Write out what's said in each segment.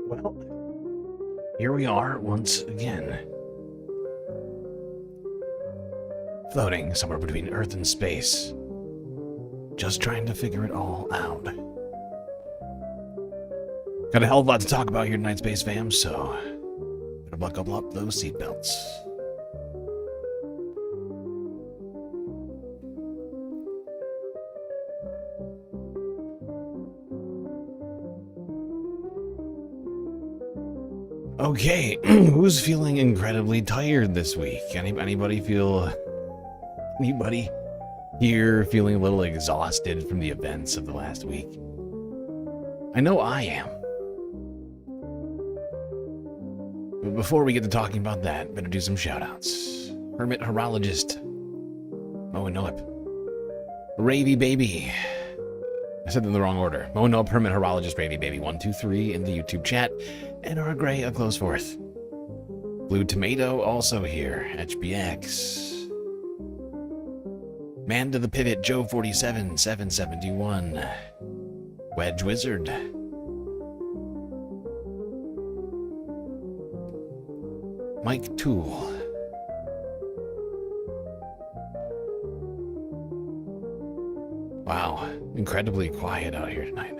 Well, here we are once again. Floating somewhere between Earth and space. Just trying to figure it all out. Got a hell of a lot to talk about here tonight, Space Fam, so better buckle up those seatbelts. Okay, who's feeling incredibly tired this week? Anybody here feeling a little exhausted from the events of the last week? I know I am. But before we get to talking about that, better do some shoutouts. Hermit Horologist, Moanoip, Ravy Baby. I said them in the wrong order. Moanoip, Hermit Horologist, Ravy Baby 123 in the YouTube chat, and our Gray a close fourth. Blue Tomato also here. HBX. Man to the Pivot, Joe 47 771. Wedge Wizard. Mike Tool. Wow, incredibly quiet out here tonight.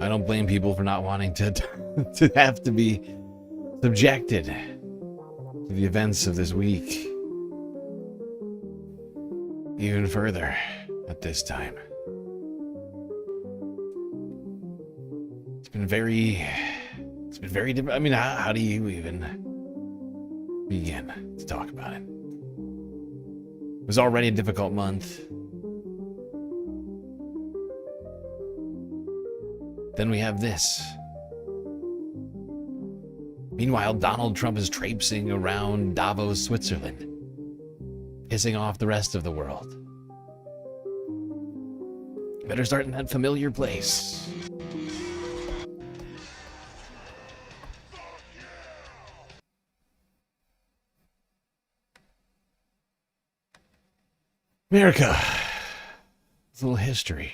I don't blame people for not wanting to have to be subjected to the events of this week even further at this time. It's been very different. I mean, how do you even begin to talk about it? It was already a difficult month. Then we have this. Meanwhile, Donald Trump is traipsing around Davos, Switzerland, pissing off the rest of the world. Better start in that familiar place. America. It's a little history.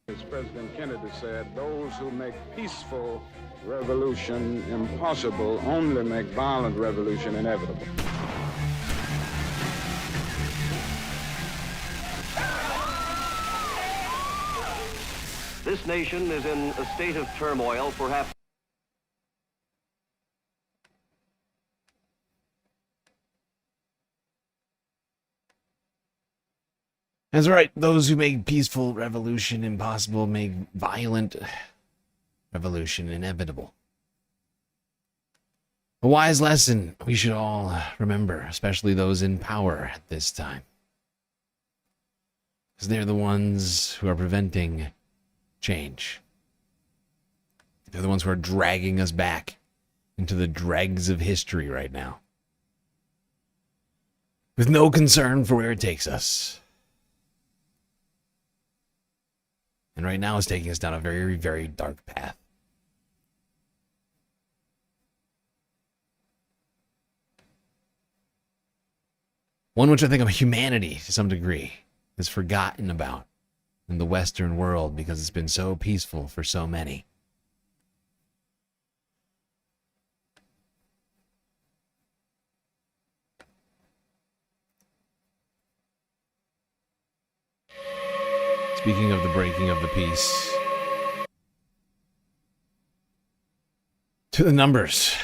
As President Kennedy said, those who make peaceful revolution impossible only make violent revolution inevitable. This nation is in a state of turmoil, perhaps. That's right. Those who make peaceful revolution impossible make violent revolution inevitable. A wise lesson we should all remember, especially those in power at this time. Because they're the ones who are preventing change. They're the ones who are dragging us back into the dregs of history right now, with no concern for where it takes us. And right now it's taking us down a very, very dark path. One which I think of humanity, to some degree, is forgotten about in the Western world because it's been so peaceful for so many. Speaking of the breaking of the peace, to the numbers.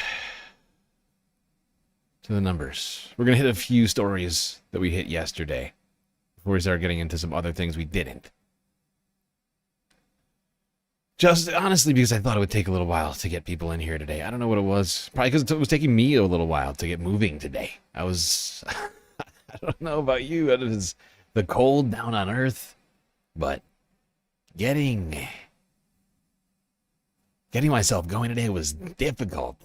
To the numbers. We're going to hit a few stories that we hit yesterday before we start getting into some other things we didn't. Just honestly, because I thought it would take a little while to get people in here today. I don't know what it was. Probably because it was taking me a little while to get moving today. I was, I don't know about you. It was the cold down on Earth, but getting myself going today was difficult.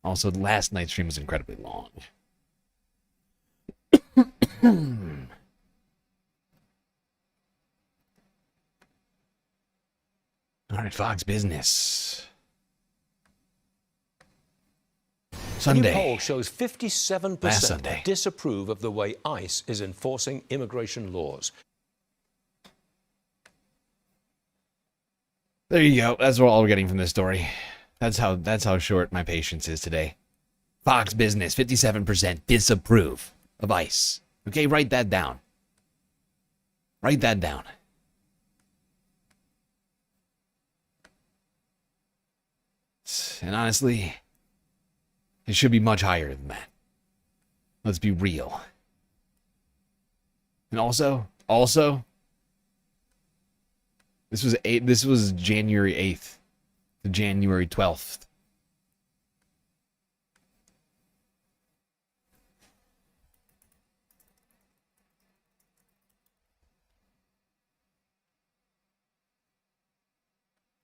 Also, last night's stream was incredibly long. All right, Fox Business. Sunday. A new poll shows 57% Last Sunday. disapprove of the way ICE is enforcing immigration laws. There you go. That's all we're getting from this story. That's how short my patience is today. Fox Business, 57% disapprove of ICE. Okay, write that down. Write that down. And honestly, it should be much higher than that. Let's be real. And also, this was January 8th to January 12th.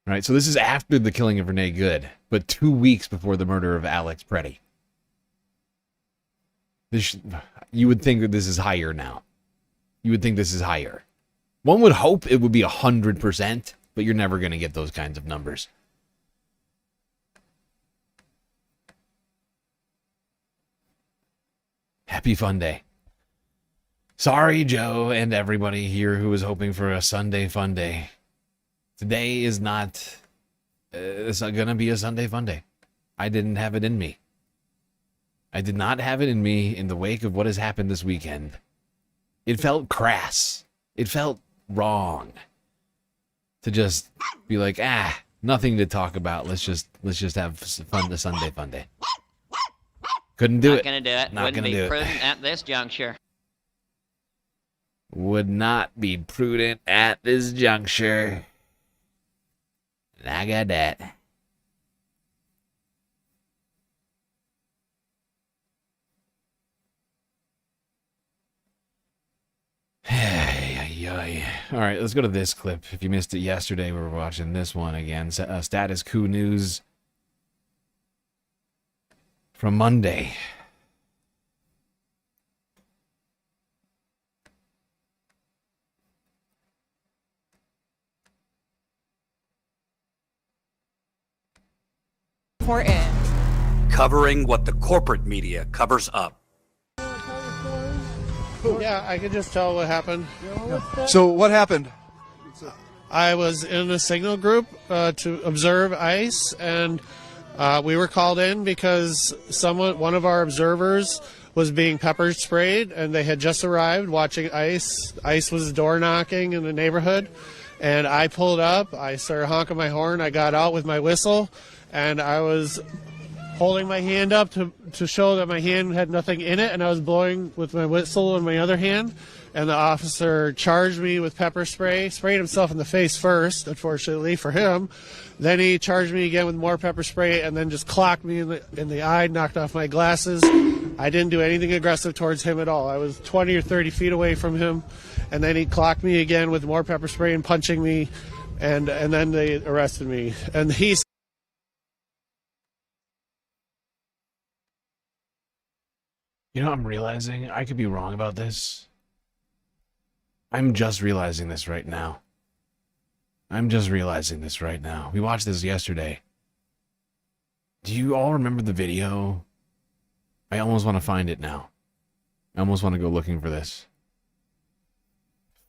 Right, so this is after the killing of Renee Good, but 2 weeks before the murder of Alex Pretti. You would think that this is higher now. You would think this is higher. One would hope it would be 100%, but you're never going to get those kinds of numbers. Happy Fun Day. Sorry, Joe, and everybody here who was hoping for a Sunday Fun Day. Today is not, it's not going to be a Sunday Fun Day. I didn't have it in me. I did not have it in me in the wake of what has happened this weekend. It felt crass. It felt wrong to just be like, nothing to talk about. Let's just have fun, the Sunday Fun Day. Couldn't do it. Not gonna do it. Wouldn't be prudent at this juncture. Would not be prudent at this juncture. And I got that. All right, let's go to this clip. If you missed it yesterday, we were watching this one again. Status coup news from Monday. Covering what the corporate media covers up. Yeah, I can just tell what happened. So what happened? I was in a signal group to observe ICE, and we were called in because one of our observers was being pepper sprayed, and they had just arrived watching ICE. ICE was door knocking in the neighborhood, and I pulled up. I started honking my horn. I got out with my whistle, and I was holding my hand up to show that my hand had nothing in it, and I was blowing with my whistle in my other hand, and the officer charged me with pepper spray, sprayed himself in the face first, unfortunately for him. Then he charged me again with more pepper spray, and then just clocked me in the eye, knocked off my glasses. I didn't do anything aggressive towards him at all. I was 20 or 30 feet away from him, and then he clocked me again with more pepper spray and punching me, and then they arrested me. And he's You know, I'm realizing I could be wrong about this. I'm just realizing this right now. We watched this yesterday. Do you all remember the video? I almost want to find it now. I almost want to go looking for this.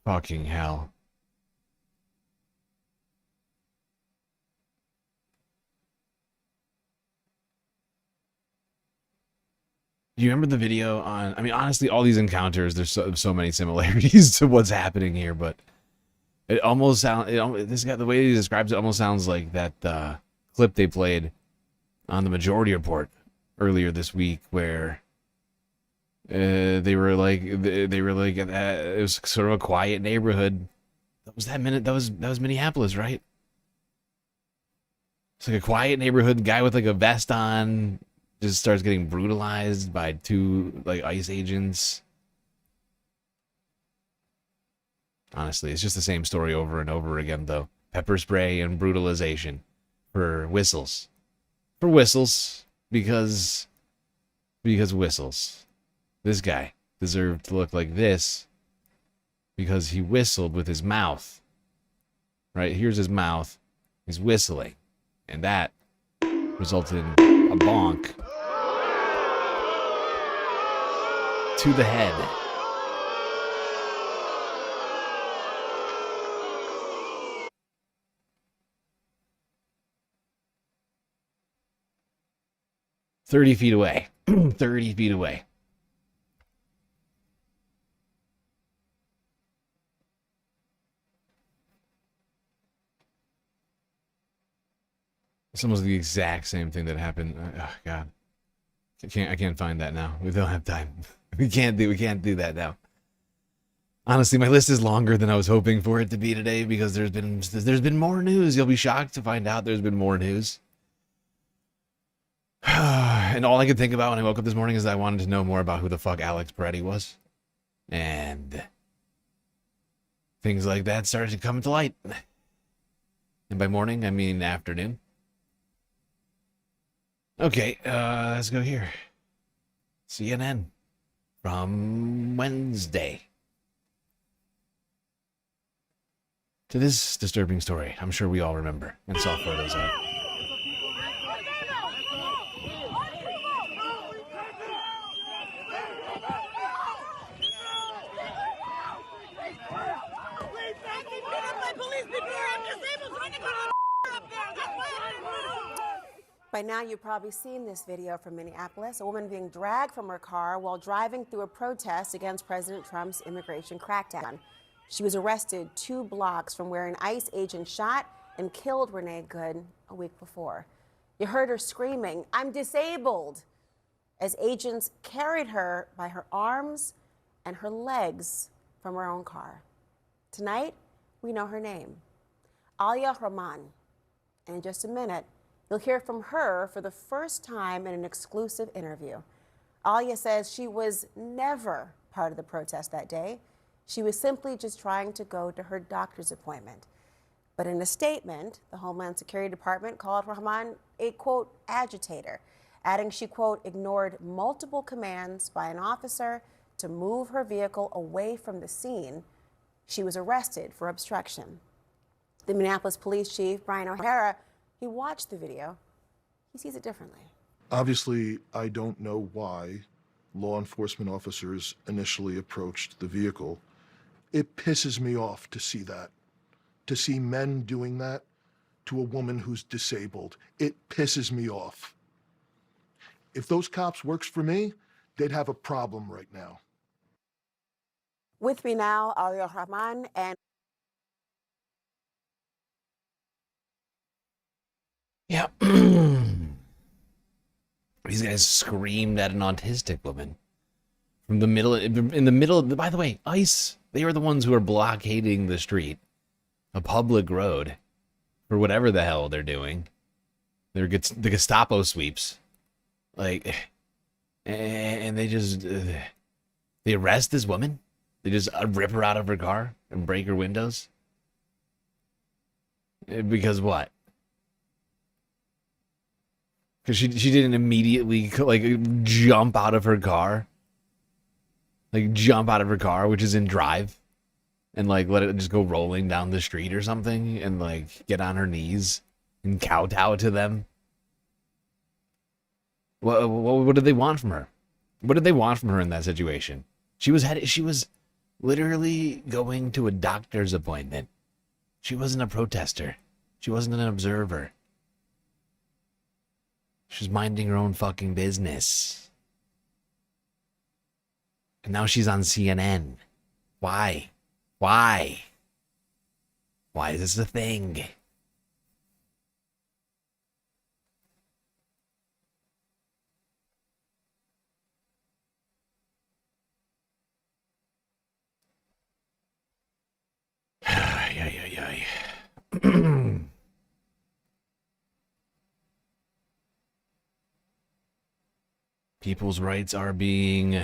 Fucking hell. Do you remember the video on, I mean, honestly, all these encounters, there's so many similarities to what's happening here, but it almost sounds, this guy, the way he describes it almost sounds like that clip they played on the Majority Report earlier this week, where they were like, it was sort of a quiet neighborhood. That was Minneapolis, right? It's like a quiet neighborhood. Guy with like a vest on just starts getting brutalized by two like ICE agents. Honestly, it's just the same story over and over again, though. Pepper spray and brutalization for whistles. For whistles, because whistles. This guy deserved to look like this because he whistled with his mouth. Right? Here's his mouth. He's whistling. And that resulted in a bonk to the head. "30 feet away." 30 feet away. It's almost the exact same thing that happened. Oh God, I can't find that now. We don't have time. We can't do that now. Honestly, my list is longer than I was hoping for it to be today because there's been more news. You'll be shocked to find out there's been more news. And all I could think about when I woke up this morning is that I wanted to know more about who the fuck Alex Pretti was, and things like that started to come to light. And by morning, I mean afternoon. Okay, let's go here. CNN from Wednesday. To this disturbing story, I'm sure we all remember and saw photos of. By now, you've probably seen this video from Minneapolis, a woman being dragged from her car while driving through a protest against President Trump's immigration crackdown. She was arrested 2 blocks from where an ICE agent shot and killed Renee Good a week before. You heard her screaming, "I'm disabled," as agents carried her by her arms and her legs from her own car. Tonight, we know her name, Alia Rahman. And in just a minute, you'll hear from her for the first time in an exclusive interview. Alia says she was never part of the protest that day. She was simply just trying to go to her doctor's appointment. But in a statement, the Homeland Security Department called Rahman a, quote, agitator, adding she, quote, ignored multiple commands by an officer to move her vehicle away from the scene. She was arrested for obstruction. The Minneapolis Police Chief, Brian O'Hara, he watched the video. He sees it differently. Obviously, I don't know why law enforcement officers initially approached the vehicle. It pisses me off to see that. To see men doing that to a woman who's disabled. It pisses me off. If those cops works for me, they'd have a problem right now. With me now, Alia Rahman and Yeah. These guys screamed at an autistic woman from the middle. In the middle. By the way, ICE. They are the ones who are blockading the street, a public road, for whatever the hell they're doing. They're the Gestapo sweeps, like, and they just they arrest this woman. They just rip her out of her car and break her windows. Because what? Because she didn't immediately, like, jump out of her car. Like, jump out of her car, which is in drive. And, like, let it just go rolling down the street or something. And, like, get on her knees and kowtow to them. What did they want from her? What did they want from her in that situation? She was literally going to a doctor's appointment. She wasn't a protester. She wasn't an observer. She's minding her own fucking business. And now she's on CNN. Why? Why? Why is this a thing? People's rights are being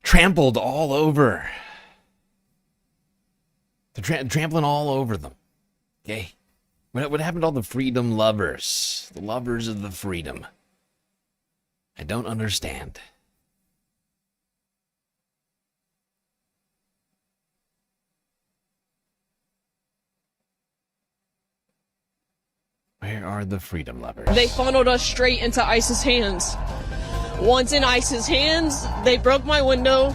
trampled all over. They're trampling all over them. Okay? What happened to all the freedom lovers? The lovers of the freedom. I don't understand. Where are the freedom lovers? They funneled us straight into ICE's hands. Once in ICE's hands, they broke my window.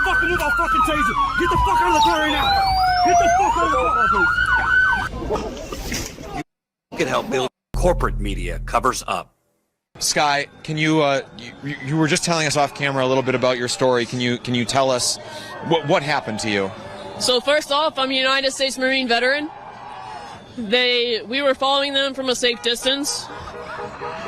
Fucking move, I'll fucking tase you. Get the fuck out of the car right now. Get the fuck out of the car, please. You can help build corporate media covers up. Sky, can you you were just telling us off camera a little bit about your story. Can you tell us what happened to you? So first off, I'm a United States Marine veteran. We were following them from a safe distance.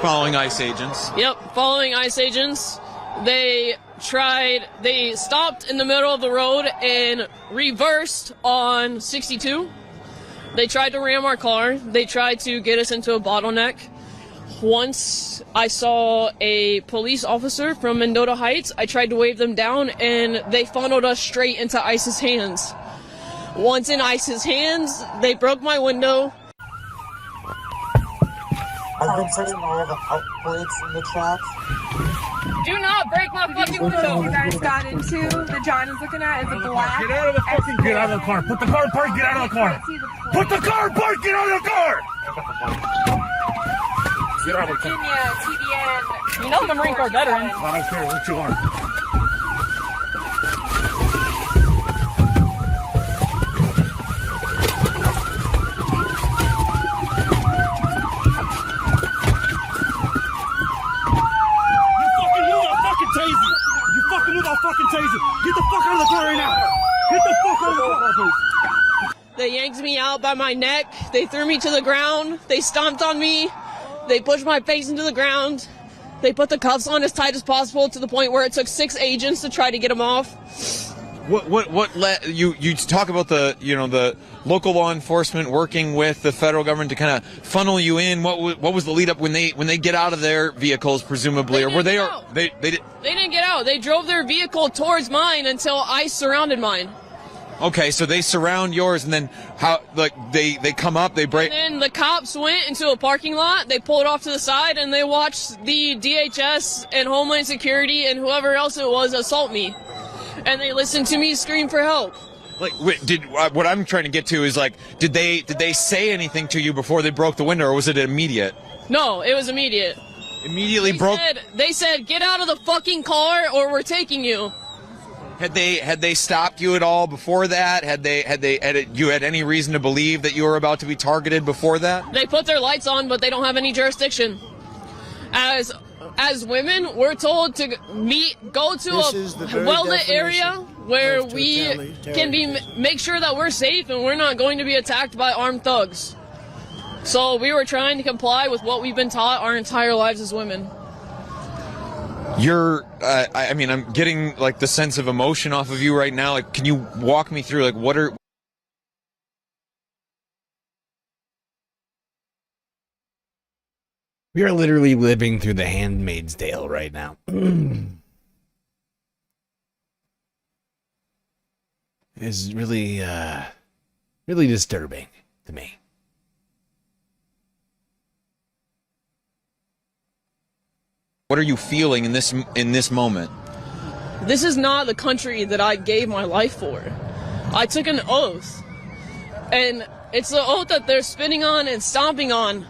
Following ICE agents. Yep, following ICE agents. They stopped in the middle of the road and reversed on 62. They tried to ram our car. They tried to get us into a bottleneck. Once I saw a police officer from Mendota Heights, I tried to wave them down, and they funneled us straight into ICE's hands. Once in ICE's hands, they broke my window. I've been putting all the upgrades in the chat. Do not break my fucking window. You guys got into the John is looking at is a black. Get out of the fucking, get out of the car. Put the car in park, get out of the car. Put the car in park, get out of the car. Get out of the car. Virginia, TBN. You know I'm a Marine Corps veteran. I don't care what you are. I'll fucking tase you. Get the fuck out of the car right now. Get the fuck out of the car, please. They yanked me out by my neck. They threw me to the ground. They stomped on me. They pushed my face into the ground. They put the cuffs on as tight as possible to the point where it took 6 agents to try to get them off. What let you talk about the local law enforcement working with the federal government to kind of funnel you in? What was the lead up when they get out of their vehicles, presumably, or were they didn't get out. They drove their vehicle towards mine until ICE surrounded mine. Okay, so they surround yours, and then how? Like they come up, they break. And then the cops went into a parking lot. They pulled off to the side, and they watched the DHS and Homeland Security and whoever else it was assault me. And they listened to me scream for help. Like, what I'm trying to get to is, like, did they say anything to you before they broke the window, or was it immediate? No, it was immediate. Immediately broke. They said, "Get out of the fucking car, or we're taking you." Had they stopped you at all before that? Had you had any reason to believe that you were about to be targeted before that? They put their lights on, but they don't have any jurisdiction. As women, we're told to go to a well-lit area where we can make sure that we're safe and we're not going to be attacked by armed thugs. So we were trying to comply with what we've been taught our entire lives as women. I mean, I'm getting like the sense of emotion off of you right now. Like, can you walk me through, like, what are... We are literally living through the Handmaid's Tale right now. It's really, really disturbing to me. What are you feeling in this moment? This is not the country that I gave my life for. I took an oath, and it's the oath that they're spitting on and stomping on,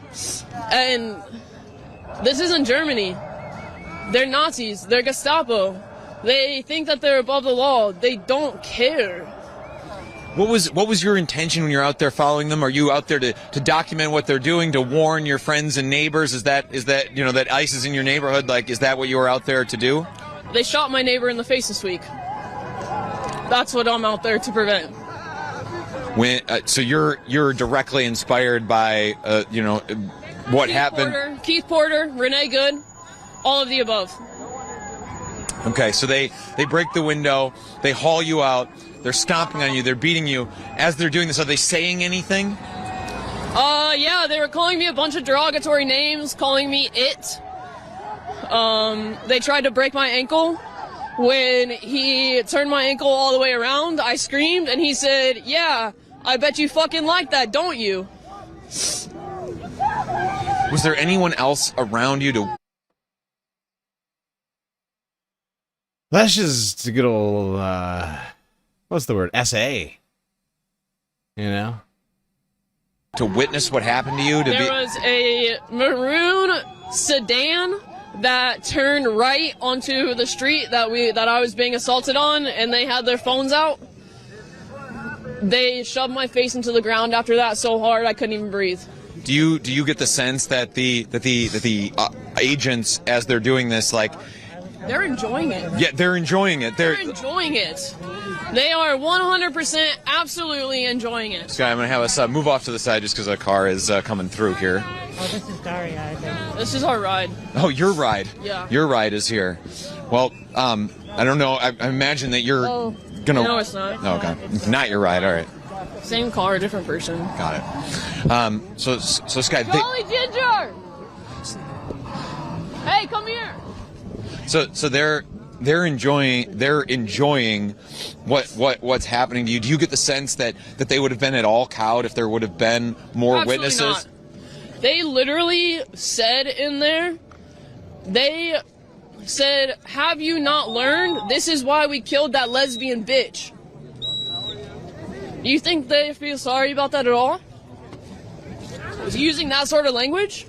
and this isn't Germany. They're Nazis. They're Gestapo. They think that they're above the law. They don't care. What was your intention when you're out there following them? Are you out there to document what they're doing, to warn your friends and neighbors? Is that that ICE is in your neighborhood? Like, is that what you were out there to do? They shot my neighbor in the face this week. That's what I'm out there to prevent. So you're directly inspired by what happened. Keith Porter, Renee Good, all of the above. Okay, so they break the window, they haul you out, they're stomping on you, they're beating you. As they're doing this, are they saying anything? Yeah, they were calling me a bunch of derogatory names, calling me it. They tried to break my ankle. When he turned my ankle all the way around, I screamed, and he said, "Yeah, I bet you fucking like that, don't you?" Was there anyone else around you to... That's just a good old, what's the word? SA. You know? To witness what happened to you? There was a maroon sedan that turned right onto the street that I was being assaulted on, and they had their phones out. They shoved my face into the ground after that so hard I couldn't even breathe. Do you get the sense that the agents, as they're doing this, like... They're enjoying it. Yeah, they're enjoying it. They're enjoying it. They are 100% absolutely enjoying it. Sky, I'm going to have us move off to the side just because a car is coming through here. Oh, this is Daria, I think. This is our ride. Oh, your ride. Yeah. Your ride is here. Well, I don't know. I imagine that you're going to... No, it's not. Oh, okay. Not your ride. All right. Same car, different person. Got it. So Sky... Jolly Ginger! Hey, come here! So they're enjoying what's happening to you. Do you get the sense that they would have been at all cowed if there would have been more Absolutely witnesses? Not. They literally said in there, they said, "Have you not learned? This is why we killed that lesbian bitch." Do you think they feel sorry about that at all? Was he using that sort of language?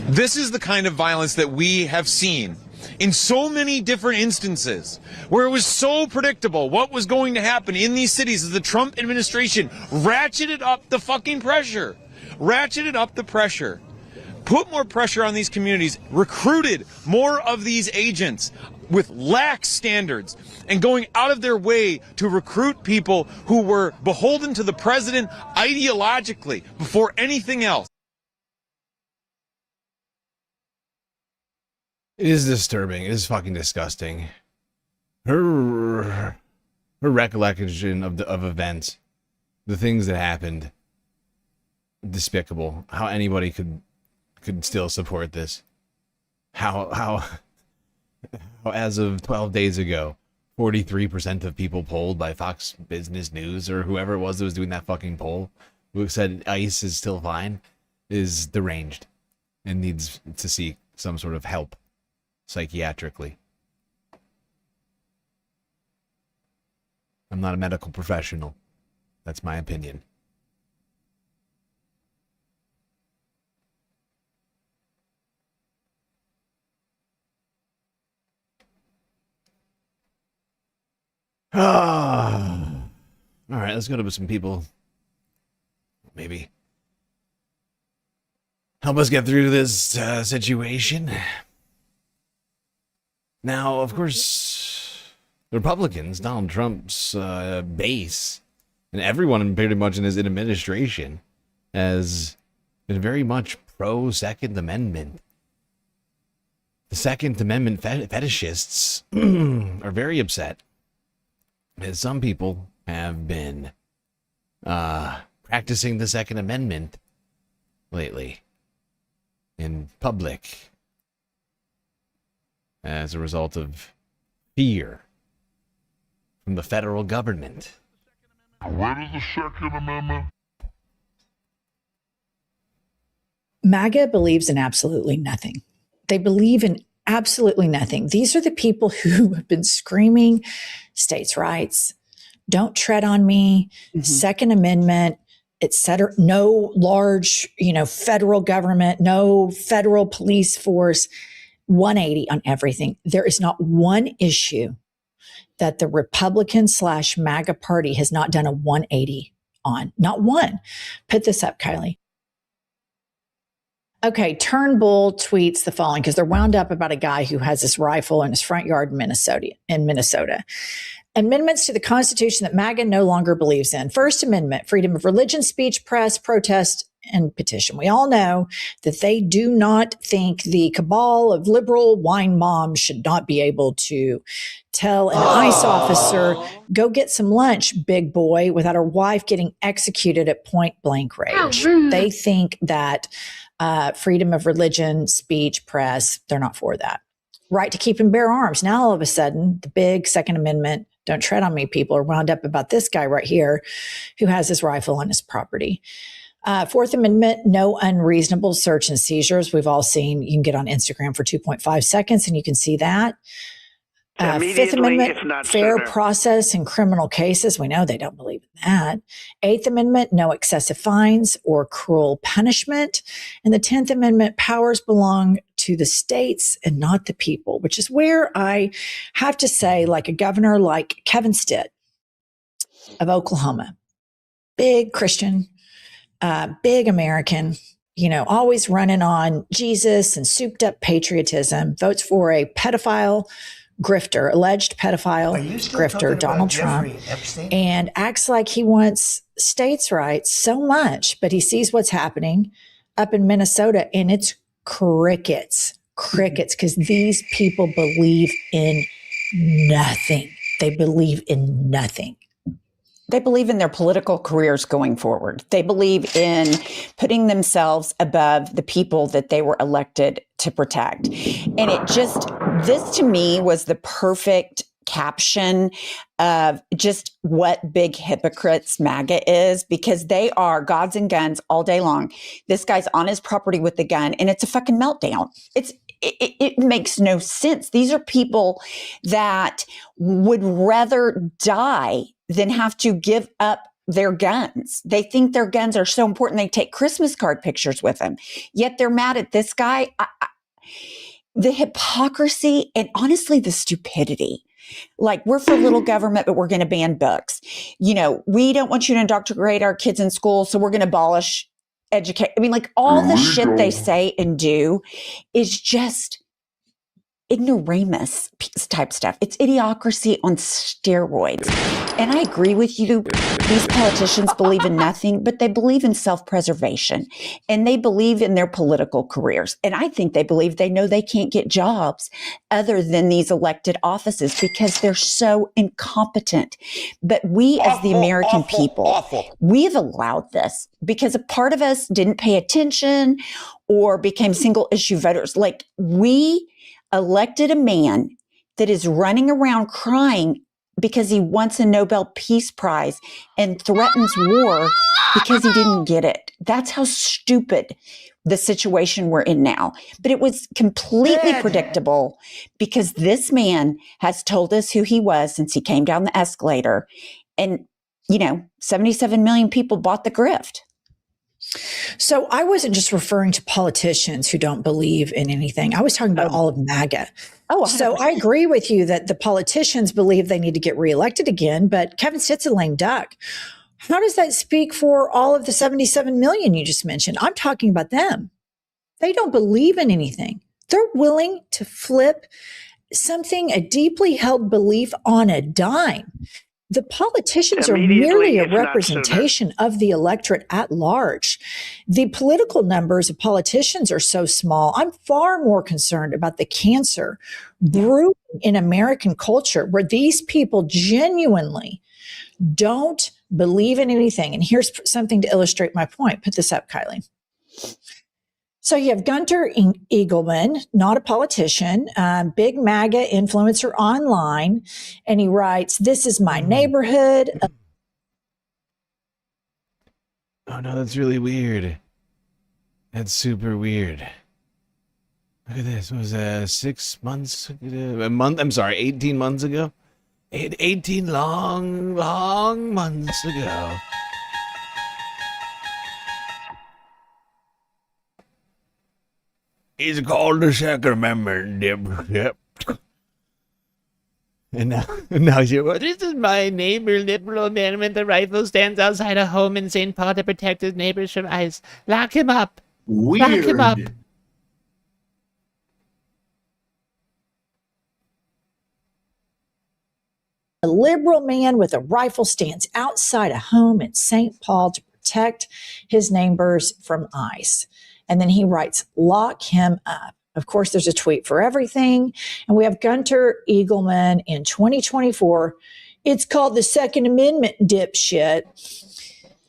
This is the kind of violence that we have seen in so many different instances where it was so predictable what was going to happen in these cities as the Trump administration ratcheted up the fucking pressure. Ratcheted up the pressure. Put more pressure on these communities. Recruited more of these agents with lax standards and going out of their way to recruit people who were beholden to the president ideologically before anything else. It is disturbing. It is fucking disgusting. Her recollection of events, the things that happened, despicable. How anybody could still support this. How as of 12 days ago, 43% of people polled by Fox Business News or whoever it was that was doing that fucking poll, who said ICE is still fine, is deranged and needs to seek some sort of help. Psychiatrically. I'm not a medical professional. That's my opinion. All right, let's go to some people. Maybe help us get through this situation. Now, of course, the Republicans, Donald Trump's base, and everyone pretty much in his administration has been very much pro-Second Amendment. The Second Amendment fetishists are very upset, as some people have been practicing the Second Amendment lately in public. As a result of fear from the federal government. What is the Second Amendment? MAGA believes in absolutely nothing. They believe in absolutely nothing. These are the people who have been screaming states' rights, don't tread on me, Second Amendment, etc. No large, federal government, no federal police force. 180 on everything. There is not one issue that the Republican/MAGA party has not done a 180 on. Not one. Put this up, Kylie. Okay, Turnbull tweets the following because they're wound up about a guy who has this rifle in his front yard in Minnesota. Amendments to the Constitution that MAGA no longer believes in. First Amendment, freedom of religion, speech, press, protest, and petition. We all know that they do not think the cabal of liberal wine moms should not be able to tell an ICE officer, go get some lunch, big boy, without her wife getting executed at point blank range. They think that freedom of religion, speech, press, they're not for that. Right to keep and bear arms. Now, all of a sudden, the big Second Amendment, don't tread on me, people are wound up about this guy right here who has his rifle on his property. Fourth Amendment, no unreasonable search and seizures. We've all seen, you can get on Instagram for 2.5 seconds and you can see that. Fifth Amendment, fair process in criminal cases. We know they don't believe in that. Eighth Amendment, no excessive fines or cruel punishment. And the 10th Amendment, powers belong to the states and not the people, which is where I have to say, like a governor like Kevin Stitt of Oklahoma, big Christian, big American, always running on Jesus and souped up patriotism, votes for a alleged pedophile grifter, Donald Trump, and acts like he wants states' rights so much, but he sees what's happening up in Minnesota and it's crickets, because these people believe in nothing. They believe in nothing. They believe in their political careers going forward. They believe in putting themselves above the people that they were elected to protect. And this to me was the perfect caption of just what big hypocrites MAGA is, because they are gods and guns all day long. This guy's on his property with the gun and it's a fucking meltdown. It makes no sense. These are people that would rather die than have to give up their guns. They think their guns are so important. They take Christmas card pictures with them. Yet they're mad at this guy. The hypocrisy and honestly, the stupidity. Like, we're for little government, but we're going to ban books. We don't want you to indoctrinate our kids in school, so we're going to abolish education. I mean, like, all the shit they say and do is just ignoramus type stuff. It's idiocracy on steroids. And I agree with you. These politicians believe in nothing, but they believe in self-preservation and they believe in their political careers. And I think they believe they know they can't get jobs other than these elected offices because they're so incompetent. But we as the American people, we've allowed this because a part of us didn't pay attention or became single issue voters. Like, we elected a man that is running around crying because he wants a Nobel Peace Prize and threatens war because he didn't get it. That's how stupid the situation we're in now. But it was completely predictable because this man has told us who he was since he came down the escalator. And, 77 million people bought the grift. So I wasn't just referring to politicians who don't believe in anything. I was talking about all of MAGA. Oh, 100%. So I agree with you that the politicians believe they need to get reelected again, but Kevin Stitt's a lame duck. How does that speak for all of the 77 million you just mentioned? I'm talking about them. They don't believe in anything. They're willing to flip something, a deeply held belief, on a dime. The politicians are merely a representation of the electorate at large. The political numbers of politicians are so small. I'm far more concerned about the cancer brewing in American culture where these people genuinely don't believe in anything. And here's something to illustrate my point. Put this up, Kylie. So you have Gunter Eagleman, not a politician, big MAGA influencer online, and he writes, "This is my neighborhood." Oh no, that's really weird. That's super weird. Look at this. What was that, 6 months? A month? I'm sorry, 18 months ago? 18 long months ago. It's called the Second Amendment. Yep. And now you're, well, this is my neighbor, liberal man with a rifle, stands outside a home in St. Paul to protect his neighbors from ICE. Lock him up. Weird. Lock him up. A liberal man with a rifle stands outside a home in St. Paul to protect his neighbors from ICE. And then he writes, lock him up. Of course, there's a tweet for everything. And we have Gunter Eagleman in 2024. It's called the Second Amendment, dipshit.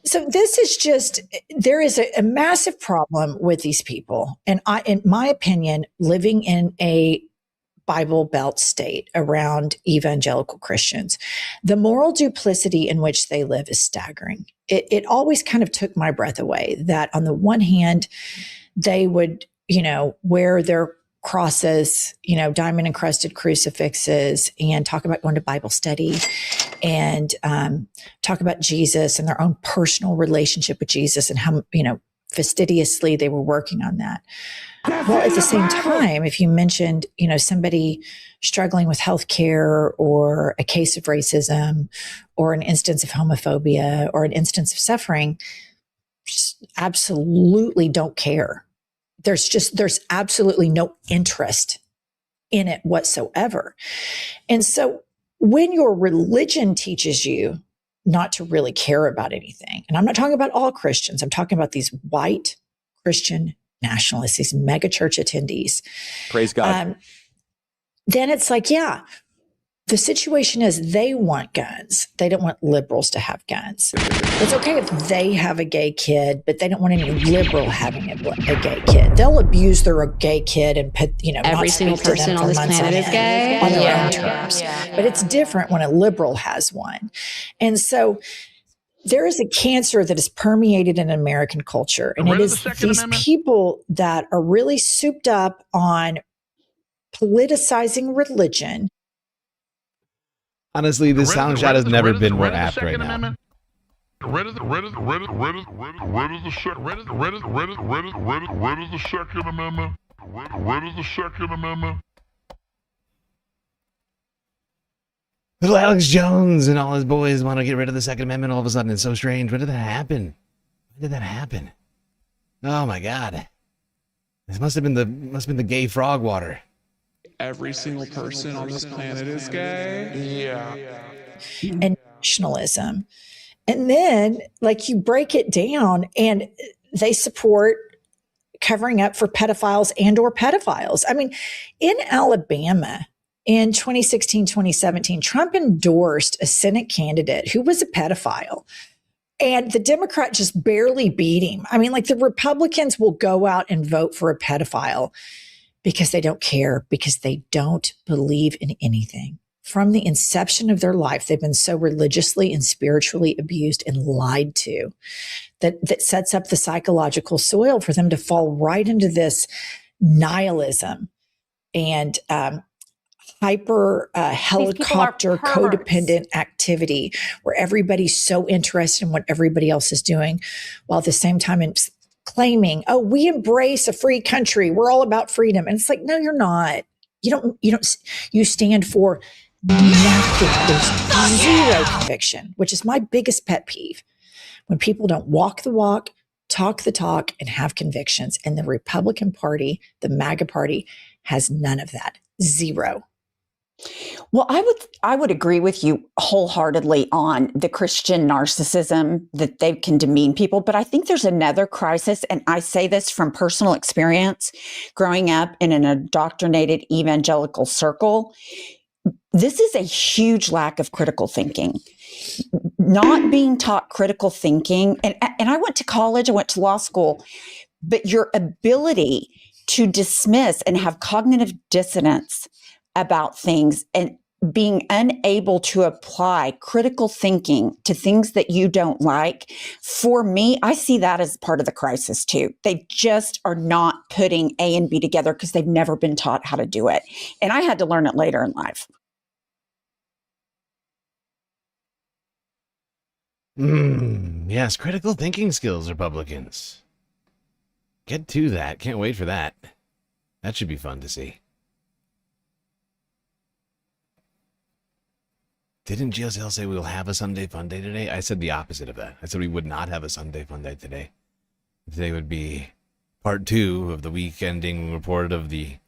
So this is just, there is a massive problem with these people. And in my opinion, living in a Bible Belt state around evangelical Christians, the moral duplicity in which they live is staggering. It always kind of took my breath away that on the one hand, they would, wear their crosses, diamond encrusted crucifixes, and talk about going to Bible study and talk about Jesus and their own personal relationship with Jesus and how, fastidiously they were working on that. Well, at the same time, if you mentioned, somebody struggling with healthcare or a case of racism or an instance of homophobia or an instance of suffering, just absolutely don't care. There's absolutely no interest in it whatsoever. And so when your religion teaches you not to really care about anything, and I'm not talking about all Christians, I'm talking about these white Christian nationalists, these mega church attendees. Praise God. Then it's like, yeah, the situation is they want guns. They don't want liberals to have guns. It's okay if they have a gay kid, but they don't want any liberal having a gay kid. They'll abuse their gay kid and put, every single person on this planet is gay on their own terms. But it's different when a liberal has one. And so there is a cancer that is permeated in American culture, and it is these people that are really souped up on politicizing religion. Honestly, this sound shot has never been more apt right now. Where is the Second Amendment? Where is the Second Amendment? Little Alex Jones and all his boys want to get rid of the Second Amendment all of a sudden. It's so strange. When did that happen? When did that happen? Oh my God. This must have been the gay frog water. Every single person on this planet is gay. Yeah. And nationalism. And then, you break it down, and they support covering up for pedophiles and or pedophiles. I mean, in Alabama, in 2016, 2017, Trump endorsed a Senate candidate who was a pedophile. And the Democrat just barely beat him. I mean, the Republicans will go out and vote for a pedophile because they don't care, because they don't believe in anything. From the inception of their life, they've been so religiously and spiritually abused and lied to that sets up the psychological soil for them to fall right into this nihilism and hyper helicopter codependent activity where everybody's so interested in what everybody else is doing, while at the same time it's claiming, oh, we embrace a free country. We're all about freedom. And it's like, no, you're not. You stand for nothing. There's zero conviction, which is my biggest pet peeve. When people don't walk the walk, talk the talk, and have convictions. And the Republican Party, the MAGA Party, has none of that. Zero. Well, I would agree with you wholeheartedly on the Christian narcissism that they can demean people. But I think there's another crisis, and I say this from personal experience, growing up in an indoctrinated evangelical circle. This is a huge lack of critical thinking. Not being taught critical thinking, and I went to college, I went to law school, but your ability to dismiss and have cognitive dissonance about things and being unable to apply critical thinking to things that you don't like, for me, I see that as part of the crisis too. They just are not putting A and B together because they've never been taught how to do it. And I had to learn it later in life. Yes, critical thinking skills, Republicans. Get to that. Can't wait for that. That should be fun to see. Didn't GSL say we'll have a Sunday Fun Day today? I said the opposite of that. I said we would not have a Sunday Fun Day today. Today would be part 2 of the week-ending report of the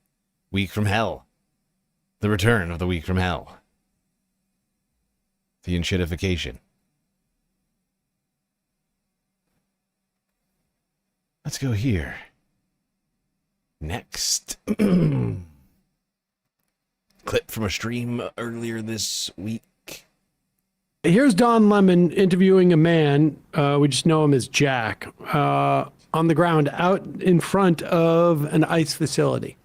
Week from Hell. The return of the Week from Hell. The enshittification. Let's go here. Next. Clip from a stream earlier this week. Here's Don Lemon interviewing a man, we just know him as Jack, on the ground out in front of an ICE facility.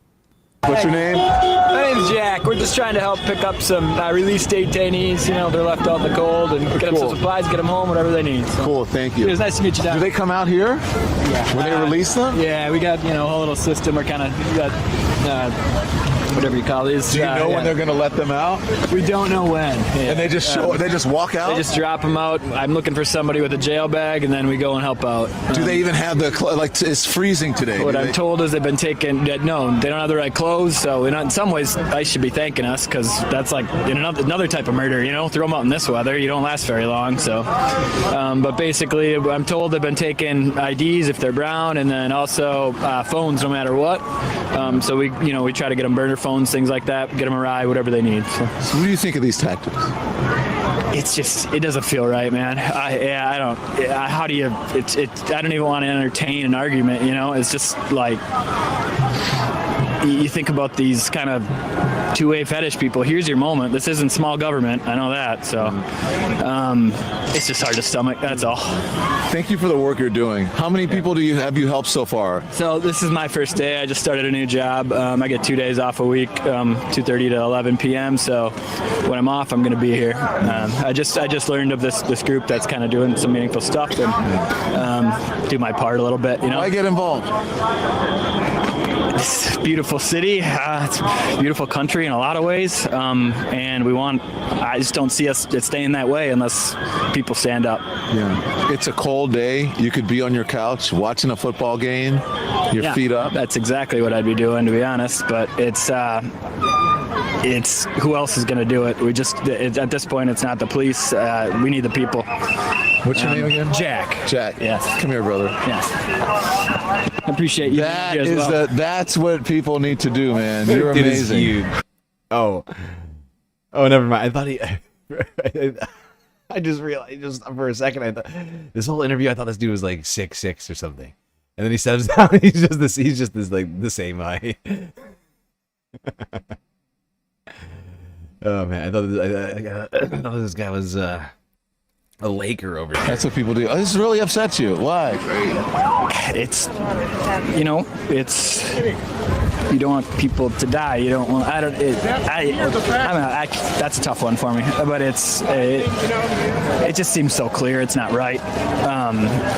What's your name? My name's Jack. We're just trying to help pick up some released detainees. You know, they're left out in the cold, and get them some supplies, get them home, whatever they need. So. Cool, thank you. It was nice to meet you, Doc. Do they come out here? Yeah. When they release them? Yeah, we got, a whole little system. We're kind of got whatever you call these. Do you know when they're going to let them out? We don't know when. Yeah. And they just they just walk out? They just drop them out. I'm looking for somebody with a jail bag, and then we go and help out. Do they even have the it's freezing today? What I'm told is they've been taken. No, they don't have the right clothes. So in some ways, ICE should be thanking us, because that's like another type of murder. Throw them out in this weather, you don't last very long. So, but basically, I'm told they've been taking IDs if they're brown, and then also phones, no matter what. So we try to get them burner phones, things like that, get them a ride, whatever they need. So what do you think of these tactics? It doesn't feel right, man. I don't. How do you? I don't even want to entertain an argument. It's just like you think about these kind of two-way fetish people. Here's your moment. This isn't small government. I know that. So it's just hard to stomach. That's all. Thank you for the work you're doing. How many people have you helped so far? So this is my first day. I just started a new job. I get 2 days off a week, 2:30 to 11 p.m. So when I'm off, I'm going to be here. I just learned of this group that's kind of doing some meaningful stuff and do my part a little bit. Why get involved? It's a beautiful city. It's a beautiful country in a lot of ways, and I just don't see us staying that way unless people stand up. Yeah, it's a cold day. You could be on your couch watching a football game, your feet up. That's exactly what I'd be doing, to be honest. But it's who else is going to do it? At this point, it's not the police. We need the people. What's your name again? Jack. Jack. Yes. Come here, brother. Yes. I appreciate you. That's what people need to do, man. You're amazing. Huge. Oh, never mind. I thought I just realized, just for a second, I thought this whole interview, I thought this dude was like 6'6" or something, and then he steps down. He's just this like the same height. Oh man, I thought this guy was a Laker over there. That's what people do. Oh, this really upsets you. Why? It's you don't want people to die. You don't want. That's a tough one for me. But it just seems so clear. It's not right.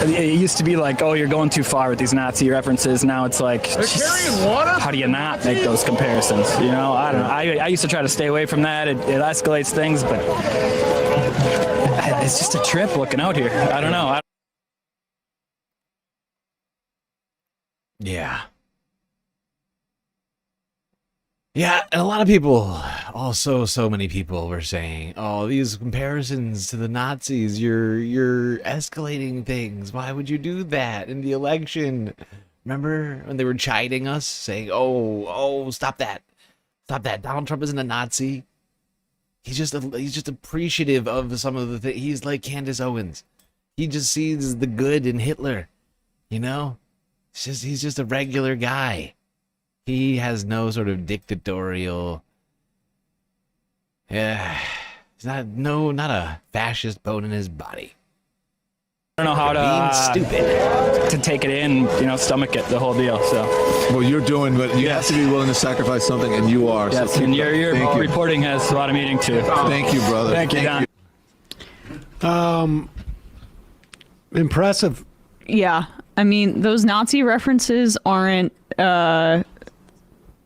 It used to be like, oh, you're going too far with these Nazi references. Now it's like, how do you not make those comparisons? I don't know. I used to try to stay away from that. It escalates things, but it's just a trip looking out here. I don't know. Yeah. Yeah, and a lot of people, also so many people were saying, oh, these comparisons to the Nazis, you're escalating things. Why would you do that in the election? Remember when they were chiding us, saying, oh, stop that. Stop that. Donald Trump isn't a Nazi. He's just appreciative of some of the things. He's like Candace Owens. He just sees the good in Hitler, he's just a regular guy. He has no sort of dictatorial. He's not a fascist bone in his body. I don't know how to take it in, stomach it, the whole deal. So, well, you're doing, but you have to be willing to sacrifice something, and you are. Yes, so and your reporting has a lot of meaning too. Thank you, brother. Thank you, Don. Impressive. Yeah, I mean, those Nazi references aren't.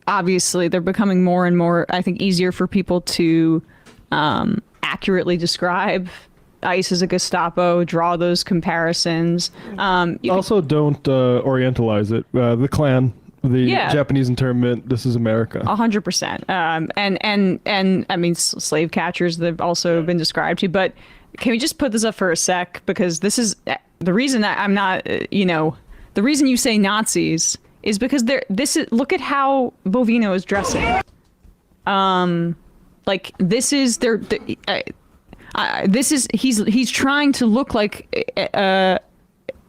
Obviously, they're becoming more and more, I think, easier for people to accurately describe ICE as a Gestapo, draw those comparisons. Also, don't orientalize it. The Klan, the Japanese internment, this is America. 100%. And I mean, slave catchers, they've also been described to. But can we just put this up for a sec? Because this is the reason that I'm not, the reason you say Nazis is because look at how Bovino is dressing. He's trying to look like a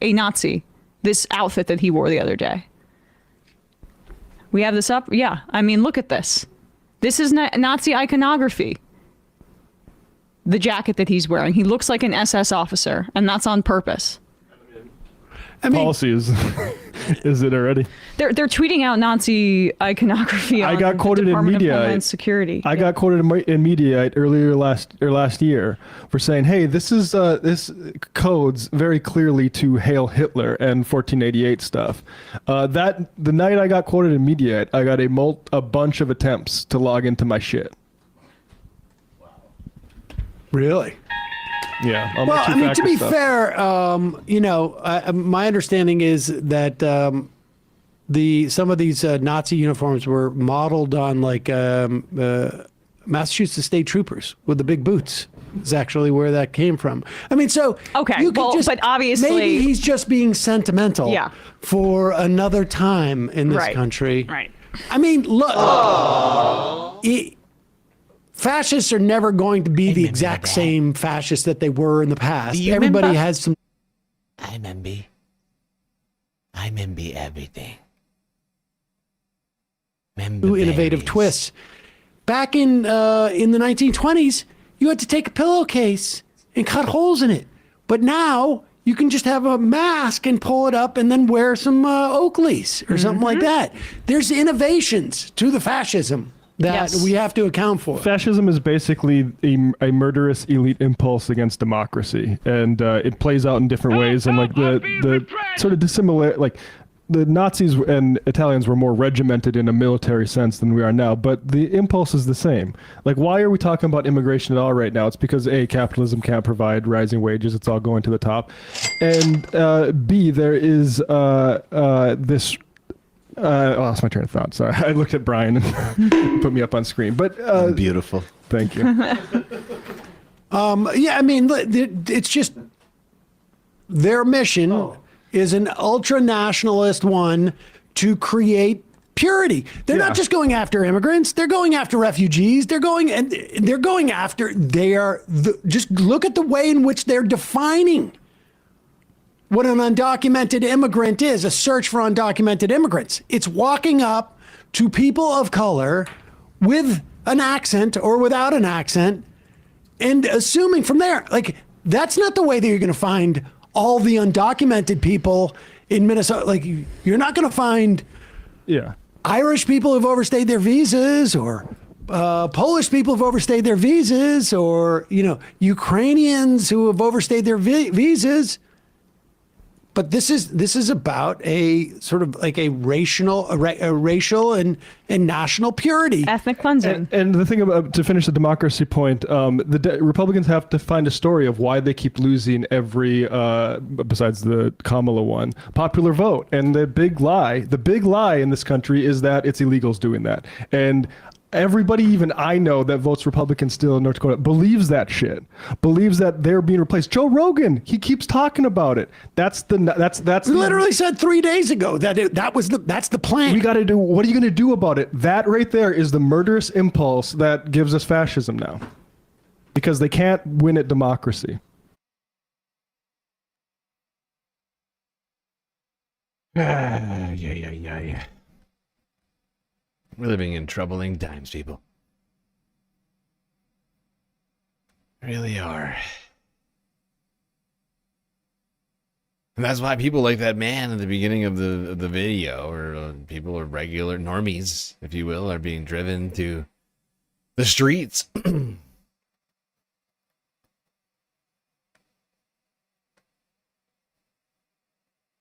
Nazi. this outfit that he wore the other day. We have this up. Yeah. I mean, look at this. This is Nazi iconography. The jacket that he's wearing. He looks like an SS officer, and that's on purpose. I mean, policy is it already? They're tweeting out Nazi iconography. I got quoted in media. Security. I got quoted in media earlier last year for saying, "Hey, this is this codes very clearly to Hail Hitler and 1488 stuff." That the night I got quoted in media, I got a bunch of attempts to log into my shit. Really? Yeah. Well, I mean, to be fair, you know, my understanding is that some of these Nazi uniforms were modeled on like Massachusetts state troopers with the big boots. Is actually where that came from. I mean, so okay, you could but obviously maybe he's just being sentimental. Yeah. For another time in this country. Right. I mean, look. Fascists are never going to be the exact same fascists that they were in the past. Everybody has some. I remember everything. New innovative twists. Back in the 1920s, you had to take a pillowcase and cut holes in it. But now you can just have a mask and pull it up and then wear some Oakleys or something like that. There's innovations to the fascism that we have to account for. Fascism is basically a murderous elite impulse against democracy, and it plays out in different ways. And like the sort of dissimilar, like the Nazis and Italians were more regimented in a military sense than we are now, but the impulse is the same. Like, why are we talking about immigration at all right now? It's because A, capitalism can't provide rising wages; it's all going to the top, and B, there is this. I lost my train of thought. Sorry, I looked at Brian and put me up on screen. But beautiful. Thank you. Yeah, I mean, it's just their mission is an ultra nationalist one to create purity. They're not just going after immigrants; they're going after refugees. Just look at the way in which they're defining what an undocumented immigrant is, a search for undocumented immigrants. It's walking up to people of color with an accent or without an accent and assuming from there, like, that's not the way that you're going to find all the undocumented people in Minnesota. Like, you're not going to find Irish people who've overstayed their visas or Polish people who've overstayed their visas or, you know, Ukrainians who have overstayed their visas. But this is about a sort of like a racial and national purity, ethnic cleansing. And the thing about, to finish the democracy point, the Republicans have to find a story of why they keep losing every, besides the Kamala one, popular vote. And the big lie in this country is that it's illegals doing that. And everybody, even I know, that votes Republican still in North Dakota believes that shit. Believes that they're being replaced. Joe Rogan, he keeps talking about it. That's literally said 3 days ago that that's the plan. We got to do. What are you going to do about it? That right there is the murderous impulse that gives us fascism now, because they can't win at democracy. Yeah. We're living in troubling times, people. Really are. And that's why people like that man at the beginning of the video, or people are regular normies, if you will, are being driven to the streets.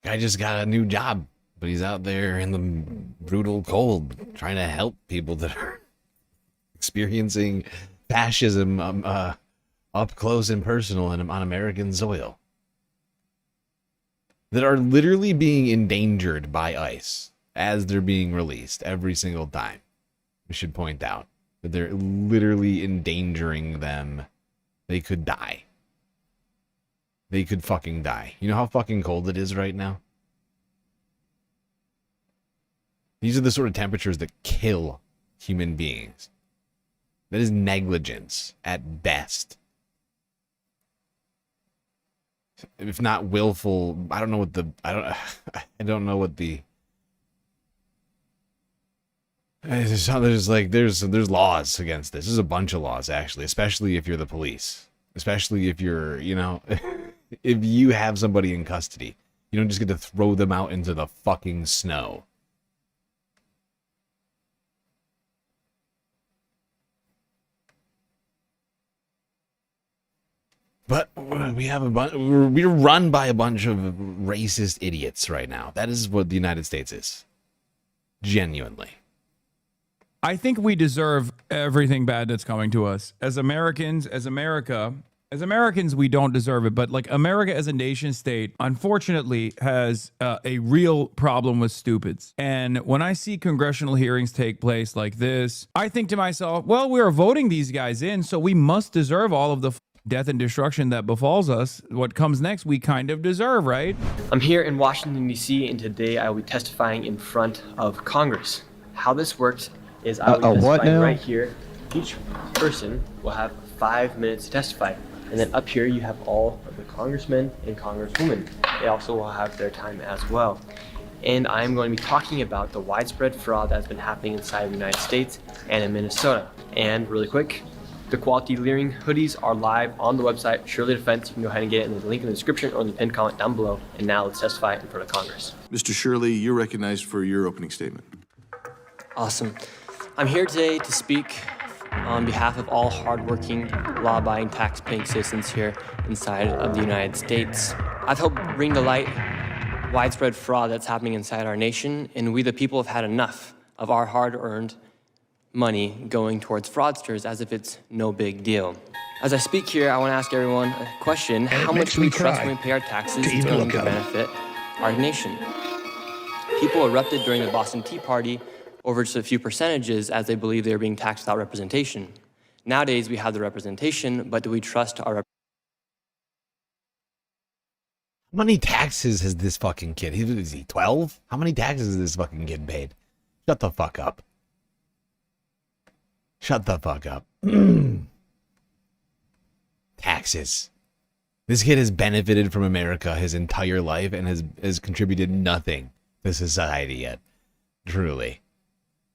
Guy just got a new job, but he's out there in the brutal cold trying to help people that are experiencing fascism up close and personal and on American soil, that are literally being endangered by ICE as they're being released every single time. We should point out that they're literally endangering them. They could die. They could fucking die. You know how fucking cold it is right now? These are the sort of temperatures that kill human beings. That is negligence at best. if not willful, I don't know what the I don't know what the there's laws against this. There's a bunch of laws actually, especially if you're the police, especially if you're, you know, if you have somebody in custody, you don't just get to throw them out into the fucking snow. But we have we're run by a bunch of racist idiots right now. That is what the United States is. Genuinely. I think we deserve everything bad that's coming to us. As Americans, as Americans, we don't deserve it. But like America as a nation state, unfortunately, has a real problem with stupids. And when I see congressional hearings take place like this, I think to myself, well, we are voting these guys in, so we must deserve all of the death and destruction that befalls us. What comes next, we kind of deserve, right? I'm here in Washington, D.C., and today I will be testifying in front of Congress. How this works is I will be testifying right here. Each person will have 5 minutes to testify. And then up here you have all of the congressmen and congresswomen. They also will have their time as well. And I'm going to be talking about the widespread fraud that's been happening inside the United States and in Minnesota. And really quick, the quality leering hoodies are live on the website, Shirley Defense. You can go ahead and get it in the link in the description or in the pinned comment down below. And now let's testify in front of Congress. Mr. Shirley, you're recognized for your opening statement. Awesome. I'm here today to speak on behalf of all hardworking, law-abiding, tax-paying citizens here inside of the United States. I've helped bring to light widespread fraud that's happening inside our nation, and we the people have had enough of our hard-earned money going towards fraudsters as if it's no big deal. As I speak here, I want to ask everyone a question. How much do we trust when we pay our taxes is going to benefit our nation? People erupted during the Boston Tea Party over just a few percentages as they believe they were being taxed without representation. Nowadays, we have the representation, but do we trust our How many taxes has this fucking kid? Is he 12? How many taxes has this fucking kid paid? Shut the fuck up. Shut the fuck up. Taxes. This kid has benefited from America his entire life and has contributed nothing to society yet. Truly.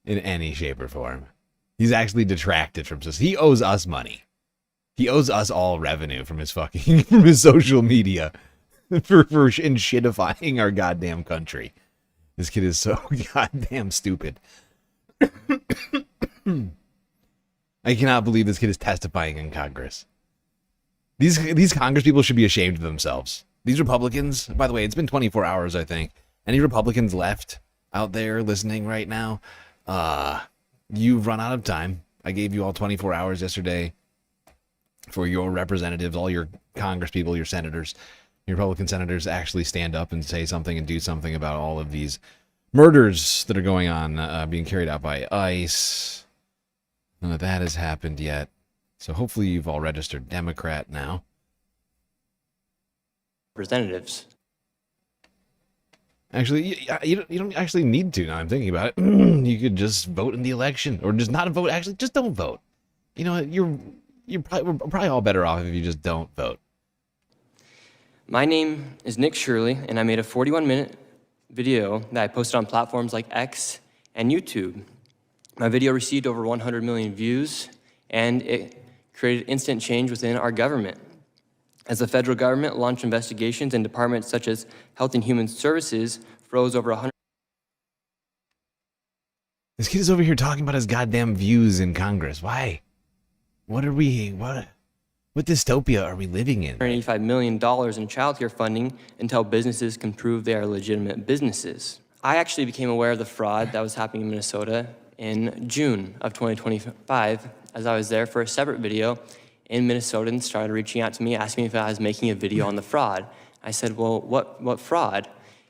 In any shape or form. He's actually detracted from this. He owes us money. He owes us all revenue from his fucking from his social media for shitifying our goddamn country. This kid is so goddamn stupid. I cannot believe this kid is testifying in Congress. These Congress people should be ashamed of themselves. These Republicans, by the way, it's been 24 hours, I think. Any Republicans left out there listening right now? You've run out of time. I gave you all 24 hours yesterday for your representatives, all your Congress people, your senators, your Republican senators actually stand up and say something and do something about all of these murders that are going on, being carried out by ICE. None of that has happened yet. So hopefully you've all registered Democrat now. representatives? Actually, you don't actually need to. Now I'm thinking about it. You could just vote in the election, or just not vote. Actually, just don't vote. You know, we're probably all better off if you just don't vote. My name is Nick Shirley, and I made a 41-minute video that I posted on platforms like X and YouTube. My video received over 100 million views, and it created instant change within our government. As the federal government launched investigations and departments such as Health and Human Services froze over 100. This kid is over here talking about his goddamn views in Congress. Why? What dystopia are we living in? $185 million in childcare funding until businesses can prove they are legitimate businesses. I actually became aware of the fraud that was happening in Minnesota in June of 2025 as I was there for a separate video in Minnesota and started reaching out to me, asking me if I was making a video on the fraud. I said, well, what fraud?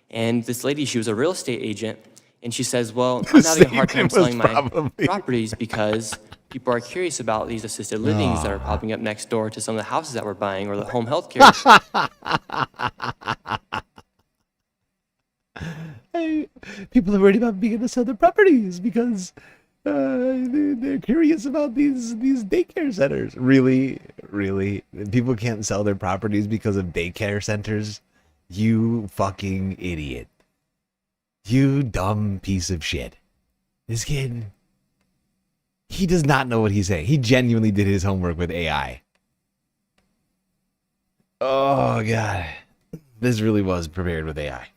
And this lady, she was a real estate agent, and she says, well, I'm having a hard time selling my properties because people are curious about these assisted livings that are popping up next door to some of the houses that we're buying or the home health care. Hey, people are worried about being able to sell their properties because They're curious about these daycare centers. Really? People can't sell their properties because of daycare centers? You fucking idiot. You dumb piece of shit. This kid, he does not know what he's saying. He genuinely did his homework with AI. Oh, God. This really was prepared with AI.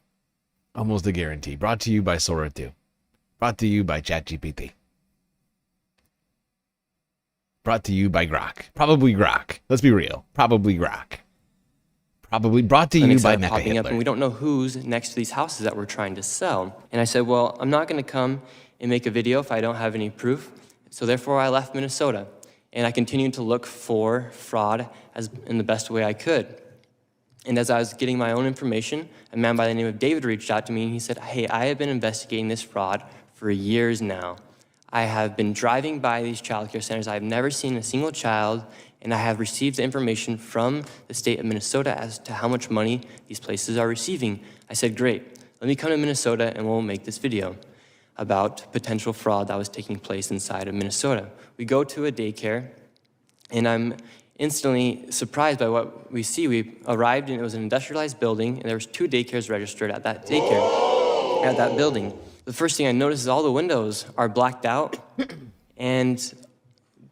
Almost a guarantee. Brought to you by Sora 2. Brought to you by ChatGPT. Brought to you by Grok. Probably Grok. Let's be real. Probably Grok. Probably brought to you by Mecha popping up, Hitler. and we don't know who's next to these houses that we're trying to sell. And I said, well, I'm not going to come and make a video if I don't have any proof. So therefore, I left Minnesota. And I continued to look for fraud in the best way I could. And as I was getting my own information, a man by the name of David reached out to me, and he said, hey, I have been investigating this fraud for years now. I have been driving by these child care centers. I have never seen a single child, and I have received the information from the state of Minnesota as to how much money these places are receiving. I said, great, let me come to Minnesota and we'll make this video about potential fraud that was taking place inside of Minnesota. We go to a daycare, and I'm instantly surprised by what we see. We arrived, and it was an industrialized building, and there was 2 daycares registered at that daycare, at that building. The first thing I noticed is all the windows are blacked out, and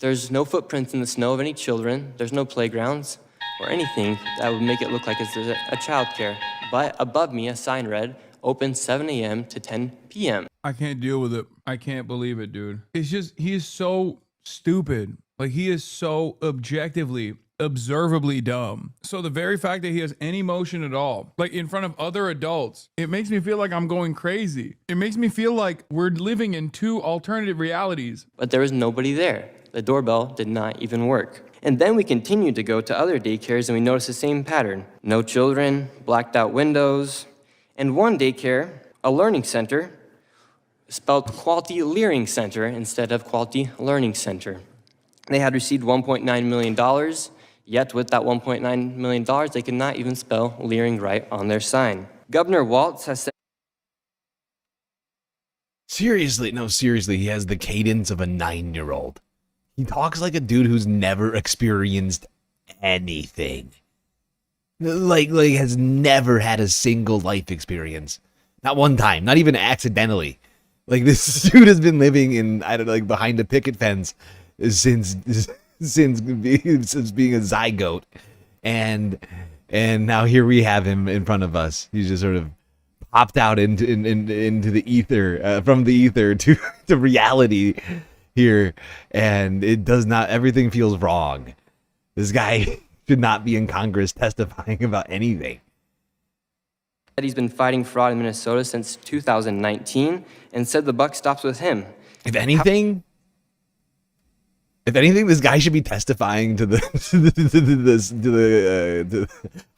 there's no footprints in the snow of any children. There's no playgrounds or anything that would make it look like it's a child care. But above me, a sign read, open 7 a.m. to 10 p.m. I can't deal with it. I can't believe it, dude. It's just, he is so stupid. Like, he is so objectively, observably dumb. So the very fact that he has any emotion at all, like in front of other adults, it makes me feel like I'm going crazy. It makes me feel like we're living in 2 alternative realities. But there was nobody there. The doorbell did not even work. And then we continued to go to other daycares, and we noticed the same pattern. No children, blacked out windows, and one daycare, a learning center, spelled Quality Learning Center instead of Quality Learning Center. They had received $1.9 million, yet with that $1.9 million, they could not even spell Leering right on their sign. Governor Walz has said... Seriously, he has the cadence of a 9-year-old. He talks like a dude who's never experienced anything. Like has never had a single life experience. Not one time, not even accidentally. Like, this dude has been living in, I don't know, like behind a picket fence since being a zygote. And now here we have him in front of us. He's just sort of popped out into the ether, from the ether to reality here, and it does not, everything feels wrong. This guy should not be in Congress testifying about anything. He's been fighting fraud in Minnesota since 2019 and said the buck stops with him. If anything, this guy should be testifying to the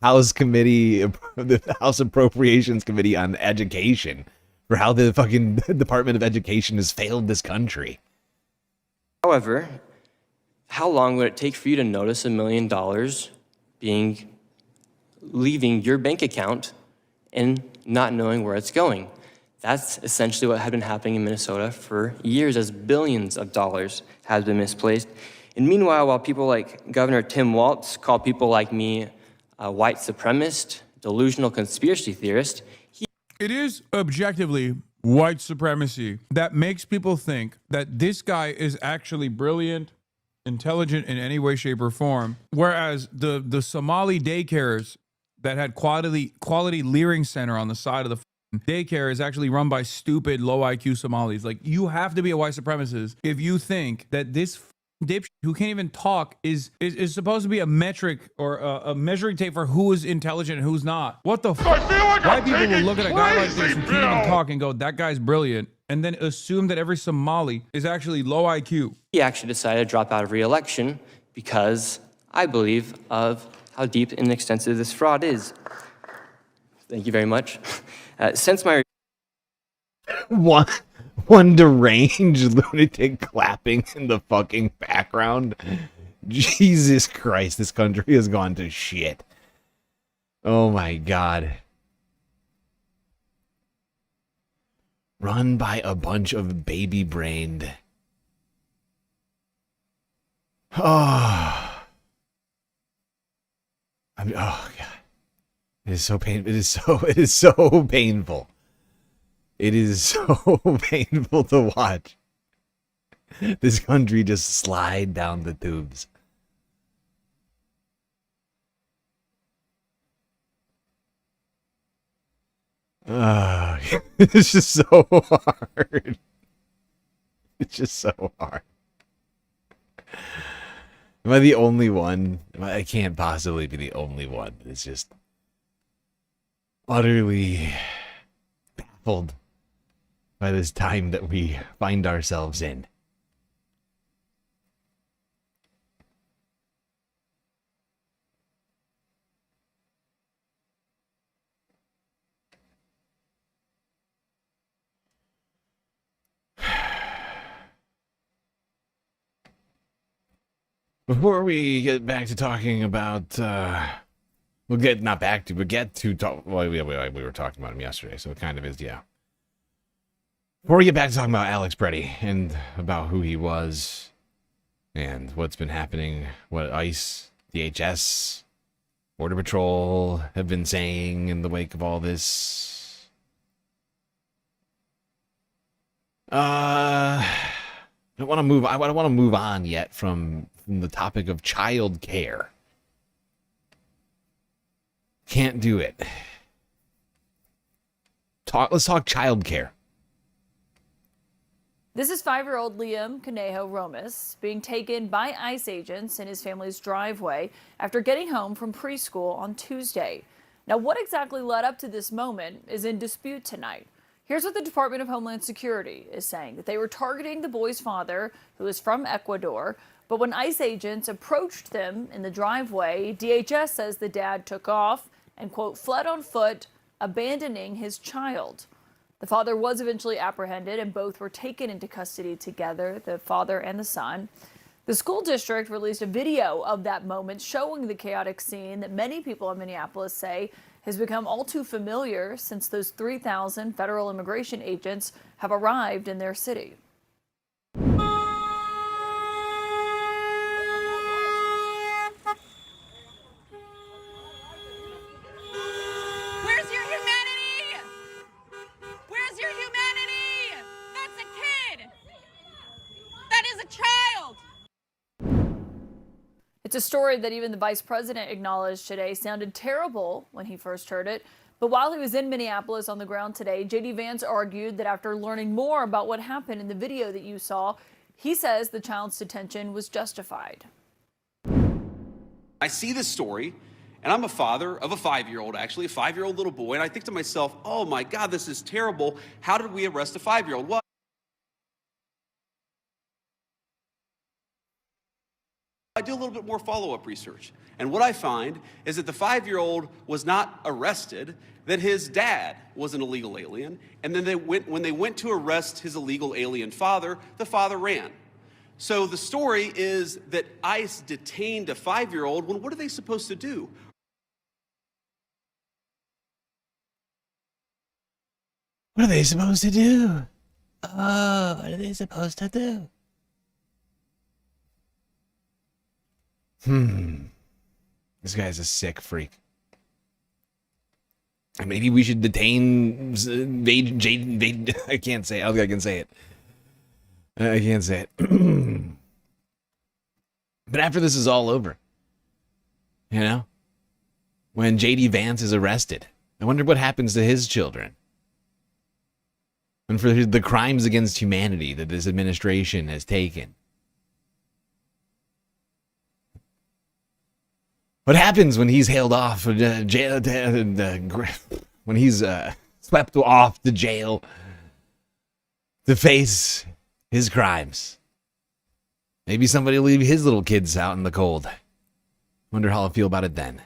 House Committee, the House Appropriations Committee on Education, for how the fucking Department of Education has failed this country. However, how long would it take for you to notice $1 million leaving your bank account and not knowing where it's going? That's essentially what had been happening in Minnesota for years, as billions of dollars have been misplaced. And meanwhile, while people like Governor Tim Walz call people like me a white supremacist, delusional conspiracy theorist, it is objectively white supremacy that makes people think that this guy is actually brilliant, intelligent in any way, shape, or form. Whereas the Somali daycares that had quality Leering Center on the side of the daycare is actually run by stupid, low IQ Somalis. Like, you have to be a white supremacist if you think that this dipshit who can't even talk is supposed to be a metric or a measuring tape for who is intelligent and who's not. What the fuck? White people will look at a guy like this who can't even talk and go, that guy's brilliant, and then assume that every Somali is actually low IQ. he actually decided to drop out of re-election because I believe of how deep and extensive this fraud is. Thank you very much. Since my one deranged lunatic clapping in the fucking background. Jesus Christ, this country has gone to shit. Oh my God. Run by a bunch of baby-brained Oh. Oh God. It is so painful. It is so painful. It is so painful to watch this country just slide down the tubes. It's just so hard. It's just so hard. Am I the only one? I can't possibly be the only one. It's just utterly baffled by this time that we find ourselves in. Before we get back to talking about, we'll get not back to, but get to talk. Well, we were talking about him yesterday, so it kind of is, yeah. Before we get back to talking about Alex Pretti and about who he was and what's been happening, what ICE, DHS, Border Patrol have been saying in the wake of all this, I don't want to move on yet from the topic of child care. Can't do it. Let's talk child care. This is 5-year-old Liam Conejo Romas being taken by ICE agents in his family's driveway after getting home from preschool on Tuesday. Now, what exactly led up to this moment is in dispute tonight. Here's what the Department of Homeland Security is saying, that they were targeting the boy's father, who is from Ecuador, but when ICE agents approached them in the driveway, DHS says the dad took off and, quote, fled on foot, abandoning his child. The father was eventually apprehended and both were taken into custody together, the father and the son. The school district released a video of that moment showing the chaotic scene that many people in Minneapolis say has become all too familiar since those 3,000 federal immigration agents have arrived in their city. It's a story that even the vice president acknowledged today sounded terrible when he first heard it. But while he was in Minneapolis on the ground today, J.D. Vance argued that after learning more about what happened in the video that you saw, he says the child's detention was justified. I see this story, and I'm a father of a 5-year-old, actually, a 5-year-old little boy, and I think to myself, oh my God, this is terrible. How did we arrest a 5-year-old? Well, I do a little bit more follow-up research, and what I find is that the 5-year-old was not arrested, that his dad was an illegal alien, and then when they went to arrest his illegal alien father, the father ran. So the story is that ICE detained a 5-year-old when what are they supposed to do? What are they supposed to do? Oh, what are they supposed to do? This guy's a sick freak. Maybe we should detain I can't say it. I don't think I can say it. I can't say it. But after this is all over, you know, when J.D. Vance is arrested, I wonder what happens to his children. And for the crimes against humanity that this administration has taken. What happens when he's hailed off jail, when he's swept off to jail to face his crimes? Maybe somebody will leave his little kids out in the cold. Wonder how I'll feel about it then.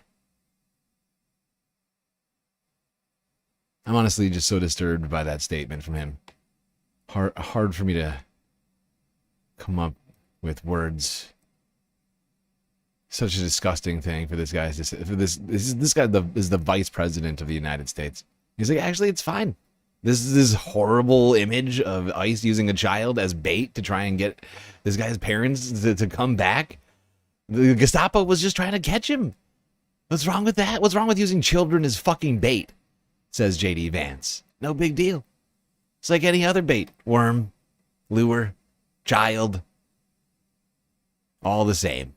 I'm honestly just so disturbed by that statement from him. Hard for me to come up with words. Such a disgusting thing for this guy. This guy is the vice president of the United States. He's like, actually, it's fine. This horrible image of ICE using a child as bait to try and get this guy's parents to come back. The Gestapo was just trying to catch him. What's wrong with that? What's wrong with using children as fucking bait? Says JD Vance. No big deal. It's like any other bait. Worm, lure, child. All the same.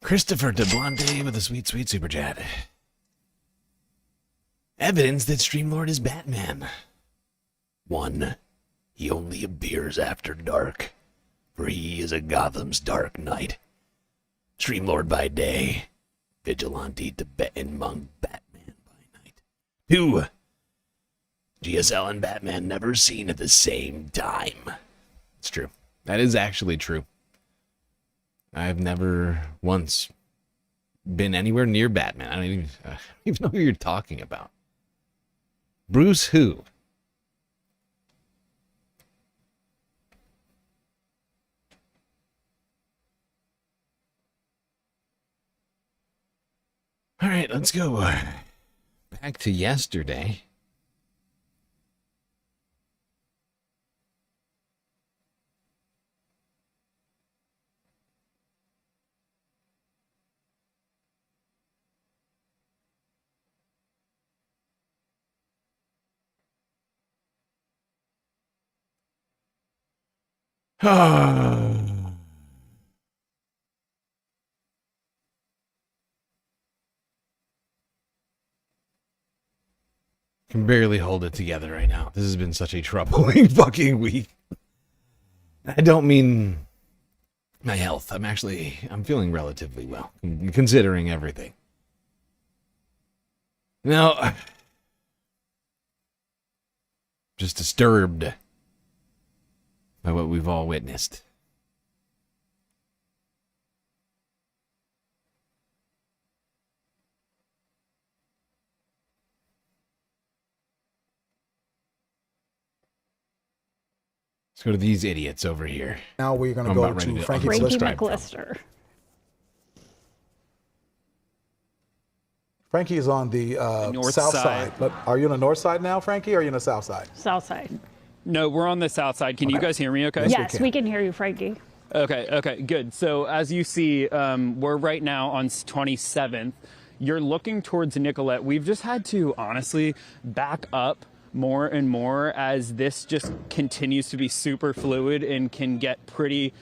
Christopher DeBlante with a sweet, sweet super chat. Evidence that StreamLord is Batman. 1. He only appears after dark, for he is a Gotham's Dark Knight. StreamLord by day, vigilante Tibetan monk Batman by night. 2. GSL and Batman never seen at the same time. It's true. That is actually true. I've never once been anywhere near Batman. I don't even know who you're talking about. Bruce who? All right, let's go back to yesterday. Can barely hold it together right now. This has been such a troubling fucking week. I don't mean my health. I'm feeling relatively well, considering everything. No, just disturbed by what we've all witnessed. Let's go to these idiots over here. Now we're going to go to Frankie McLister. Frankie is on the south side. But are you on the north side now, Frankie, or are you on the south side? South side. No, we're on the south side. Can you guys hear me okay? Yes, we can hear you, Frankie. Okay, good. So as you see, we're right now on 27th. You're looking towards Nicollet. We've just had to, honestly, back up more and more as this just continues to be super fluid and can get pretty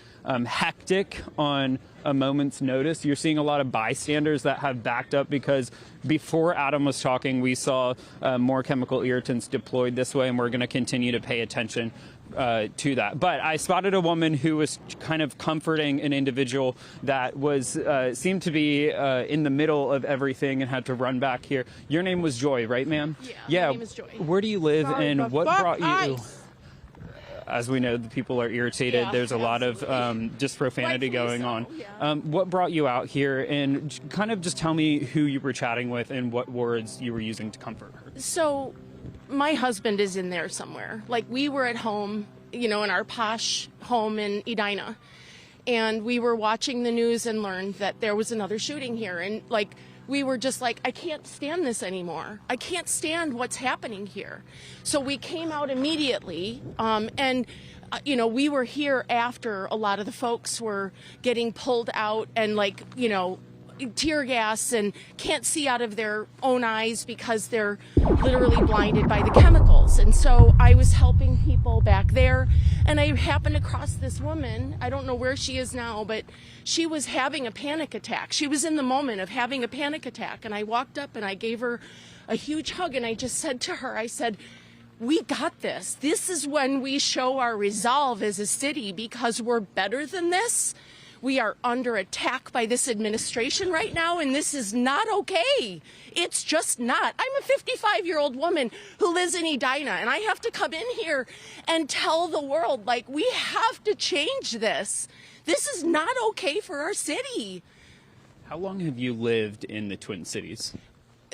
hectic on a moment's notice. You're seeing a lot of bystanders that have backed up because before Adam was talking, we saw more chemical irritants deployed this way, and we're going to continue to pay attention to that. But I spotted a woman who was kind of comforting an individual that was seemed to be in the middle of everything and had to run back here. Your name was Joy, right, ma'am? Yeah, my name is Joy. Where do you live, and what brought you? As we know, the people are irritated. There's a lot of just profanity going on. What brought you out here? And kind of just tell me who you were chatting with and what words you were using to comfort her. So my husband is in there somewhere. Like, we were at home, in our posh home in Edina, and we were watching the news and learned that there was another shooting here. And we were just like, I can't stand this anymore. I can't stand what's happening here. So we came out immediately, and we were here after a lot of the folks were getting pulled out and tear gas and can't see out of their own eyes because they're literally blinded by the chemicals. And so I was helping people back there, and I happened across this woman. I don't know where she is now, but she was having a panic attack. She was in the moment of having a panic attack, and I walked up and I gave her a huge hug, and I just said to her, I said, we got this. This is when we show our resolve as a city, because we're better than this. We are under attack by this administration right now, and this is not okay. It's just not. I'm a 55-year-old woman who lives in Edina, and I have to come in here and tell the world, we have to change this. This is not okay for our city. How long have you lived in the Twin Cities?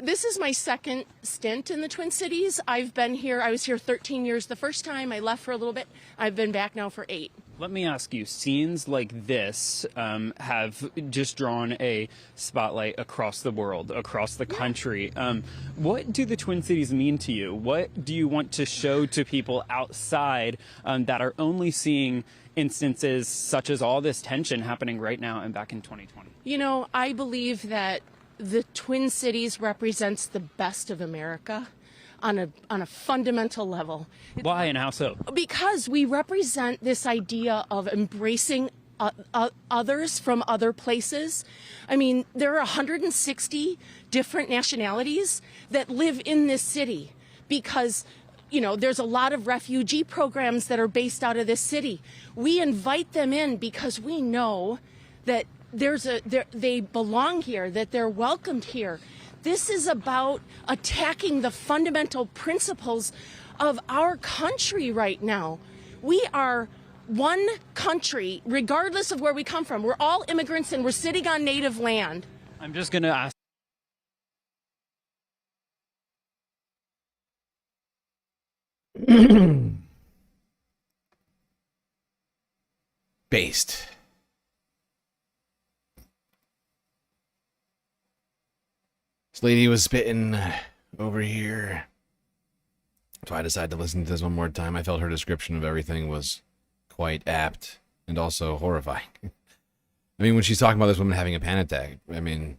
this is my second stint in the Twin Cities. I've been here, I was here 13 years the first time. I left for a little bit. I've been back now for 8. Let me ask you, scenes like this have just drawn a spotlight across the world, across the country. What do the Twin Cities mean to you? What do you want to show to people outside that are only seeing instances such as all this tension happening right now and back in 2020? You know, I believe that the Twin Cities represents the best of America on a fundamental level. Why and how so? Because we represent this idea of embracing others from other places. I mean, there are 160 different nationalities that live in this city because, you know, there's a lot of refugee programs that are based out of this city. We invite them in because we know that they belong here, that they're welcomed here. This is about attacking the fundamental principles of our country right now. We are one country, regardless of where we come from. We're all immigrants and we're sitting on native land. I'm just going to ask. Based. This lady was spitting over here. So I decided to listen to this one more time. I felt her description of everything was quite apt and also horrifying. I mean, when she's talking about this woman having a panic attack, I mean,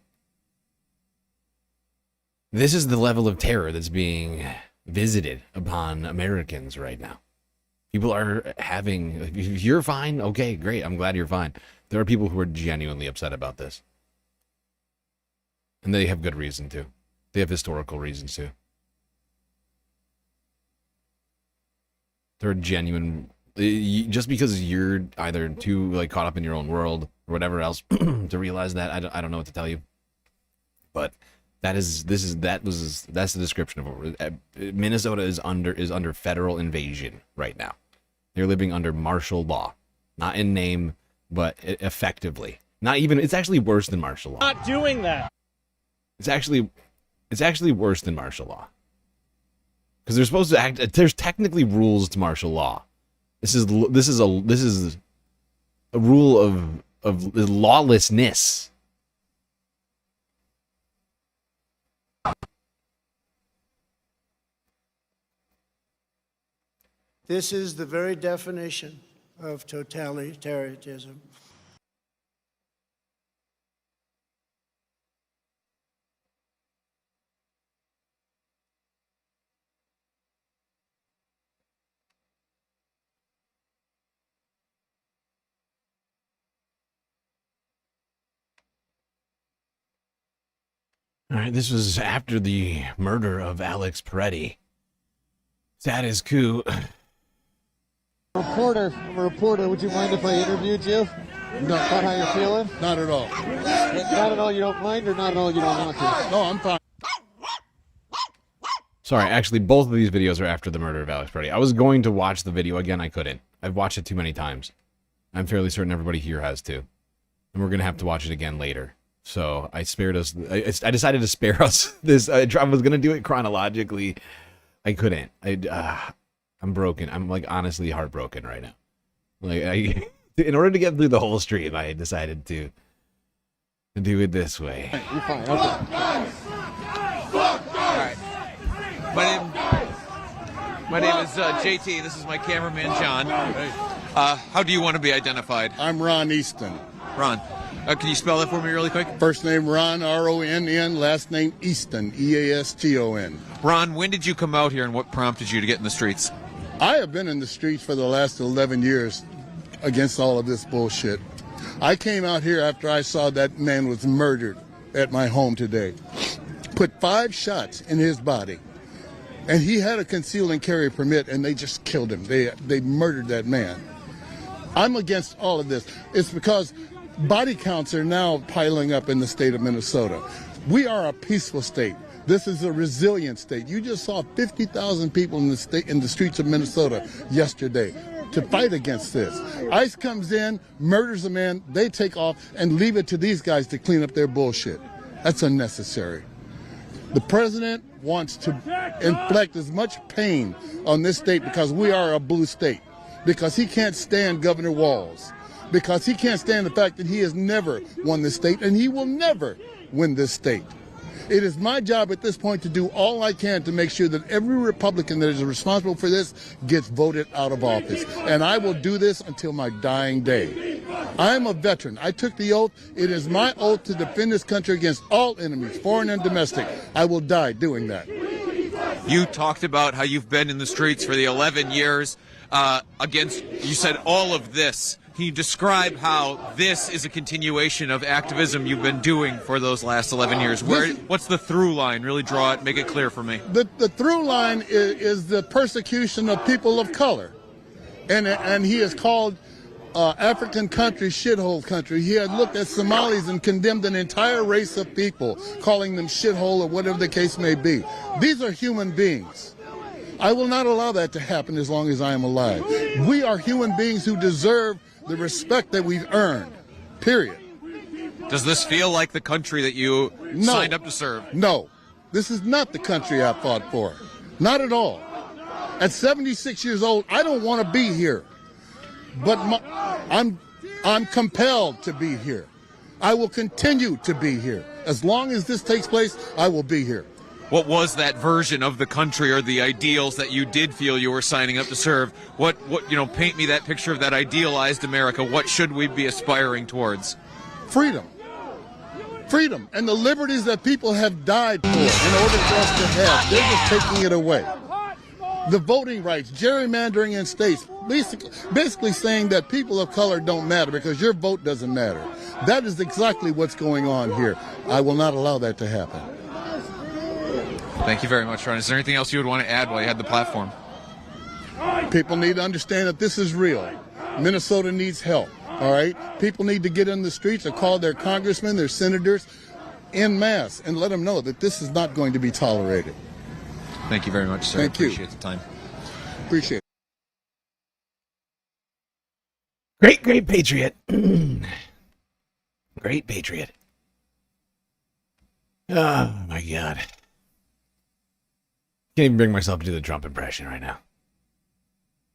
this is the level of terror that's being visited upon Americans right now. People are having, if you're fine, okay, great, I'm glad you're fine. There are people who are genuinely upset about this. And they have good reason to. They have historical reasons to. They're genuine. Just because you're either too like caught up in your own world or whatever else to realize that, I don't know what to tell you. But that's the description of what Minnesota is under federal invasion right now. They're living under martial law, not in name, but effectively. Not even. It's actually worse than martial law. Not doing that. It's actually worse than martial law. Because they're supposed to act. There's technically rules to martial law. This is a rule of lawlessness. This is the very definition of totalitarianism. All right, this was after the murder of Alex Pretti. Status coup. Reporter, I'm a reporter. Would you mind if I interviewed you? No. About how you're feeling? Not at all. Not at all you don't mind, or not at all you don't want to? No, I'm fine. Sorry, actually, both of these videos are after the murder of Alex Pretti. I was going to watch the video again. I couldn't. I've watched it too many times. I'm fairly certain everybody here has too. And we're going to have to watch it again later. So I spared us. I decided to spare us this. I was going to do it chronologically. I couldn't. I'm broken. I'm like honestly heartbroken right now. Like in order to get through the whole stream, I decided to do it this way. You're fine. Okay. All right. My name is JT. This is my cameraman John. How do you want to be identified? I'm Ron Easton. Ron. Can you spell that for me really quick? First name Ron, R-O-N-N. Last name Easton, E-A-S-T-O-N. Ron, when did you come out here and what prompted you to get in the streets? I have been in the streets for the last 11 years against all of this bullshit. I came out here after I saw that man was murdered at my home today. Put 5 shots in his body. And he had a conceal and carry permit, and they just killed him. They murdered that man. I'm against all of this. It's because body counts are now piling up in the state of Minnesota. We are a peaceful state. This is a resilient state. You just saw 50,000 people in the streets of Minnesota yesterday to fight against this. ICE comes in, murders a man, they take off and leave it to these guys to clean up their bullshit. That's unnecessary. The president wants to inflict as much pain on this state because we are a blue state, because he can't stand Governor Walz, because he can't stand the fact that he has never won this state, and he will never win this state. It is my job at this point to do all I can to make sure that every Republican that is responsible for this gets voted out of office. And I will do this until my dying day. I am a veteran. I took the oath. It is my oath to defend this country against all enemies, foreign and domestic. I will die doing that. You talked about how you've been in the streets for the 11 years against, you said, all of this. Can you describe how this is a continuation of activism you've been doing for those last 11 years? What's the through line? Really draw it, make it clear for me. The through line is the persecution of people of color. And he has called African country shithole country. He had looked at Somalis and condemned an entire race of people, calling them shithole or whatever the case may be. These are human beings. I will not allow that to happen as long as I am alive. We are human beings who deserve the respect that we've earned, period. Does this feel like the country that you signed up to serve? No, this is not the country I fought for. Not at all. At 76 years old, I don't want to be here. But I'm compelled to be here. I will continue to be here. As long as this takes place, I will be here. What was that version of the country or the ideals that you did feel you were signing up to serve? What paint me that picture of that idealized America. What should we be aspiring towards? Freedom. Freedom and the liberties that people have died for in order for us to have. They're just taking it away. The voting rights, gerrymandering in states, basically saying that people of color don't matter because your vote doesn't matter. That is exactly what's going on here. I will not allow that to happen. Thank you very much, Ron. Is there anything else you would want to add while you had the platform? People need to understand that this is real. Minnesota needs help, all right? People need to get in the streets or call their congressmen, their senators, en masse, and let them know that this is not going to be tolerated. Thank you very much, sir. Thank you. Appreciate the time. Appreciate it. Great patriot. Great patriot. Oh, my God. Can't even bring myself to do the Trump impression right now.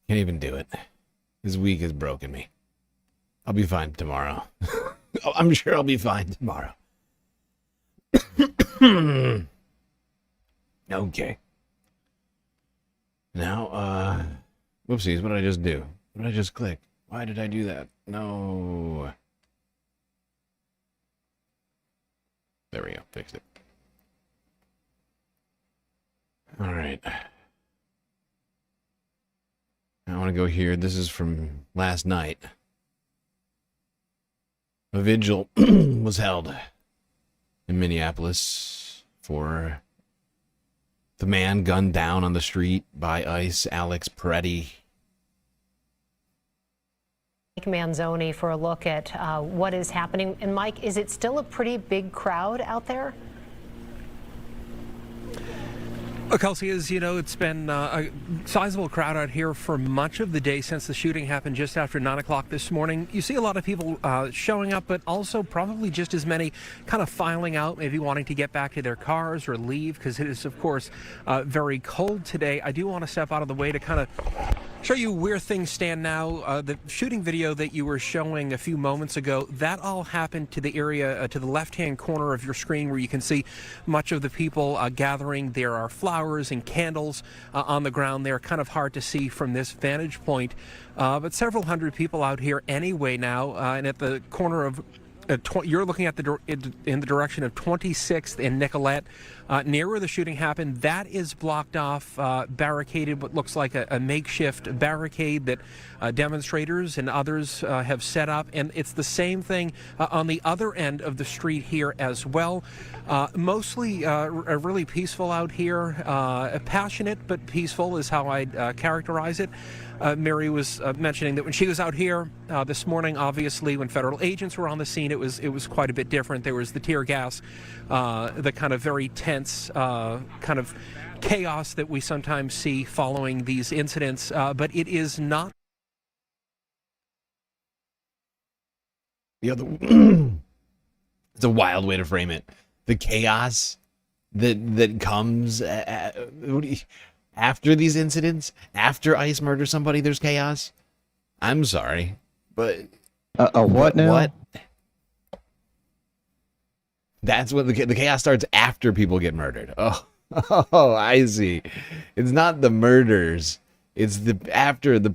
Can't even do it. This week has broken me. I'll be fine tomorrow. I'm sure I'll be fine tomorrow. Okay. Now, whoopsies, what did I just do? What did I just click? Why did I do that? No. There we go. Fixed it. All right. I want to go here. This is from last night. A vigil was held in Minneapolis for the man gunned down on the street by ICE, Alex Pretti. Mike Manzoni for a look at what is happening. And Mike, is it still a pretty big crowd out there? Kelsey, as you know, it's been a sizable crowd out here for much of the day since the shooting happened just after 9 o'clock this morning. You see a lot of people showing up, but also probably just as many kind of filing out, maybe wanting to get back to their cars or leave because it is, of course, very cold today. I do want to step out of the way to kind of show you where things stand now. The shooting video that you were showing a few moments ago, that all happened to the area to the left-hand corner of your screen where you can see much of the people gathering. There are flowers and candles on the ground there. Kind of hard to see from this vantage point, but several hundred people out here anyway now. And at the corner of you're looking at in the direction of 26th and Nicollet, near where the shooting happened. That is blocked off, barricaded, what looks like a makeshift barricade that demonstrators and others have set up. And it's the same thing on the other end of the street here as well. Mostly really peaceful out here. Passionate but peaceful is how I'd characterize it. Mary was mentioning that when she was out here this morning, obviously when federal agents were on the scene, it was quite a bit different. There was the tear gas, the kind of very tense kind of chaos that we sometimes see following these incidents, but it is not. It's a wild way to frame it. The chaos that comes after these incidents, after ICE murders somebody, there's chaos. I'm sorry, but what now? What? That's when the chaos starts after people get murdered. Oh, I see. It's not the murders. It's after the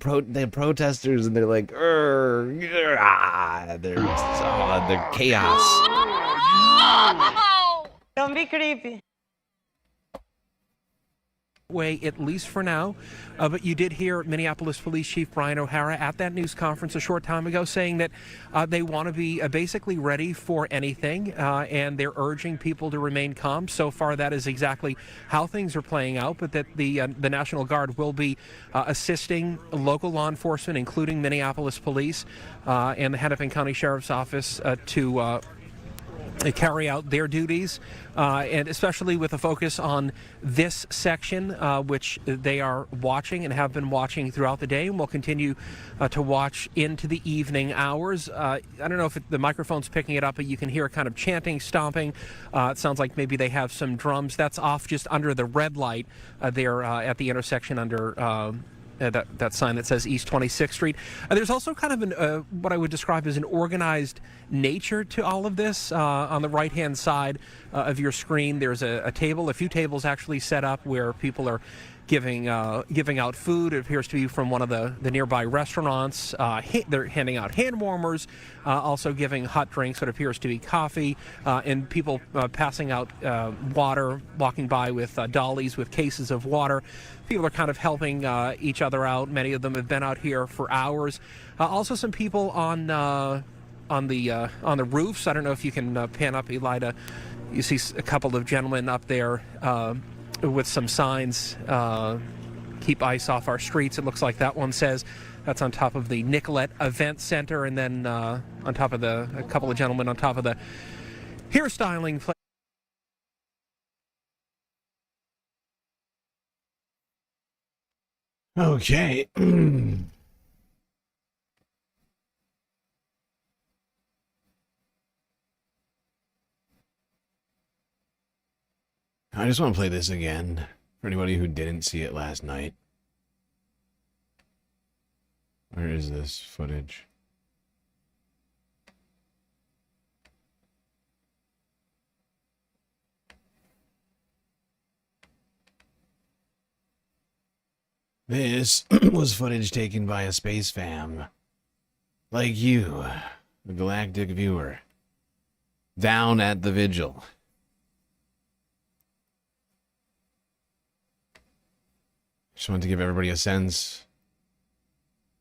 protesters, and they're like, they're chaos. Don't be creepy. Way, at least for now. But you did hear Minneapolis Police Chief Brian O'Hara at that news conference a short time ago saying that they want to be basically ready for anything, and they're urging people to remain calm. So far, that is exactly how things are playing out, but that the National Guard will be assisting local law enforcement, including Minneapolis Police and the Hennepin County Sheriff's Office to carry out their duties, and especially with a focus on this section, which they are watching and have been watching throughout the day, and will continue to watch into the evening hours. I don't know if the microphone's picking it up, but you can hear kind of chanting, stomping. It sounds like maybe they have some drums. That's off just under the red light there at the intersection under that sign that says East 26th Street. There's also kind of what I would describe as an organized nature to all of this. On the right-hand side of your screen, there's a table, a few tables actually set up where people are giving out food. It appears to be from one of the nearby restaurants. They're handing out hand warmers, also giving hot drinks. What appears to be coffee, and people passing out water, walking by with dollies with cases of water. People are kind of helping each other out. Many of them have been out here for hours. Also, some people on the roofs. I don't know if you can pan up, Elida. You see a couple of gentlemen up there with some signs, keep ice off our streets. It looks like that one says. That's on top of the Nicollet Event Center, and then on top of a couple of gentlemen on top of the hairstyling place. Okay. I just want to play this again for anybody who didn't see it last night. Where is this footage? This was footage taken by a space fam like you, the galactic viewer, down at the vigil. Just wanted to give everybody a sense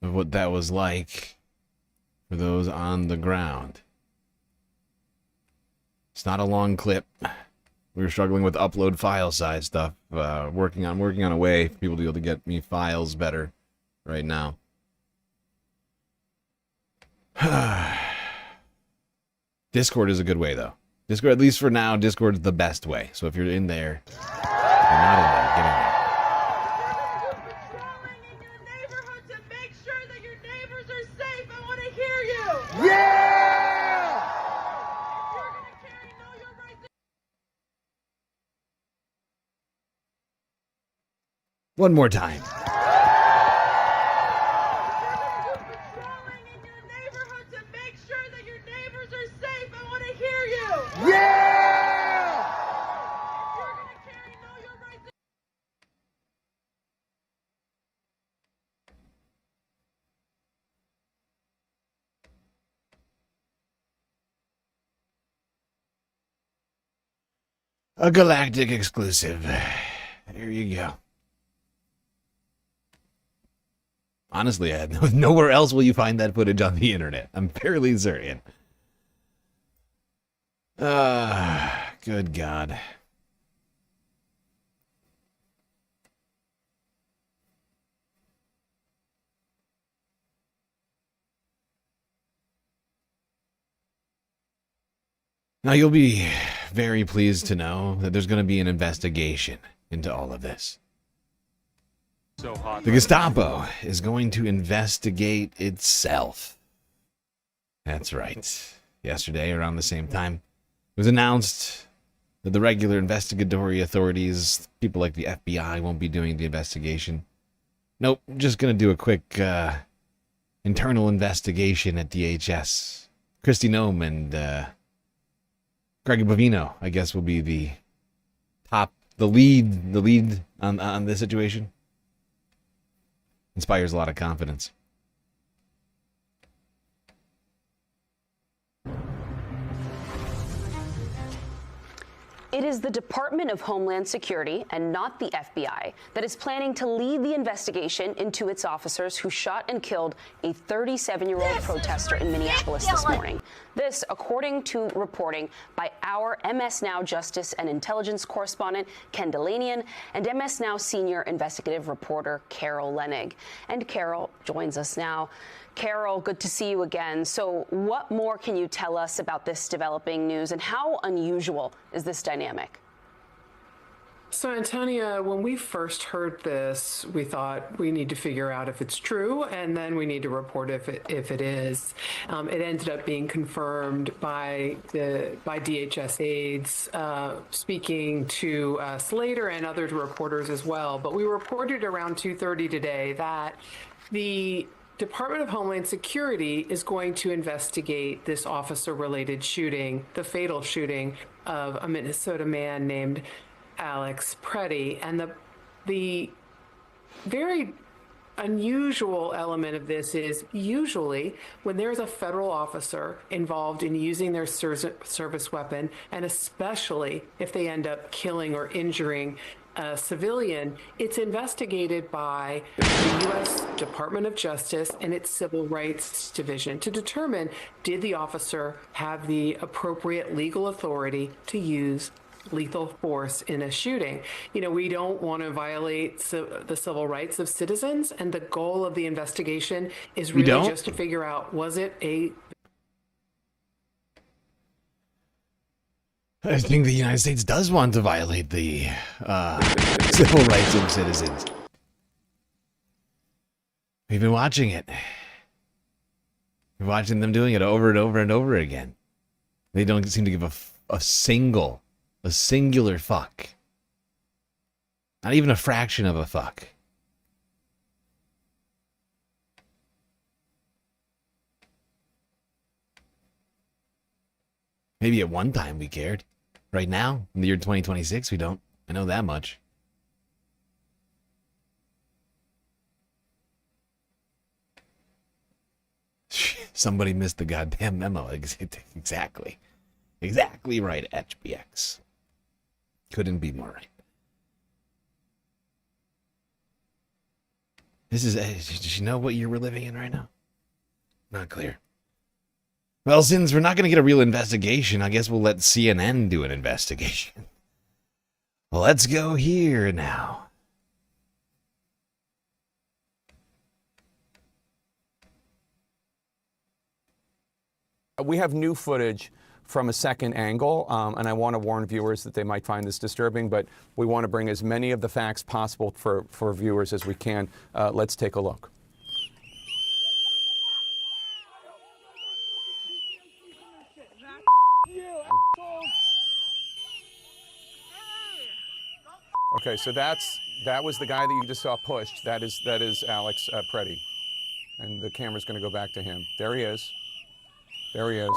of what that was like for those on the ground. It's not a long clip. We were struggling with upload file size stuff. Working on a way for people to be able to get me files better right now. Discord is a good way though. Discord, at least for now, Discord is the best way. So if you're in there, you're not in there, get in there. One more time. A galactic exclusive. There you go. Honestly, nowhere else will you find that footage on the internet. I'm fairly certain. Good God. Now, you'll be very pleased to know that there's going to be an investigation into all of this. So hot. The Gestapo is going to investigate itself. That's right. Yesterday, around the same time, it was announced that the regular investigatory authorities, people like the FBI, won't be doing the investigation. Nope, just gonna do a quick internal investigation at DHS. Kristi Noem and Greg Bovino, I guess, will be the lead on this situation. Inspires a lot of confidence. It is the Department of Homeland Security and not the FBI that is planning to lead the investigation into its officers who shot and killed a 37-year-old protester in Minneapolis this morning. This, according to reporting by our MS Now Justice and Intelligence correspondent Ken Delanian and MS Now senior investigative reporter Carol Lenig. And Carol joins us now. Carol, good to see you again. So what more can you tell us about this developing news, and how unusual is this dynamic? So, Antonia, when we first heard this, we thought we need to figure out if it's true, and then we need to report if it is. It ended up being confirmed by DHS aides speaking to Slater and other reporters as well. But we reported around 2:30 today that the Department of Homeland Security is going to investigate this officer-related shooting, the fatal shooting of a Minnesota man named Alex Pretti. And the very unusual element of this is usually when there's a federal officer involved in using their service weapon, and especially if they end up killing or injuring a civilian, it's investigated by the U.S. Department of Justice and its Civil Rights Division to determine, did the officer have the appropriate legal authority to use lethal force in a shooting. You know, we don't want to violate the civil rights of citizens, and the goal of the investigation is really just to figure out, was it a... I think the United States does want to violate the civil rights of citizens. We've been watching it. We're watching them doing it over and over and over again. They don't seem to give a singular fuck. Not even a fraction of a fuck. Maybe at one time we cared. Right now, in the year 2026, we don't. I know that much. Somebody missed the goddamn memo. Exactly. Exactly right, HBX. Couldn't be more right. This is... Did you know what year we're living in right now? Not clear. Well, since we're not going to get a real investigation, I guess we'll let CNN do an investigation. Well, let's go here now. We have new footage from a second angle, and I want to warn viewers that they might find this disturbing, but we want to bring as many of the facts possible for viewers as we can. Let's take a look. Okay, so that was the guy that you just saw pushed. That is Alex Pretti, and the camera's going to go back to him. There he is. There he is.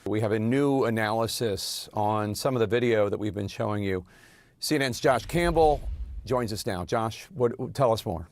We have a new analysis on some of the video that we've been showing you. CNN's Josh Campbell joins us now. Josh, tell us more.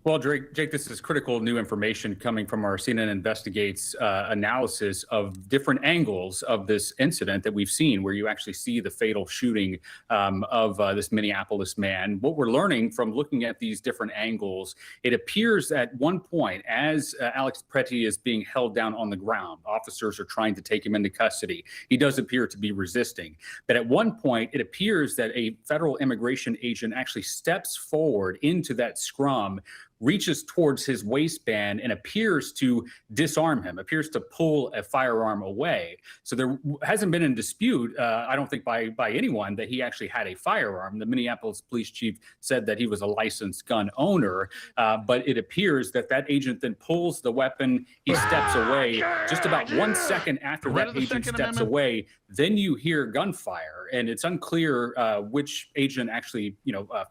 Well, Jake, this is critical new information coming from our CNN Investigates analysis of different angles of this incident that we've seen, where you actually see the fatal shooting of this Minneapolis man. What we're learning from looking at these different angles, it appears at one point, as Alex Pretti is being held down on the ground, officers are trying to take him into custody. He does appear to be resisting. But at one point, it appears that a federal immigration agent actually steps forward into that scrum, reaches towards his waistband and appears to disarm him, appears to pull a firearm away. So there hasn't been a dispute, I don't think by anyone, that he actually had a firearm. The Minneapolis police chief said that he was a licensed gun owner, but it appears that that agent then pulls the weapon, he steps away. Just about 1 second after that agent steps away, then you hear gunfire, and it's unclear which agent actually,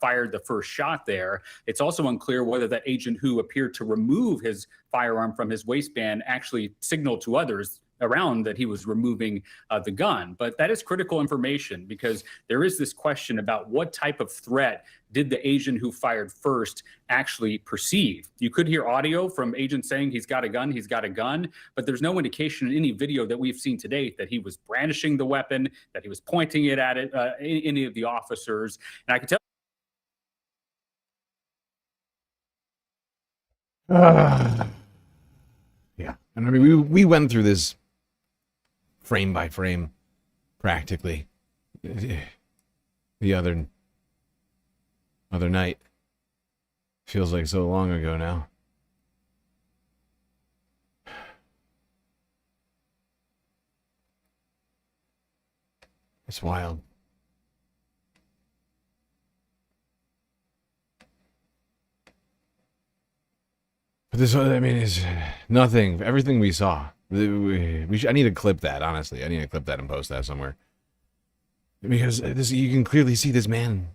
fired the first shot there. It's also unclear whether that agent who appeared to remove his firearm from his waistband actually signaled to others around that he was removing the gun. But that is critical information, because there is this question about what type of threat did the agent who fired first actually perceive. You could hear audio from agents saying he's got a gun, but there's no indication in any video that we've seen to date that he was brandishing the weapon, that he was pointing it at any of the officers. And I can tell yeah, and I mean we went through this frame by frame, practically, the other night. Feels like so long ago now. It's wild. But this, I mean, is nothing. Everything we saw. I need to clip that, honestly. I need to clip that and post that somewhere. Because you can clearly see this man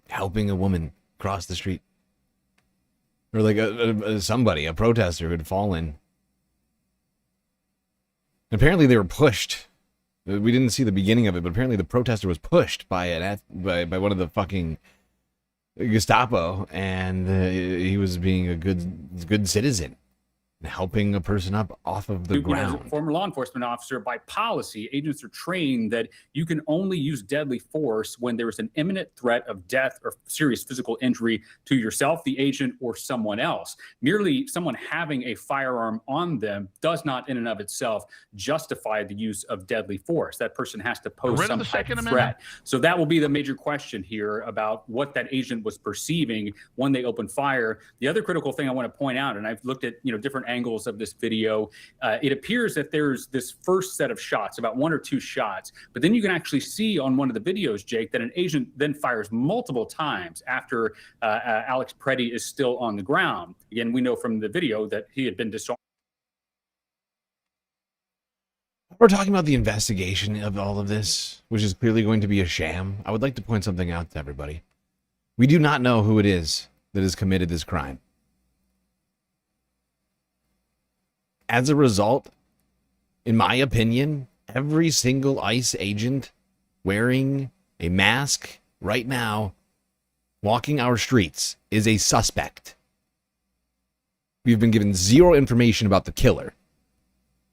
helping a woman cross the street. Or like a protester who had fallen. Apparently they were pushed. We didn't see the beginning of it, but apparently the protester was pushed by one of the fucking Gestapo, and he was being a good citizen, helping a person up off of the ground. As a former law enforcement officer, by policy, agents are trained that you can only use deadly force when there is an imminent threat of death or serious physical injury to yourself, the agent, or someone else. Merely someone having a firearm on them does not in and of itself justify the use of deadly force. That person has to pose some type of threat. So that will be the major question here about what that agent was perceiving when they opened fire. The other critical thing I want to point out, and I've looked at different angles of this video, it appears that there's this first set of shots, about 1 or 2 shots, but then you can actually see on one of the videos, Jake, that an agent then fires multiple times after Alex Pretti is still on the ground. Again, we know from the video that he had been disarmed. We're talking about the investigation of all of this, which is clearly going to be a sham. I would like to point something out to everybody. We do not know who it is that has committed this crime. As a result, in my opinion, every single ICE agent wearing a mask right now, walking our streets, is a suspect. We've been given zero information about the killer.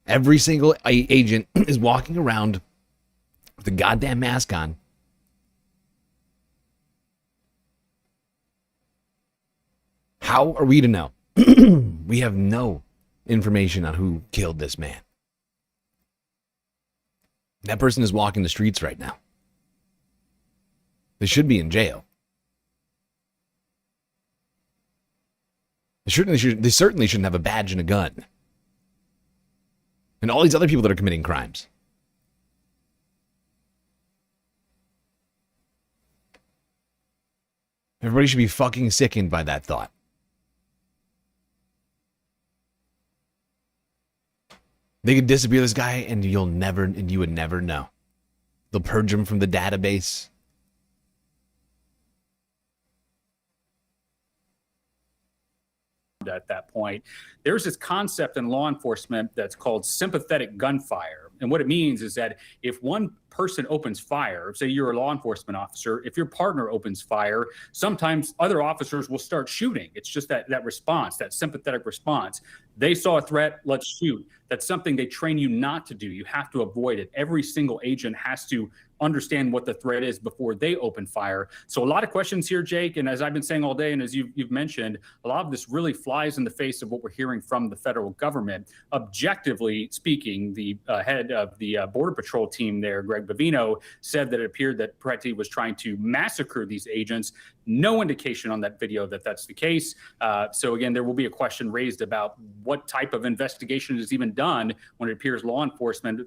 Every single agent is walking around with a goddamn mask on. How are we to know? We have no information on who killed this man. That person is walking the streets right now. They should be in jail. They certainly shouldn't have a badge and a gun. And all these other people that are committing crimes. Everybody should be fucking sickened by that thought. They could disappear this guy and you would never know. They'll purge him from the database. At that point, there's this concept in law enforcement that's called sympathetic gunfire. And what it means is that if one person opens fire, say you're a law enforcement officer, if your partner opens fire, sometimes other officers will start shooting. It's just that response, that sympathetic response. They saw a threat, let's shoot. That's something they train you not to do. You have to avoid it. Every single agent has to understand what the threat is before they open fire. So a lot of questions here, Jake, and as I've been saying all day, and as you've mentioned, a lot of this really flies in the face of what we're hearing from the federal government. Objectively speaking, the head of the Border Patrol team there, Greg Bavino, said that it appeared that Pretti was trying to massacre these agents. No indication on that video that that's the case. So again, there will be a question raised about what type of investigation is even done when it appears law enforcement,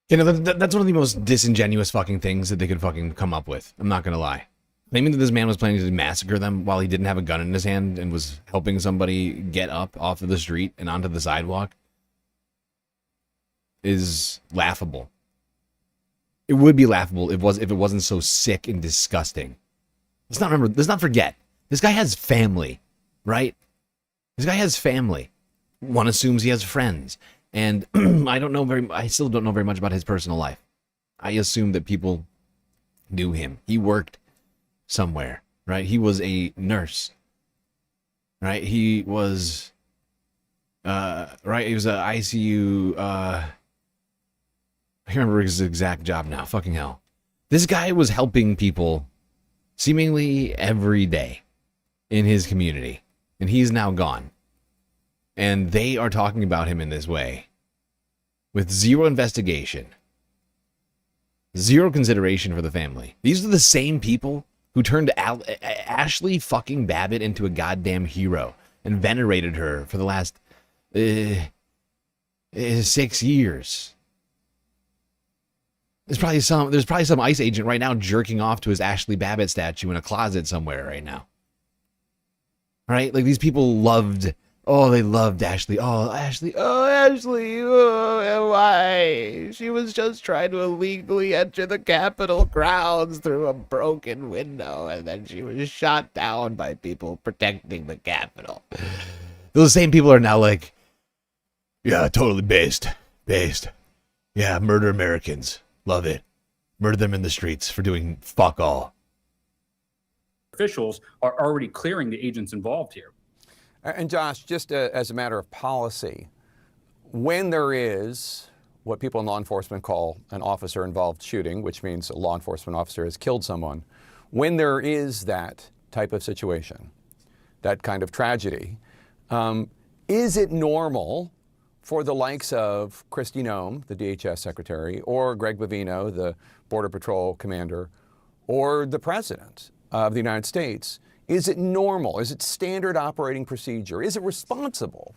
You know, that's one of the most disingenuous fucking things that they could fucking come up with. I'm not going to lie. Claiming that this man was planning to massacre them while he didn't have a gun in his hand and was helping somebody get up off of the street and onto the sidewalk is laughable. It would be laughable if it wasn't so sick and disgusting. Let's not forget. This guy has family, right? This guy has family. One assumes he has friends. And I still don't know very much about his personal life. I assume that people knew him. He worked somewhere, right? He was a nurse, right? He was, right? He was an ICU, I can't remember his exact job now. Fucking hell. This guy was helping people seemingly every day in his community. And he's now gone. And they are talking about him in this way with zero investigation, zero consideration for the family. These are the same people who turned Ashley fucking Babbitt into a goddamn hero and venerated her for the last 6 years. There's probably some ICE agent right now jerking off to his Ashley Babbitt statue in a closet somewhere right now. Right? Like, these people loved... Oh, they loved Ashley. Oh, Ashley. Oh, Ashley. Oh, why? She was just trying to illegally enter the Capitol grounds through a broken window, and then she was shot down by people protecting the Capitol. Those same people are now like, yeah, totally based. Yeah, murder Americans. Love it. Murder them in the streets for doing fuck all. Officials are already clearing the agents involved here. And Josh, just as a matter of policy, when there is what people in law enforcement call an officer-involved shooting, which means a law enforcement officer has killed someone, when there is that type of situation, that kind of tragedy, is it normal for the likes of Kristi Noem, the DHS secretary, or Greg Bavino, the Border Patrol commander, or the president of the United States, is it normal? Is it standard operating procedure? Is it responsible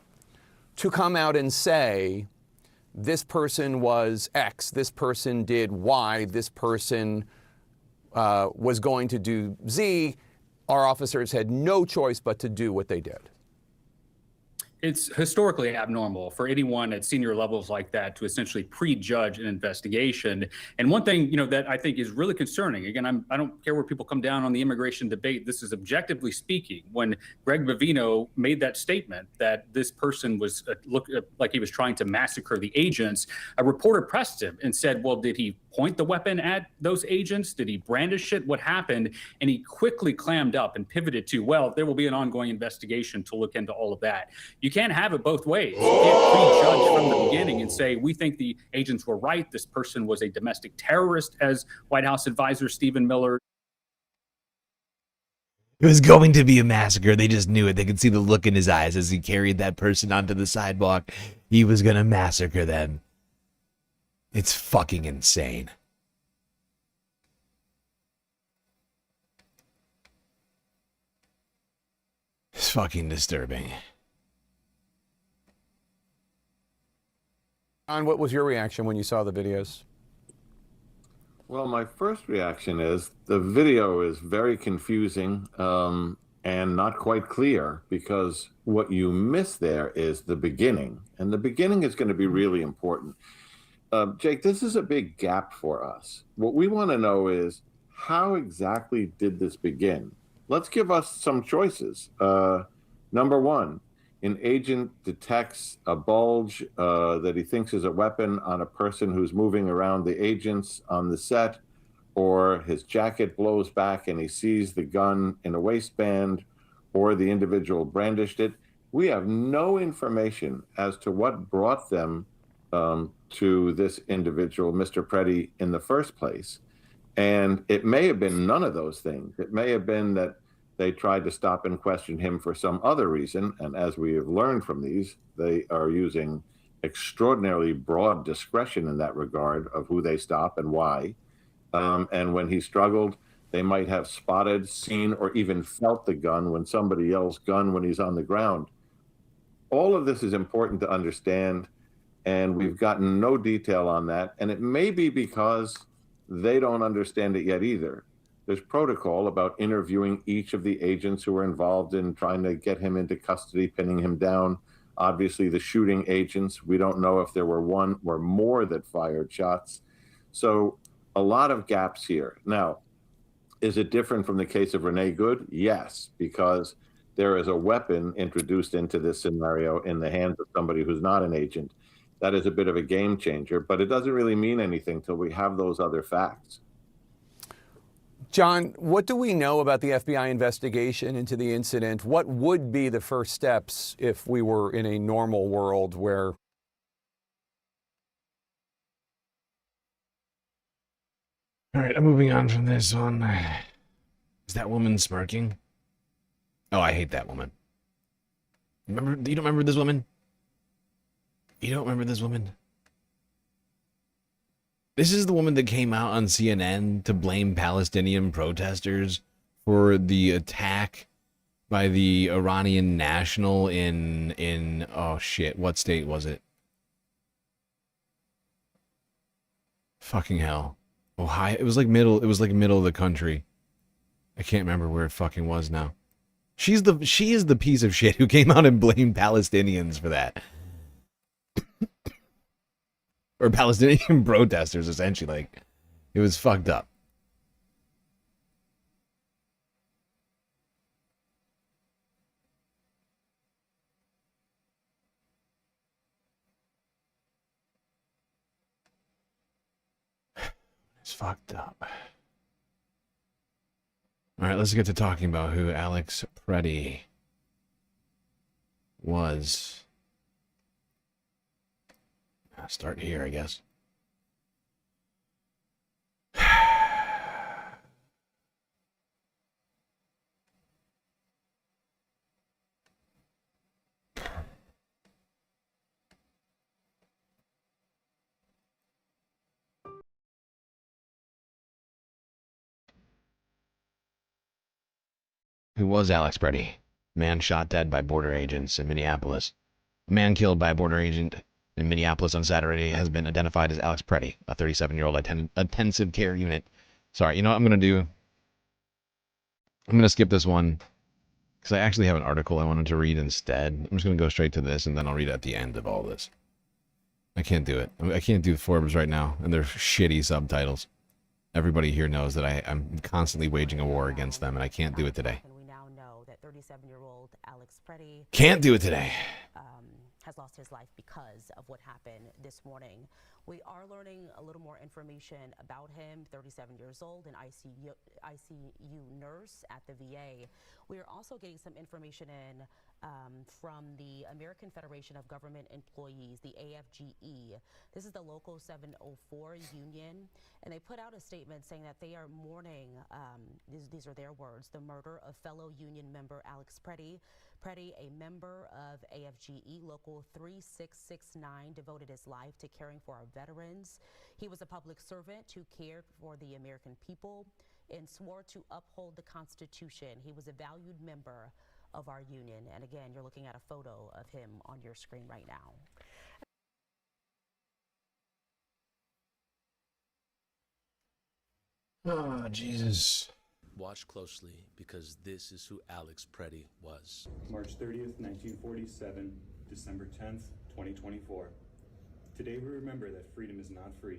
to come out and say, this person was X, this person did Y, this person was going to do Z? Our officers had no choice but to do what they did. It's historically abnormal for anyone at senior levels like that to essentially prejudge an investigation. And one thing, that I think is really concerning, again, I don't care where people come down on the immigration debate. This is objectively speaking. When Greg Bavino made that statement that this person was looked like he was trying to massacre the agents, a reporter pressed him and said, well, did he point the weapon at those agents? Did he brandish it? What happened? And he quickly clammed up and pivoted to, well, there will be an ongoing investigation to look into all of that. You can't have it both ways. You can't prejudge from the beginning and say, we think the agents were right. This person was a domestic terrorist, as White House advisor Stephen Miller. It was going to be a massacre. They just knew it. They could see the look in his eyes as he carried that person onto the sidewalk. He was going to massacre them. It's fucking insane. It's fucking disturbing. John, what was your reaction when you saw the videos? Well, my first reaction is the video is very confusing and not quite clear, because what you miss there is the beginning. And the beginning is going to be really important. Jake, this is a big gap for us. What we want to know is, how exactly did this begin? Let's give us some choices. Number one, an agent detects a bulge that he thinks is a weapon on a person who's moving around the agents on the set, or his jacket blows back and he sees the gun in a waistband, or the individual brandished it, we have no information as to what brought them to this individual, Mr. Pretti, in the first place. And it may have been none of those things. It may have been that they tried to stop and question him for some other reason. And as we have learned from these, they are using extraordinarily broad discretion in that regard of who they stop and why. And when he struggled, they might have spotted, seen, or even felt the gun when somebody yells gun when he's on the ground. All of this is important to understand, and we've gotten no detail on that. And it may be because they don't understand it yet either. There's protocol about interviewing each of the agents who were involved in trying to get him into custody, pinning him down. Obviously, the shooting agents, we don't know if there were one or more that fired shots. So a lot of gaps here. Now, is it different from the case of Renee Good? Yes, because there is a weapon introduced into this scenario in the hands of somebody who's not an agent. That is a bit of a game changer, but it doesn't really mean anything till we have those other facts. John, what do we know about the FBI investigation into the incident? What would be the first steps if we were in a normal world where... All right, I'm moving on from this on. Is that woman smirking? Oh, I hate that woman. You don't remember this woman? You don't remember this woman? This is the woman that came out on CNN to blame Palestinian protesters for the attack by the Iranian national in oh shit, what state was it? Fucking hell. Ohio. It was like middle of the country. I can't remember where it fucking was now. She is the piece of shit who came out and blamed Palestinians for that. Or Palestinian protesters, essentially. Like, it was fucked up. It's fucked up. All right, let's get to talking about who Alex Pretti was. I'll start here, I guess. Who was Alex Pretti? Man shot dead by border agents in Minneapolis. A man killed by a border agent in Minneapolis on Saturday has been identified as Alex Pretti, a 37-year-old intensive care unit. Sorry, you know what I'm going to do? I'm going to skip this one because I actually have an article I wanted to read instead. I'm just going to go straight to this, and then I'll read at the end of all this. I can't do it. I can't do Forbes right now, and they're shitty subtitles. Everybody here knows that I'm constantly waging a war against them, and I can't do it today. We now know that 37-year-old Alex Pretti Can't do it today. Has lost his life because of what happened this morning. We are learning a little more information about him. 37 years old, an ICU nurse at the VA. We are also getting some information in from the American Federation of Government Employees, the AFGE. This is the Local 704 union, and they put out a statement saying that they are mourning, these are their words, the murder of fellow union member Alex Pretti. Pretti, a member of AFGE Local 3669, devoted his life to caring for our veterans. He was a public servant who cared for the American people and swore to uphold the Constitution. He was a valued member of our union. And again, you're looking at a photo of him on your screen right now. Oh, Jesus. Watch closely, because this is who Alex Pretti was. March 30th, 1947, December 10th, 2024. Today we remember that freedom is not free.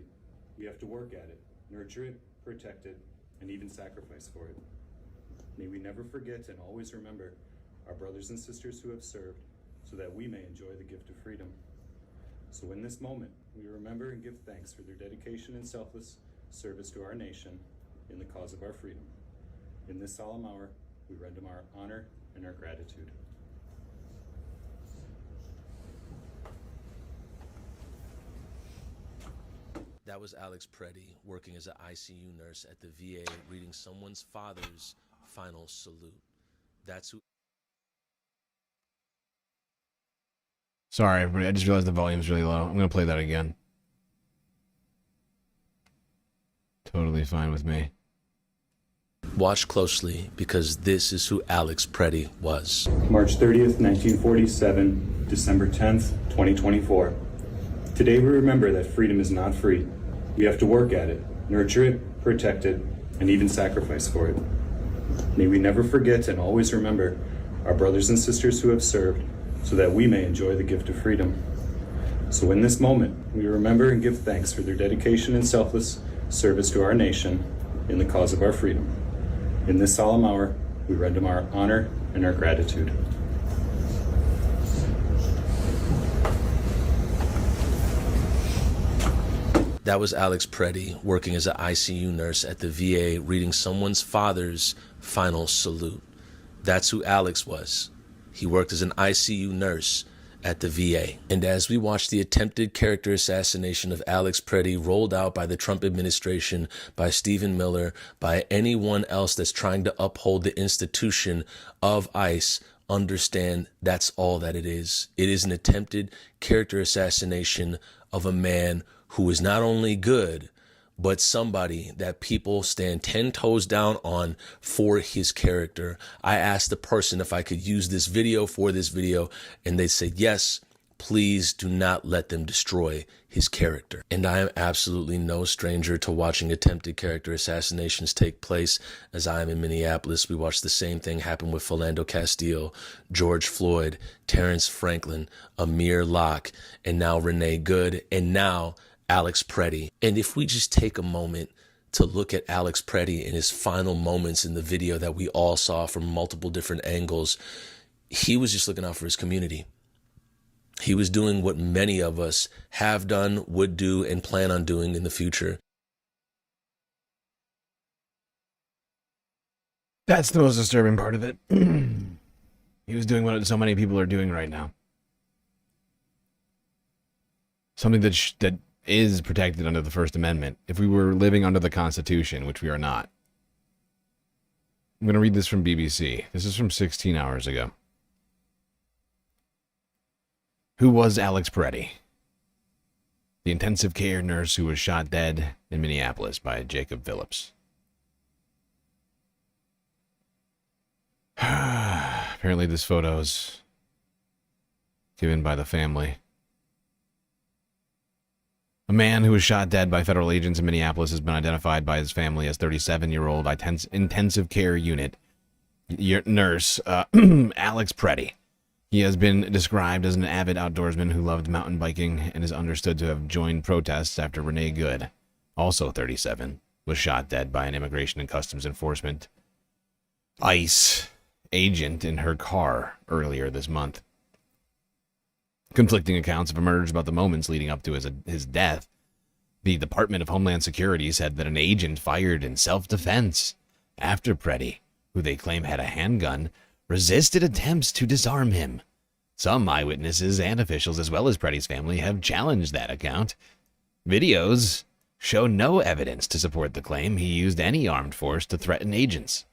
We have to work at it, nurture it, protect it, and even sacrifice for it. May we never forget and always remember our brothers and sisters who have served, so so that we may enjoy the gift of freedom. So in this moment, we remember and give thanks for their dedication and selfless service to our nation in the cause of our freedom. In this solemn hour, we render them our honor and our gratitude. That was Alex Pretti working as an ICU nurse at the VA, reading someone's father's final salute. That's who. Sorry, everybody. I just realized the volume's really low. I'm going to play that again. Totally fine with me. Watch closely, because this is who Alex Pretti was. March 30th, 1947, December 10th, 2024. Today we remember that freedom is not free. We have to work at it, nurture it, protect it, and even sacrifice for it. May we never forget and always remember our brothers and sisters who have served, so that we may enjoy the gift of freedom. So in this moment, we remember and give thanks for their dedication and selfless service to our nation in the cause of our freedom. In this solemn hour, we render them our honor and our gratitude. That was Alex Pretti working as an ICU nurse at the VA, reading someone's father's final salute. That's who Alex was. He worked as an ICU nurse at the VA. And as we watch the attempted character assassination of Alex Pretti rolled out by the Trump administration, by Stephen Miller, by anyone else that's trying to uphold the institution of ICE, understand that's all that it is. It is an attempted character assassination of a man who is not only good, but somebody that people stand 10 toes down on for his character. I asked the person if I could use this video for this video, and they said, yes, please do not let them destroy his character. And I am absolutely no stranger to watching attempted character assassinations take place. As I am in Minneapolis, we watched the same thing happen with Philando Castile, George Floyd, Terrence Franklin, Amir Locke, and now Renee Good, and now Alex Pretti. And if we just take a moment to look at Alex Pretti in his final moments in the video that we all saw from multiple different angles, he was just looking out for his community. He was doing what many of us have done, would do, and plan on doing in the future. That's the most disturbing part of it. He was doing what so many people are doing right now. Something that is protected under the First Amendment. If we were living under the Constitution, which we are not. I'm going to read this from BBC. This is from 16 hours ago. Who was Alex Pretti? The intensive care nurse who was shot dead in Minneapolis by Jacob Phillips. Apparently this photo's given by the family. A man who was shot dead by federal agents in Minneapolis has been identified by his family as 37-year-old intensive care unit nurse Alex Pretti. He has been described as an avid outdoorsman who loved mountain biking and is understood to have joined protests after Renee Good, also 37, was shot dead by an Immigration and Customs Enforcement ICE agent in her car earlier this month. Conflicting accounts have emerged about the moments leading up to his death. The Department of Homeland Security said that an agent fired in self-defense after Pretti, who they claim had a handgun, resisted attempts to disarm him. Some eyewitnesses and officials, as well as Pretti's family, have challenged that account. Videos show no evidence to support the claim he used any armed force to threaten agents.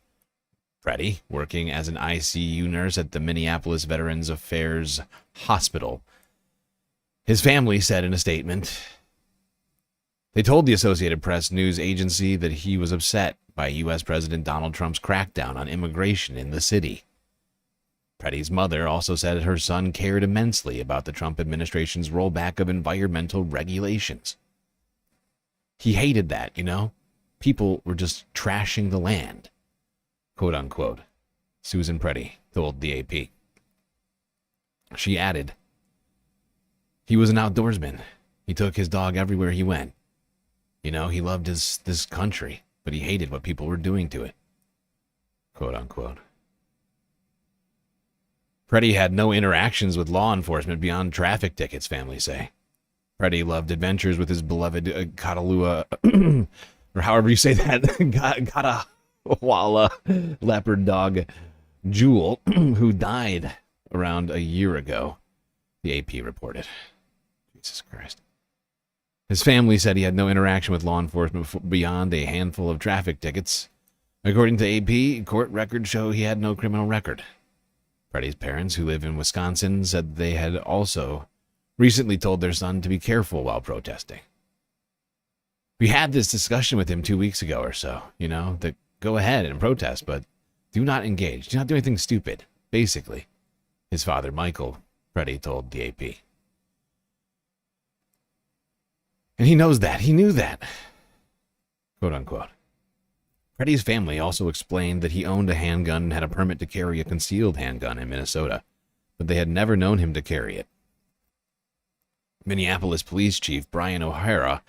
Pretti, working as an ICU nurse at the Minneapolis Veterans Affairs Hospital, his family said in a statement, they told the Associated Press news agency that he was upset by U.S. President Donald Trump's crackdown on immigration in the city. Pretti's mother also said her son cared immensely about the Trump administration's rollback of environmental regulations. He hated that, you know? People were just trashing the land, quote unquote, Susan Pretti told the AP. She added, he was an outdoorsman. He took his dog everywhere he went. You know, he loved this country, but he hated what people were doing to it, quote unquote. Pretti had no interactions with law enforcement beyond traffic tickets, families say. Pretti loved adventures with his beloved Katalua, or however you say that, Katawala leopard dog, Jewel, who died around a year ago, the AP reported. Jesus Christ. His family said he had no interaction with law enforcement beyond a handful of traffic tickets. According to AP, court records show he had no criminal record. Pretti's parents, who live in Wisconsin, said they had also recently told their son to be careful while protesting. We had this discussion with him 2 weeks ago or so, that go ahead and protest, but do not engage. Do not do anything stupid, basically, his father, Michael Pretti, told the AP. And he knows that. He knew that. Quote unquote. Pretti's family also explained that he owned a handgun and had a permit to carry a concealed handgun in Minnesota, but they had never known him to carry it. Minneapolis Police Chief Brian O'Hara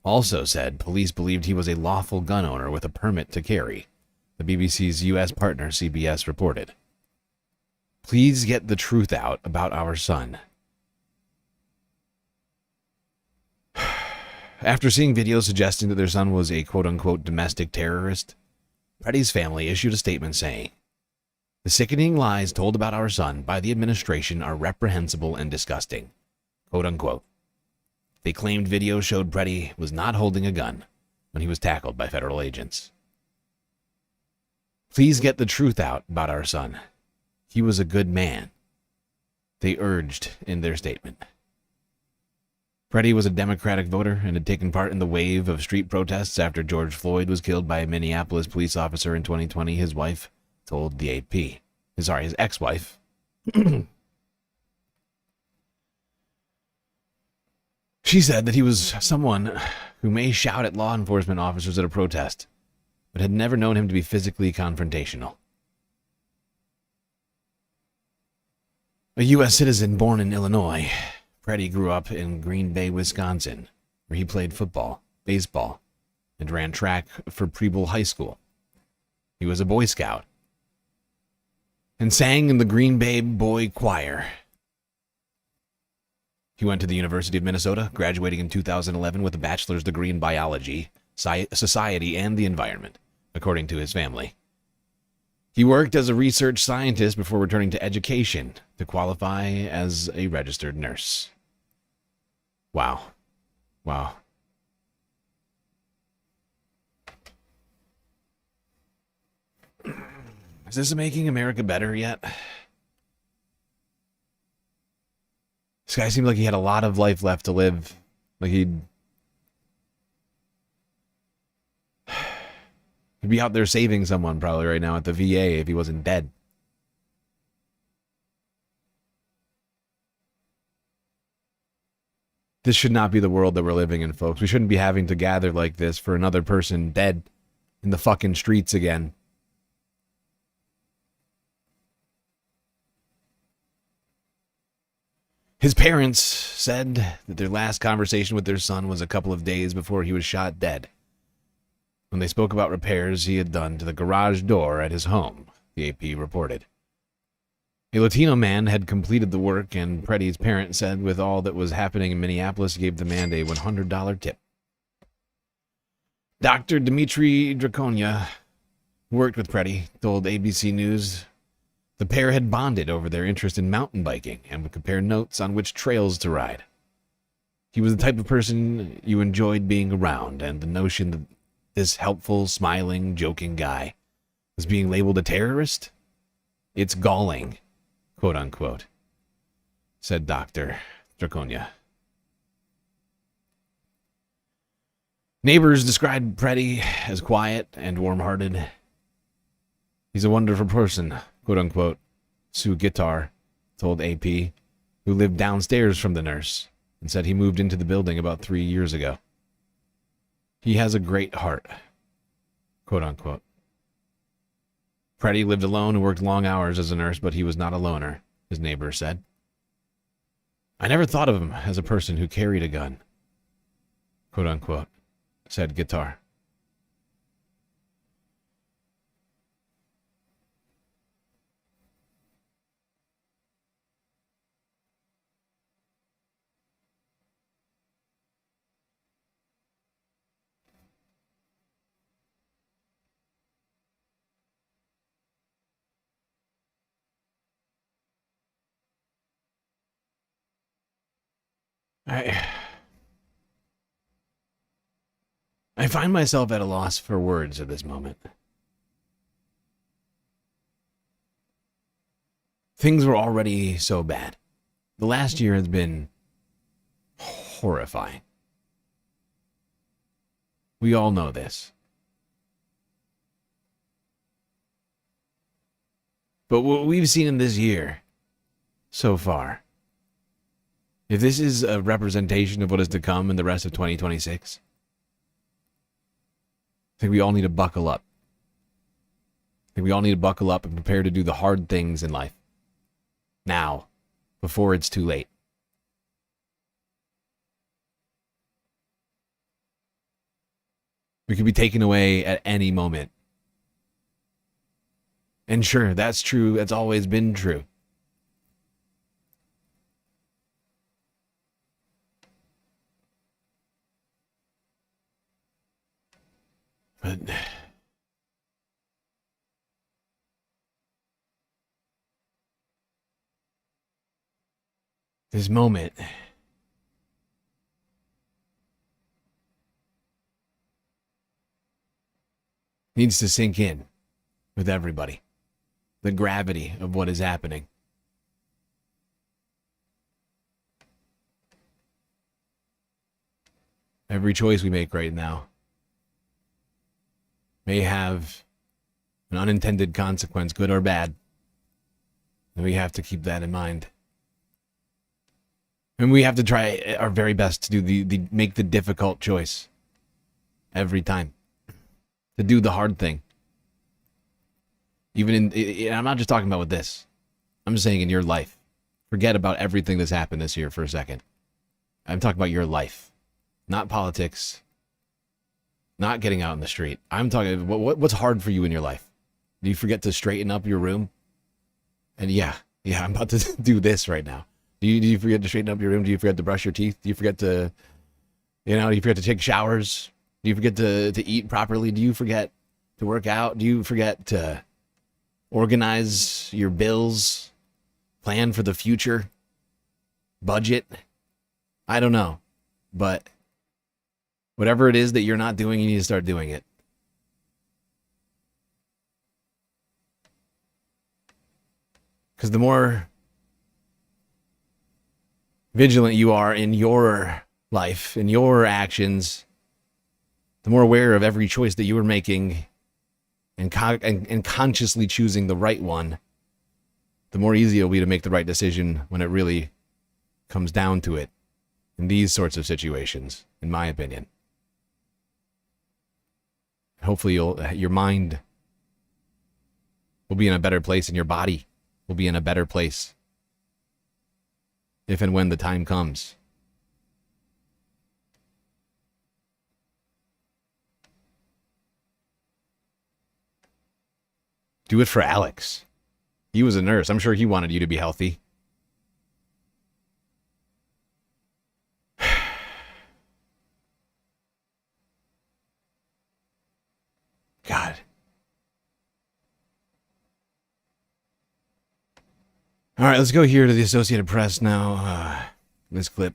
also said police believed he was a lawful gun owner with a permit to carry, the BBC's U.S. partner CBS reported. Please get the truth out about our son. After seeing videos suggesting that their son was a quote-unquote domestic terrorist, Pretti's family issued a statement saying, "The sickening lies told about our son by the administration are reprehensible and disgusting." Quote-unquote. They claimed video showed Pretti was not holding a gun when he was tackled by federal agents. Please get the truth out about our son. He was a good man, they urged in their statement. Pretti was a Democratic voter and had taken part in the wave of street protests after George Floyd was killed by a Minneapolis police officer in 2020, his wife told the AP. His ex-wife. She said that he was someone who may shout at law enforcement officers at a protest, but had never known him to be physically confrontational. A U.S. citizen born in Illinois, Pretti grew up in Green Bay, Wisconsin, where he played football, baseball, and ran track for Preble High School. He was a Boy Scout and sang in the Green Bay Boy Choir. He went to the University of Minnesota, graduating in 2011 with a bachelor's degree in biology, society, and the environment, according to his family. He worked as a research scientist before returning to education to qualify as a registered nurse. Wow. Wow. Is this making America better yet? This guy seemed like he had a lot of life left to live. Like he'd be out there saving someone probably right now at the VA if he wasn't dead. This should not be the world that we're living in, folks. We shouldn't be having to gather like this for another person dead in the fucking streets again. His parents said that their last conversation with their son was a couple of days before he was shot dead, when they spoke about repairs he had done to the garage door at his home, the AP reported. A Latino man had completed the work, and Pretti's parents said with all that was happening in Minneapolis gave the man a $100 tip. Dr. Dimitri Draconia, who worked with Pretti, told ABC News the pair had bonded over their interest in mountain biking and would compare notes on which trails to ride. He was the type of person you enjoyed being around, and the notion that this helpful, smiling, joking guy was being labeled a terrorist? It's galling, quote unquote, said Dr. Draconia. Neighbors described Pretti as quiet and warm-hearted. He's a wonderful person, quote unquote, Sue Guitar told AP, who lived downstairs from the nurse and said he moved into the building about 3 years ago. He has a great heart, quote unquote. Pretti lived alone and worked long hours as a nurse, but he was not a loner, his neighbor said. I never thought of him as a person who carried a gun, quote unquote, said Guitar. I find myself at a loss for words at this moment. Things were already so bad. The last year has been horrifying. We all know this. But what we've seen in this year so far, if this is a representation of what is to come in the rest of 2026, I think we all need to buckle up. I think we all need to buckle up and prepare to do the hard things in life. Now, before it's too late. We could be taken away at any moment. And sure, that's true. That's always been true. But this moment needs to sink in with everybody. The gravity of what is happening. Every choice we make right now may have an unintended consequence, good or bad. And we have to keep that in mind. And we have to try our very best to do make the difficult choice every time. To do the hard thing. Even I'm not just talking about with this. I'm just saying in your life. Forget about everything that's happened this year for a second. I'm talking about your life. Not politics. Not getting out in the street. I'm talking, what's hard for you in your life? Do you forget to straighten up your room? And yeah, I'm about to do this right now. Do you forget to straighten up your room? Do you forget to brush your teeth? Do you forget to, do you forget to take showers? Do you forget to eat properly? Do you forget to work out? Do you forget to organize your bills? Plan for the future? Budget? I don't know. But whatever it is that you're not doing, you need to start doing it. Because the more vigilant you are in your life, in your actions, the more aware of every choice that you are making and consciously choosing the right one, the more easy it'll be to make the right decision when it really comes down to it in these sorts of situations, in my opinion. Hopefully your mind will be in a better place and your body will be in a better place if and when the time comes. Do it for Alex. He was a nurse. I'm sure he wanted you to be healthy. God. All right, let's go here to the Associated Press now. This clip.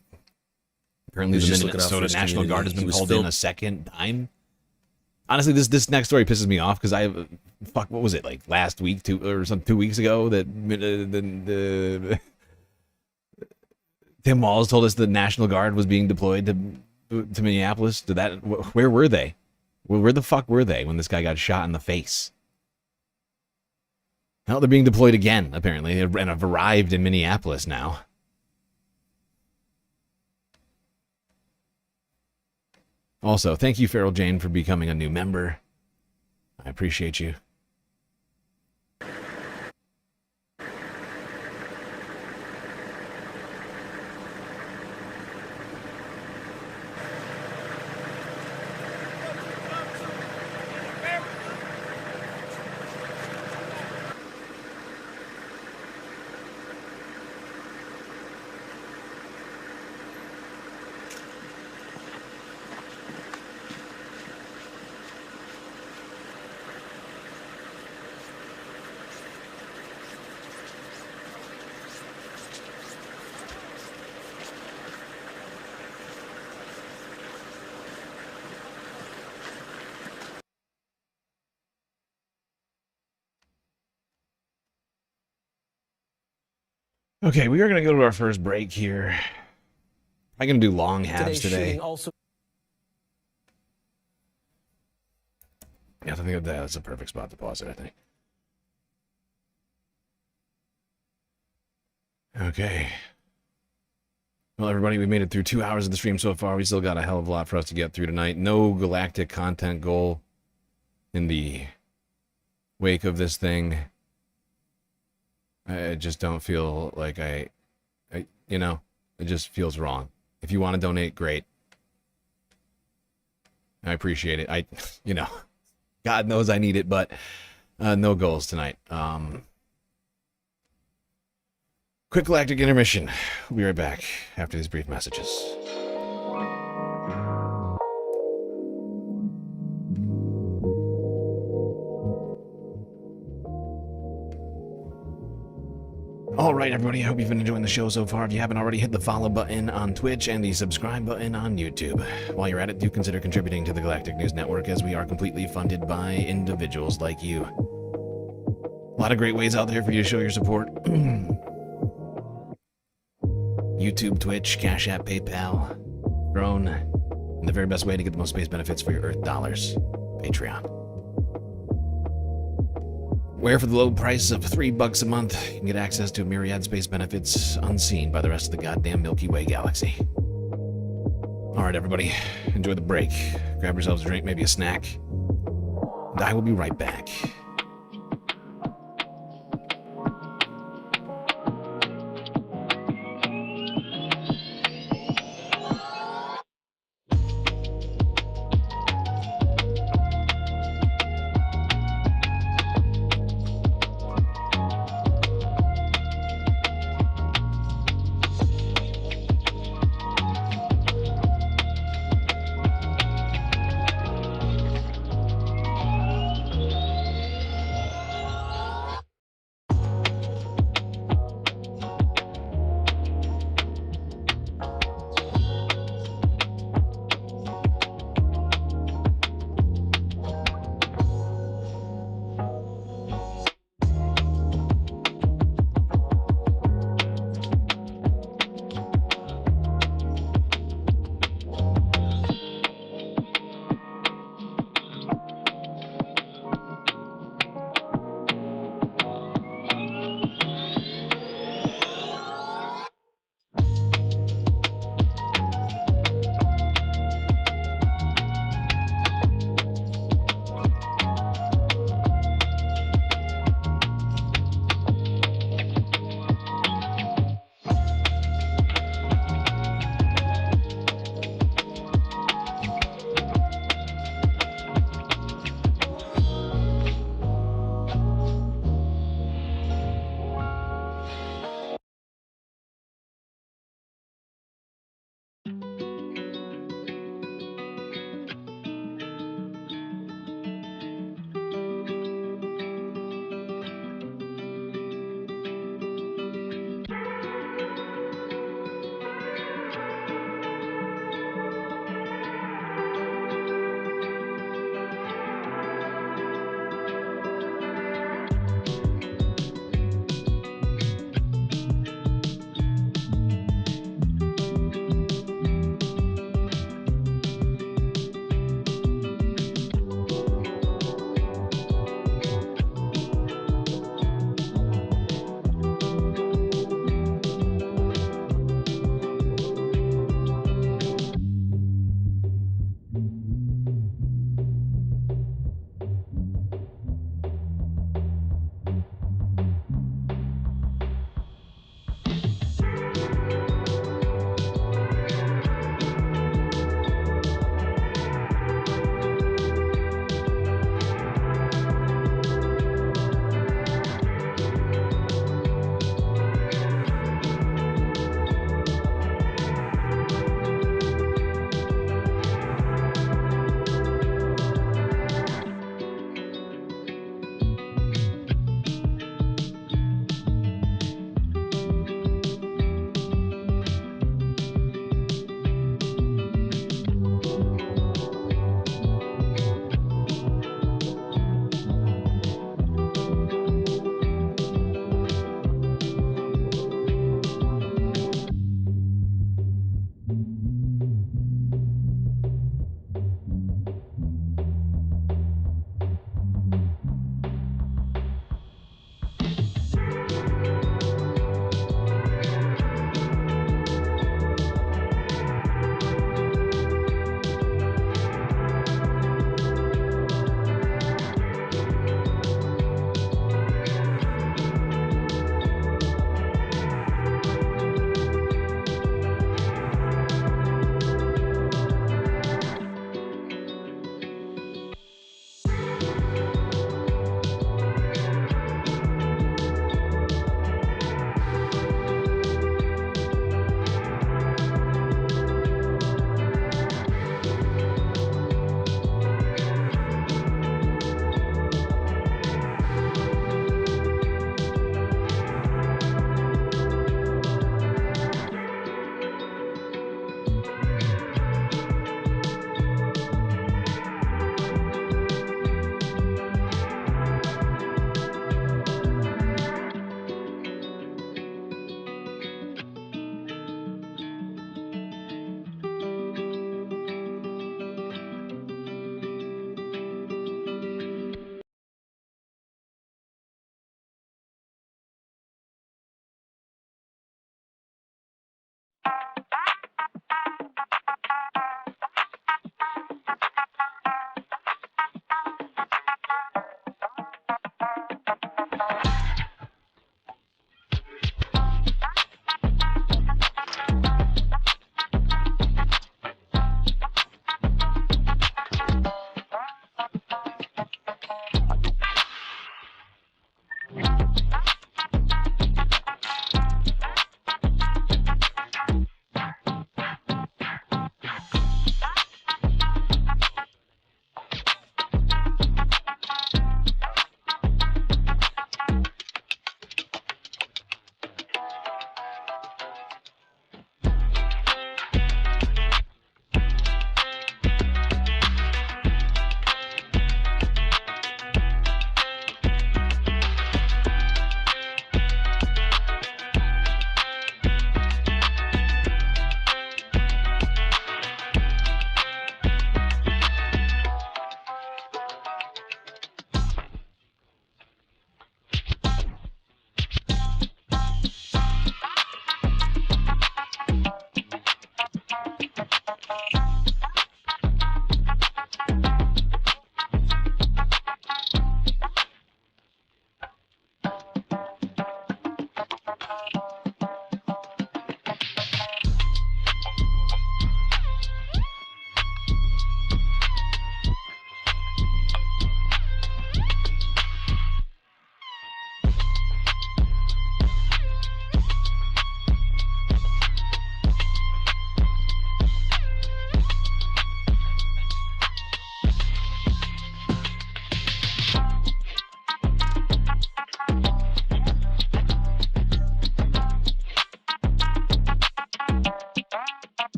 Apparently the Minnesota National Guard has been called in a second time. Honestly, this next story pisses me off because what was it, like last week, 2 weeks ago, that Tim Walz told us the National Guard was being deployed to Minneapolis. Where were they? Where the fuck were they when this guy got shot in the face? Well, they're being deployed again, apparently, and have arrived in Minneapolis now. Also, thank you, Feral Jane, for becoming a new member. I appreciate you. Okay, we are going to go to our first break here. I'm going to do long halves today. Yeah, I think that's a perfect spot to pause it, I think. Okay. Well, everybody, we made it through 2 hours of the stream so far. We still got a hell of a lot for us to get through tonight. No galactic content goal in the wake of this thing. I just don't feel like you know, it just feels wrong. If you want to donate, great. I appreciate it. You know, God knows I need it, but no goals tonight. Quick galactic intermission. We'll be right back after these brief messages. All right, everybody, I hope you've been enjoying the show so far. If you haven't already, hit the follow button on Twitch and the subscribe button on YouTube. While you're at it, do consider contributing to the Galactic News Network, as we are completely funded by individuals like you. A lot of great ways out there for you to show your support. YouTube, Twitch, Cash App, PayPal, Drone, and the very best way to get the most space benefits for your Earth dollars, Patreon. Where for the low price of $3 a month, you can get access to a myriad space benefits unseen by the rest of the goddamn Milky Way galaxy. All right, everybody, enjoy the break. Grab yourselves a drink, maybe a snack, and I will be right back.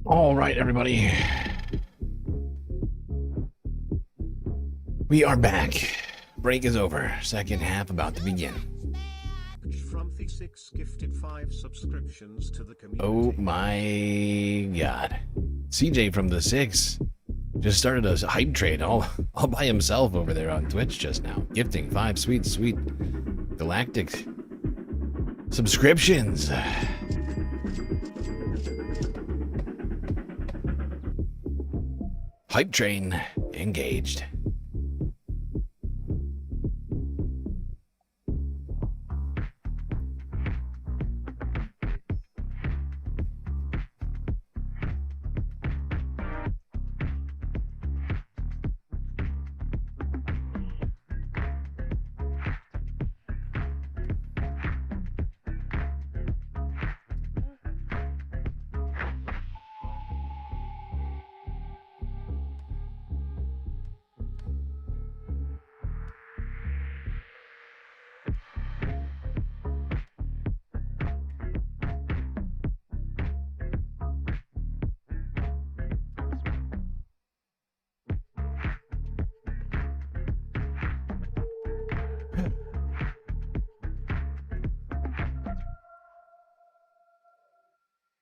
All right, everybody. We are back. Break is over. Second half about to begin. From the 6 gifted 5 subscriptions to the community. Oh my god. CJ from the 6 just started a hype train all by himself over there on Twitch just now. Gifting 5 sweet galactic subscriptions. Hype train engaged.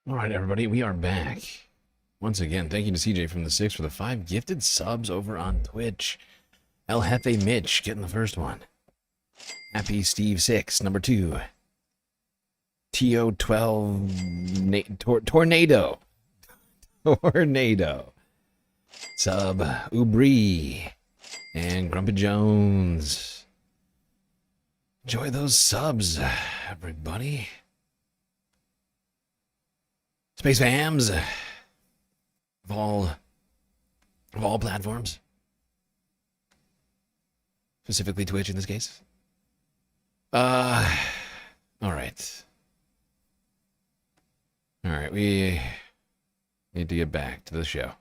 All right, everybody, we are back. Once again, thank you to CJ from the 6 for the 5 gifted subs over on Twitch. El Jefe Mitch getting the first one. Happy Steve 6, number 2. TO12 Tornado. Tornado. Sub Ubri and Grumpy Jones. Enjoy those subs, everybody. Space fams of all platforms, specifically Twitch in this case. All right, we need to get back to the show.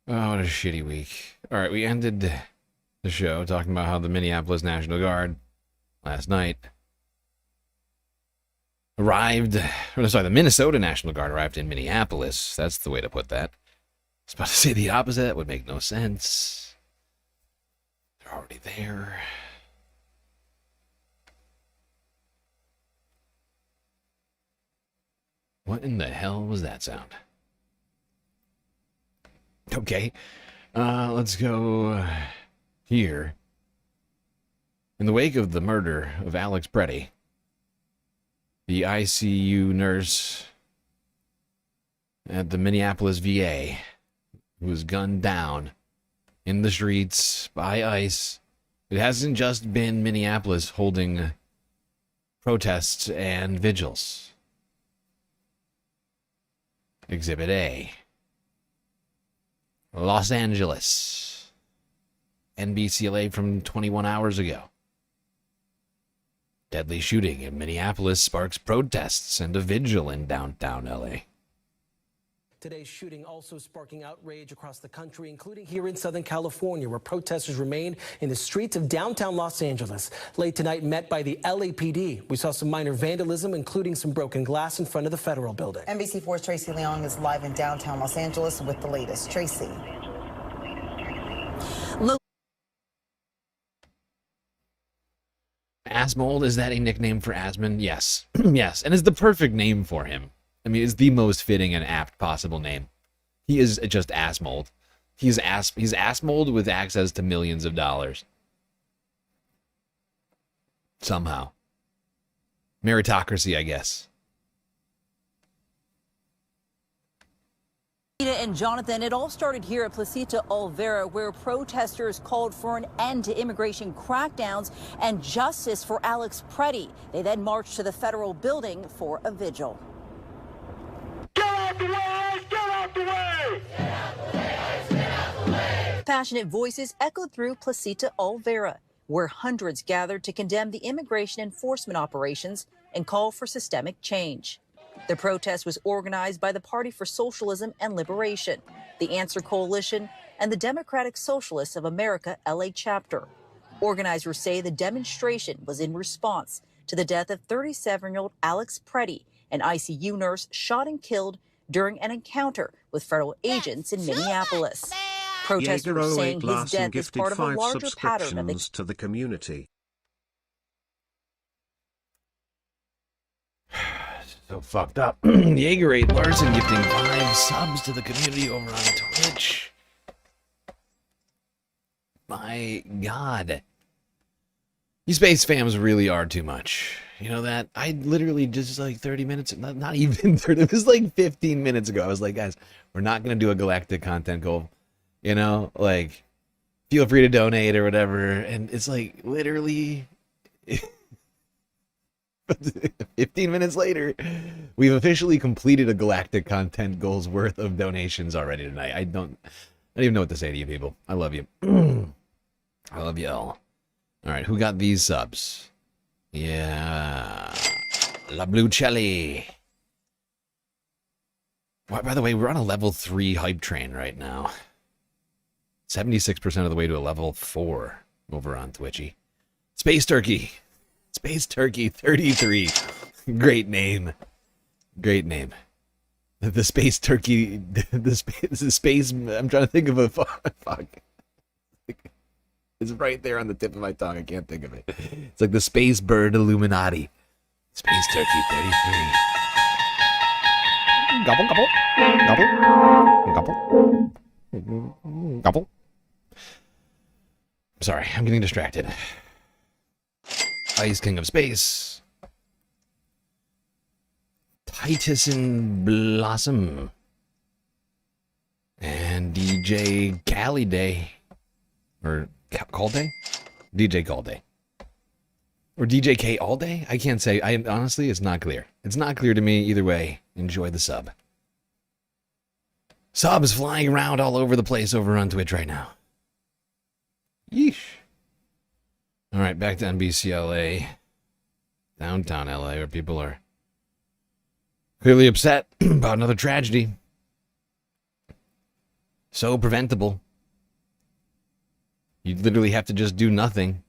Oh, what a shitty week. All right, we ended the show talking about how the Minneapolis National Guard last night arrived, or sorry, the Minnesota National Guard arrived in Minneapolis. That's the way to put that. I was about to say the opposite. That would make no sense. They're already there. What in the hell was that sound? Okay, let's go here. In the wake of the murder of Alex Pretti, the ICU nurse at the Minneapolis VA who was gunned down in the streets by ICE. It hasn't just been Minneapolis holding protests and vigils. Exhibit A. Los Angeles. NBCLA from 21 hours ago. Deadly shooting in Minneapolis sparks protests and a vigil in downtown LA. Today's shooting also sparking outrage across the country, including here in Southern California, where protesters remained in the streets of downtown Los Angeles. Late tonight, met by the LAPD. We saw some minor vandalism, including some broken glass in front of the federal building. NBC4's Tracy Leong is live in downtown Los Angeles with the latest. Tracy. Asmold, is that a nickname for Asmund? Yes. Yes, and it's the perfect name for him. I mean, it's the most fitting and apt possible name. He is just Asmold. He's Asmold with access to millions of dollars. Somehow. Meritocracy, I guess. And Jonathan, it all started here at Placita Olvera, where protesters called for an end to immigration crackdowns and justice for Alex Pretti. They then marched to the federal building for a vigil. Get out the way! Get out the way! Get out the way! Get out the way! Passionate voices echoed through Placita Olvera, where hundreds gathered to condemn the immigration enforcement operations and call for systemic change. The protest was organized by the Party for Socialism and Liberation, the Answer Coalition, and the Democratic Socialists of America LA chapter. Organizers say the demonstration was in response to the death of 37-year-old Alex Pretti, an ICU nurse shot and killed during an encounter with federal agents in Minneapolis. Protesters Jaeger saying 08 his Larson death is gifted part of a 5 larger pattern of subscriptions to the community. So fucked up. Jaeger 8 Larson gifting 5 subs to the community over on Twitch. My God. You space fams really are too much. You know that? I literally just like 30 minutes, not even 30, it was like 15 minutes ago. I was like, guys, we're not going to do a galactic content goal. You know, like, feel free to donate or whatever. And it's like, literally, 15 minutes later, we've officially completed a galactic content goals worth of donations already tonight. I don't even know what to say to you people. I love you. I love you all. All right, who got these subs? Yeah. La Blue Chelly. By the way, we're on a level 3 hype train right now. 76% of the way to a level 4 over on Twitchy. Space Turkey. Space Turkey 33. Great name. Great name. The Space Turkey. The space. I'm trying to think of a fuck. It's right there on the tip of my tongue. I can't think of it. It's like the Space Bird Illuminati. Space Turkey 33. Gobble, gobble. Gobble. Gobble. Gobble. Sorry, I'm getting distracted. Ice King of Space. Titus and Blossom. And DJ Cali Day. Or Call Day? DJ Call Day. Or DJ K All Day? I can't say. Honestly, it's not clear. It's not clear to me either way. Enjoy the sub. Subs flying around all over the place over on Twitch right now. Yeesh. All right, back to NBCLA. Downtown LA, where people are clearly upset about another tragedy. So preventable. You literally have to just do nothing.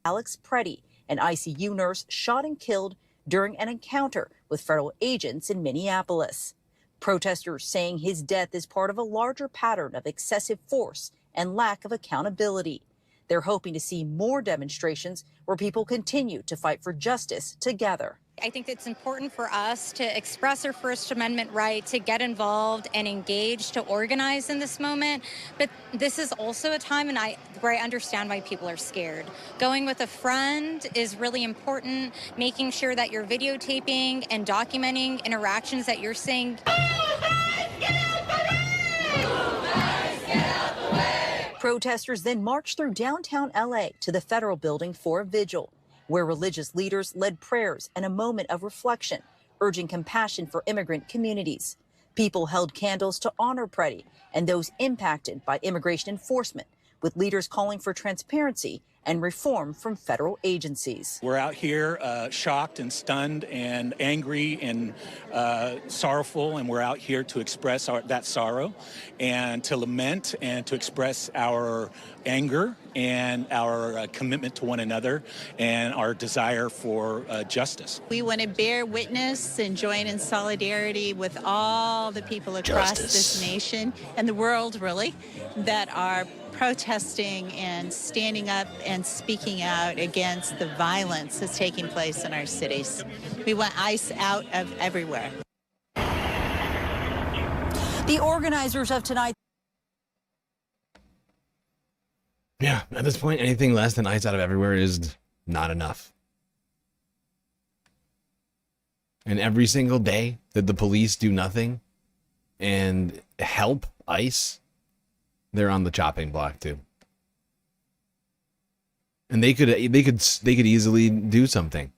Alex Pretti, an ICU nurse, shot and killed during an encounter with federal agents in Minneapolis. Protesters saying his death is part of a larger pattern of excessive force and lack of accountability. They're hoping to see more demonstrations where people continue to fight for justice together. I think it's important for us to express our First Amendment right to get involved and engage, to organize in this moment. But this is also a time where I understand why people are scared. Going with a friend is really important, making sure that you're videotaping and documenting interactions that you're seeing. Protesters then marched through downtown LA to the federal building for a vigil, where religious leaders led prayers and a moment of reflection, urging compassion for immigrant communities. People held candles to honor Pretti and those impacted by immigration enforcement, with leaders calling for transparency and reform from federal agencies. We're out here shocked and stunned and angry and sorrowful, and we're out here to express that sorrow and to lament and to express our anger and our commitment to one another and our desire for justice. We want to bear witness and join in solidarity with all the people across this nation and the world, really, that are protesting and standing up and speaking out against the violence that's taking place in our cities. We want ICE out of everywhere. The organizers of tonight. Yeah, at this point, anything less than ICE out of everywhere is not enough. And every single day that the police do nothing and help ICE, they're on the chopping block too. And they could easily do something.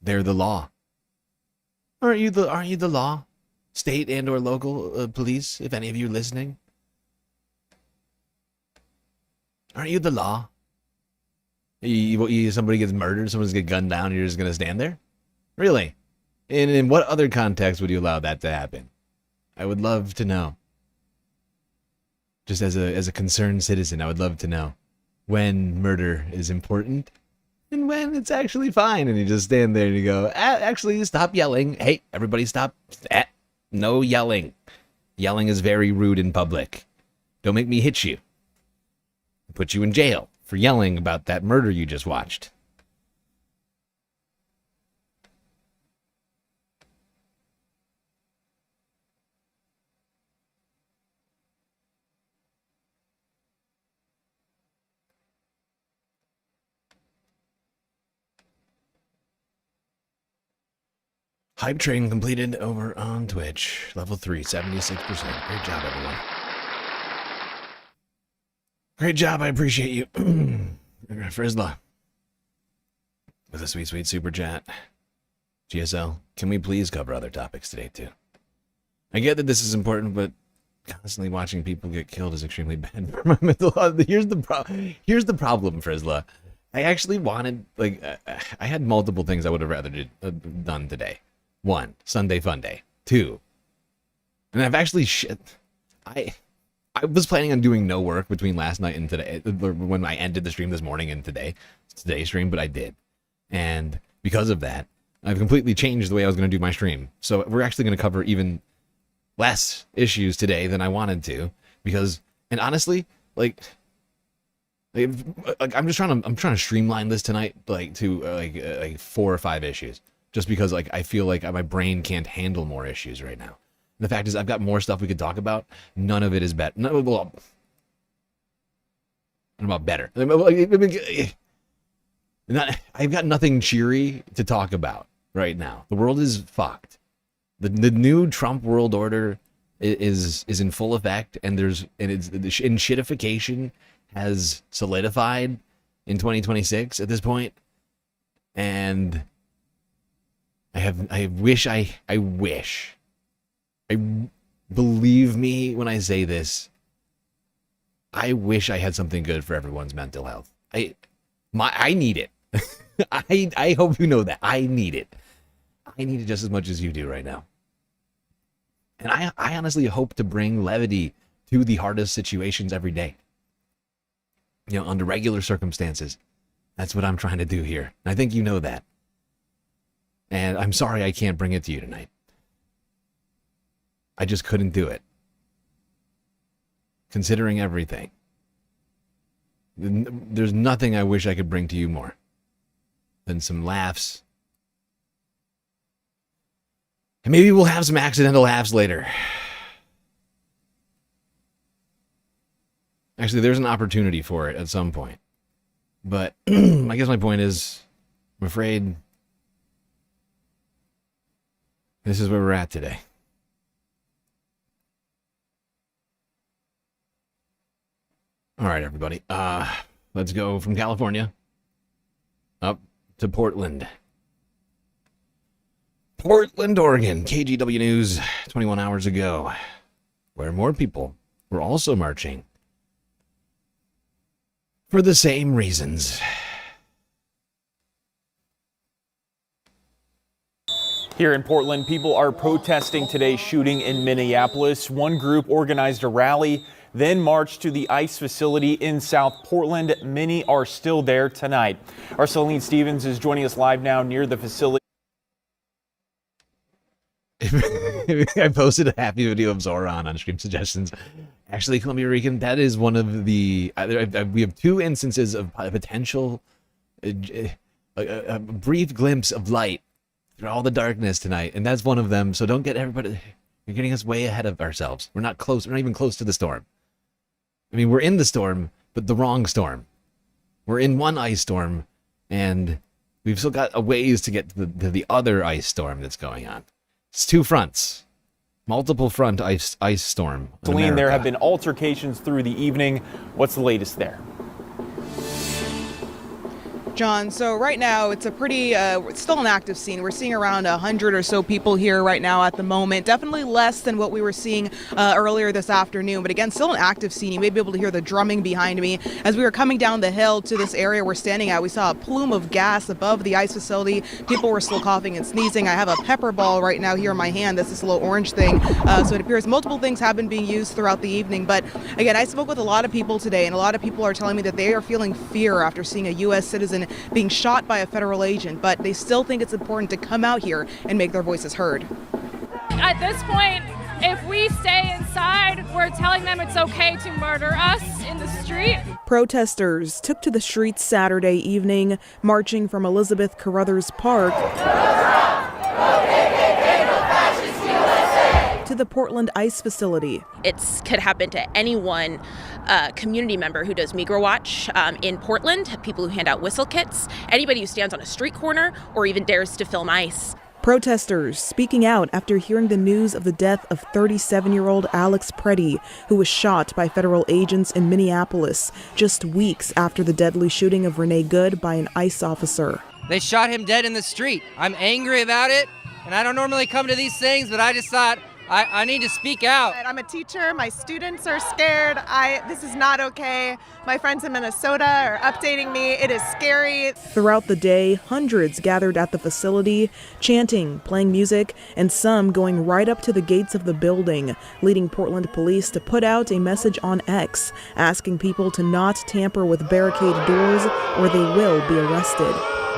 They're the law. Aren't you the law? State and or local police, if any of you are listening. Aren't you the law? Somebody gets murdered, someone's get gunned down, and you're just gonna stand there? Really? And in what other context would you allow that to happen? I would love to know. Just as a concerned citizen, I would love to know when murder is important and when it's actually fine. And you just stand there and you go, actually, stop yelling. Hey, everybody stop. No yelling. Yelling is very rude in public. Don't make me hit you. Put you in jail for yelling about that murder you just watched. Hype train completed over on Twitch. Level 3, 76%. Great job, everyone. Great job, I appreciate you. Frizzla. With a sweet, sweet super chat. GSL, can we please cover other topics today, too? I get that this is important, but constantly watching people get killed is extremely bad for my mental health. Here's the problem, Frizzla. I actually wanted, like, I had multiple things I would have rather done today. 1, Sunday Fun Day. 2, and I've actually I was planning on doing no work between last night and today, when I ended the stream this morning and today's stream, but I did. And because of that, I've completely changed the way I was going to do my stream. So we're actually going to cover even less issues today than I wanted to, because, and honestly, I'm trying to streamline this tonight, like, to like 4 or 5 issues. Just because, like, I feel like my brain can't handle more issues right now. And the fact is, I've got more stuff we could talk about. None of it is better. Well, about better. I've got nothing cheery to talk about right now. The world is fucked. The new Trump world order is in full effect, and the shitification has solidified in 2026 at this point, and I wish, believe me when I say this, I wish I had something good for everyone's mental health. I need it. I hope you know that. I need it. I need it just as much as you do right now. And I honestly hope to bring levity to the hardest situations every day. You know, under regular circumstances. That's what I'm trying to do here. And I think you know that. And I'm sorry I can't bring it to you tonight. I just couldn't do it. Considering everything. There's nothing I wish I could bring to you more than some laughs. And maybe we'll have some accidental laughs later. Actually, there's an opportunity for it at some point. But I guess my point is, I'm afraid this is where we're at today. All right, everybody. Let's go from California up to Portland. Portland, Oregon. KGW News 21 hours ago, where more people were also marching for the same reasons. Here in Portland, people are protesting today's shooting in Minneapolis. One group organized a rally, then marched to the ICE facility in South Portland. Many are still there tonight. Our Celine Stevens is joining us live now near the facility. I posted a happy video of Zoran on Stream Suggestions. Actually, Columbia Rican, that is one of the... we have 2 instances of potential... a brief glimpse of light through all the darkness tonight, and that's one of them. So don't get everybody... You're getting us way ahead of ourselves. We're not close. We're not even close to the storm. I mean, we're in the storm, but the wrong storm. We're in one ice storm, and we've still got a ways to get to the other ice storm that's going on. It's 2 fronts. Multiple front ice storm. Celine, there have been altercations through the evening. What's the latest there? John, so right now it's a pretty, it's still an active scene. We're seeing around 100 or so people here right now at the moment. Definitely less than what we were seeing earlier this afternoon. But again, still an active scene. You may be able to hear the drumming behind me. As we were coming down the hill to this area we're standing at, we saw a plume of gas above the ice facility. People were still coughing and sneezing. I have a pepper ball right now here in my hand. This is a little orange thing. So it appears multiple things have been being used throughout the evening. But again, I spoke with a lot of people today, and a lot of people are telling me that they are feeling fear after seeing a U.S. citizen being shot by a federal agent, but they still think it's important to come out here and make their voices heard. At this point, if we stay inside, we're telling them it's okay to murder us in the street. Protesters took to the streets Saturday evening, marching from Elizabeth Carruthers Park to the Portland ICE facility. It could happen to anyone, community member who does Migros Watch in Portland, people who hand out whistle kits, anybody who stands on a street corner or even dares to film ICE. Protesters speaking out after hearing the news of the death of 37-year-old Alex Pretti, who was shot by federal agents in Minneapolis just weeks after the deadly shooting of Renee Good by an ICE officer. They shot him dead in the street. I'm angry about it, and I don't normally come to these things, but I just thought I need to speak out. I'm a teacher. My students are scared. This is not okay. My friends in Minnesota are updating me. It is scary. Throughout the day, hundreds gathered at the facility, chanting, playing music, and some going right up to the gates of the building, leading Portland police to put out a message on X, asking people to not tamper with barricade doors or they will be arrested.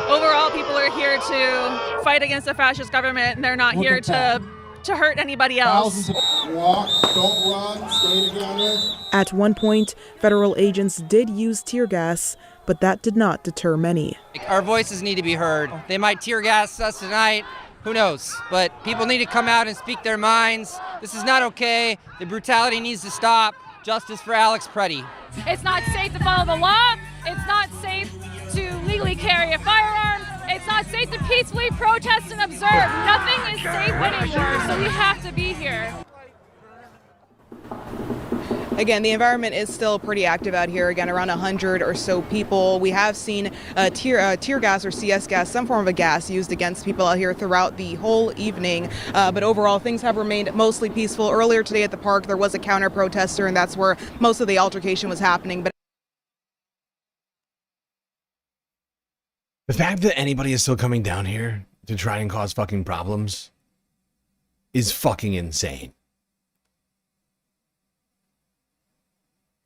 Overall, people are here to fight against the fascist government, and they're not here to hurt anybody else. Walk, don't run, stay together. At one point, federal agents did use tear gas, but that did not deter many. Our voices need to be heard. They might tear gas us tonight, who knows? But people need to come out and speak their minds. This is not okay. The brutality needs to stop. Justice for Alex Pretti. It's not safe to follow the law. It's not safe to legally carry a firearm. It's not safe to peacefully protest and observe. Nothing is safe anymore, so we have to be here. Again, the environment is still pretty active out here. Again, around 100 or so people. We have seen tear gas or CS gas, some form of a gas used against people out here throughout the whole evening. But overall, things have remained mostly peaceful. Earlier today at the park, there was a counter protester, and that's where most of the altercation was happening. But the fact that anybody is still coming down here to try and cause fucking problems is fucking insane.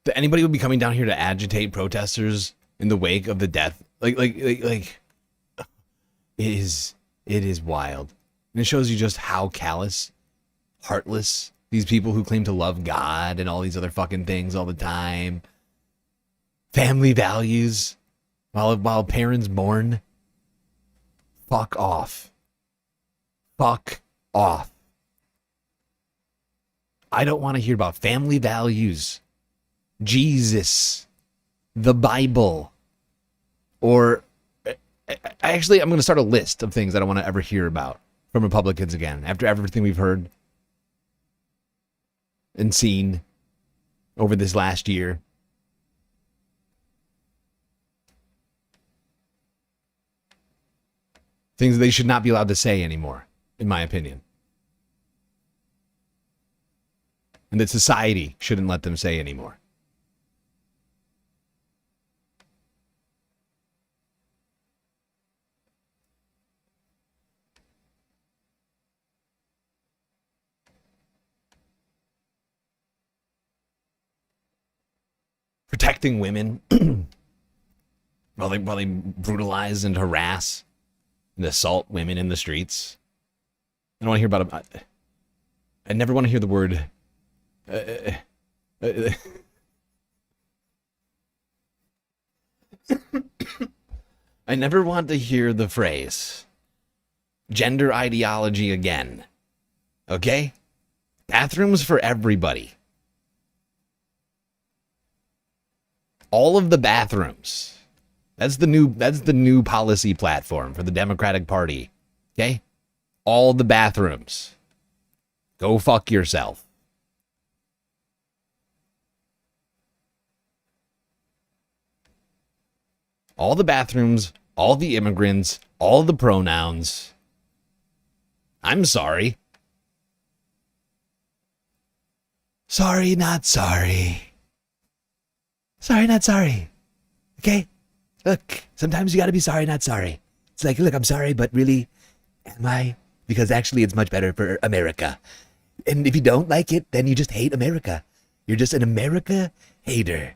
That anybody would be coming down here to agitate protesters in the wake of the death, it is wild. And it shows you just how callous, heartless these people who claim to love God and all these other fucking things all the time. Family values. While parents mourn, fuck off. Fuck off. I don't want to hear about family values, Jesus, the Bible, or I'm going to start a list of things I don't want to ever hear about from Republicans again after everything we've heard and seen over this last year. Things they should not be allowed to say anymore, in my opinion. And that society shouldn't let them say anymore. Protecting women while they brutalize and harass and assault women in the streets. I don't want to hear about it. I never want to hear the word. I never want to hear the phrase gender ideology again. Okay? Bathrooms for everybody. All of the bathrooms. That's the new policy platform for the Democratic Party. Okay? All the bathrooms. Go fuck yourself. All the bathrooms, all the immigrants, all the pronouns. I'm sorry. Sorry, not sorry. Sorry, not sorry. Okay? Look, sometimes you gotta be sorry, not sorry. It's like, look, I'm sorry, but really, am I? Because actually it's much better for America. And if you don't like it, then you just hate America. You're just an America hater.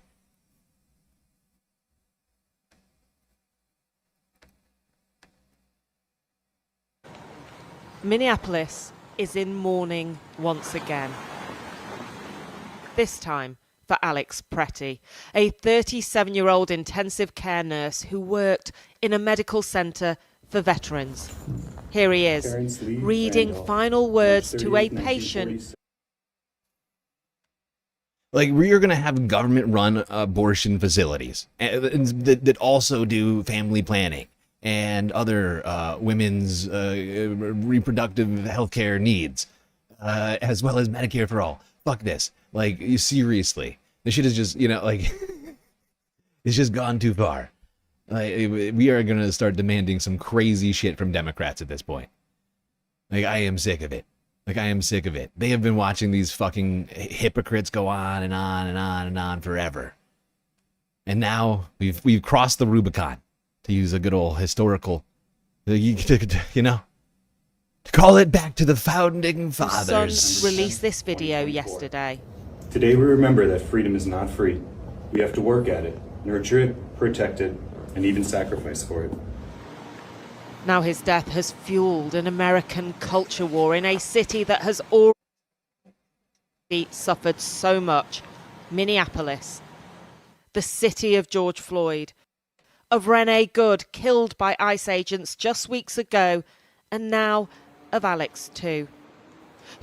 Minneapolis, is in mourning once again. This time for Alex Pretti, a 37-year-old intensive care nurse who worked in a medical centre for veterans. Here he is, reading final words to a patient. Like, we are going to have government-run abortion facilities that also do family planning and other women's reproductive healthcare needs, as well as Medicare for all. Fuck this. Like, seriously. This shit is just, like, it's just gone too far. Like, we are going to start demanding some crazy shit from Democrats at this point. Like, I am sick of it. Like, I am sick of it. They have been watching these fucking hypocrites go on and on and on and on forever. And now we've crossed the Rubicon, to use a good old historical, to call it back to the founding fathers. Son released this video yesterday. Today we remember that freedom is not free. We have to work at it, nurture it, protect it, and even sacrifice for it. Now his death has fueled an American culture war in a city that has already suffered so much. Minneapolis, the city of George Floyd, of Renee Good, killed by ICE agents just weeks ago, and now of Alex too,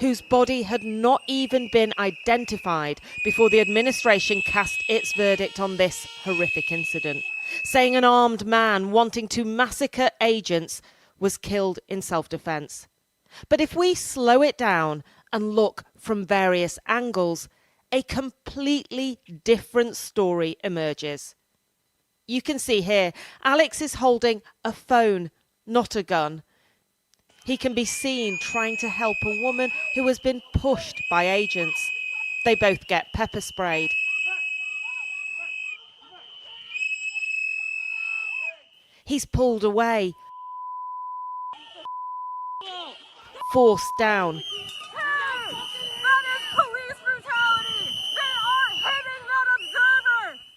whose body had not even been identified before the administration cast its verdict on this horrific incident, saying an armed man wanting to massacre agents was killed in self-defense. But if we slow it down and look from various angles, a completely different story emerges. You can see here, Alex is holding a phone, not a gun. He can be seen trying to help a woman who has been pushed by agents. They both get pepper sprayed. He's pulled away, forced down.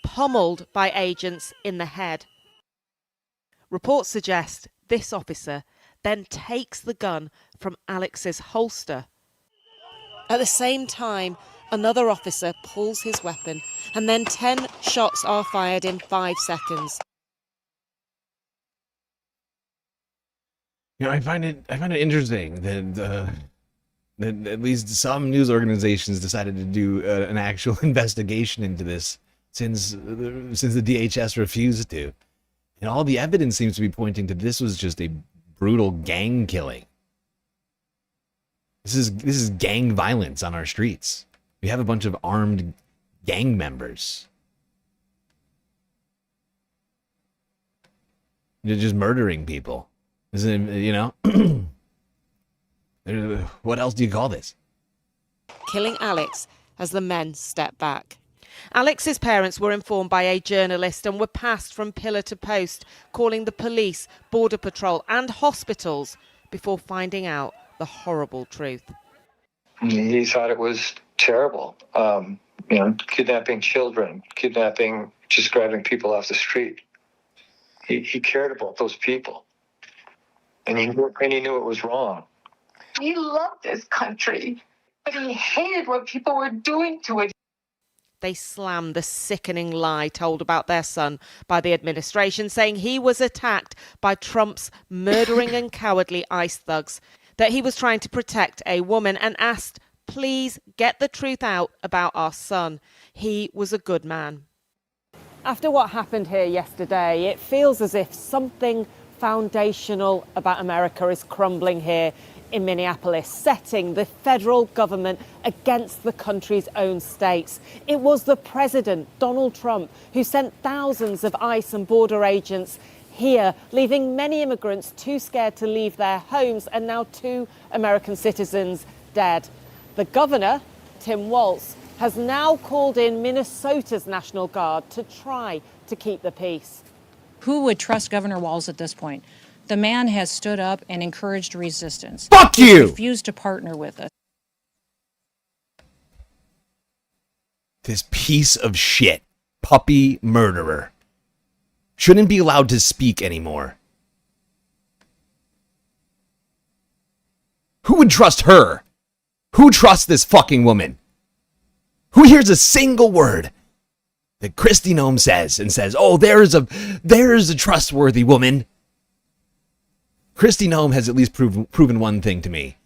Pummeled by agents in the head. Reports suggest this officer then takes the gun from Alex's holster. At the same time, another officer pulls his weapon, and then 10 shots are fired in 5 seconds. I find it interesting that at least some news organizations decided to do an actual investigation into this since the DHS refused to, and all the evidence seems to be pointing to this was just a brutal gang killing. This is gang violence on our streets. We have a bunch of armed gang members. They're just murdering people. What else do you call this? Killing Alex as the men step back. Alex's parents were informed by a journalist and were passed from pillar to post, calling the police, border patrol and hospitals before finding out the horrible truth. He thought it was terrible. Kidnapping children, just grabbing people off the street. He cared about those people. And he knew it was wrong. He loved this country, but he hated what people were doing to it. They slammed the sickening lie told about their son by the administration, saying he was attacked by Trump's murdering and cowardly ICE thugs, that he was trying to protect a woman, and asked, please get the truth out about our son. He was a good man. After what happened here yesterday, it feels as if something foundational about America is crumbling here in Minneapolis, setting the federal government against the country's own states. It was the president, Donald Trump, who sent thousands of ICE and border agents here, leaving many immigrants too scared to leave their homes, and now 2 American citizens dead. The governor, Tim Walz, has now called in Minnesota's National Guard to try to keep the peace. Who would trust Governor Walz at this point? The man has stood up and encouraged resistance. Fuck you! He refused to partner with us. This piece of shit, puppy murderer, shouldn't be allowed to speak anymore. Who would trust her? Who trusts this fucking woman? Who hears a single word that Kristi Noem says and says, oh, there's a trustworthy woman? Kristi Noem has at least proven one thing to me.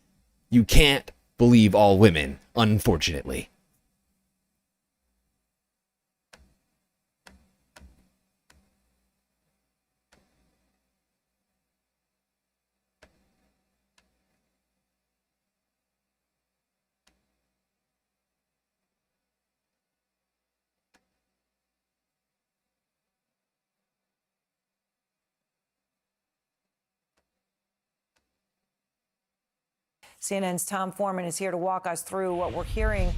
You can't believe all women, unfortunately. CNN's Tom Foreman is here to walk us through what we're hearing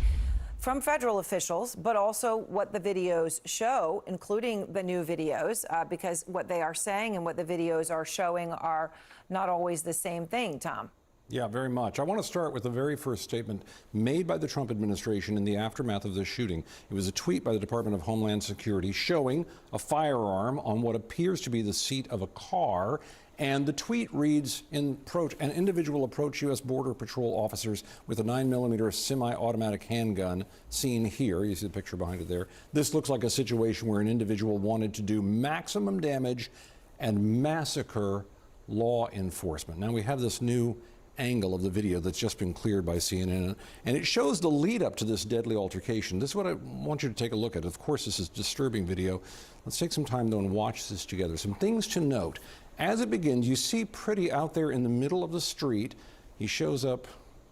from federal officials, but also what the videos show, including the new videos, because what they are saying and what the videos are showing are not always the same thing, Tom. Yeah, very much. I want to start with the very first statement made by the Trump administration in the aftermath of this shooting. It was a tweet by the Department of Homeland Security showing a firearm on what appears to be the seat of a car. And the tweet reads, an individual approached U.S. Border Patrol officers with a 9mm semi-automatic handgun, seen here. You see the picture behind it there. This looks like a situation where an individual wanted to do maximum damage and massacre law enforcement. Now we have this new angle of the video that's just been cleared by CNN, and it shows the lead up to this deadly altercation. This is what I want you to take a look at. Of course, this is disturbing video. Let's take some time though and watch this together. Some things to note. As it begins, you see Pretti out there in the middle of the street. He shows up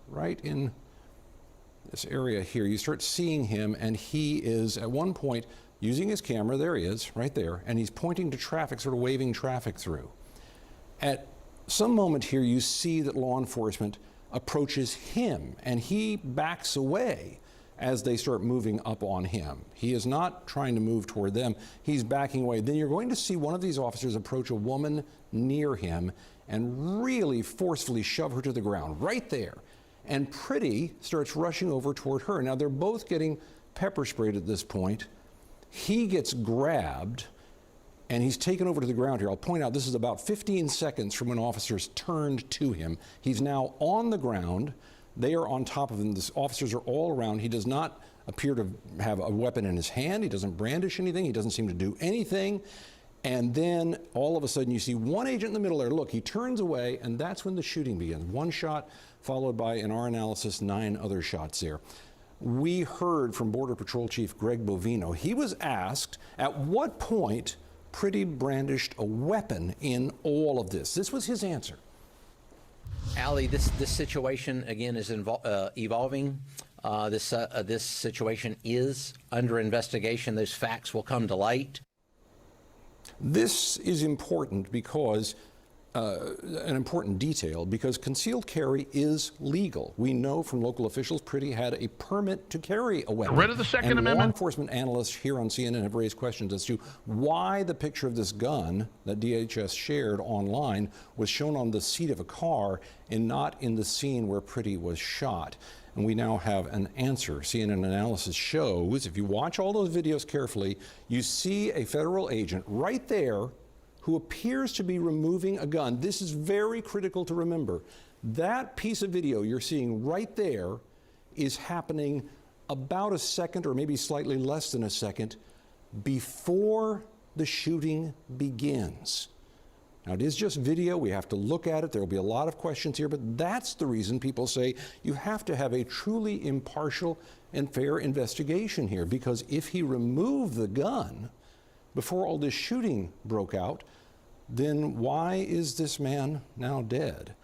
right in this area here. You start seeing him, and he is at one point using his camera. There he is, right there, and he's pointing to traffic, sort of waving traffic through. At some moment here, you see that law enforcement approaches him, and he backs away as they start moving up on him. He is not trying to move toward them. He's backing away. Then you're going to see one of these officers approach a woman near him and really forcefully shove her to the ground right there. And Pretti starts rushing over toward her. Now they're both getting pepper sprayed at this point. He gets grabbed and he's taken over to the ground here. I'll point out this is about 15 seconds from when officers turned to him. He's now on the ground. They are on top of him. The officers are all around. He does not appear to have a weapon in his hand. He doesn't brandish anything. He doesn't seem to do anything. And then all of a sudden you see one agent in the middle there. Look, he turns away, and that's when the shooting begins. One shot followed by, in our analysis, 9 other shots there. We heard from Border Patrol Chief Greg Bovino. He was asked at what point Pretti brandished a weapon in all of this. This was his answer. Ali, this situation again is evolving. This situation is under investigation. Those facts will come to light. This is important because an important detail, because concealed carry is legal. We know from local officials Pretti had a permit to carry a weapon. Read of the Second and Amendment. Law enforcement analysts here on CNN have raised questions as to why the picture of this gun that DHS shared online was shown on the seat of a car and not in the scene where Pretti was shot. And we now have an answer. CNN analysis shows, if you watch all those videos carefully, you see a federal agent right there who appears to be removing a gun. This is very critical to remember. That piece of video you're seeing right there is happening about a second or maybe slightly less than a second before the shooting begins. Now, it is just video. We have to look at it. There will be a lot of questions here, but that's the reason people say you have to have a truly impartial and fair investigation here, because if he removed the gun before all this shooting broke out, then why is this man now dead?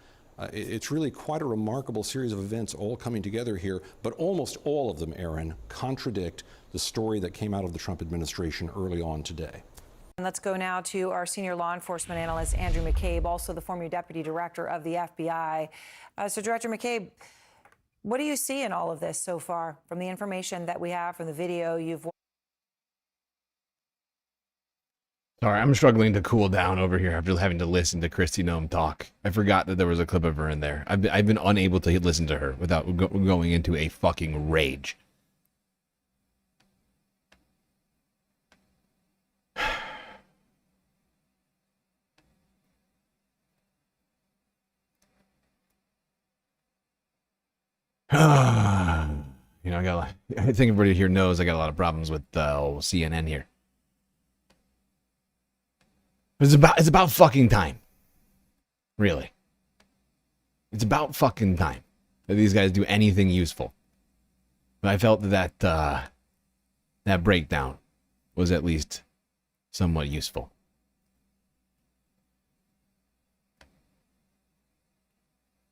It's really quite a remarkable series of events all coming together here, but almost all of them, Aaron, contradict the story that came out of the Trump administration early on today. And let's go now to our senior law enforcement analyst, Andrew McCabe, also the former deputy director of the FBI. So, Director McCabe, what do you see in all of this so far from the information that we have from the video you've watched? Sorry, I'm struggling to cool down over here after having to listen to Kristi Noem talk. I forgot that there was a clip of her in there. I've been unable to listen to her without going into a fucking rage. You know, I think everybody here knows I got a lot of problems with CNN here. It's about fucking time. Really. It's about fucking time that these guys do anything useful. But I felt that that breakdown was at least somewhat useful.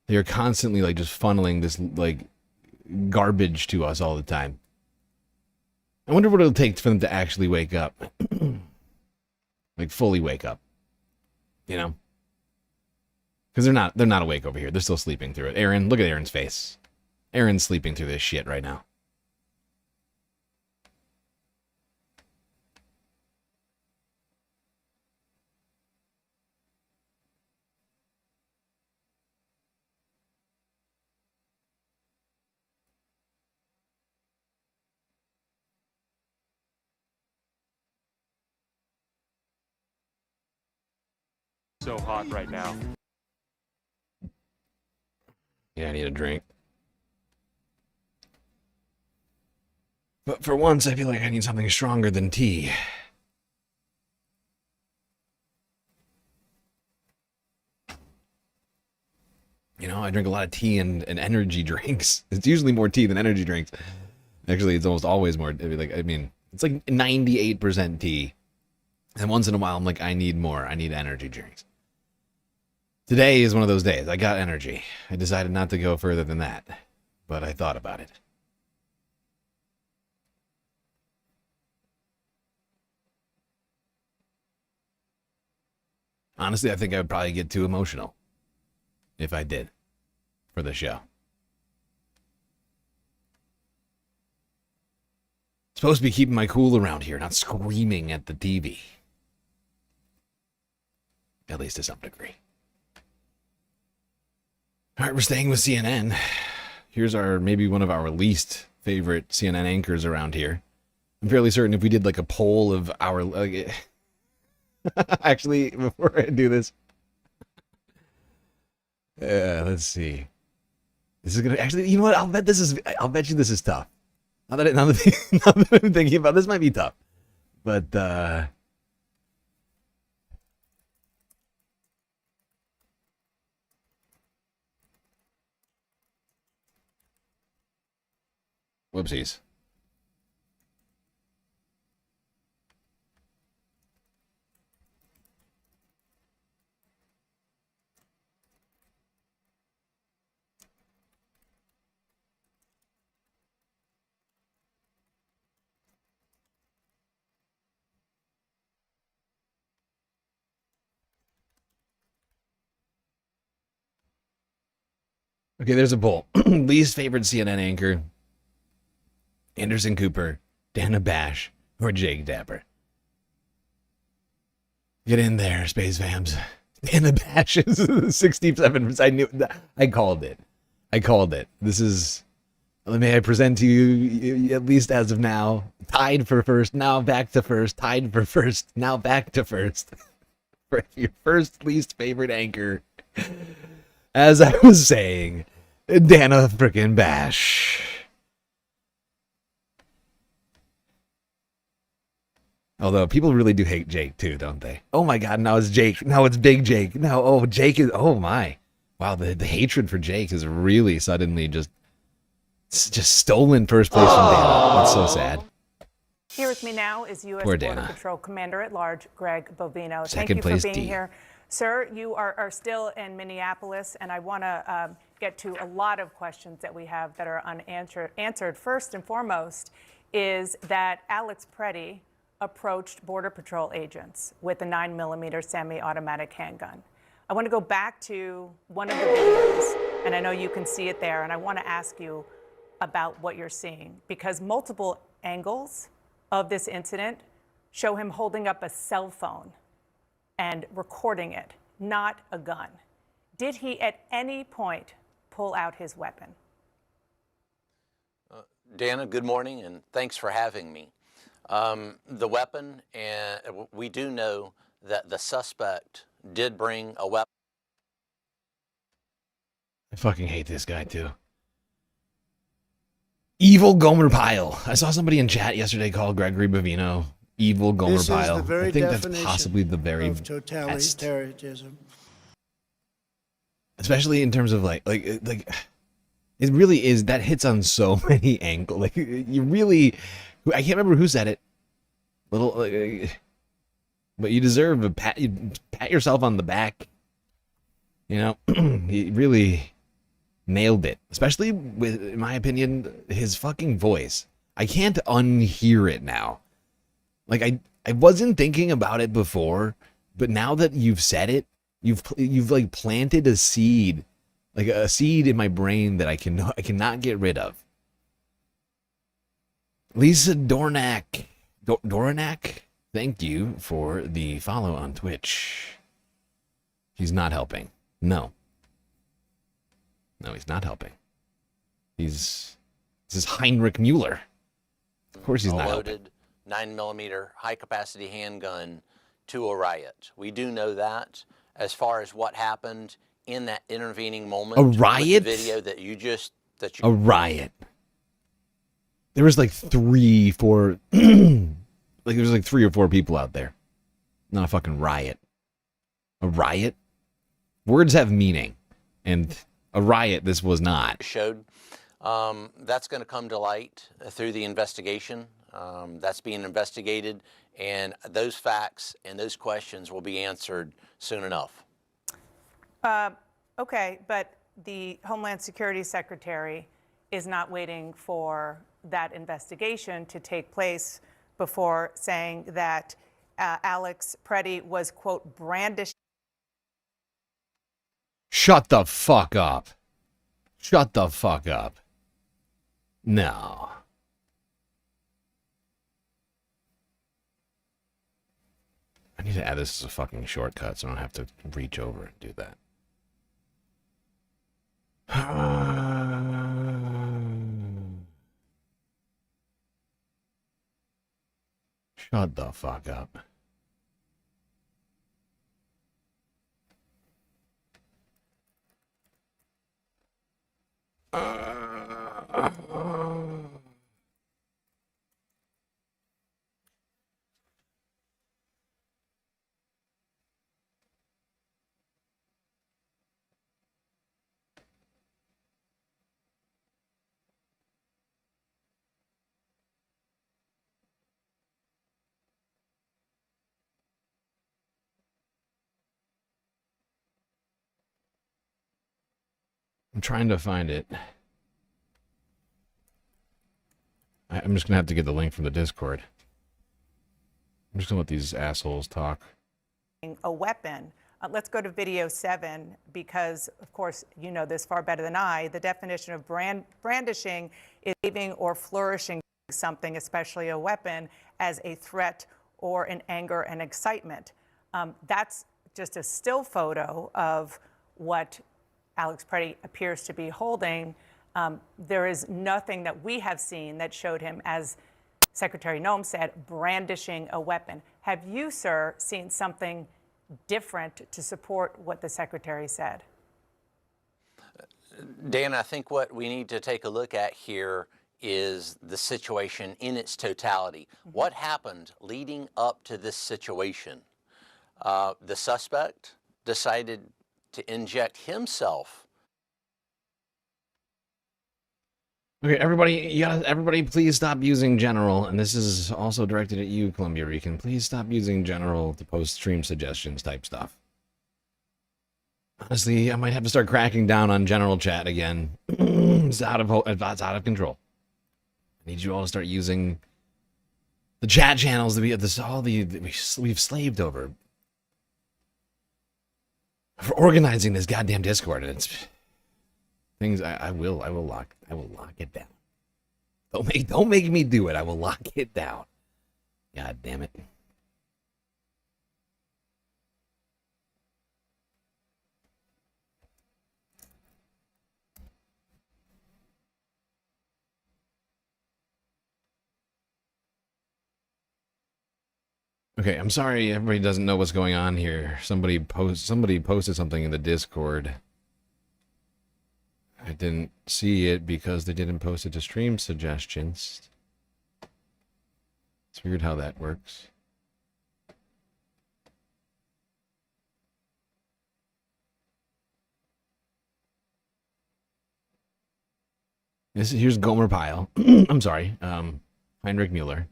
They're constantly like just funneling this like garbage to us all the time. I wonder what it'll take for them to actually wake up. Like fully wake up. You know? Because they're not awake over here. They're still sleeping through it. Aaron, look at Aaron's face. Aaron's sleeping through this shit right now. So hot right now. Yeah, I need a drink. But for once, I feel like I need something stronger than tea. You know, I drink a lot of tea and energy drinks. It's usually more tea than energy drinks. Actually, it's almost always more. I mean, it's like 98% tea. And once in a while, I'm like, I need more. I need energy drinks. Today is one of those days. I got energy. I decided not to go further than that. But I thought about it. Honestly, I think I would probably get too emotional if I did for the show. Supposed to be keeping my cool around here, not screaming at the TV. At least to some degree. All right, we're staying with CNN. Here's maybe one of our least favorite CNN anchors around here. I'm fairly certain if we did like a poll of our... Actually, before I do this... let's see. This is gonna... Actually, you know what? I'll bet you this is tough. Now that I'm thinking about this, might be tough. But, whoopsies. Okay, there's a poll. Least favorite CNN anchor: Anderson Cooper, Dana Bash, or Jake Dapper. Get in there, Space Fams. Dana Bash is 67%. I knew that. I called it. This is, may I present to you, at least as of now, tied for first, now back to first, tied for first, now back to first. For your first least favorite anchor. As I was saying, Dana frickin' Bash. Although people really do hate Jake too, don't they? Oh my God, now it's Jake. Now it's Big Jake. Now, oh, Jake is, oh my. Wow, the hatred for Jake is really suddenly just stolen first place from Dana. That's so sad. Here with me now is U.S. Poor Border Dana. Patrol Commander-at-Large Greg Bovino. Second Thank you place for being D. here. Sir, you are still in Minneapolis, and I want to get to a lot of questions that we have that are unanswered. First and foremost is that Alex Pretti approached Border Patrol agents with a 9mm semi-automatic handgun. I want to go back to one of the videos, and I know you can see it there, and I want to ask you about what you're seeing, because multiple angles of this incident show him holding up a cell phone and recording it, not a gun. Did he at any point pull out his weapon? Dana, good morning, and thanks for having me. The weapon, and we do know that the suspect did bring a weapon. I fucking hate this guy too. Evil Gomer Pyle. I saw somebody in chat yesterday call Gregory Bavino evil Gomer This is Pyle. the very I think that's definition possibly the very of best. totalitarianism. Especially in terms of like it really is, that hits on so many angles. Like you really, I can't remember who said it. But you deserve a pat. You pat yourself on the back. You know, he really nailed it. Especially with, in my opinion, his fucking voice. I can't unhear it now. Like I wasn't thinking about it before, but now that you've said it, you've like planted a seed, like a seed in my brain that I cannot get rid of. Lisa Dornack, Dornack, thank you for the follow on Twitch. He's not helping. No, he's not helping. This is Heinrich Mueller. Of course he's not helping. Loaded 9mm high-capacity handgun to a riot. We do know that. As far as what happened in that intervening moment, a riot? With the video that you a riot. There was like 3, 4, like there was like 3 or 4 people out there. Not a fucking riot. A riot? Words have meaning, and a riot this was not. Showed. That's going to come to light through the investigation. That's being investigated, and those facts and those questions will be answered soon enough. Okay, but the Homeland Security Secretary is not waiting for that investigation to take place before saying that Alex Pretti was, quote, brandishing. Shut the fuck up. Shut the fuck up. No. I need to add this as a fucking shortcut so I don't have to reach over and do that. Shut the fuck up. I'm trying to find it. I'm just going to have to get the link from the Discord. I'm just going to let these assholes talk. A weapon. Let's go to video 7 because, of course, you know this far better than I. The definition of brandishing is waving or flourishing something, especially a weapon, as a threat or an anger and excitement. That's just a still photo of what Alex Pretti appears to be holding. There is nothing that we have seen that showed him, as Secretary Noem said, brandishing a weapon. Have you, sir, seen something different to support what the Secretary said? Dan, I think what we need to take a look at here is the situation in its totality. What happened leading up to this situation? The suspect decided to inject himself. Okay, everybody please stop using general, and this is also directed at you, Columbia Rican. Please stop using general to post stream suggestions type stuff. Honestly, I might have to start cracking down on general chat again. It's out of control. I need you all to start using the chat channels that we've slaved over for organizing this goddamn Discord, and it's things I will lock it down. Don't make me do it. I will lock it down. God damn it. Okay, I'm sorry everybody doesn't know what's going on here. Somebody posted something in the Discord. I didn't see it because they didn't post it to stream suggestions. It's weird how that works. Here's Gomer Pyle. I'm sorry. Heinrich Mueller.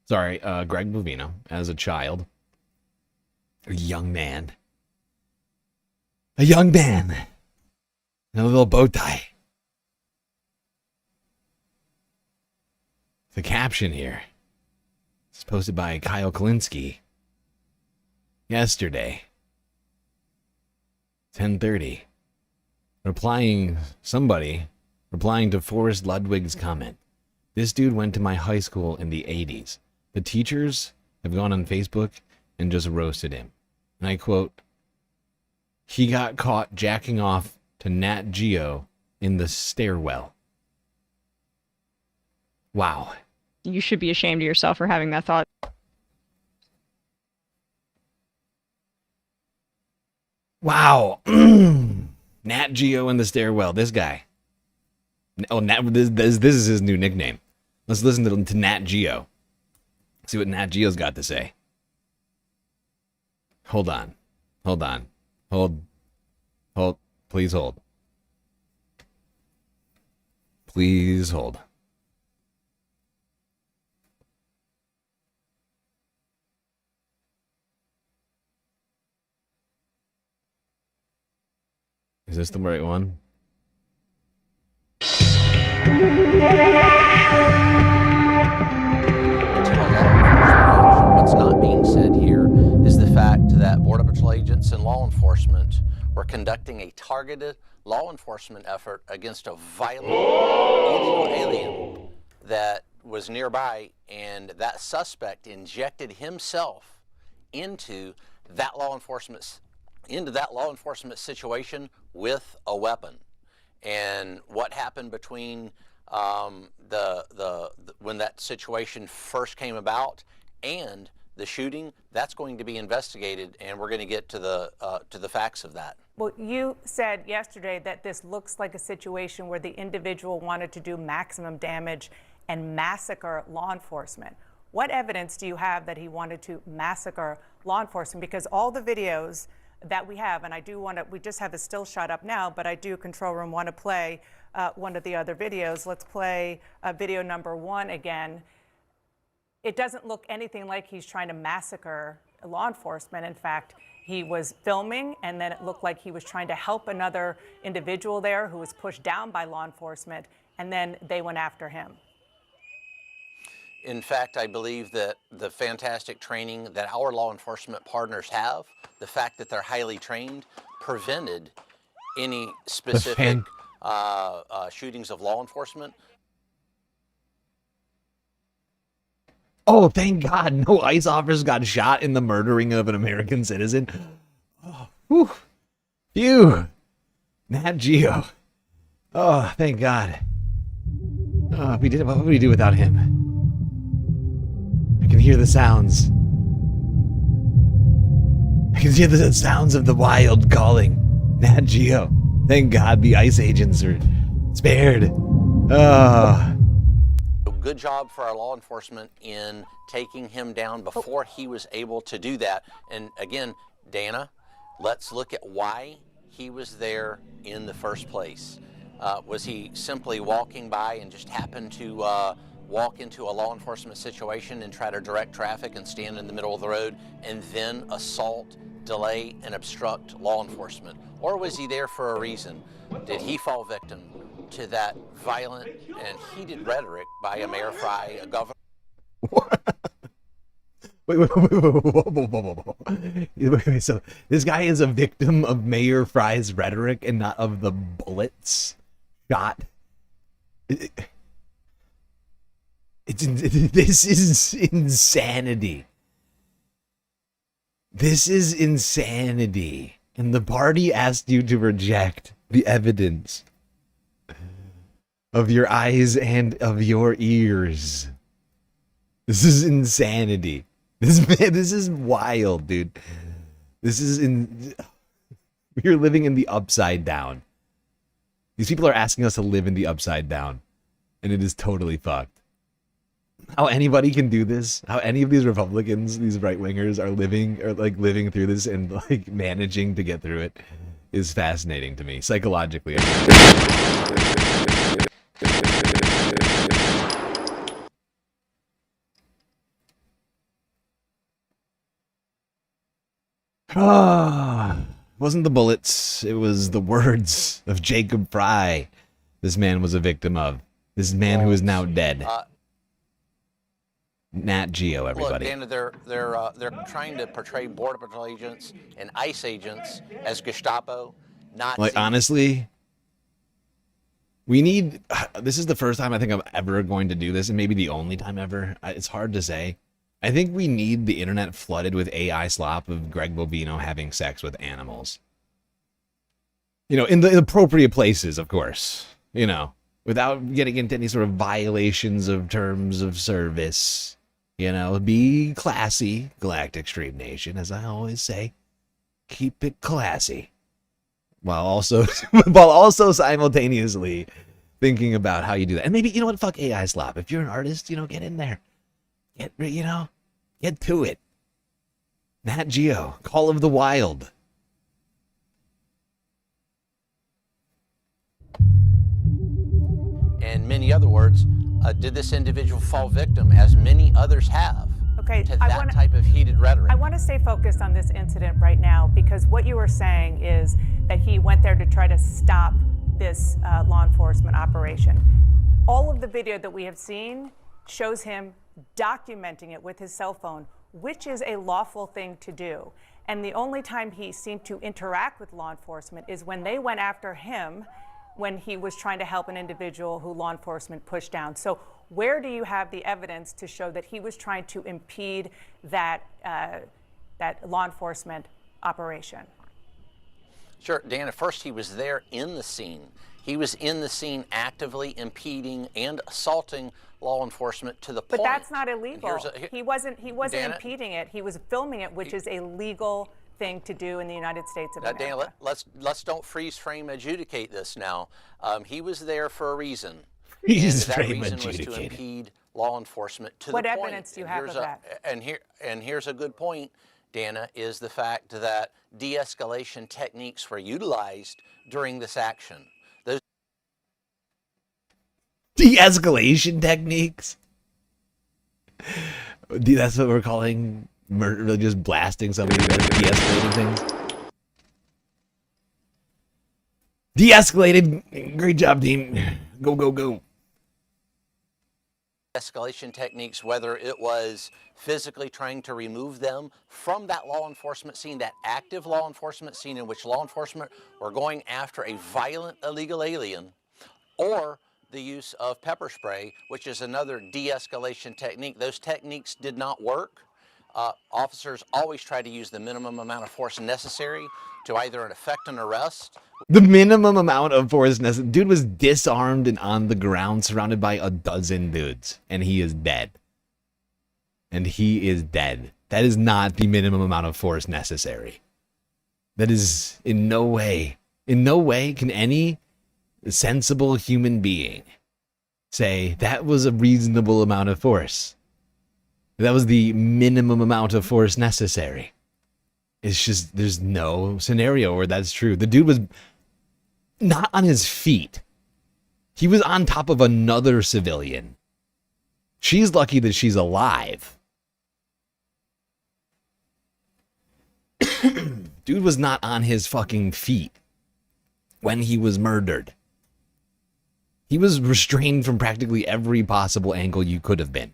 Sorry, Greg Bovino as a child. A young man. A young man. And a little bow tie. The caption here. It's posted by Kyle Kalinske. Yesterday. 10:30. Replying to Forrest Ludwig's comment. This dude went to my high school in the 80s. The teachers have gone on Facebook and just roasted him. And I quote, he got caught jacking off to Nat Geo in the stairwell. Wow. You should be ashamed of yourself for having that thought. Wow. Nat Geo in the stairwell. This guy. Oh, this is his new nickname. Let's listen to Nat Geo. See what Nat Geo's got to say. Hold on. Hold. Please hold. Please hold. Is this the right one? What's not being said here is the fact that Border Patrol agents and law enforcement were conducting a targeted law enforcement effort against a violent illegal alien that was nearby, and that suspect injected himself into that law enforcement situation with a weapon. And what happened between when that situation first came about and the shooting, that's going to be investigated, and we're going to get to the facts of that. Well, you said yesterday that this looks like a situation where the individual wanted to do maximum damage and massacre law enforcement. What evidence do you have that he wanted to massacre law enforcement? Because all the videos that we have, and I do want to, we just have a still shot up now, but I do, control room, want to play one of the other videos. Let's play video number 1 again. It doesn't look anything like he's trying to massacre law enforcement. In fact, he was filming, and then it looked like he was trying to help another individual there who was pushed down by law enforcement, and then they went after him. In fact, I believe that the fantastic training that our law enforcement partners have, the fact that they're highly trained, prevented any specific shootings of law enforcement. Oh, thank God, no ICE officers got shot in the murdering of an American citizen. Oh, whew. Phew. Nat Geo. Oh, thank God. Oh, what would we do without him? I can hear the sounds. I can hear the sounds of the wild calling. Nat Geo. Thank God the ICE agents are spared. Oh. Good job for our law enforcement in taking him down before he was able to do that. And again, Dana, let's look at why he was there in the first place. Was he simply walking by and just happened to walk into a law enforcement situation and try to direct traffic and stand in the middle of the road and then assault, delay, and obstruct law enforcement? Or was he there for a reason? Did he fall victim to that violent and heated rhetoric by a Mayor Fry, a governor? Wait. So this guy is a victim of Mayor Fry's rhetoric and not of the bullets shot. This is insanity. This is insanity. And the party asked you to reject the evidence of your eyes and of your ears. This is insanity. This is wild, dude. We're living in the upside down. These people are asking us to live in the upside down, and it is totally fucked. How anybody can do this, how any of these Republicans, these right-wingers are living through this and like managing to get through it is fascinating to me, psychologically. Wasn't the bullets, it was the words of Jacob Fry this man was a victim of. This man who is now dead. Nat Geo, everybody. Look, Dana, they're trying to portray Border Patrol agents and ICE agents as Gestapo, Nazis. Like, honestly, we need... This is the first time I think I'm ever going to do this, and maybe the only time ever. It's hard to say. I think we need the internet flooded with AI slop of Greg Bobino having sex with animals. You know, in the appropriate places, of course. You know, without getting into any sort of violations of terms of service. You know, be classy, Galactic Stream Nation, as I always say. Keep it classy. While also simultaneously thinking about how you do that. And maybe, you know what, fuck AI slop. If you're an artist, you know, get in there. Get to it. Nat Geo, Call of the Wild. In many other words, did this individual fall victim, as many others have, to that type of heated rhetoric? I want to stay focused on this incident right now, because what you were saying is that he went there to try to stop this law enforcement operation. All of the video that we have seen shows him documenting it with his cell phone, which is a lawful thing to do. And the only time he seemed to interact with law enforcement is when they went after him when he was trying to help an individual who law enforcement pushed down. So where do you have the evidence to show that he was trying to impede that law enforcement operation? Sure, Dan, at first he was there in the scene. He was in the scene actively impeding and assaulting law enforcement to the point. But that's not illegal. He wasn't Dana, impeding it. He was filming it, which is a legal thing to do in the United States of America. Dana, let's don't freeze frame adjudicate this now. He was there for a reason. That reason was to impede law enforcement to the point. What evidence do you have of that? And here's a good point, Dana, is the fact that de-escalation techniques were utilized during this action. Those de-escalation techniques? That's what we're calling murder, really just blasting somebody that's de-escalating things. De-escalated. Great job, team. Go, go, go. Escalation techniques, whether it was physically trying to remove them from that law enforcement scene, that active law enforcement scene in which law enforcement were going after a violent illegal alien, or the use of pepper spray, which is another de-escalation technique. Those techniques did not work. Officers always try to use the minimum amount of force necessary to either effect an arrest. The minimum amount of force necessary. Dude was disarmed and on the ground, surrounded by a dozen dudes, and he is dead. And he is dead. That is not the minimum amount of force necessary. That is in no way can any sensible human being say that was a reasonable amount of force. That was the minimum amount of force necessary. It's just, there's no scenario where that's true. The dude was not on his feet. He was on top of another civilian. She's lucky that she's alive. Dude was not on his fucking feet when he was murdered. He was restrained from practically every possible angle you could have been.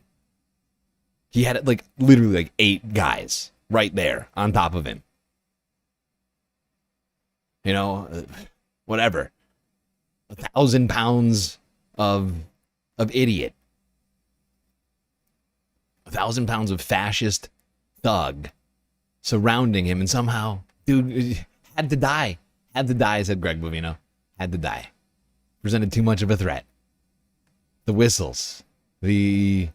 He had like literally like 8 guys right there on top of him. You know, whatever. 1,000 pounds of idiot. 1,000 pounds of fascist thug surrounding him, and somehow, dude, had to die. Had to die, said Greg Bovino. Had to die. Presented too much of a threat. The whistles, the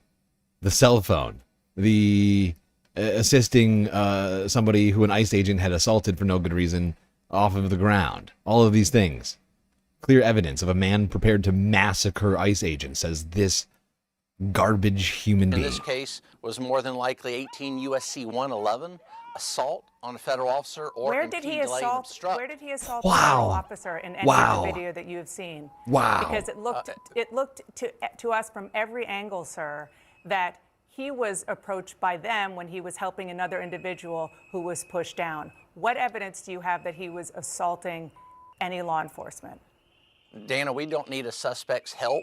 cell phone, the assisting somebody who an ICE agent had assaulted for no good reason off of the ground. All of these things clear evidence of a man prepared to massacre ICE agents, says this garbage human being. In this case was more than likely 18 USC 111, assault on a federal officer or Where did he assault? Where did he assault a federal officer in any of the video that you have seen? Wow. Because it looked to us from every angle, sir, that he was approached by them when he was helping another individual who was pushed down. What evidence do you have that he was assaulting any law enforcement? Dana, we don't need a suspect's help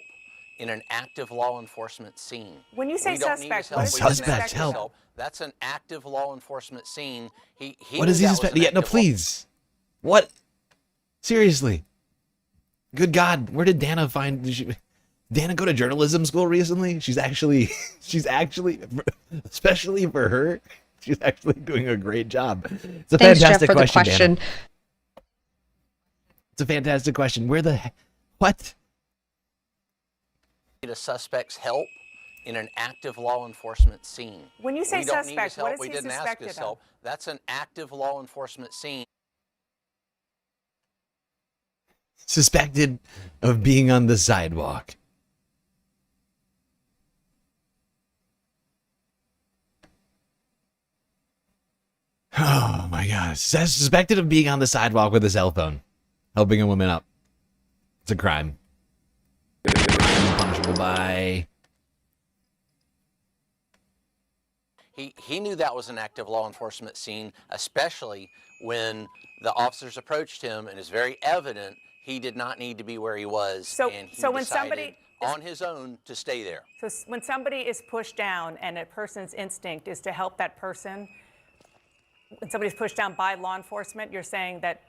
in an active law enforcement scene. When you say suspect, what does suspect's help? That's an active law enforcement scene. What does he suspect? Yeah, no, please. What? Seriously. Good God, where did Dana find? Dana go to journalism school recently? She's actually, especially for her, she's actually doing a great job. It's a fantastic question, Dana. It's a fantastic question. Where the heck? What? Need a suspect's help in an active law enforcement scene. When you say we don't suspect, need his help. what is We he didn't ask suspected his of? help. That's an active law enforcement scene. Suspected of being on the sidewalk. Oh my God. Suspected of being on the sidewalk with a cell phone, helping a woman up. It's a crime. Punishable by. He knew that was an active law enforcement scene, especially when the officers approached him, and it's very evident he did not need to be where he was, and he when decided somebody on his own to stay there. So when somebody is pushed down and a person's instinct is to help that person, when somebody's pushed down by law enforcement, you're saying that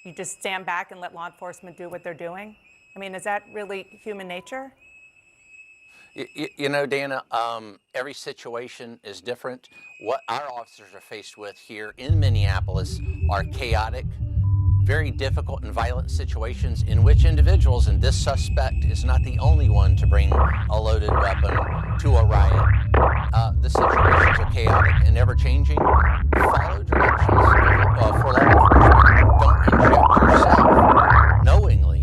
you just stand back and let law enforcement do what they're doing? I mean, is that really human nature? You know, Dana, every situation is different. What our officers are faced with here in Minneapolis are chaotic, very difficult and violent situations in which individuals, and this suspect is not the only one to bring a loaded weapon to a riot. The situations are chaotic and ever-changing. Follow directions for law enforcement. Don't inject yourself knowingly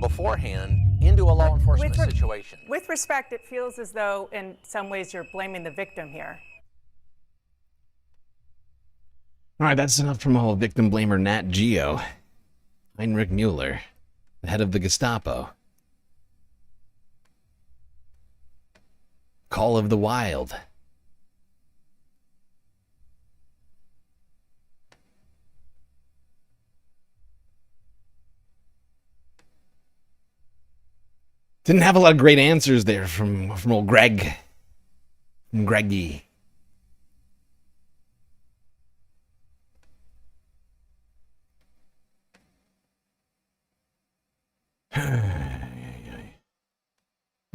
beforehand into a law enforcement situation. With respect, it feels as though in some ways you're blaming the victim here. All right, that's enough from all victim blamer Nat Geo. Heinrich Mueller, the head of the Gestapo. Call of the Wild. Didn't have a lot of great answers there from old Greg. From Greggy.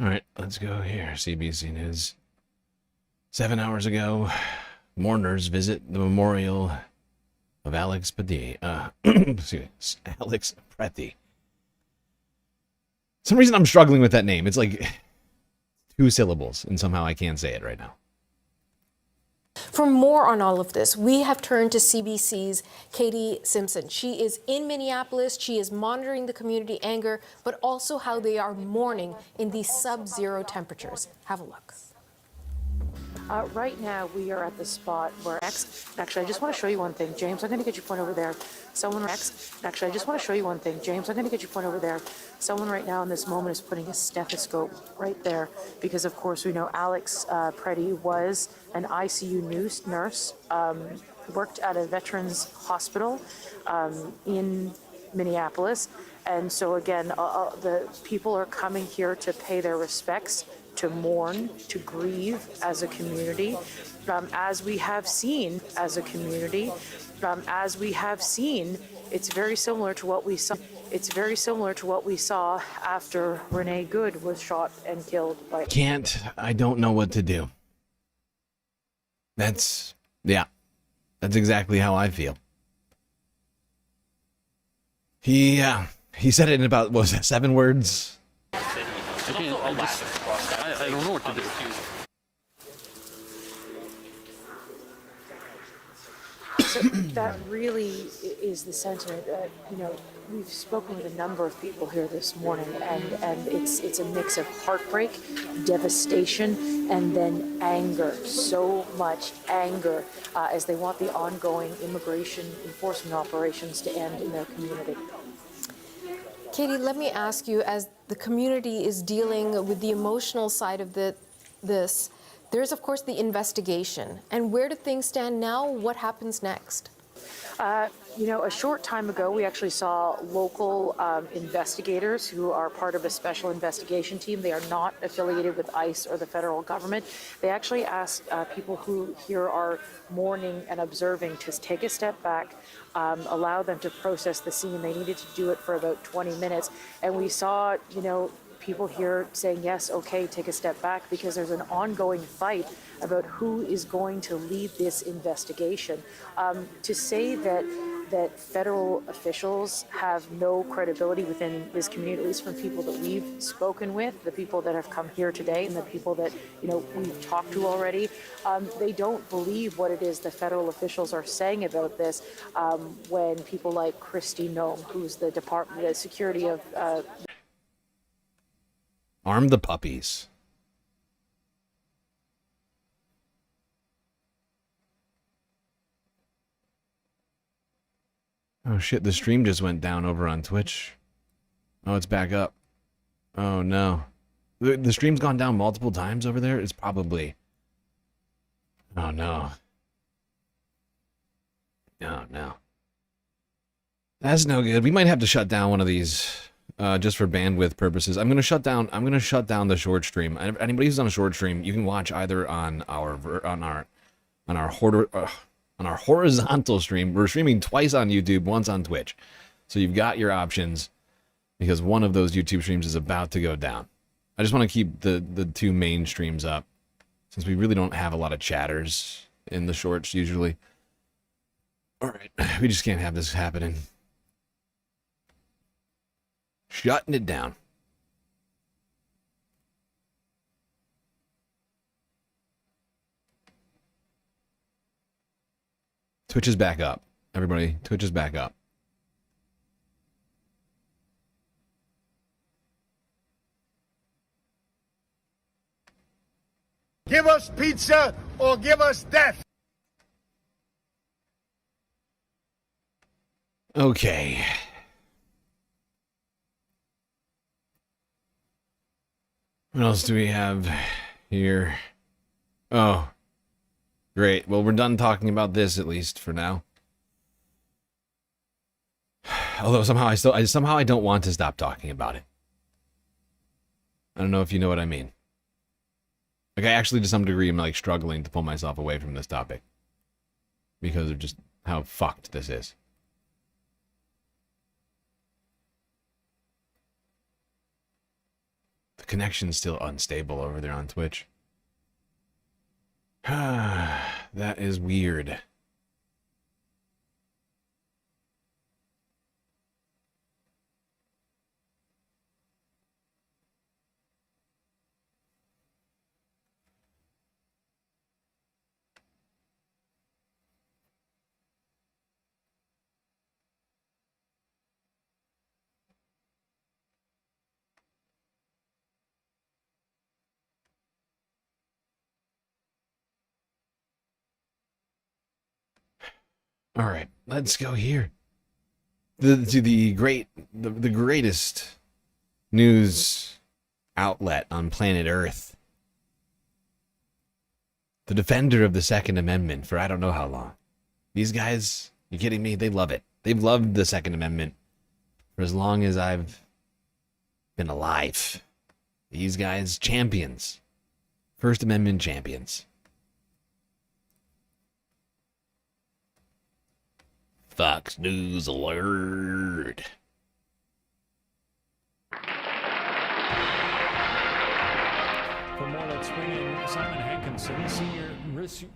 All right, let's go here. CBC News. 7 hours ago, mourners visit the memorial of Alex Pretti. Alex Pretti. For some reason I'm struggling with that name. It's like 2 syllables, and somehow I can't say it right now. For more on all of this, we have turned to CBC's Katie Simpson. She is in Minneapolis. She is monitoring the community anger, but also how they are mourning in these sub-zero temperatures. Have a look. Right now, we are at the spot where actually, I just want to show you one thing. James, I'm going to get you point over there. Actually, I just want to show you one thing. James, I'm going to get you point over there. Someone right now in this moment is putting a stethoscope right there because, of course, we know Alex Pretti was an ICU nurse, worked at a veterans hospital in Minneapolis. And so, again, the people are coming here to pay their respects, to mourn, to grieve as a community, as we have seen as a community, it's very similar to what we saw. It's very similar to what we saw after Renee Good was shot and killed by. I don't know what to do. That's exactly how I feel. He said it in about, what was that, 7 words? I don't know what to do. So that really is the sentiment. We've spoken with a number of people here this morning, and it's a mix of heartbreak, devastation, and then anger. So much anger as they want the ongoing immigration enforcement operations to end in their community. Katie, let me ask you, as the community is dealing with the emotional side of this, there's of course the investigation. And where do things stand now? What happens next? You know, a short time ago, we actually saw local investigators who are part of a special investigation team. They are not affiliated with ICE or the federal government. They actually asked people who here are mourning and observing to take a step back, allow them to process the scene. They needed to do it for about 20 minutes. And we saw, you know, people here saying, yes, okay, take a step back, because there's an ongoing fight about who is going to lead this investigation. To say that federal officials have no credibility within this community, at least from people that we've spoken with, the people that have come here today and the people that, you know, we've talked to already, they don't believe what it is the federal officials are saying about this when people like Kristi Noem, who's the Department of Security of Arm the puppies. Oh shit, the stream just went down over on Twitch. Oh, it's back up. Oh no. The stream's gone down multiple times over there? It's probably... Oh no. Oh no. That's no good. We might have to shut down one of these just for bandwidth purposes. I'm gonna shut down the short stream. Anybody who's on a short stream, you can watch either on our horizontal stream. We're streaming twice on YouTube, once on Twitch. So you've got your options, because one of those YouTube streams is about to go down. I just want to keep the two main streams up, since we really don't have a lot of chatters in the shorts usually. Alright, we just can't have this happening. Shutting it down. Twitch is back up. Everybody, Twitch is back up. Give us pizza or give us death. Okay. What else do we have here? Oh. Great. Well, we're done talking about this, at least for now. Although somehow I don't want to stop talking about it. I don't know if you know what I mean. Like, I actually, to some degree, am like struggling to pull myself away from this topic because of just how fucked this is. The connection's still unstable over there on Twitch. That is weird. All right, let's go here. The greatest news outlet on planet Earth. The defender of the Second Amendment for I don't know how long. These guys, you kidding me? They love it. They've loved the Second Amendment for as long as I've been alive. These guys, champions. First Amendment champions. Fox News alert. For more, let's bring in Simon Hankinson, Senior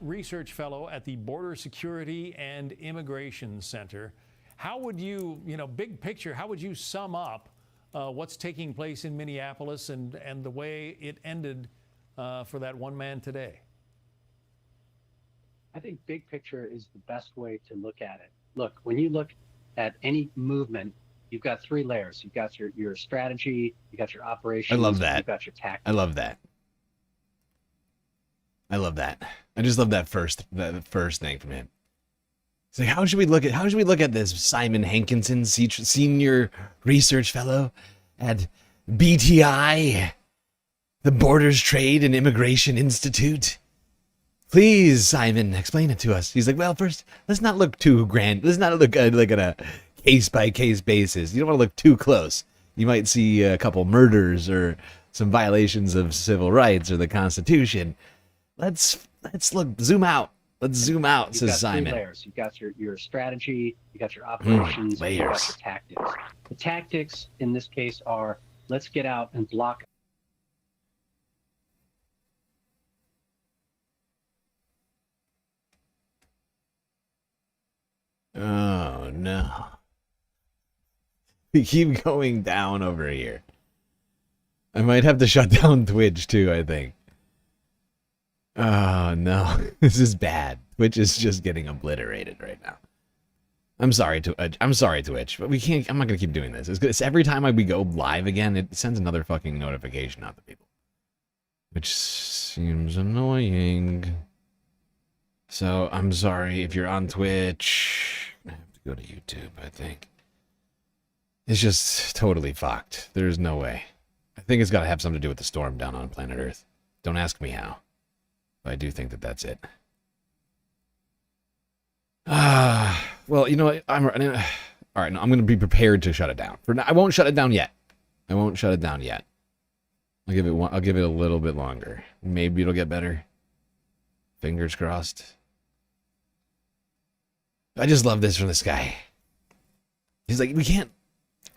Research Fellow at the Border Security and Immigration Center. How would you, big picture, how would you sum up what's taking place in Minneapolis and the way it ended for that one man today? I think big picture is the best way to look at it. Look, when you look at any movement, you've got three layers. You've got your strategy, you got your operations. I love that. You've got your tactics. I love that. I love that. I just love that first thing from him. It's like, how should we look at this Simon Hankinson, senior research fellow at BTI, the Borders Trade and Immigration Institute? Please, Simon, explain it to us. He's like, well, first, let's not look too grand. Let's not look like on a case-by-case basis. You don't want to look too close. You might see a couple murders or some violations of civil rights or the Constitution. Let's zoom out. Let's zoom out, You've says got Simon. three layers. You've got your strategy, you got your operations, you've got layers. your tactics. The tactics in this case are, let's get out and block. Oh, no. We keep going down over here. I might have to shut down Twitch, too, I think. Oh, no. This is bad. Twitch is just getting obliterated right now. I'm sorry, Twitch, but we can't. I'm not going to keep doing this. It's every time we go live again, it sends another fucking notification out to people. Which seems annoying. So, I'm sorry if you're on Twitch. I have to go to YouTube, I think. It's just totally fucked. There's no way. I think it's got to have something to do with the storm down on planet Earth. Don't ask me how. But I do think that that's it. Well, you know what? All right, no, I'm going to be prepared to shut it down. I won't shut it down yet. I'll give it a little bit longer. Maybe it'll get better. Fingers crossed. I just love this from this guy. He's like, we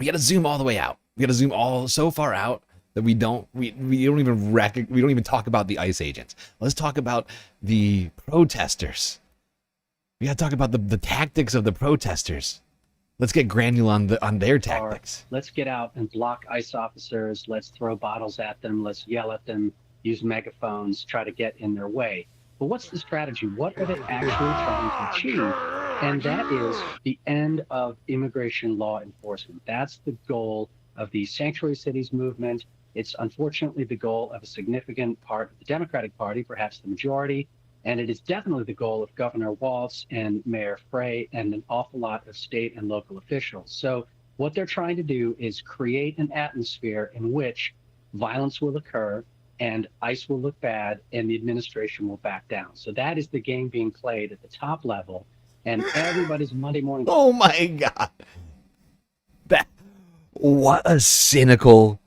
got to zoom all the way out. We got to zoom all so far out that we don't even talk about the ICE agents. Let's talk about the protesters. We got to talk about the tactics of the protesters. Let's get granular on their tactics. Let's get out and block ICE officers. Let's throw bottles at them. Let's yell at them. Use megaphones. Try to get in their way. But what's the strategy? What are they actually trying to achieve? And that is the end of immigration law enforcement. That's the goal of the Sanctuary Cities movement. It's unfortunately the goal of a significant part of the Democratic Party, perhaps the majority. And it is definitely the goal of Governor Walz and Mayor Frey and an awful lot of state and local officials. So what they're trying to do is create an atmosphere in which violence will occur and ICE will look bad and the administration will back down. So that is the game being played at the top level. And everybody's Monday morning. Oh my God. What a cynical,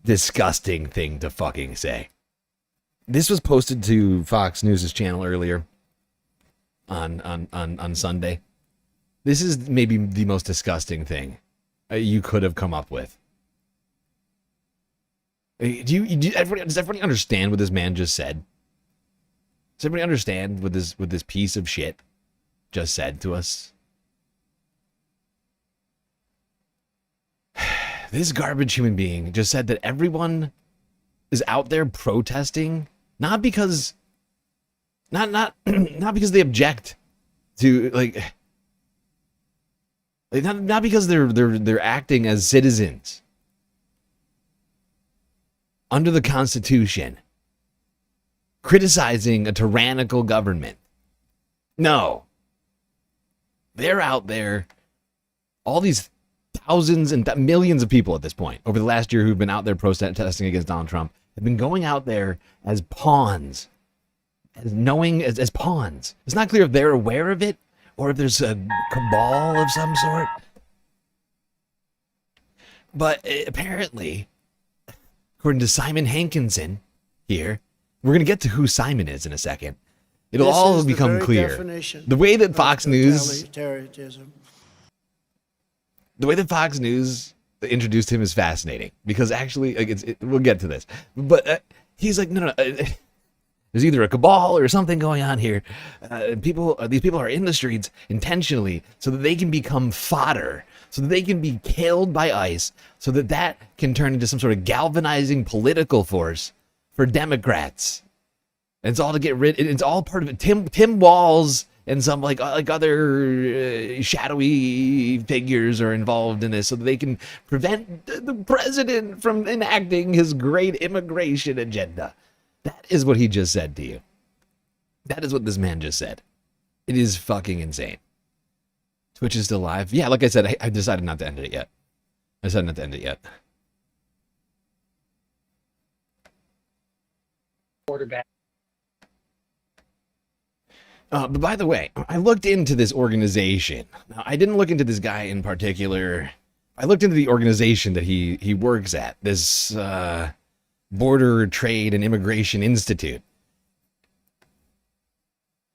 disgusting thing to fucking say. This was posted to Fox News' channel earlier on Sunday. This is maybe the most disgusting thing you could have come up with. Does everybody understand what this man just said? Does everybody understand what this piece of shit just said to us? This garbage human being just said that everyone is out there protesting not because not because they object to not because they're acting as citizens under the Constitution, criticizing a tyrannical government. No. They're out there, all these thousands and millions of people at this point over the last year who've been out there protesting against Donald Trump have been going out there as pawns, as pawns. It's not clear if they're aware of it or if there's a cabal of some sort. But apparently, according to Simon Hankinson here, we're going to get to who Simon is in a second. It'll all become clear. The way that Fox News introduced him is fascinating because actually, we'll get to this. But he's like, no. There's either a cabal or something going on here. These people are in the streets intentionally so that they can become fodder, so that they can be killed by ICE, so that can turn into some sort of galvanizing political force for Democrats. And it's all to get rid. It's all part of it. Tim Walz and some like other shadowy figures are involved in this so that they can prevent the president from enacting his great immigration agenda. That is what he just said to you. That is what this man just said. It is fucking insane. Twitch is still live. Yeah, like I said, I decided not to end it yet. Quarterback. But by the way, I looked into this organization. Now, I didn't look into this guy in particular. I looked into the organization that he works at, this Border Trade and Immigration Institute.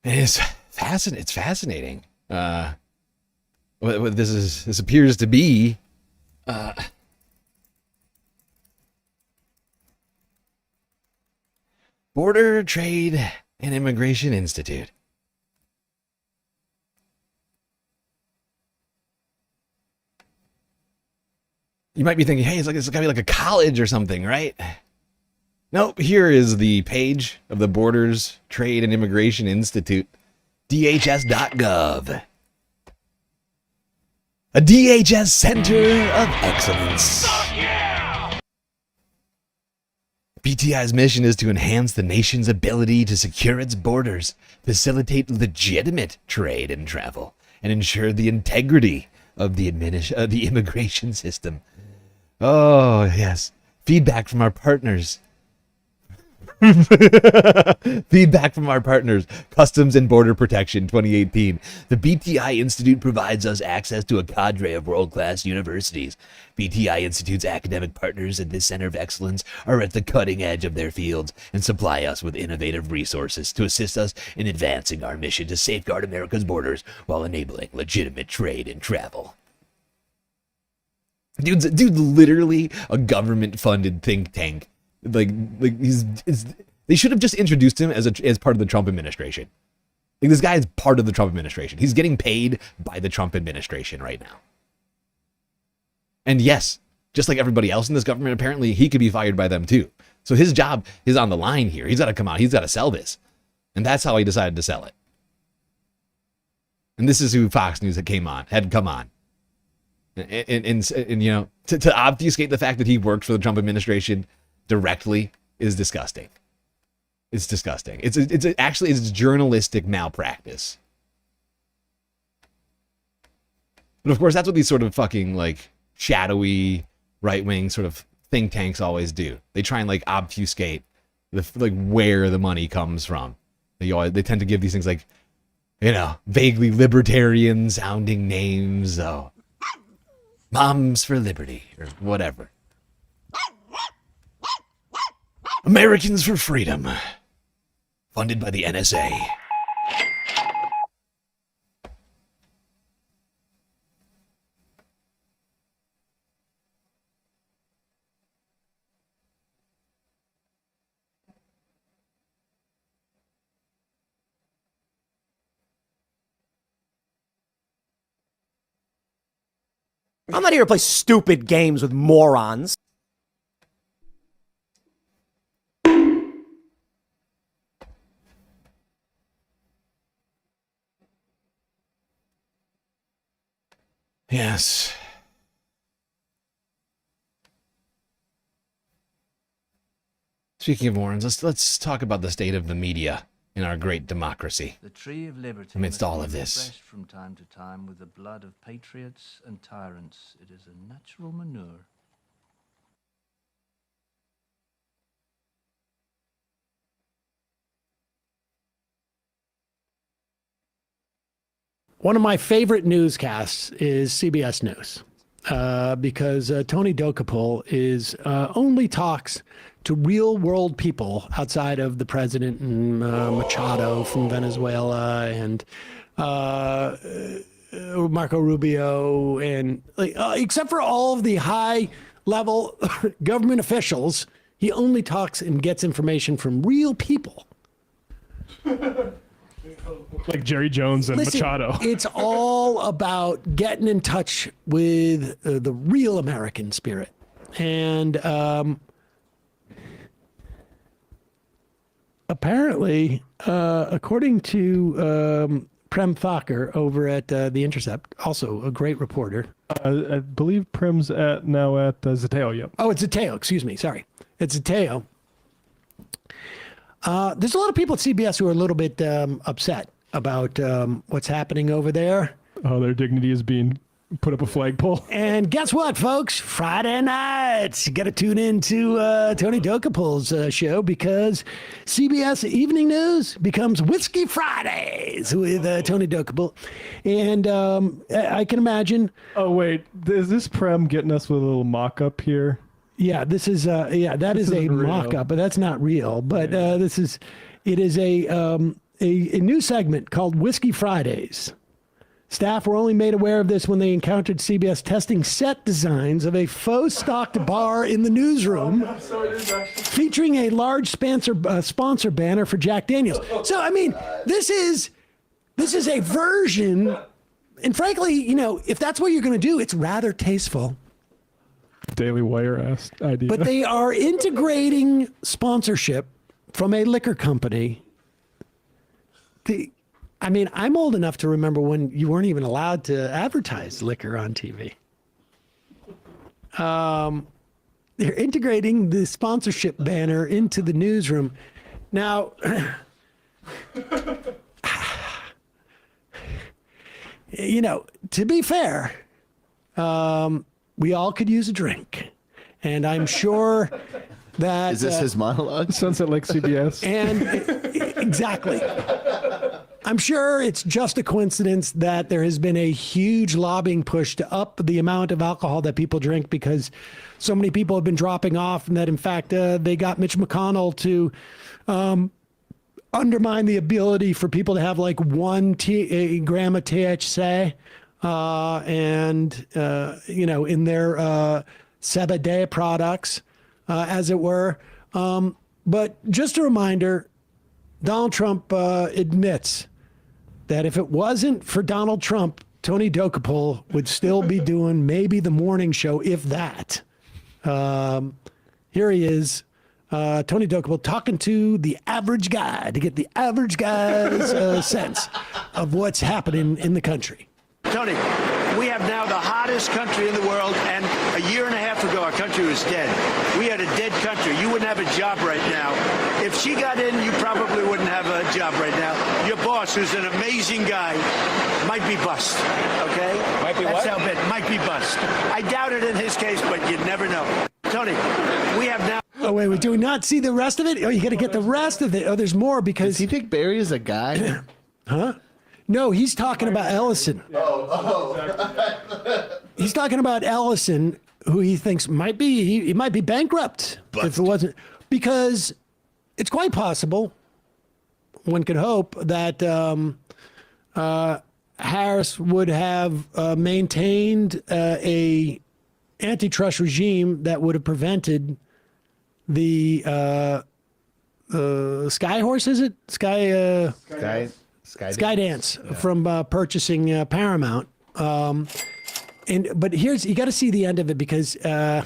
And it's fascinating. What this appears to be. Border Trade and Immigration Institute. You might be thinking, hey, it's gotta be like a college or something, right? Nope, here is the page of the Borders, Trade, and Immigration Institute, DHS.gov. A DHS Center of Excellence. BTI's mission is to enhance the nation's ability to secure its borders, facilitate legitimate trade and travel, and ensure the integrity of the immigration system. Oh, yes. Feedback from our partners. Feedback from our partners. Customs and Border Protection 2018. The BTI Institute provides us access to a cadre of world-class universities. BTI Institute's academic partners at this Center of Excellence are at the cutting edge of their fields and supply us with innovative resources to assist us in advancing our mission to safeguard America's borders while enabling legitimate trade and travel. Dude's literally a government-funded think tank. Like they should have just introduced him as part of the Trump administration. Like, this guy is part of the Trump administration. He's getting paid by the Trump administration right now. And yes, just like everybody else in this government, apparently he could be fired by them too. So his job is on the line here. He's got to come out. He's got to sell this. And that's how he decided to sell it. And this is who Fox News had come on. And you know, to obfuscate the fact that he worked for the Trump administration directly is disgusting. It's disgusting. It's journalistic malpractice. But of course, that's what these sort of fucking like shadowy right-wing sort of think tanks always do. They try and like obfuscate where the money comes from. They tend to give these things like, you know, vaguely libertarian sounding names. Oh, Moms for Liberty or whatever. Americans for Freedom. Funded by the NSA. I'm not here to play stupid games with morons. Yes. Speaking of morons, let's talk about the state of the media in our great democracy. The tree of liberty amidst all of this. Refreshed from time to time with the blood of patriots and tyrants. It is a natural manure. One of my favorite newscasts is CBS News because Tony Dokapol only talks to real world people outside of the president and Machado from Venezuela and Marco Rubio and except for all of the high level government officials, he only talks and gets information from real people. Like Jerry Jones and Listen, Machado. It's all about getting in touch with the real American spirit. And apparently, according to Prem Thakur over at The Intercept, also a great reporter. I believe Prim's now at Zateo. Yep. Oh, it's Zateo. Excuse me. Sorry. It's Zateo. There's a lot of people at CBS who are a little bit upset about what's happening over there. Oh, their dignity is being put up a flagpole. And guess what, folks? Friday nights, you got to tune into Tony Dokapol's show because CBS Evening News becomes Whiskey Fridays with Tony Dokapol. And I can imagine. Oh, wait. Is this Prem getting us with a little mock-up here? Yeah, this is that is a mock-up, but that's not real. But it is a new segment called Whiskey Fridays. Staff were only made aware of this when they encountered CBS testing set designs of a faux-stocked bar in the newsroom featuring a large sponsor banner for Jack Daniels. So, I mean, this is a version, and frankly, if that's what you're going to do, it's rather tasteful. Daily Wire-ass idea. But they are integrating sponsorship from a liquor company. I'm old enough to remember when you weren't even allowed to advertise liquor on TV. They're integrating the sponsorship banner into the newsroom. Now, to be fair, we all could use a drink. And I'm sure that... Is this his monologue? Sunset Lake CBS. And exactly. I'm sure it's just a coincidence that there has been a huge lobbying push to up the amount of alcohol that people drink because so many people have been dropping off, and that, in fact, they got Mitch McConnell to undermine the ability for people to have like 1 gram of THC in their Sabadell products, as it were. But just a reminder, Donald Trump admits that if it wasn't for Donald Trump, Tony Dokapol would still be doing maybe the morning show, if that. Here he is, Tony Dokapol, talking to the average guy to get the average guy's sense of what's happening in the country. Tony, we have now the hottest country in the world, and a year and a half ago, our country was dead. We had a dead country. You wouldn't have a job right now. If she got in, you probably wouldn't have a job right now. Your boss, who's an amazing guy, might be bust, okay? Might be That's what? how bad. Might be bust. I doubt it in his case, but you'd never know. Tony, we have now... Oh, wait, do we not see the rest of it? Oh, you got to get the rest of it. Oh, there's more because... Does he think Barry is a guy? Huh? No, he's talking about Ellison. He's talking about Ellison, who he thinks might be he might be bankrupt if it wasn't, because it's quite possible, one could hope, that Harris would have maintained a antitrust regime that would have prevented the Skyhorse, is it? Skydance from purchasing Paramount. But here's, you got to see the end of it because I'm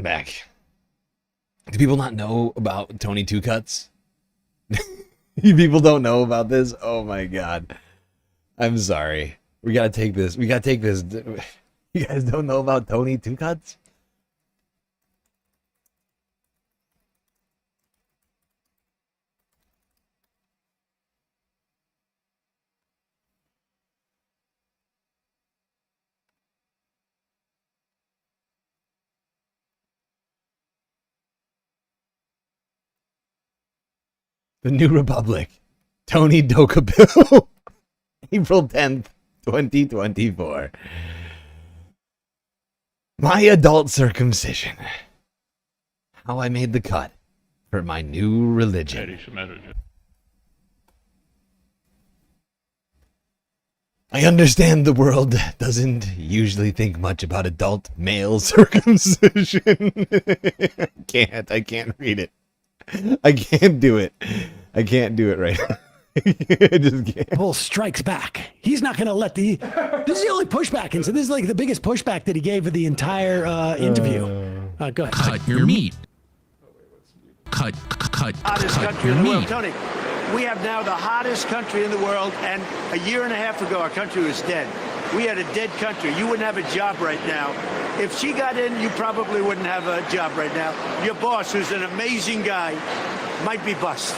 back. Do people not know about Tony Two Cuts? You people don't know about this? Oh my God. I'm sorry. We gotta take this. We gotta take this. You guys don't know about Tony Two Cuts? The New Republic. Tony Dokapil. April 10th, 2024. My adult circumcision. How I made the cut for my new religion. I understand the world doesn't usually think much about adult male circumcision. I can't read it. I can't do it. I can't do it right now. Just kidding. Bull strikes back. He's not going to let the. This is the only pushback, and so this is like the biggest pushback that he gave for the entire interview. Go ahead. Cut your meat. Cut hottest country in the world. Tony, we have now the hottest country in the world, and a year and a half ago, our country was dead. We had a dead country. You wouldn't have a job right now. If she got in, you probably wouldn't have a job right now. Your boss, who's an amazing guy, might be bust,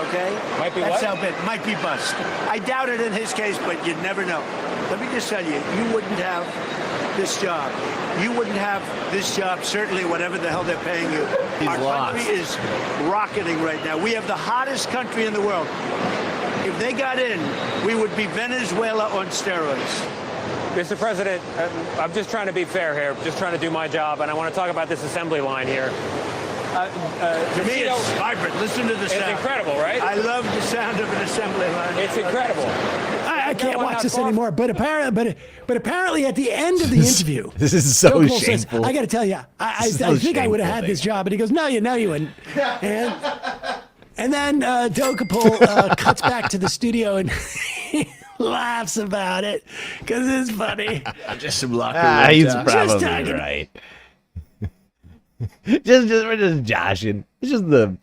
okay? Might be That's what? how big. Might be bust. I doubt it in his case, but you'd never know. Let me just tell you, you wouldn't have this job. You wouldn't have this job, certainly whatever the hell they're paying you. Our country is rocketing right now. We have the hottest country in the world. If they got in, we would be Venezuela on steroids. Mr. President, I'm just trying to be fair here, just trying to do my job, and I want to talk about this assembly line here. To me, it's vibrant. Listen to the sound. It's incredible, right? I love the sound of an assembly line. It's incredible. I can't watch this anymore. But apparently, at the end of the interview, This is so Doug Cole says, shameful. I got to tell you, I think I would have had this job. And he goes, no, you wouldn't. And then Dokapol cuts back to the studio and laughs about it because it's funny. Just some locker room He's talk. probably right. We're just joshing. It's just the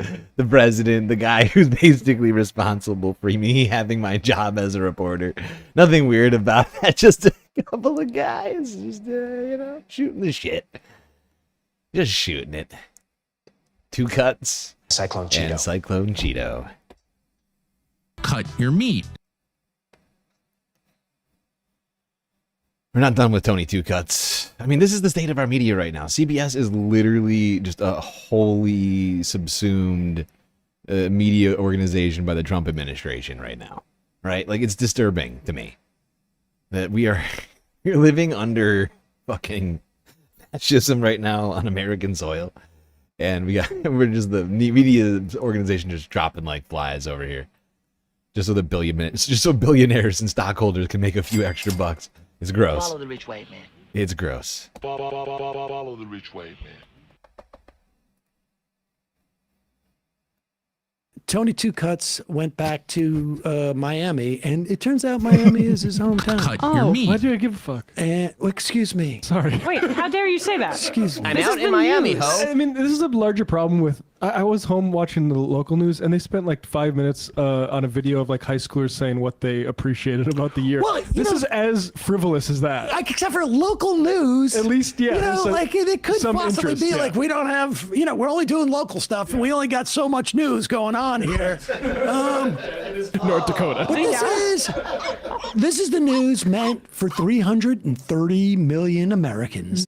president, the guy who's basically responsible for me having my job as a reporter. Nothing weird about that. Just a couple of guys, just shooting the shit, just shooting it. 2 cuts. Cyclone Cheeto. And Cyclone Cheeto. Cut your meat. We're not done with Tony 2 Cuts. I mean, this is the state of our media right now. CBS is literally just a wholly subsumed media organization by the Trump administration right now. Right? Like, it's disturbing to me that we're living under fucking fascism right now on American soil. And we're just the media organization just dropping like flies over here. Just so billionaires and stockholders can make a few extra bucks. It's gross. Follow the rich white man. It's gross. Follow the rich white man. Tony 2 Cuts went back to Miami, and it turns out Miami is his hometown. Cut your meat. Why do I give a fuck? Excuse me. Sorry. Wait, how dare you say that? Excuse me. I'm out in Miami, ho. I mean, this is a larger problem with. I was home watching the local news, and they spent like 5 minutes on a video of like high schoolers saying what they appreciated about the year. Well, this is as frivolous as that. Except for local news. At least, yeah. Like it could some possibly interest, be yeah. like we don't have, we're only doing local stuff, and we only got so much news going on here. North Dakota. But this is the news meant for 330 million Americans.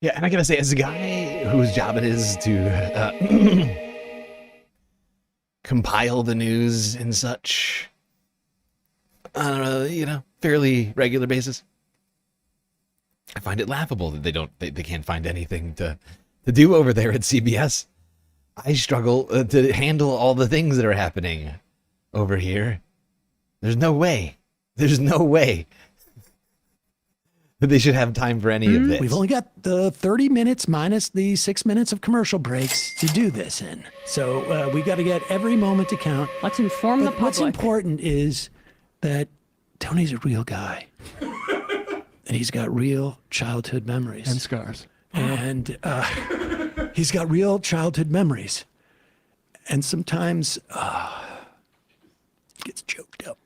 Yeah, and I gotta say, as a guy whose job it is to compile the news and such on a fairly regular basis, I find it laughable that they can't find anything to do over there at CBS. I struggle to handle all the things that are happening over here. There's no way that they should have time for any of this. We've only got the 30 minutes minus the 6 minutes of commercial breaks to do this in. So we got to get every moment to count. Let's inform the public. What's important is that Tony's a real guy. And he's got real childhood memories. And scars. And he's got real childhood memories. And sometimes he gets choked up.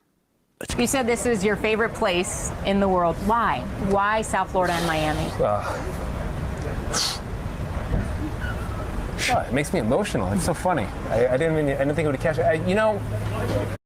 You said this is your favorite place in the world. Why? Why South Florida and Miami? It makes me emotional. It's so funny. I didn't think it would catch it.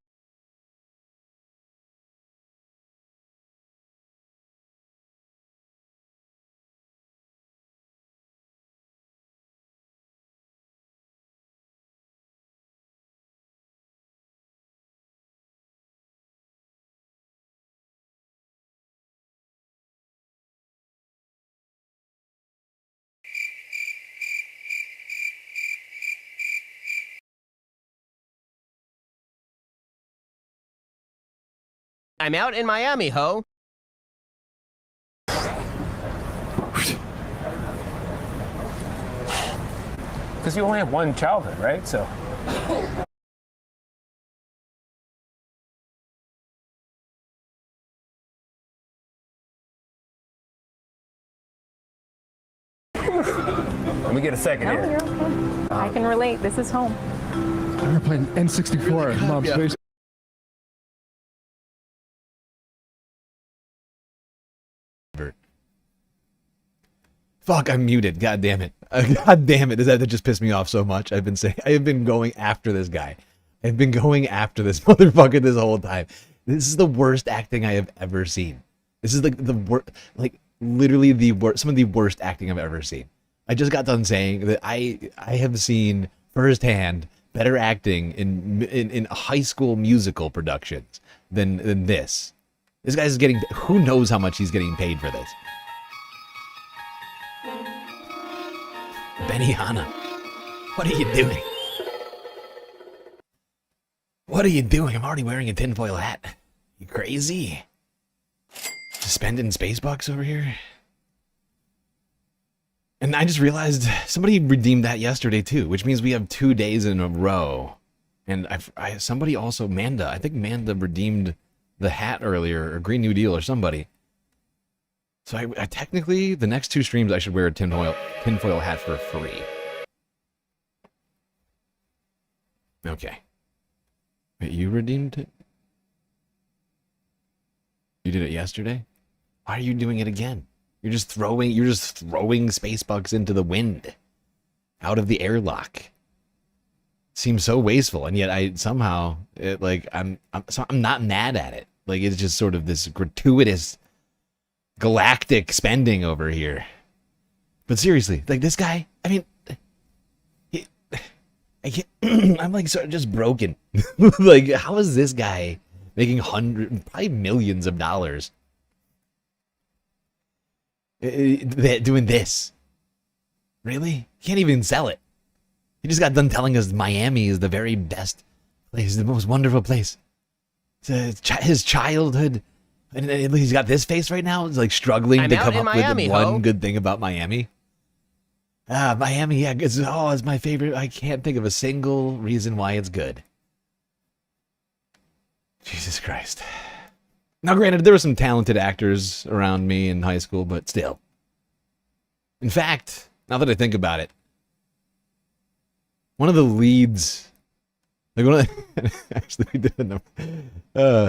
I'm out in Miami, ho. Because you only have one childhood, right? So get a second No, here. you're okay. I can relate. This is home. I remember playing N64. Mom's Yeah. basement. Fuck, I'm muted. God damn it. God damn it. That just pissed me off so much. I have been going after this guy. I've been going after this motherfucker this whole time. This is the worst acting I have ever seen. This is like the worst, like literally the worst, some of the worst acting I've ever seen. I just got done saying that I have seen firsthand better acting in high school musical productions than this. This guy's getting, who knows how much he's getting paid for this. Benihana, what are you doing? What are you doing? I'm already wearing a tinfoil hat. You crazy? Just spending space bucks over here? And I just realized somebody redeemed that yesterday too, which means we have 2 days in a row. And somebody also, Manda, I think Manda redeemed the hat earlier, or Green New Deal or somebody. So I technically, the next 2 streams I should wear a tinfoil hat for free. Okay. Wait, you redeemed it? You did it yesterday? Why are you doing it again? You're just throwing space bucks into the wind. Out of the airlock. Seems so wasteful, and yet I'm not mad at it. Like, it's just sort of this gratuitous galactic spending over here. But seriously, like this guy, I mean, I'm like sort of just broken. Like, how is this guy making probably millions of dollars doing this? Really? He can't even sell it. He just got done telling us Miami is the very best place, the most wonderful place. His childhood. And he's got this face right now. It's like struggling to come up with one good thing about Miami. Miami, yeah, it's my favorite. I can't think of a single reason why it's good. Jesus Christ. Now, granted, there were some talented actors around me in high school, but still. In fact, now that I think about it, one of the leads, like actually we did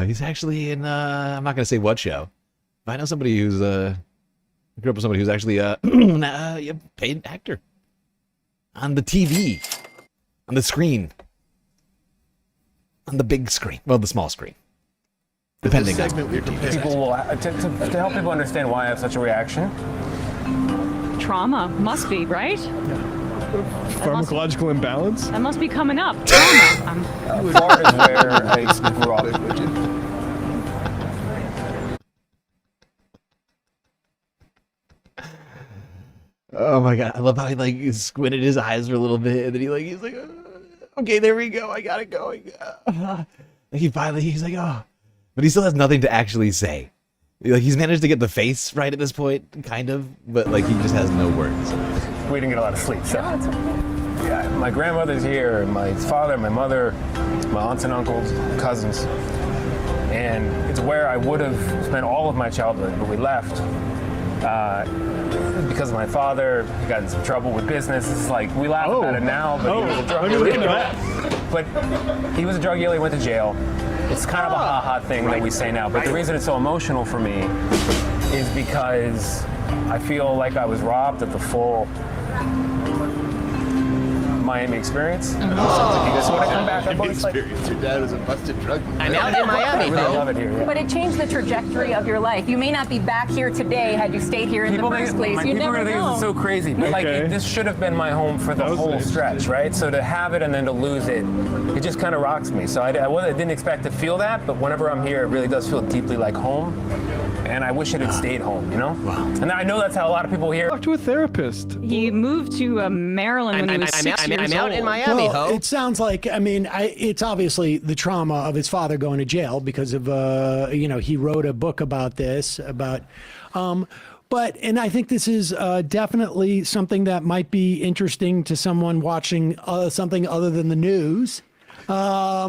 he's actually in I'm not gonna say what show, but I know somebody who's I grew up with somebody who's actually a paid actor on the TV, on the screen, on the big screen, well, the small screen, depending on your TV. People will, to help people understand why I have such a reaction. Trauma must be, right? Pharmacological imbalance? That must be coming up. Trauma. Florida is where I grew up. Oh my god, I love how he like squinted his eyes for a little bit, and then he's like, okay, there we go, I got it going. Like he's like, oh, but he still has nothing to actually say. Like, he's managed to get the face right at this point, kind of, but like he just has no words. We didn't get a lot of sleep, so. Yeah, my grandmother's here, my father, my mother, my aunts and uncles, cousins. And it's where I would have spent all of my childhood, but we left. Because of my father, he got in some trouble with business. It's like, we laugh about it now, but he was a drug dealer. But he was a drug dealer, he went to jail. It's kind of a ha-ha thing that we say now, but the reason it's so emotional for me is because I feel like I was robbed of the full Miami experience. So when I come back, I'm always like, your dad was a busted drug dealer. I'm out in Miami, I really love it here. Yeah. But it changed the trajectory of your life. You may not be back here today had you stayed here in the first place. You never know. It's so crazy. But like, this should have been my home for the whole stretch, right? So to have it and then to lose it, it just kind of rocks me. So I didn't expect to feel that, but whenever I'm here, it really does feel deeply like home. And I wish it had stayed home, you know? Wow. And I know that's how a lot of people here. Talk to a therapist. He moved to Maryland when he was 6 years old. I'm out in Miami, well, it sounds like, I mean, it's obviously the trauma of his father going to jail because of, he wrote a book about this, and I think this is definitely something that might be interesting to someone watching something other than the news. I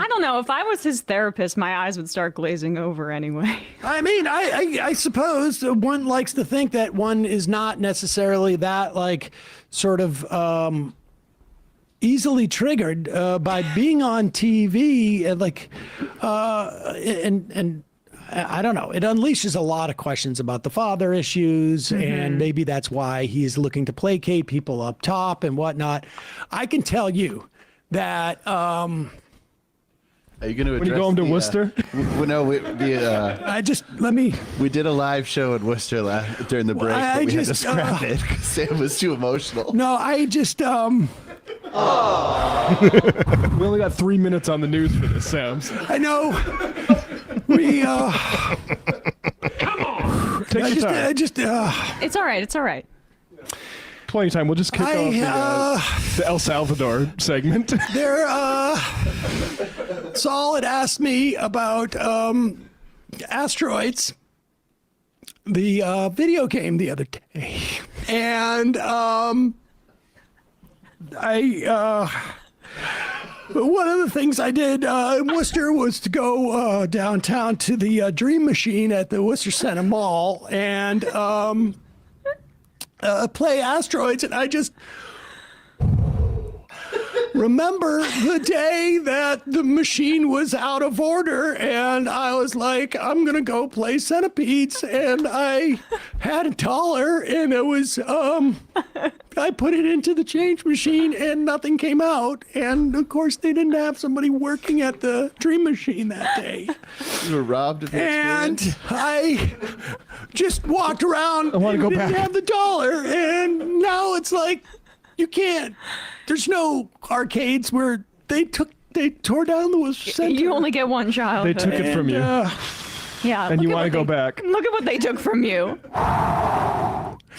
don't know. If I was his therapist, my eyes would start glazing over anyway. I mean, I suppose one likes to think that one is not necessarily that like sort of easily triggered by being on TV and like and I don't know. It unleashes a lot of questions about the father issues, and maybe that's why he's looking to placate people up top and whatnot. I can tell you that. Are you going to address When you go home to Worcester? No, we did a live show in Worcester during the break, but we had to scrap it because Sam was too emotional. No, I just We only got 3 minutes on the news for this, Sam. I know. We Come on. Take your time. It's all right. It's all right. Plenty of time. We'll just kick off the El Salvador segment. Saul had asked me about asteroids, the video game the other day, and one of the things I did in Worcester was to go downtown to the Dream Machine at the Worcester Center Mall and play asteroids, and I just remember the day that the machine was out of order, and I was like, I'm gonna go play centipedes, and I had a dollar, and it was I put it into the change machine and nothing came out, and of course they didn't have somebody working at the Dream Machine that day. You were robbed of the experience? And I just walked around I want to go and didn't back. have the dollar, and now it's like you can't. There's no arcades where they tore down the Worcester Center. You only get one child. They took it from you. Yeah. And look you at want to what go back. Look at what they took from you.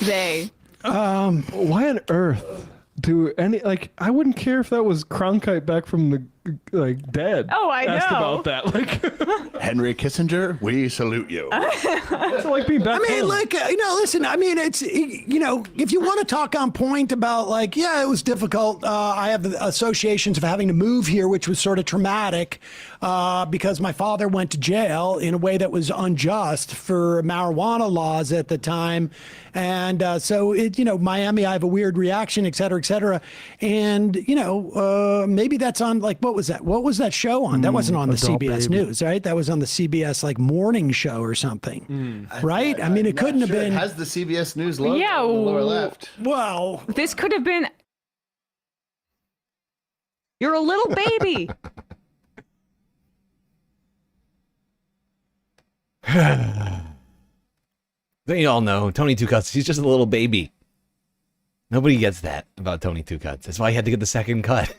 They. Why on earth do any, like, I wouldn't care if that was Cronkite back from the, like, dead. Oh, I asked know. about that. Like, Henry Kissinger, we salute you. it's like being back I mean, home. like, listen, I mean, it's, if you want to talk on point about, like, yeah, it was difficult. I have the associations of having to move here, which was sort of traumatic because my father went to jail in a way that was unjust for marijuana laws at the time. And so, Miami, I have a weird reaction, et cetera, et cetera. And, maybe that's on, like, what was that? What was that show on? That wasn't on the Adult CBS Baby. News, right? That was on the CBS, like, morning show or something, right? I mean, it couldn't have been. It has the CBS News logo Yeah, on the lower left. Well, This could have been. You're a little baby. Then you all know Tony Two Cuts. He's just a little baby. Nobody gets that about Tony Two Cuts. That's why he had to get the second cut.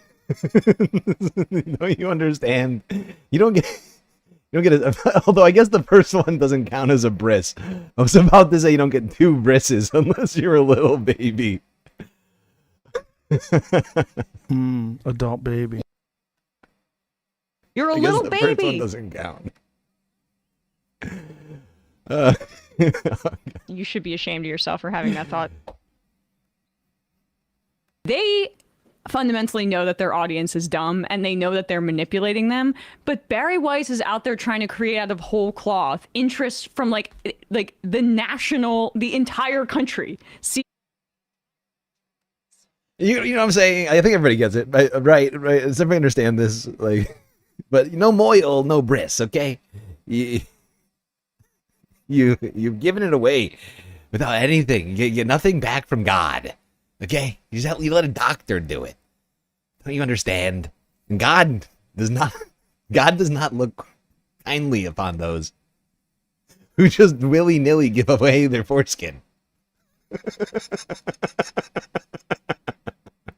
Don't you understand? You don't get it. Although I guess the first one doesn't count as a bris. I was about to say you don't get two brises unless you're a little baby. Adult baby. You're a I guess little the first one baby. doesn't count. You should be ashamed of yourself for having that thought. They fundamentally know that their audience is dumb and they know that they're manipulating them, but Barry Weiss is out there trying to create out of whole cloth interest from like the entire country. See, You know what I'm saying? I think everybody gets it. Right. Does everybody understand this? Like, but no moil, no bris, okay? You've given it away without anything. You get nothing back from God. Okay? You let a doctor do it. Don't you understand? And God does not look kindly upon those who just willy-nilly give away their foreskin.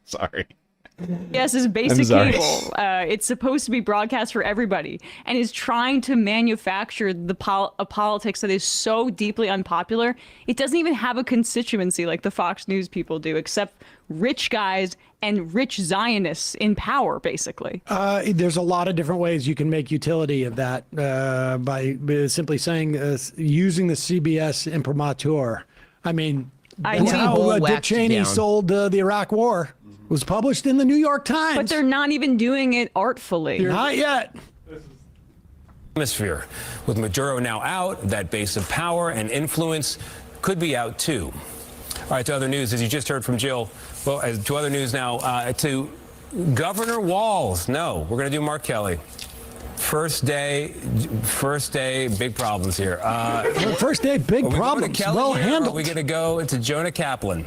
Sorry. yes, is I'm basic sorry. cable. It's supposed to be broadcast for everybody, and is trying to manufacture a politics that is so deeply unpopular. It doesn't even have a constituency like the Fox News people do, except rich guys and rich Zionists in power, basically. There's a lot of different ways you can make utility of that by simply saying using the CBS imprimatur. I mean, I that's know. how Dick Waxed Cheney down. sold the Iraq War. was published in the New York Times. But they're not even doing it artfully. Not yet. Atmosphere. With Maduro now out, that base of power and influence could be out too. All right, to other news, as you just heard from Jill. Well, to other news now, to Governor Walz. No, we're going to do Mark Kelly. First day, big problems here. First day, big problems. Well handled. Are we going to go into Jonah Kaplan?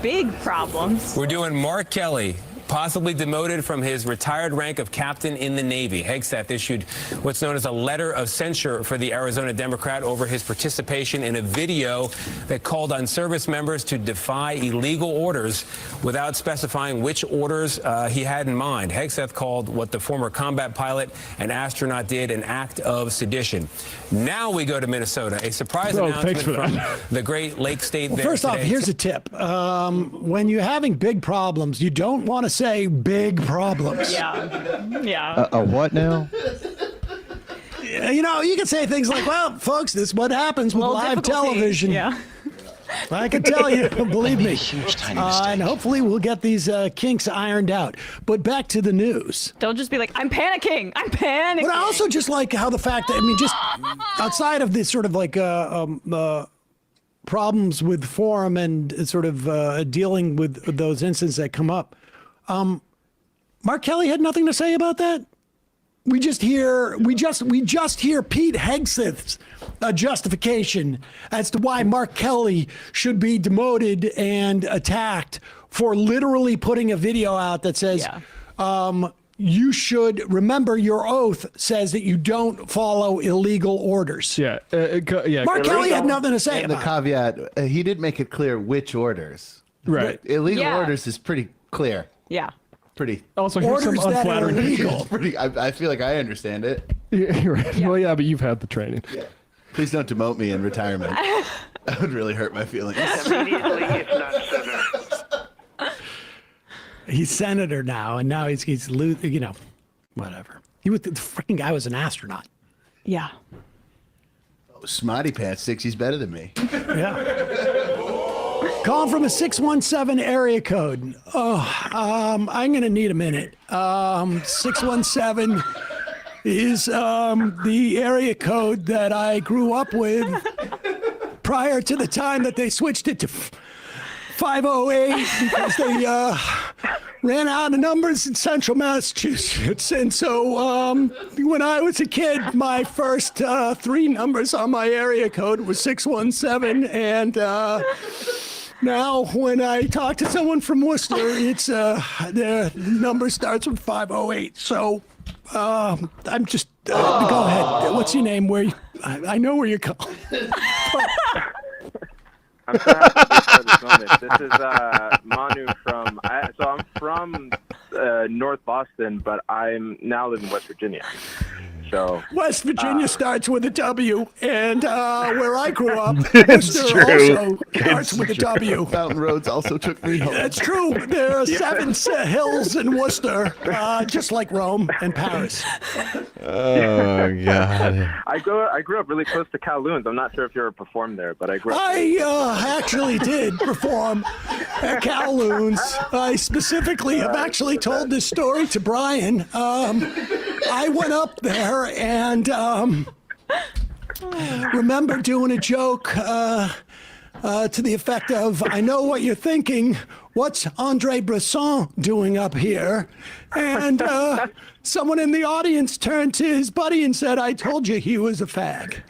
Big problems. We're doing Mark Kelly, possibly demoted from his retired rank of captain in the Navy. Hegseth issued what's known as a letter of censure for the Arizona Democrat over his participation in a video that called on service members to defy illegal orders without specifying which orders he had in mind. Hegseth called what the former combat pilot and astronaut did an act of sedition. Now we go to Minnesota. A surprise announcement from the Great Lake State. Well, first off, here's a tip. When you're having big problems, you don't want to say big problems. Yeah. A what now? You know, you can say things like, well, folks, this is what happens with live television. Yeah. I can tell you, believe me. And hopefully we'll get these kinks ironed out. But back to the news. They'll just be like, I'm panicking. I'm panicking. But I also just like how the fact that, I mean, just outside of this sort of like problems with form and sort of dealing with those incidents that come up, Mark Kelly had nothing to say about that. We just hear Pete Hegseth's justification as to why Mark Kelly should be demoted and attacked for literally putting a video out that says, you should remember your oath says that you don't follow illegal orders. Yeah. Mark Kelly had nothing to say and the about it. caveat, he did make it clear which orders. Right. Illegal orders is pretty clear. Yeah. Pretty. Also, here's some unflattering pictures. I feel like I understand it. Yeah, you're right. Well, yeah, but you've had the training. Yeah. Please don't demote me in retirement. That would really hurt my feelings. Immediately, if not sooner. He's senator now, and now he's you know, whatever. The freaking guy was an astronaut. Yeah. Oh, Smarty Pants thinks he's better than me. Yeah. Calling from a 617 area code. I'm going to need a minute. 617 is the area code that I grew up with prior to the time that they switched it to 508 because they ran out of numbers in central Massachusetts. And so when I was a kid, my first three numbers on my area code was 617. And now, when I talk to someone from Worcester, it's their number starts with 508. So I'm just go ahead. What's your name? I know where you're calling. I'm so happy to be part of this moment. This is Manu from. I'm from North Boston, but I'm now live in West Virginia. So West Virginia starts with a W, and where I grew up, Worcester also starts with a W. Mountain Roads also took me home. That's true. There are 7 hills in Worcester, just like Rome and Paris. Oh God! I grew up really close to Kowloon's. I'm not sure if you ever performed there, but I grew up. I actually did perform at Kowloon's. I specifically have actually told this story to Brian. I went up there and remember doing a joke to the effect of, I know what you're thinking. What's Andre Bresson doing up here? And someone in the audience turned to his buddy and said, I told you he was a fag.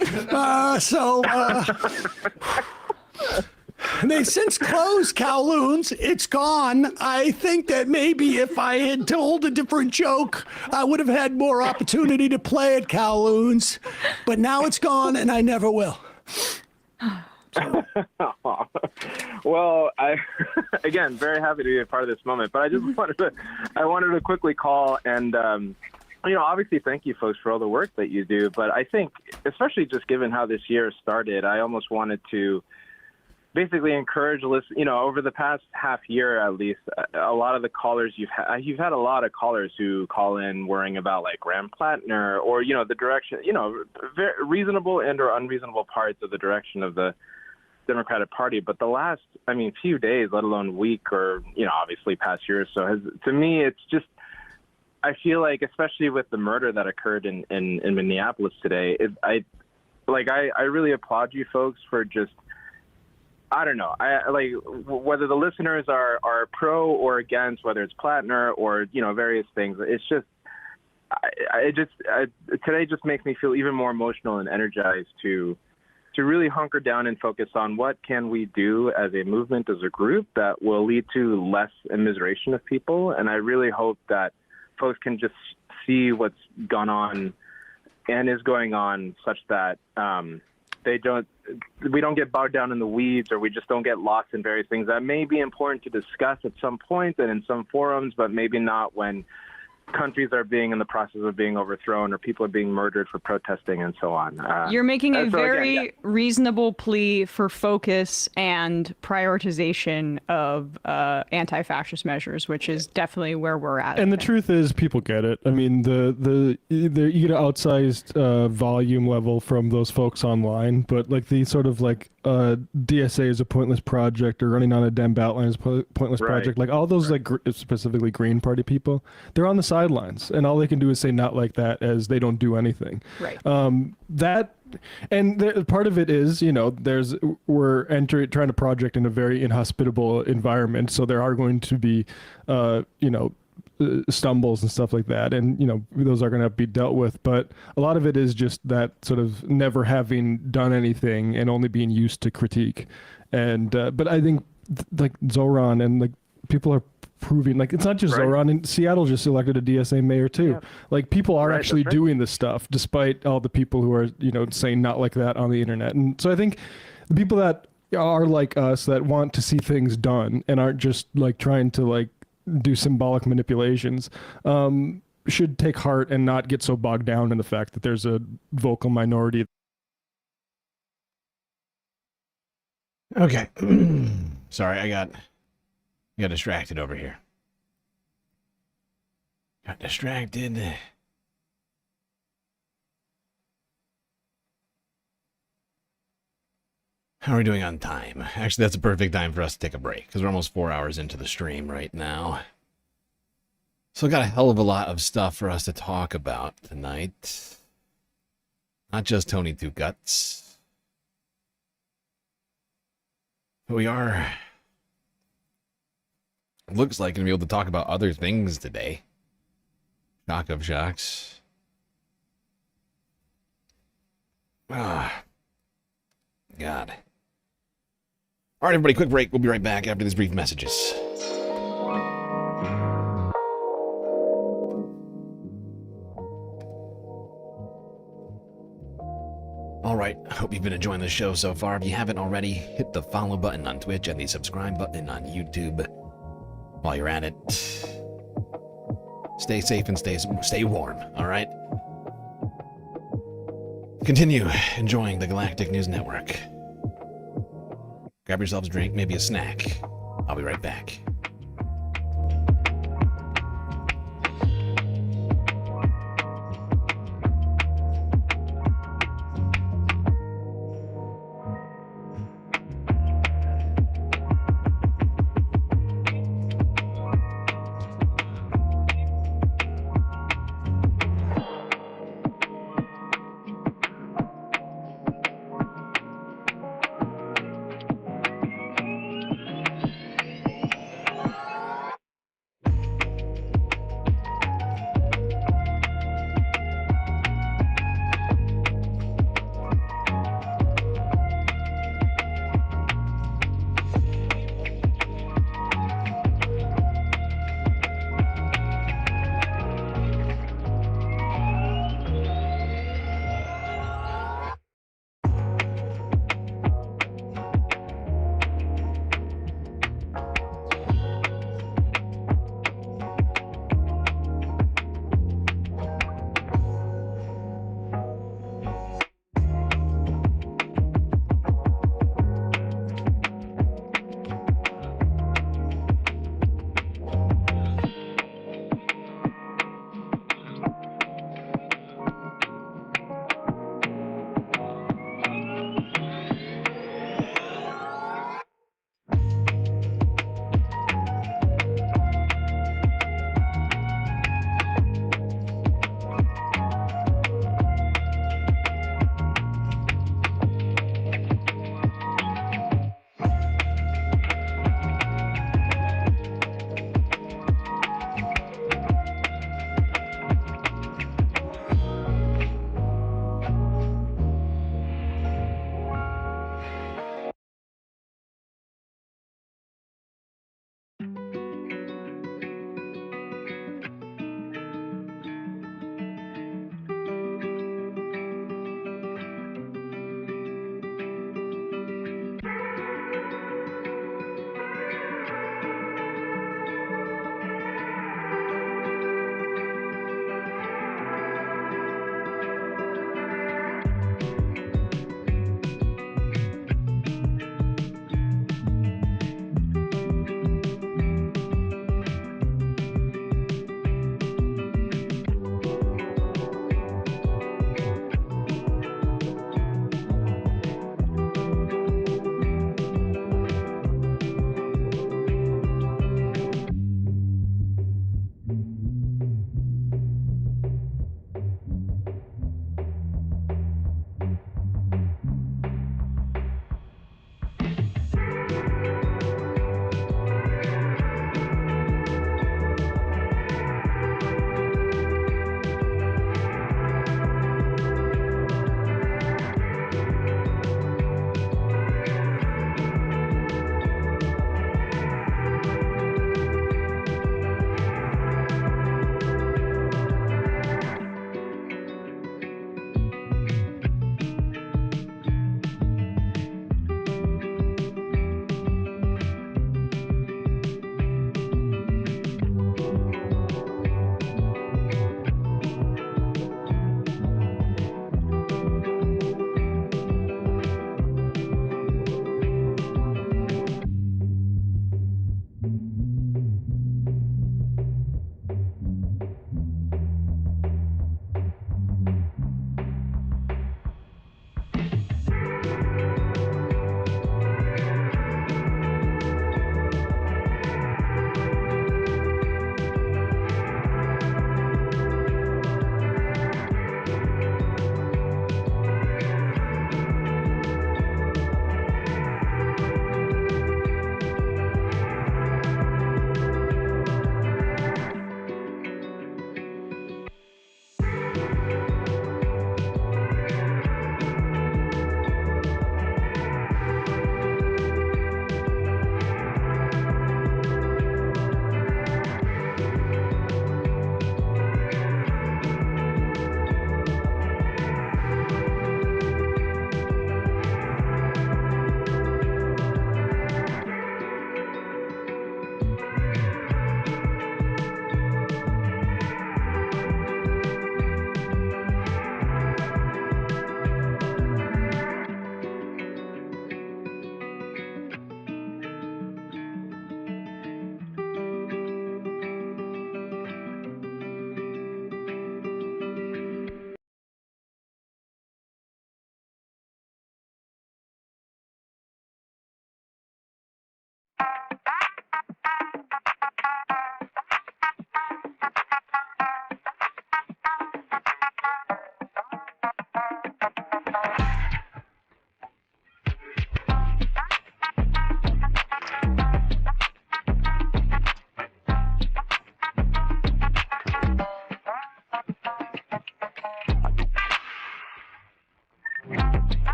They've since closed Kowloon's. It's gone. I think that maybe if I had told a different joke, I would have had more opportunity to play at Kowloon's. But now it's gone, and I never will. Well, again, very happy to be a part of this moment. But I just wanted to quickly call and obviously thank you folks for all the work that you do. But I think, especially just given how this year started, I almost wanted to basically encourage over the past half year at least, a lot of the callers you've had a lot of callers who call in worrying about like Graham Plattner or the direction, very reasonable and or unreasonable parts of the direction of the Democratic Party, but the last, few days, let alone week or, obviously past year or so, to me, it's just, I feel like, especially with the murder that occurred in Minneapolis today, I really applaud you folks for just, I don't know, whether the listeners are pro or against, whether it's Plattner or, various things. It's just, today just makes me feel even more emotional and energized to really hunker down and focus on what can we do as a movement, as a group, that will lead to less immiseration of people. And I really hope that folks can just see what's gone on and is going on, such that we don't get bogged down in the weeds, or we just don't get lost in various things that may be important to discuss at some point and in some forums, but maybe not when countries are being in the process of being overthrown or people are being murdered for protesting and so on. You're making a very reasonable plea for focus and prioritization of anti-fascist measures, which is definitely where we're at. And the truth is, people get it. I mean, you get an outsized volume level from those folks online, but like the sort of like DSA is a pointless project, or running on a damn ballot line is a pointless project. Like all those specifically Green Party people, they're on the sidelines, and all they can do is say not like that, as they don't do anything. Right. Part of it is, we're trying to project in a very inhospitable environment, so there are going to be, stumbles and stuff like that, and those are going to be dealt with. But a lot of it is just that sort of never having done anything and only being used to critique. And but I think like Zoran and like people are proving, like, it's not just Zoran, and Seattle just elected a DSA mayor too. Yeah. Like people are actually doing this stuff, despite all the people who are saying not like that on the internet. And so I think the people that are like us, that want to see things done and aren't just like trying to like do symbolic manipulations, should take heart and not get so bogged down in the fact that there's a vocal minority. Okay. Sorry, I got distracted over here. Got distracted. How are we doing on time? Actually, that's a perfect time for us to take a break, because we're almost 4 hours into the stream right now. So got a hell of a lot of stuff for us to talk about tonight. Not just Tony Two Guts. But we are, it looks like, going to be able to talk about other things today. Shock of shocks. Ah. God. All right, everybody, quick break. We'll be right back after these brief messages. All right, I hope you've been enjoying the show so far. If you haven't already, hit the follow button on Twitch and the subscribe button on YouTube. While you're at it, stay safe and stay warm, all right? Continue enjoying the Galactic News Network. Grab yourselves a drink, maybe a snack. I'll be right back.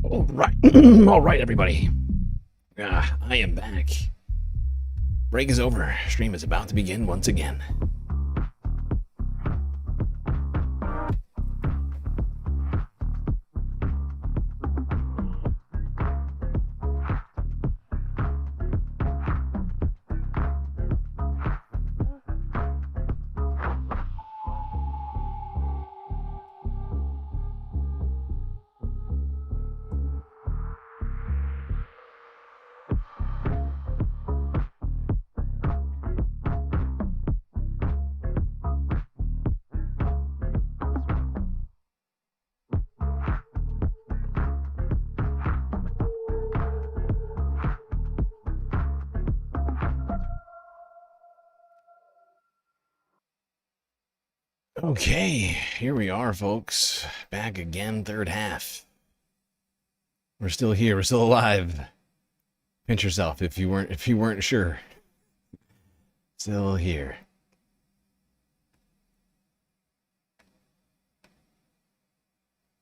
All right. All right, everybody. I am back. Break is over. Stream is about to begin once again. Okay, here we are, folks. Back again, third half. We're still here. We're still alive. Pinch yourself if you weren't sure. Still here.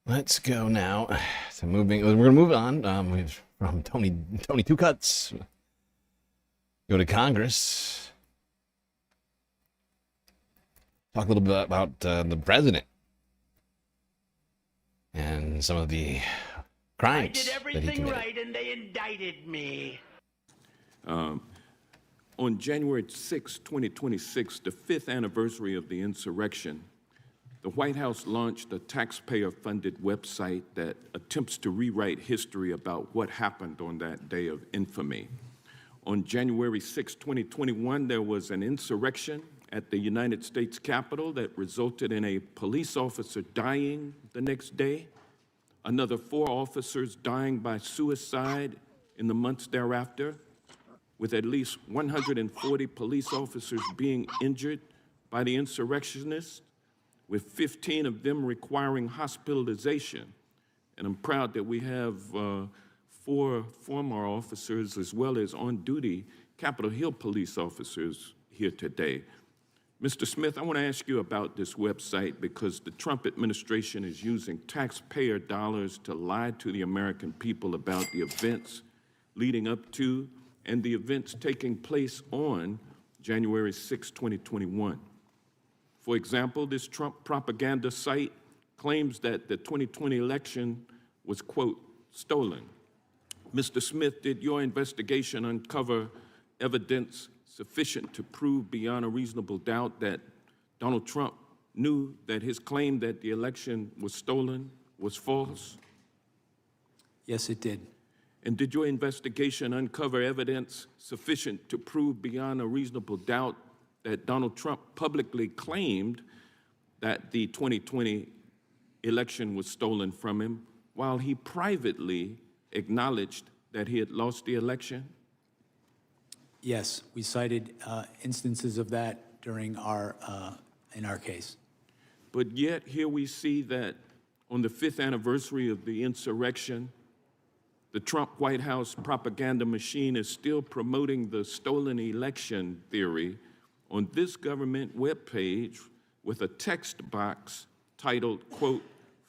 Let's go now. So we're gonna move on. From Tony Two Cuts. Go to Congress. Talk a little bit about the president and some of the crimes I did everything right, and they indicted me. On January 6, 2026, the 5th anniversary of the insurrection, the White House launched a taxpayer-funded website that attempts to rewrite history about what happened on that day of infamy. On January 6, 2021, there was an insurrection at the United States Capitol that resulted in a police officer dying the next day, another 4 officers dying by suicide in the months thereafter, with at least 140 police officers being injured by the insurrectionists, with 15 of them requiring hospitalization. And I'm proud that we have 4 former officers as well as on-duty Capitol Hill police officers here today. Mr. Smith, I want to ask you about this website because the Trump administration is using taxpayer dollars to lie to the American people about the events leading up to and the events taking place on January 6, 2021. For example, this Trump propaganda site claims that the 2020 election was, quote, stolen, Mr. Smith, did your investigation uncover evidence sufficient to prove beyond a reasonable doubt that Donald Trump knew that his claim that the election was stolen was false? Yes, it did. And did your investigation uncover evidence sufficient to prove beyond a reasonable doubt that Donald Trump publicly claimed that the 2020 election was stolen from him, while he privately acknowledged that he had lost the election? Yes, we cited instances of that during in our case. But yet here we see that on the 5th anniversary of the insurrection, the Trump White House propaganda machine is still promoting the stolen election theory on this government webpage with a text box titled, quote,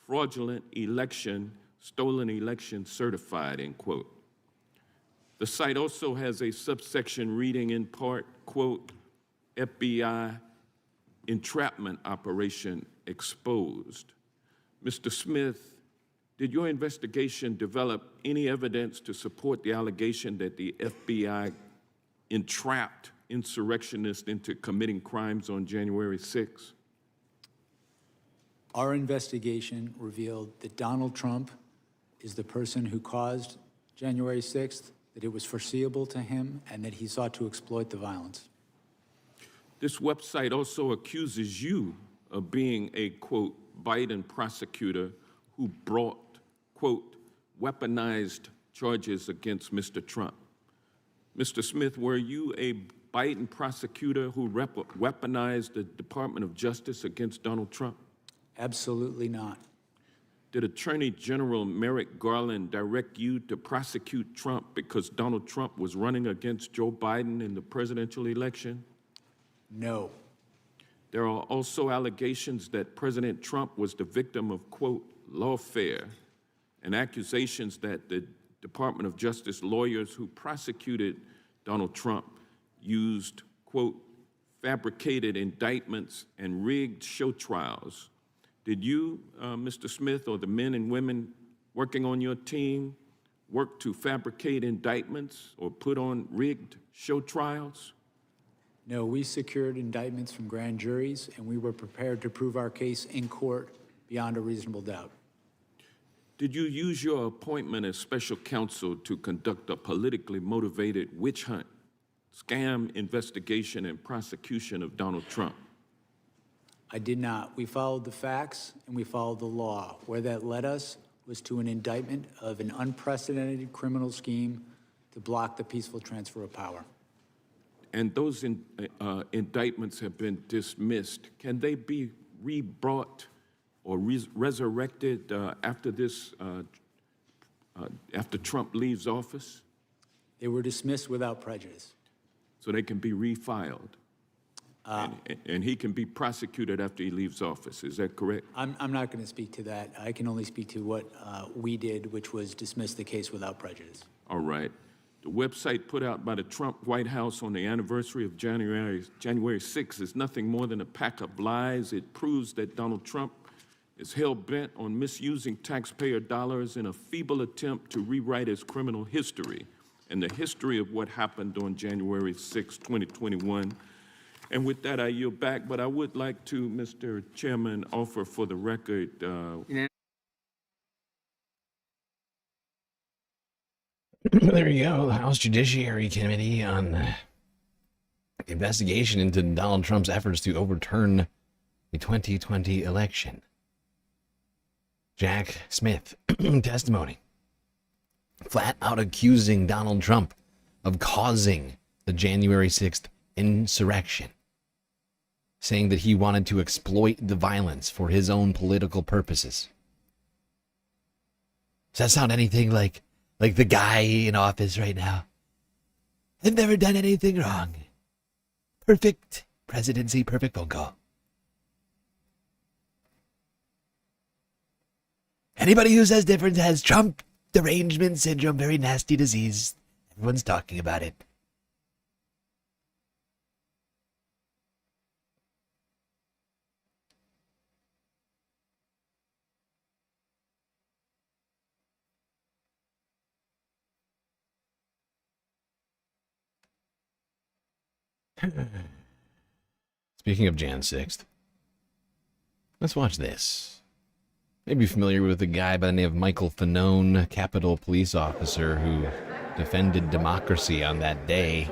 fraudulent election, stolen election certified, end quote. The site also has a subsection reading in part, quote, FBI entrapment operation exposed. Mr. Smith, did your investigation develop any evidence to support the allegation that the FBI entrapped insurrectionists into committing crimes on January 6th? Our investigation revealed that Donald Trump is the person who caused January 6th, that it was foreseeable to him, and that he sought to exploit the violence. This website also accuses you of being a, quote, Biden prosecutor who brought, quote, weaponized charges against Mr. Trump. Mr. Smith, were you a Biden prosecutor who weaponized the Department of Justice against Donald Trump? Absolutely not. Did Attorney General Merrick Garland direct you to prosecute Trump because Donald Trump was running against Joe Biden in the presidential election? No. There are also allegations that President Trump was the victim of, quote, lawfare, and accusations that the Department of Justice lawyers who prosecuted Donald Trump used, quote, fabricated indictments and rigged show trials. Did you, Mr. Smith, or the men and women working on your team work to fabricate indictments or put on rigged show trials? No, we secured indictments from grand juries, and we were prepared to prove our case in court beyond a reasonable doubt. Did you use your appointment as special counsel to conduct a politically motivated witch hunt, scam investigation, and prosecution of Donald Trump? I did not. We followed the facts and we followed the law. Where that led us was to an indictment of an unprecedented criminal scheme to block the peaceful transfer of power. And those indictments have been dismissed. Can they be re-brought or resurrected after Trump leaves office? They were dismissed without prejudice. So they can be refiled? And he can be prosecuted after he leaves office, is that correct? I'm not going to speak to that. I can only speak to what we did, which was dismiss the case without prejudice. All right. The website put out by the Trump White House on the anniversary of January 6th is nothing more than a pack of lies. It proves that Donald Trump is hell-bent on misusing taxpayer dollars in a feeble attempt to rewrite his criminal history and the history of what happened on January 6, 2021. And with that, I yield back, but I would like to, Mr. Chairman, offer for the record. There you go. The House Judiciary Committee on investigation into Donald Trump's efforts to overturn the 2020 election. Jack Smith testimony. Flat out accusing Donald Trump of causing the January 6th insurrection, saying that he wanted to exploit the violence for his own political purposes. Does that sound anything like the guy in office right now? I've never done anything wrong. Perfect presidency, perfect phone call. Anybody who says different has Trump derangement syndrome, very nasty disease. Everyone's talking about it. Speaking of Jan 6th, let's watch this. Maybe familiar with a guy by the name of Michael Fanone, Capitol police officer who defended democracy on that day.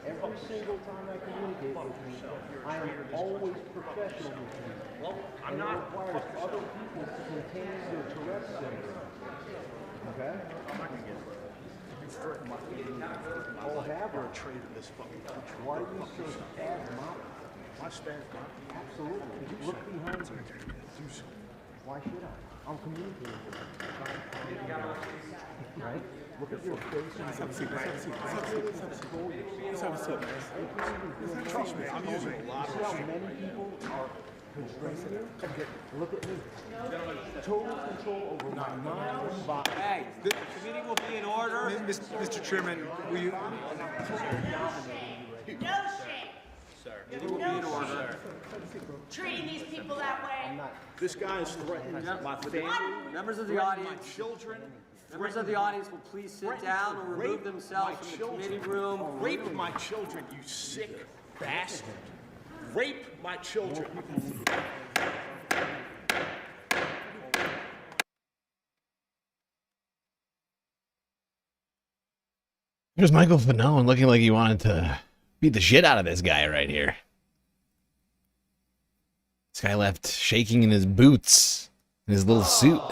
Every single time I communicate with you, I am always professional with you. Well, I'm not. It requires other people to contain their Tourette's syndrome. Okay? I'm not going to get it. You threaten my whole have or a trade in this fucking country. Why are you so spasmodic? My spasmodic? Absolutely. Look behind you. Why should I? I'm communicating with you. Right? Look at your face. Let's have a seat, man. Let's have a seat, man. Trust me, I'm using a lot of shit. See how many people are constraining you? Look at me. Total control over my mind, body. Hey, the committee will be in order. Mr. Chairman, will you? No shame. Sir. It will be in order. Treating these people that way. This guy is threatening my family. Members of the audience, my children. Members of the audience will please sit down or remove themselves from the committee room. Rape my children, you sick bastard. Rape my children. Here's Michael Fanone looking like he wanted to beat the shit out of this guy right here. This guy left shaking in his boots, in his little suit.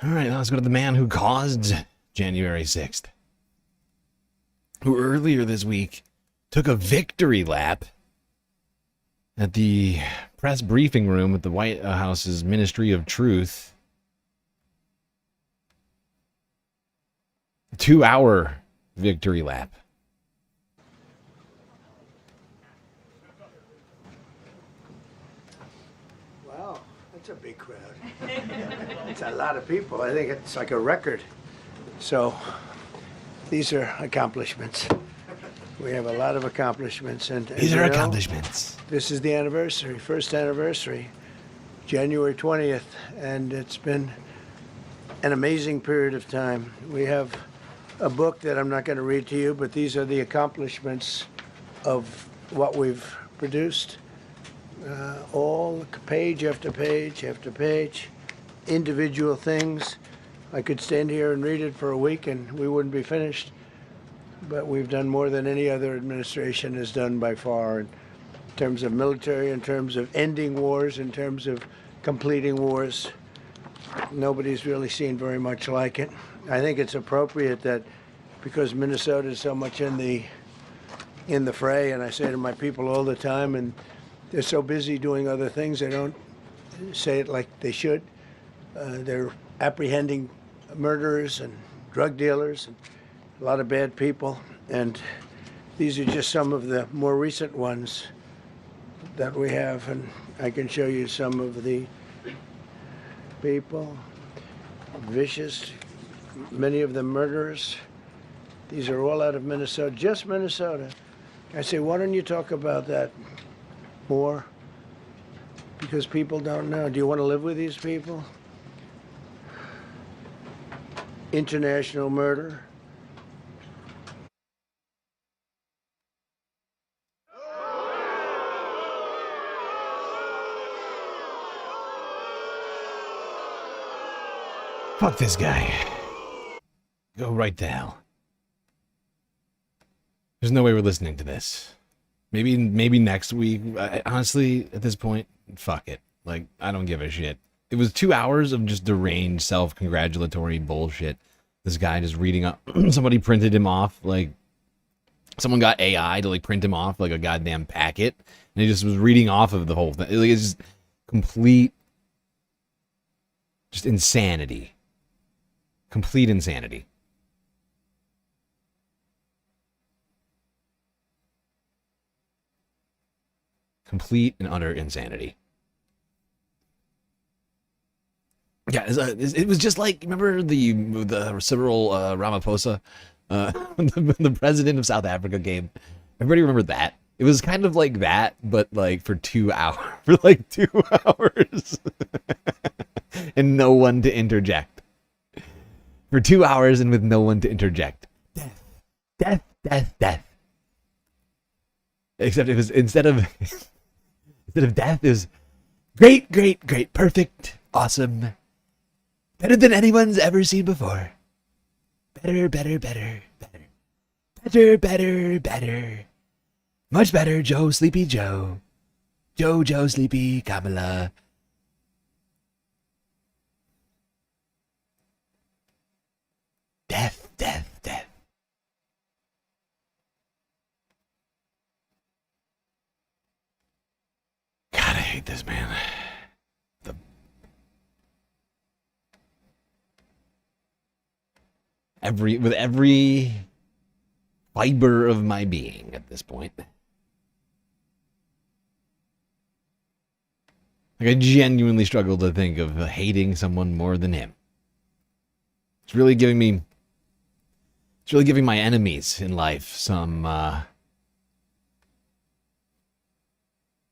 All right, now let's go to the man who caused January 6th, who earlier this week took a victory lap at the press briefing room at the White House's Ministry of Truth. A 2-hour victory lap. Wow, that's a big crowd. It's a lot of people. I think it's like a record. So these are accomplishments. We have a lot of accomplishments. And These are accomplishments. This is the anniversary, first anniversary, January 20th. And it's been an amazing period of time. We have a book that I'm not going to read to you, but these are the accomplishments of what we've produced. All page after page after page, individual things. I could stand here and read it for a week and we wouldn't be finished. But we've done more than any other administration has done by far in terms of military, in terms of ending wars, in terms of completing wars. Nobody's really seen very much like it. I think it's appropriate that because Minnesota is so much in the fray, and I say to my people all the time, and they're so busy doing other things, they don't say it like they should. They're apprehending murderers and drug dealers and a lot of bad people, and these are just some of the more recent ones that we have, and I can show you some of the people, vicious, many of them murderers. These are all out of Minnesota, just Minnesota. I say, why don't you talk about that more? Because people don't know. Do you want to live with these people? International murder. Fuck this guy. Go right to hell. There's no way we're listening to this. Maybe next week. Honestly, at this point, fuck it. Like, I don't give a shit. It was 2 hours of just deranged, self-congratulatory bullshit. This guy just reading up. Somebody printed him off. Like, someone got AI to, like, print him off like a goddamn packet. And he just was reading off of the whole thing. Like, it's just complete, just insanity. Complete insanity. Complete and utter insanity. Yeah, it was just like, remember the Cyril Ramaphosa, the president of South Africa game? Everybody remember that? It was kind of like that, but like for 2 hours, for like 2 hours, and no one to interject. For 2 hours and with no one to interject. Death, death, death, death. Except it was instead of death, it was great, great, great, perfect, awesome, better than anyone's ever seen before. Better, better, better, better, better, better, better. Much better, Joe, Sleepy Joe. Joe, Sleepy, Kamala. Death, death, death. God, I hate this, man. With every fiber of my being at this point. Like, I genuinely struggle to think of hating someone more than him. It's really giving my enemies in life some a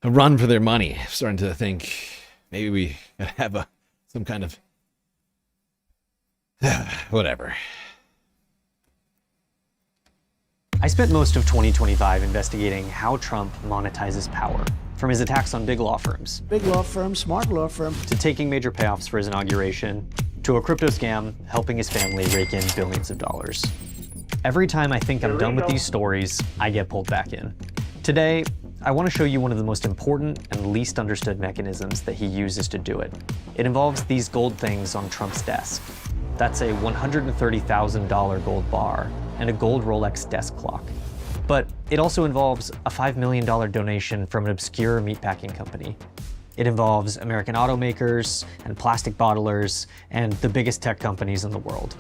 run for their money. I'm starting to think maybe we gotta have some kind of whatever. I spent most of 2025 investigating how Trump monetizes power, from his attacks on big law firms. Big law firm, smart law firm. To taking major payoffs for his inauguration, to a crypto scam helping his family rake in billions of dollars. Every time I think I'm done with these stories, I get pulled back in. Today, I want to show you one of the most important and least understood mechanisms that he uses to do it. It involves these gold things on Trump's desk. That's a $130,000 gold bar and a gold Rolex desk clock. But it also involves a $5 million donation from an obscure meatpacking company. It involves American automakers and plastic bottlers and the biggest tech companies in the world.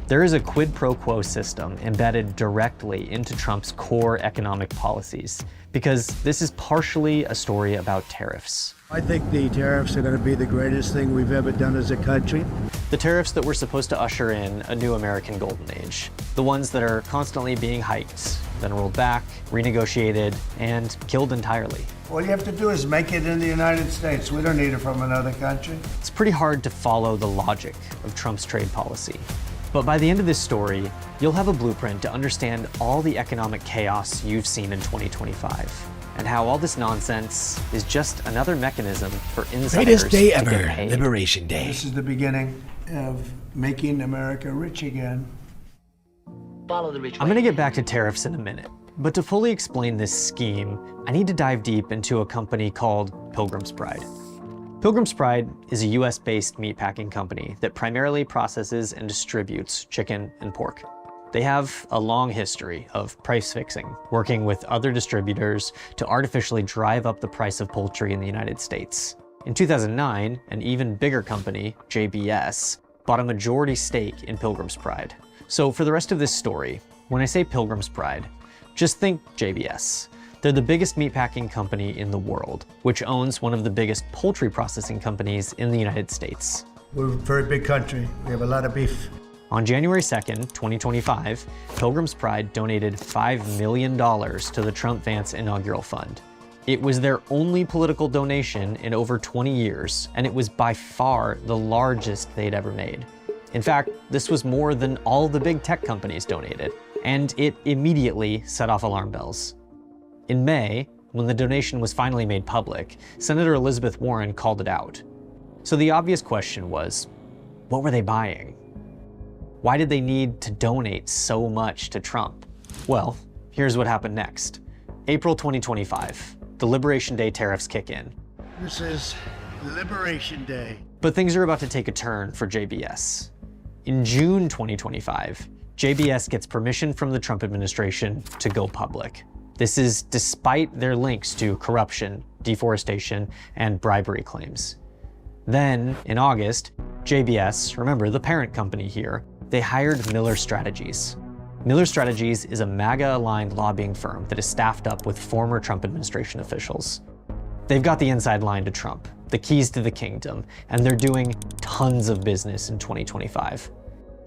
There is a quid pro quo system embedded directly into Trump's core economic policies, because this is partially a story about tariffs. I think the tariffs are going to be the greatest thing we've ever done as a country. The tariffs that were supposed to usher in a new American golden age. The ones that are constantly being hiked, then rolled back, renegotiated, and killed entirely. All you have to do is make it in the United States. We don't need it from another country. It's pretty hard to follow the logic of Trump's trade policy. But by the end of this story, you'll have a blueprint to understand all the economic chaos you've seen in 2025, and how all this nonsense is just another mechanism for insiders Greatest day to get ever, paid. Liberation Day. This is the beginning of making America rich again. I'm going to get back to tariffs in a minute, but to fully explain this scheme, I need to dive deep into a company called Pilgrim's Pride. Pilgrim's Pride is a US-based meatpacking company that primarily processes and distributes chicken and pork. They have a long history of price fixing, working with other distributors to artificially drive up the price of poultry in the United States. In 2009, an even bigger company, JBS, bought a majority stake in Pilgrim's Pride. So for the rest of this story, when I say Pilgrim's Pride, just think JBS. They're the biggest meatpacking company in the world, which owns one of the biggest poultry processing companies in the United States. We're a very big country. We have a lot of beef. On January 2nd, 2025, Pilgrim's Pride donated $5 million to the Trump-Vance inaugural fund. It was their only political donation in over 20 years, and it was by far the largest they'd ever made. In fact, this was more than all the big tech companies donated, and it immediately set off alarm bells. In May, when the donation was finally made public, Senator Elizabeth Warren called it out. So the obvious question was, what were they buying? Why did they need to donate so much to Trump? Well, here's what happened next. April 2025, the Liberation Day tariffs kick in. This is Liberation Day. But things are about to take a turn for JBS. In June 2025, JBS gets permission from the Trump administration to go public. This is despite their links to corruption, deforestation, and bribery claims. Then, in August, JBS, remember the parent company here, they hired Miller Strategies. Miller Strategies is a MAGA-aligned lobbying firm that is staffed up with former Trump administration officials. They've got the inside line to Trump, the keys to the kingdom, and they're doing tons of business in 2025.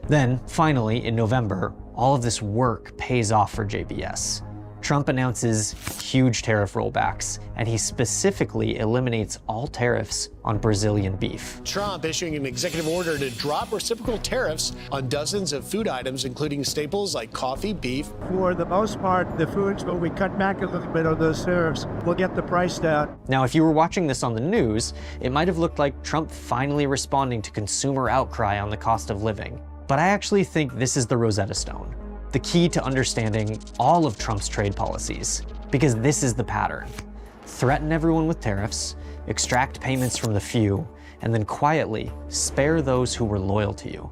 Then, finally, in November, all of this work pays off for JBS. Trump announces huge tariff rollbacks, and he specifically eliminates all tariffs on Brazilian beef. Trump issuing an executive order to drop reciprocal tariffs on dozens of food items, including staples like coffee, beef. For the most part, the foods, but we cut back a little bit on those tariffs. We'll get the price down. Now, if you were watching this on the news, it might have looked like Trump finally responding to consumer outcry on the cost of living. But I actually think this is the Rosetta Stone, the key to understanding all of Trump's trade policies, because this is the pattern. Threaten everyone with tariffs, extract payments from the few, and then quietly spare those who were loyal to you.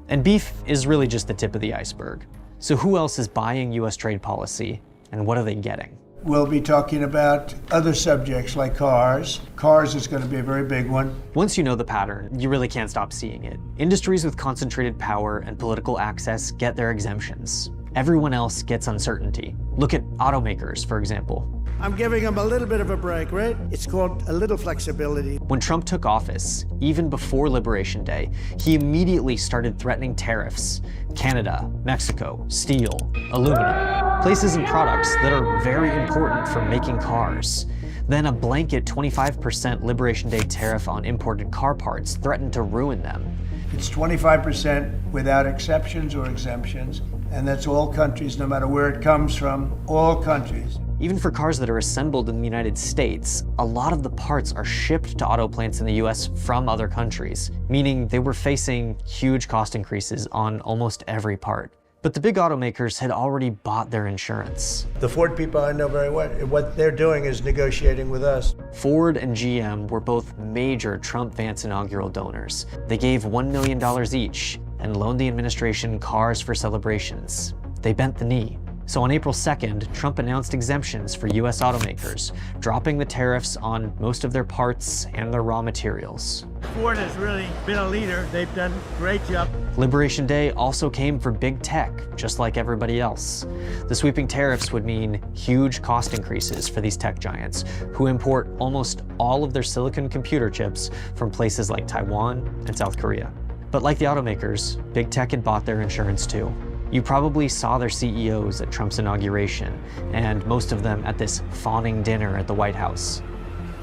And beef is really just the tip of the iceberg. So who else is buying US trade policy, and what are they getting? We'll be talking about other subjects like cars. Cars is going to be a very big one. Once you know the pattern, you really can't stop seeing it. Industries with concentrated power and political access get their exemptions. Everyone else gets uncertainty. Look at automakers, for example. I'm giving them a little bit of a break, right? It's called a little flexibility. When Trump took office, even before Liberation Day, he immediately started threatening tariffs. Canada, Mexico, steel, aluminum, places and products that are very important for making cars. Then a blanket 25% Liberation Day tariff on imported car parts threatened to ruin them. It's 25% without exceptions or exemptions, and that's all countries, no matter where it comes from, all countries. Even for cars that are assembled in the United States, a lot of the parts are shipped to auto plants in the US from other countries, meaning they were facing huge cost increases on almost every part. But the big automakers had already bought their insurance. The Ford people I know very well, what they're doing is negotiating with us. Ford and GM were both major Trump-Vance inaugural donors. They gave $1 million each and loaned the administration cars for celebrations. They bent the knee. So on April 2nd, Trump announced exemptions for US automakers, dropping the tariffs on most of their parts and their raw materials. Ford has really been a leader. They've done a great job. Liberation Day also came for big tech, just like everybody else. The sweeping tariffs would mean huge cost increases for these tech giants, who import almost all of their silicon computer chips from places like Taiwan and South Korea. But like the automakers, big tech had bought their insurance too. You probably saw their CEOs at Trump's inauguration, and most of them at this fawning dinner at the White House.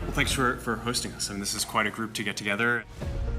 Well, thanks for hosting us. I mean, this is quite a group to get together.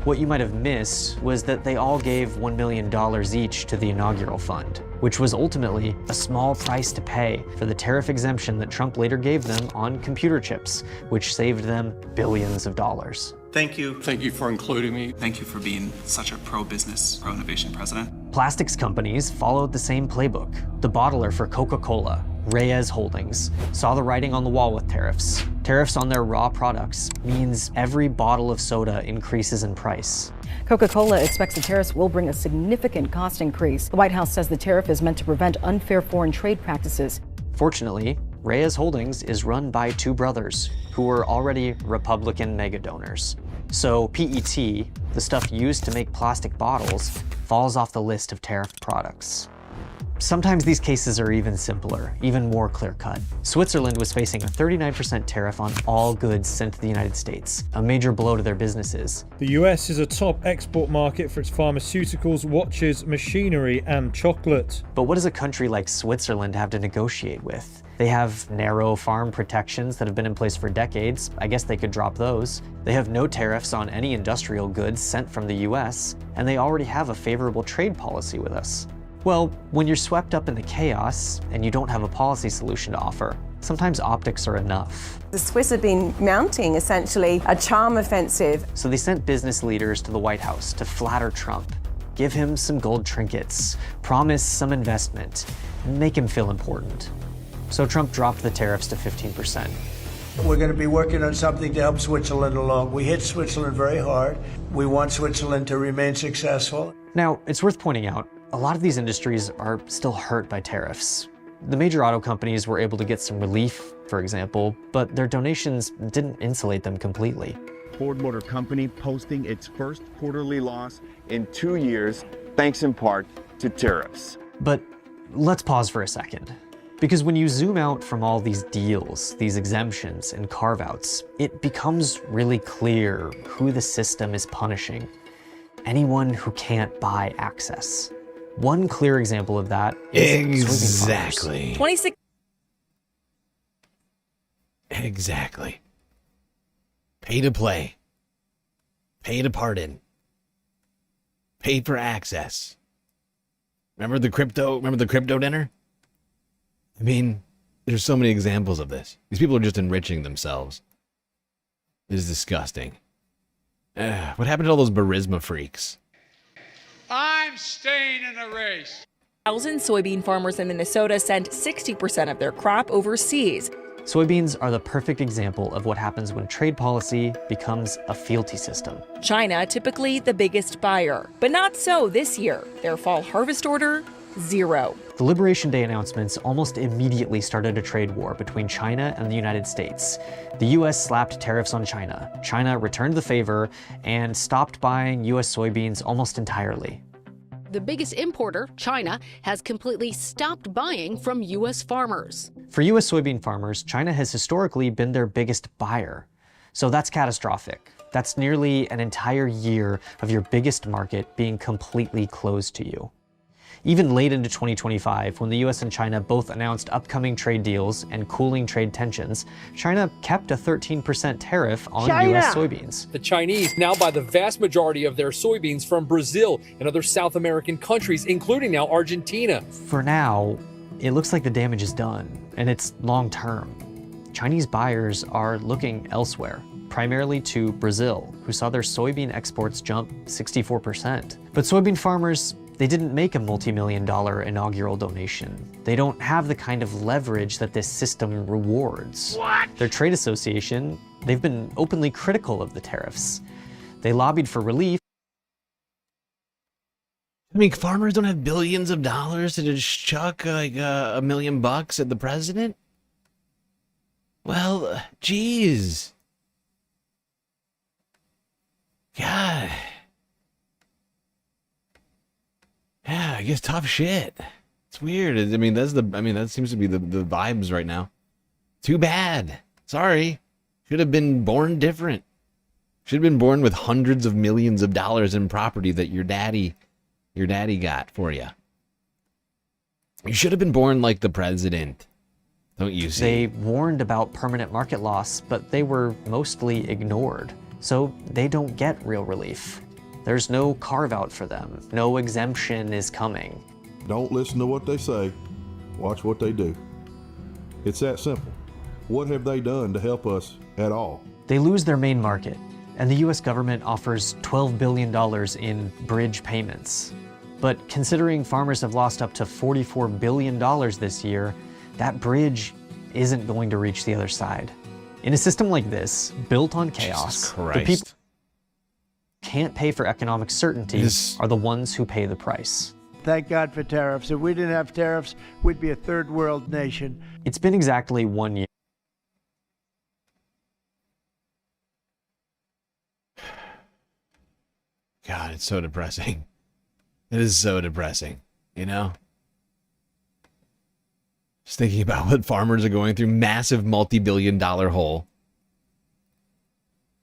What you might have missed was that they all gave $1 million each to the inaugural fund, which was ultimately a small price to pay for the tariff exemption that Trump later gave them on computer chips, which saved them billions of dollars. Thank you. Thank you for including me. Thank you for being such a pro-business, pro-innovation president. Plastics companies followed the same playbook. The bottler for Coca-Cola, Reyes Holdings, saw the writing on the wall with tariffs. Tariffs on their raw products means every bottle of soda increases in price. Coca-Cola expects the tariffs will bring a significant cost increase. The White House says the tariff is meant to prevent unfair foreign trade practices. Fortunately, Reyes Holdings is run by two brothers who were already Republican mega donors. So PET, the stuff used to make plastic bottles, falls off the list of tariff products. Sometimes these cases are even simpler, even more clear-cut. Switzerland was facing a 39% tariff on all goods sent to the United States, a major blow to their businesses. The US is a top export market for its pharmaceuticals, watches, machinery, and chocolate. But what does a country like Switzerland have to negotiate with? They have narrow farm protections that have been in place for decades. I guess they could drop those. They have no tariffs on any industrial goods sent from the US, and they already have a favorable trade policy with us. Well, when you're swept up in the chaos and you don't have a policy solution to offer, sometimes optics are enough. The Swiss have been mounting essentially a charm offensive. So they sent business leaders to the White House to flatter Trump, give him some gold trinkets, promise some investment, and make him feel important. So Trump dropped the tariffs to 15%. We're going to be working on something to help Switzerland along. We hit Switzerland very hard. We want Switzerland to remain successful. Now, it's worth pointing out, a lot of these industries are still hurt by tariffs. The major auto companies were able to get some relief, for example, but their donations didn't insulate them completely. Ford Motor Company posting its first quarterly loss in 2 years, thanks in part to tariffs. But let's pause for a second. Because when you zoom out from all these deals, these exemptions and carve-outs, it becomes really clear who the system is punishing. Anyone who can't buy access. One clear example of that is exactly. 26. Exactly. Pay to play. Pay to pardon. Pay for access. Remember the crypto dinner? I mean, there's so many examples of this. These people are just enriching themselves. It is disgusting. What happened to all those Burisma freaks? I'm staying in the race. 1,000 soybean farmers in Minnesota sent 60% of their crop overseas. Soybeans are the perfect example of what happens when trade policy becomes a fealty system. China, typically the biggest buyer, but not so this year. Their fall harvest order, 0. The Liberation Day announcements almost immediately started a trade war between China and the United States. The US slapped tariffs on China. China returned the favor and stopped buying US soybeans almost entirely. The biggest importer, China, has completely stopped buying from U.S. farmers. For U.S. soybean farmers, China has historically been their biggest buyer. So that's catastrophic. That's nearly an entire year of your biggest market being completely closed to you. Even late into 2025, when the US and China both announced upcoming trade deals and cooling trade tensions, China kept a 13% tariff on US soybeans. The Chinese now buy the vast majority of their soybeans from Brazil and other South American countries, including now Argentina. For now, it looks like the damage is done, and it's long term. Chinese buyers are looking elsewhere, primarily to Brazil, who saw their soybean exports jump 64%. But soybean farmers, they didn't make a multi-million-dollar inaugural donation. They don't have the kind of leverage that this system rewards. What? Their trade association, they've been openly critical of the tariffs. They lobbied for relief. I mean, farmers don't have billions of dollars to just chuck like $1 million at the president? Well, geez. God. Yeah, I guess tough shit. It's weird. I mean, that seems to be the vibes right now. Too bad. Sorry. Should have been born different. Should have been born with hundreds of millions of dollars in property that your daddy got for you. You should have been born like the president. Don't you see? They warned about permanent market loss, but they were mostly ignored. So they don't get real relief. There's no carve-out for them. No exemption is coming. Don't listen to what they say. Watch what they do. It's that simple. What have they done to help us at all? They lose their main market, and the US government offers $12 billion in bridge payments. But considering farmers have lost up to $44 billion this year, that bridge isn't going to reach the other side. In a system like this, built on chaos, the people can't pay for economic certainty are the ones who pay the price. Thank God for tariffs. If we didn't have tariffs, we'd be a third world nation. It's been exactly 1 year. God, it's so depressing. It is so depressing, you know? Just thinking about what farmers are going through. Massive multi-billion-dollar hole.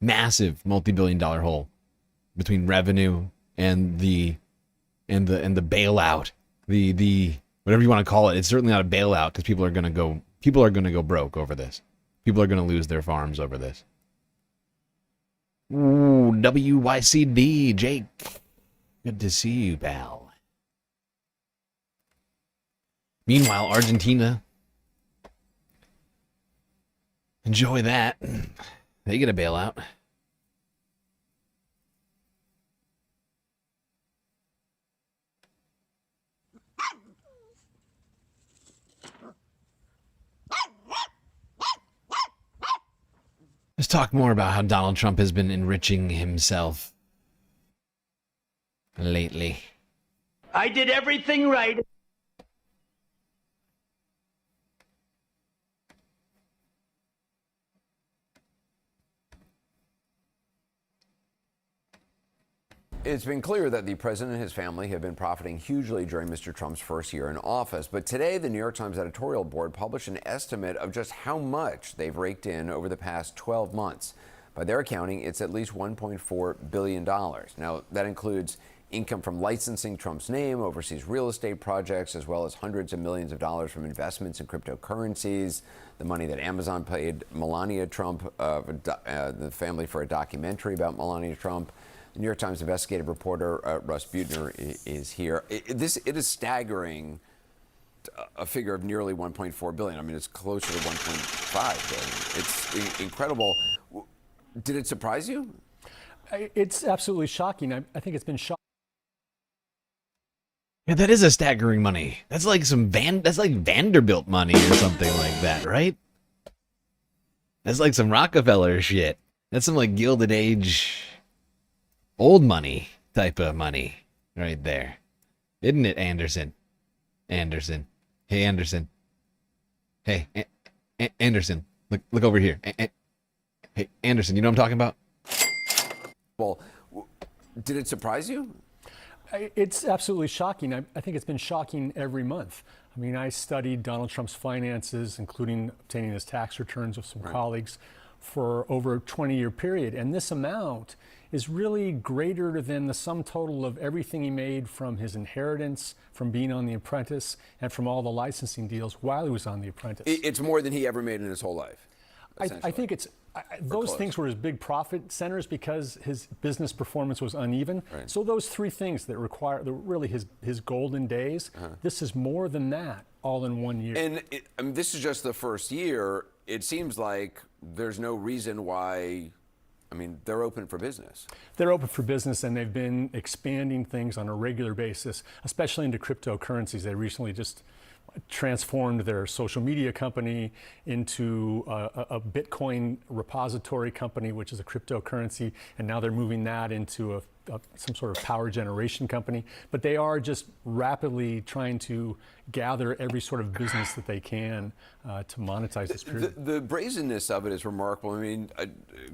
Massive multi-billion-dollar hole between revenue and the bailout. The whatever you want to call it. It's certainly not a bailout because people are gonna go broke over this. People are gonna lose their farms over this. Ooh, WYCD, Jake. Good to see you, pal. Meanwhile, Argentina. Enjoy that. They get a bailout. Let's talk more about how Donald Trump has been enriching himself lately. I did everything right. It's been clear that the president and his family have been profiting hugely during Mr. Trump's first year in office. But today, the New York Times editorial board published an estimate of just how much they've raked in over the past 12 months. By their accounting, it's at least $1.4 billion. Now, that includes income from licensing Trump's name, overseas real estate projects, as well as hundreds of millions of dollars from investments in cryptocurrencies, the money that Amazon paid Melania Trump, the family, for a documentary about Melania Trump. The New York Times investigative reporter Russ Buettner is here. It is staggering, a figure of nearly $1.4 billion. I mean, it's closer to $1.5 billion. It's incredible. Did it surprise you? It's absolutely shocking. I think it's been shocking. Yeah, that is a staggering money. That's like that's like Vanderbilt money or something like that, right? That's like some Rockefeller shit. That's some like Gilded Age old money type of money right there. Isn't it, Anderson? Anderson. Hey, Anderson. Hey, Anderson. Look over here. Hey, Anderson, you know what I'm talking about? Well, did it surprise you? It's absolutely shocking. I think it's been shocking every month. I mean, I studied Donald Trump's finances, including obtaining his tax returns with some colleagues, for over a 20-year period. And this amount is really greater than the sum total of everything he made from his inheritance, from being on The Apprentice, and from all the licensing deals while he was on The Apprentice. It's more than he ever made in his whole life. I think it's those things were his big profit centers because his business performance was uneven. Right. So those three things that require really his golden days. This is more than that, all in 1 year. And I mean, this is just the first year. It seems like there's no reason why. I mean, they're open for business. They're open for business, and they've been expanding things on a regular basis, especially into cryptocurrencies. They recently just transformed their social media company into a Bitcoin repository company, which is a cryptocurrency, and now they're moving that into some sort of power generation company. But they are just rapidly trying to gather every sort of business that they can to monetize this period. The brazenness of it is remarkable. I mean,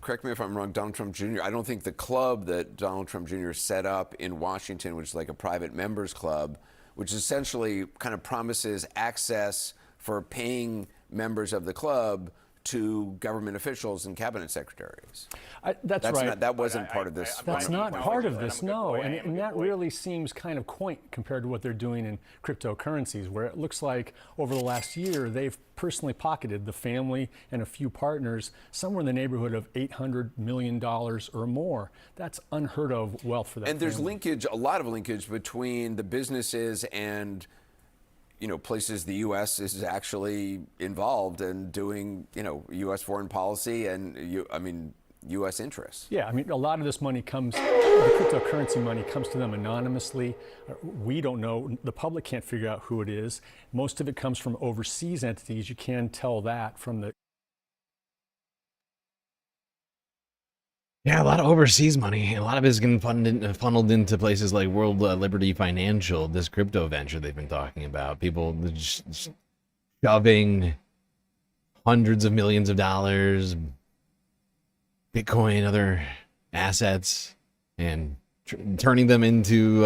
correct me if I'm wrong, Donald Trump Jr., I don't think the club that Donald Trump Jr. set up in Washington, which is like a private members club, which essentially kind of promises access for paying members of the club to government officials and cabinet secretaries. That's right. That wasn't part of this. That's not part of this, no. And that really seems kind of quaint compared to what they're doing in cryptocurrencies, where it looks like over the last year, they've personally pocketed, the family and a few partners, somewhere in the neighborhood of $800 million or more. That's unheard of wealth for that And there's family. linkage, a lot of linkage between the businesses and places the U.S. is actually involved in doing, U.S. foreign policy and, U.S. interests. Yeah, I mean, a lot of this money comes, the cryptocurrency money comes to them anonymously. We don't know, the public can't figure out who it is. Most of it comes from overseas entities. You can tell that from the... Yeah, a lot of overseas money. A lot of it is getting funneled into places like World Liberty Financial, this crypto venture they've been talking about. People just shoving hundreds of millions of dollars, Bitcoin, other assets, and turning them into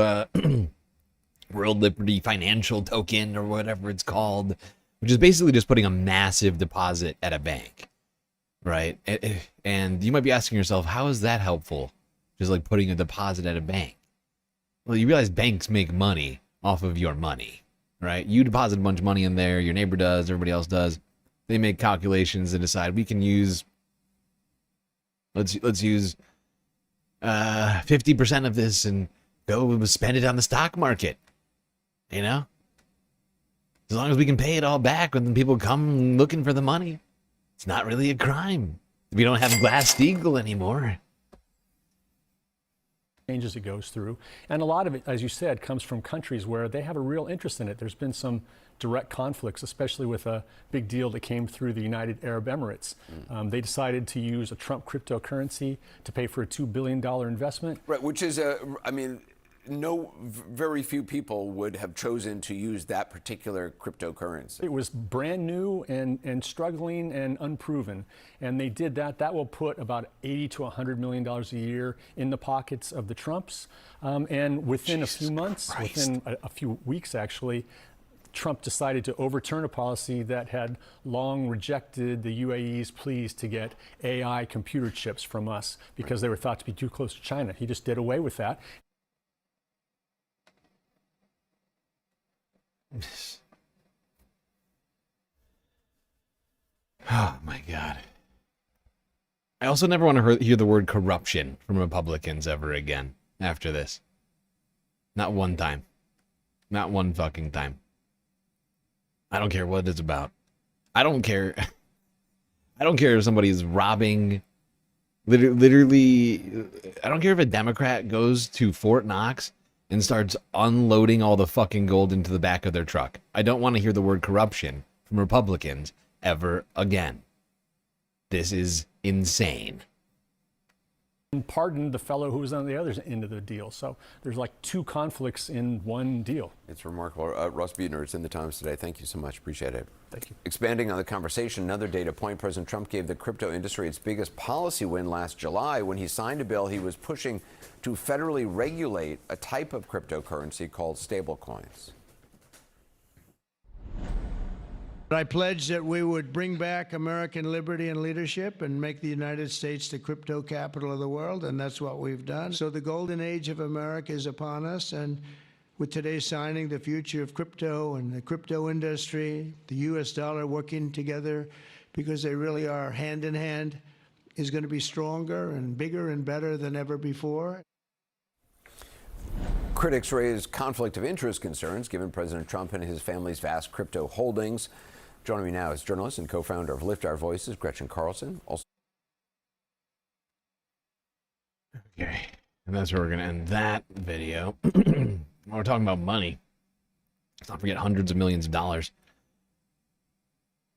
World Liberty Financial token or whatever it's called, which is basically just putting a massive deposit at a bank. Right. And you might be asking yourself, how is that helpful? Just like putting a deposit at a bank. Well, you realize banks make money off of your money, right? You deposit a bunch of money in there. Your neighbor does. Everybody else does. They make calculations and decide we can use, let's use 50% of this and go spend it on the stock market. As long as we can pay it all back when people come looking for the money. It's not really a crime. We don't have Glass-Steagall anymore. Changes it goes through. And a lot of it, as you said, comes from countries where they have a real interest in it. There's been some direct conflicts, especially with a big deal that came through the United Arab Emirates. They decided to use a Trump cryptocurrency to pay for a $2 billion investment. Right, which is very few people would have chosen to use that particular cryptocurrency. It was brand new and struggling and unproven, and they did that. That will put about $80 to $100 million a year in the pockets of the Trumps. And within a few months, within a few weeks actually, Trump decided to overturn a policy that had long rejected the UAE's pleas to get AI computer chips from us because they were thought to be too close to China. He just did away with that. Oh my God. I also never want to hear the word corruption from Republicans ever again after this. Not one time. Not one fucking time. I don't care what it's about. I don't care. I don't care if somebody's robbing. Literally, I don't care if a Democrat goes to Fort Knox and starts unloading all the fucking gold into the back of their truck. I don't want to hear the word corruption from Republicans ever again. This is insane. And pardoned the fellow who was on the other end of the deal. So there's like two conflicts in one deal. It's remarkable. Russ Buettner, it's in the Times today. Thank you so much. Appreciate it. Thank you. Expanding on the conversation, another data point, President Trump gave the crypto industry its biggest policy win last July when he signed a bill he was pushing to federally regulate a type of cryptocurrency called stablecoins. I pledged that we would bring back American liberty and leadership and make the United States the crypto capital of the world, and that's what we've done. So the golden age of America is upon us, and with today's signing, the future of crypto and the crypto industry, the U.S. dollar working together, because they really are hand in hand, is going to be stronger and bigger and better than ever before. Critics raise conflict of interest concerns given President Trump and his family's vast crypto holdings. Joining me now is journalist and co-founder of Lift Our Voices, Gretchen Carlson. Okay, and that's where we're going to end that video. We're talking about money. Let's not forget hundreds of millions of dollars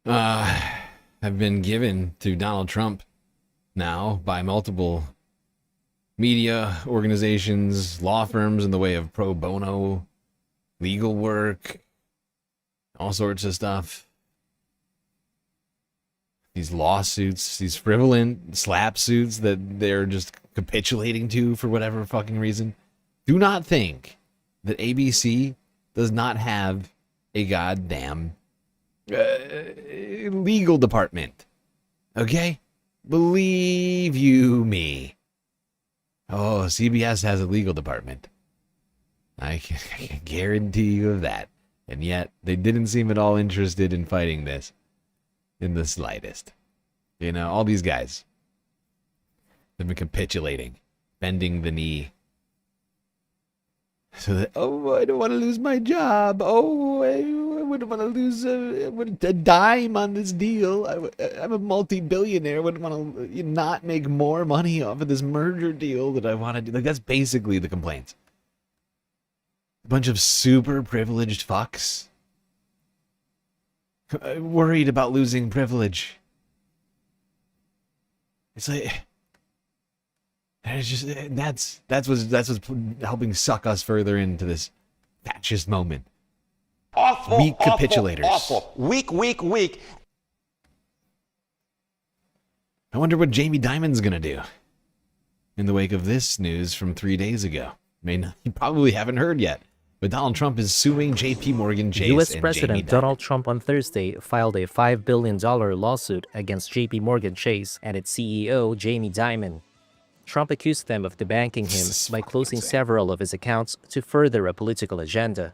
have been given to Donald Trump now by multiple media organizations, law firms in the way of pro bono legal work, all sorts of stuff. These lawsuits, these frivolent slap suits that they're just capitulating to for whatever fucking reason. Do not think that ABC does not have a goddamn legal department. Okay? Believe you me. Oh, CBS has a legal department. I can guarantee you of that. And yet, they didn't seem at all interested in fighting this. In the slightest. You know, all these guys have been capitulating, bending the knee. So that, oh, I don't want to lose my job. Oh, I wouldn't want to lose a dime on this deal. I'm a multi-billionaire. I wouldn't want to not make more money off of this merger deal that I want to do. Like, that's basically the complaints. A bunch of super privileged fucks. Worried about losing privilege. It's like, it's just that's what's helping suck us further into this fascist moment. Awful, weak capitulators. Awful. Weak. I wonder what Jamie Dimon's gonna do in the wake of this news from 3 days ago. I mean, you probably haven't heard yet. But Donald Trump is suing J.P. Morgan Chase U.S. and President Jamie Dimon. Donald Trump on Thursday filed a $5 billion lawsuit against J.P. Morgan Chase and its CEO, Jamie Dimon. Trump accused them of debanking him by closing several of his accounts to further a political agenda.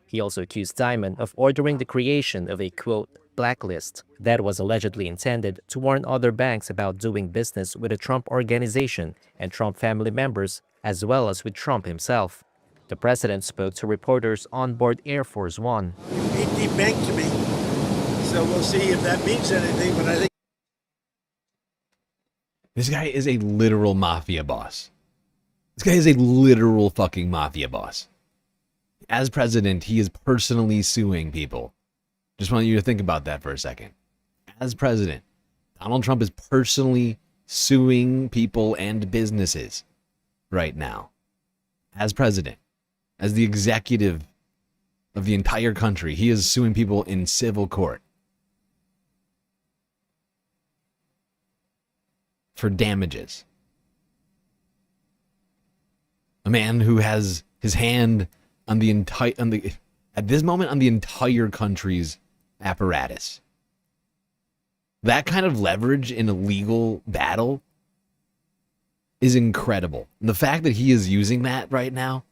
He also accused Dimon of ordering the creation of a, quote, blacklist that was allegedly intended to warn other banks about doing business with the Trump Organization and Trump family members, as well as with Trump himself. The president spoke to reporters on board Air Force One. He debanked me, so we'll see if that means anything, but I think... This guy is a literal mafia boss. This guy is a literal fucking mafia boss. As president, he is personally suing people. Just want you to think about that for a second. As president, Donald Trump is personally suing people and businesses right now. As president. as the executive of the entire country, he is suing people in civil court for damages. A man who has his hand on the entire, at this moment, on the entire country's apparatus. That kind of leverage in a legal battle is incredible. And the fact that he is using that right now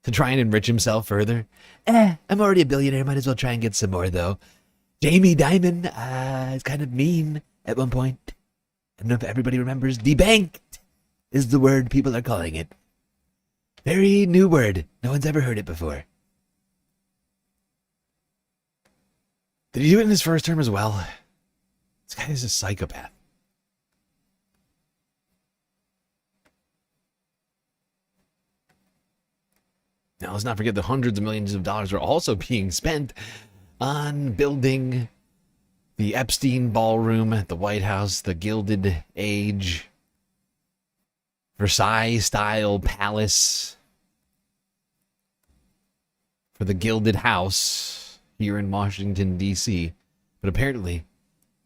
to try and enrich himself further. I'm already a billionaire, might as well try and get some more, though. Jamie Dimon is kind of mean at one point. I don't know if everybody remembers. Debanked is the word people are calling it. Very new word. No one's ever heard it before. Did he do it in his first term as well? This guy is a psychopath. Now, let's not forget the hundreds of millions of dollars are also being spent on building the Epstein ballroom at the White House, the Gilded Age, Versailles-style palace for the Gilded House here in Washington, D.C. But apparently,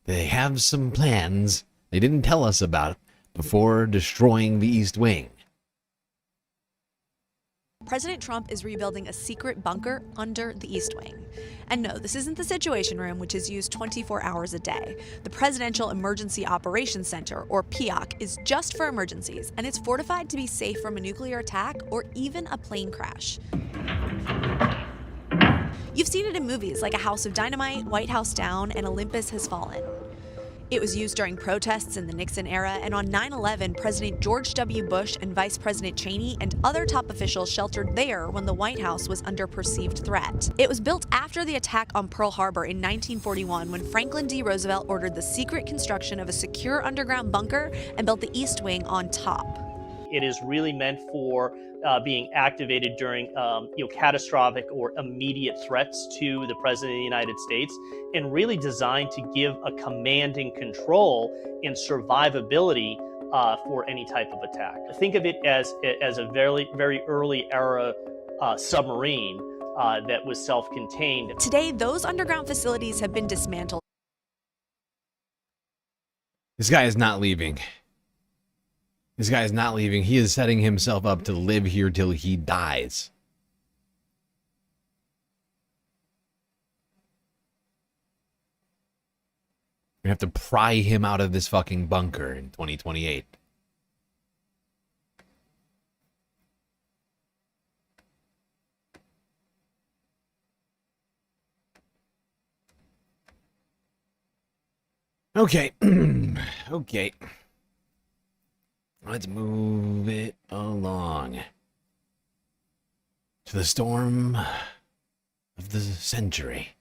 they have some plans they didn't tell us about before destroying the East Wing. President Trump is rebuilding a secret bunker under the East Wing. And no, this isn't the Situation Room, which is used 24 hours a day. The Presidential Emergency Operations Center, or PEOC, is just for emergencies, and it's fortified to be safe from a nuclear attack or even a plane crash. You've seen it in movies like A House of Dynamite, White House Down, and Olympus Has Fallen. It was used during protests in the Nixon era, and on 9/11, President George W. Bush and Vice President Cheney and other top officials sheltered there when the White House was under perceived threat. It was built after the attack on Pearl Harbor in 1941 when Franklin D. Roosevelt ordered the secret construction of a secure underground bunker and built the East Wing on top. It is really meant for being activated during catastrophic or immediate threats to the President of the United States, and really designed to give a command and control and survivability for any type of attack. Think of it as a very, very early era submarine that was self-contained. Today, those underground facilities have been dismantled. This guy is not leaving. This guy is not leaving. He is setting himself up to live here till he dies. We have to pry him out of this fucking bunker in 2028. Okay. Okay. Let's move it along to the storm of the century.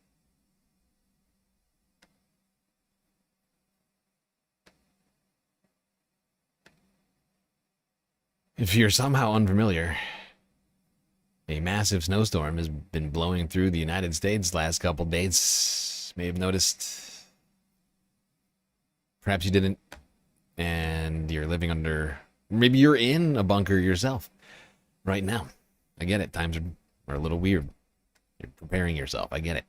If you're somehow unfamiliar, a massive snowstorm has been blowing through the United States last couple days. May have noticed. Perhaps you didn't. And you're living under, maybe you're in a bunker yourself right now. I get it. Times are a little weird. You're preparing yourself. I get it.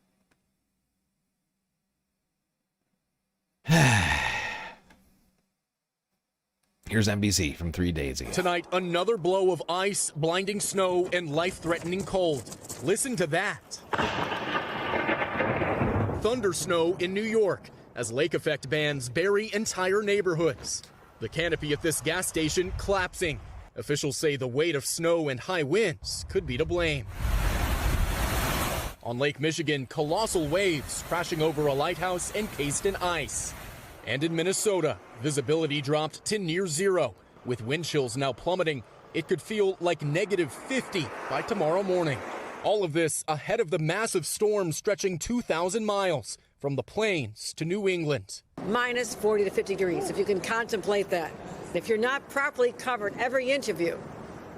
Here's NBC from 3 days ago. Tonight, another blow of ice, blinding snow, and life-threatening cold. Listen to that. Thunder snow in New York as lake effect bans bury entire neighborhoods. The canopy at this gas station collapsing. Officials say the weight of snow and high winds could be to blame. On Lake Michigan, colossal waves crashing over a lighthouse encased in ice. And in Minnesota, visibility dropped to near zero. With wind chills now plummeting, it could feel like -50 by tomorrow morning. All of this ahead of the massive storm stretching 2,000 miles from the plains to New England. Minus 40 to 50 degrees, if you can contemplate that. If you're not properly covered every inch of you,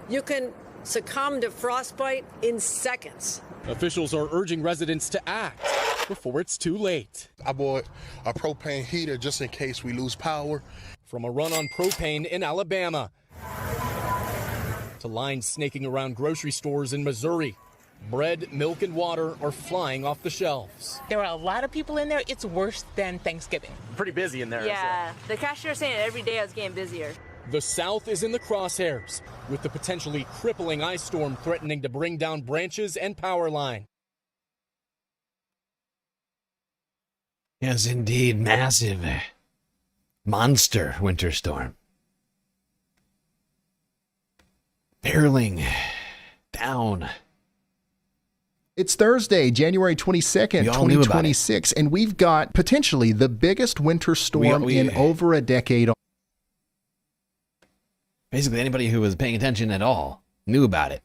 you can succumb to frostbite in seconds. Officials are urging residents to act before it's too late. I bought a propane heater just in case we lose power. From a run on propane in Alabama to lines snaking around grocery stores in Missouri. Bread, milk, and water are flying off the shelves. There are a lot of people in there. It's worse than Thanksgiving. Pretty busy in there. Yeah, the cashier saying every day I was getting busier. The South is in the crosshairs, with the potentially crippling ice storm threatening to bring down branches and power lines. Yes, indeed, massive monster winter storm. Barreling down. It's Thursday, January 22nd, 2026, and we've got potentially the biggest winter storm in over a decade. Basically, anybody who was paying attention at all knew about it,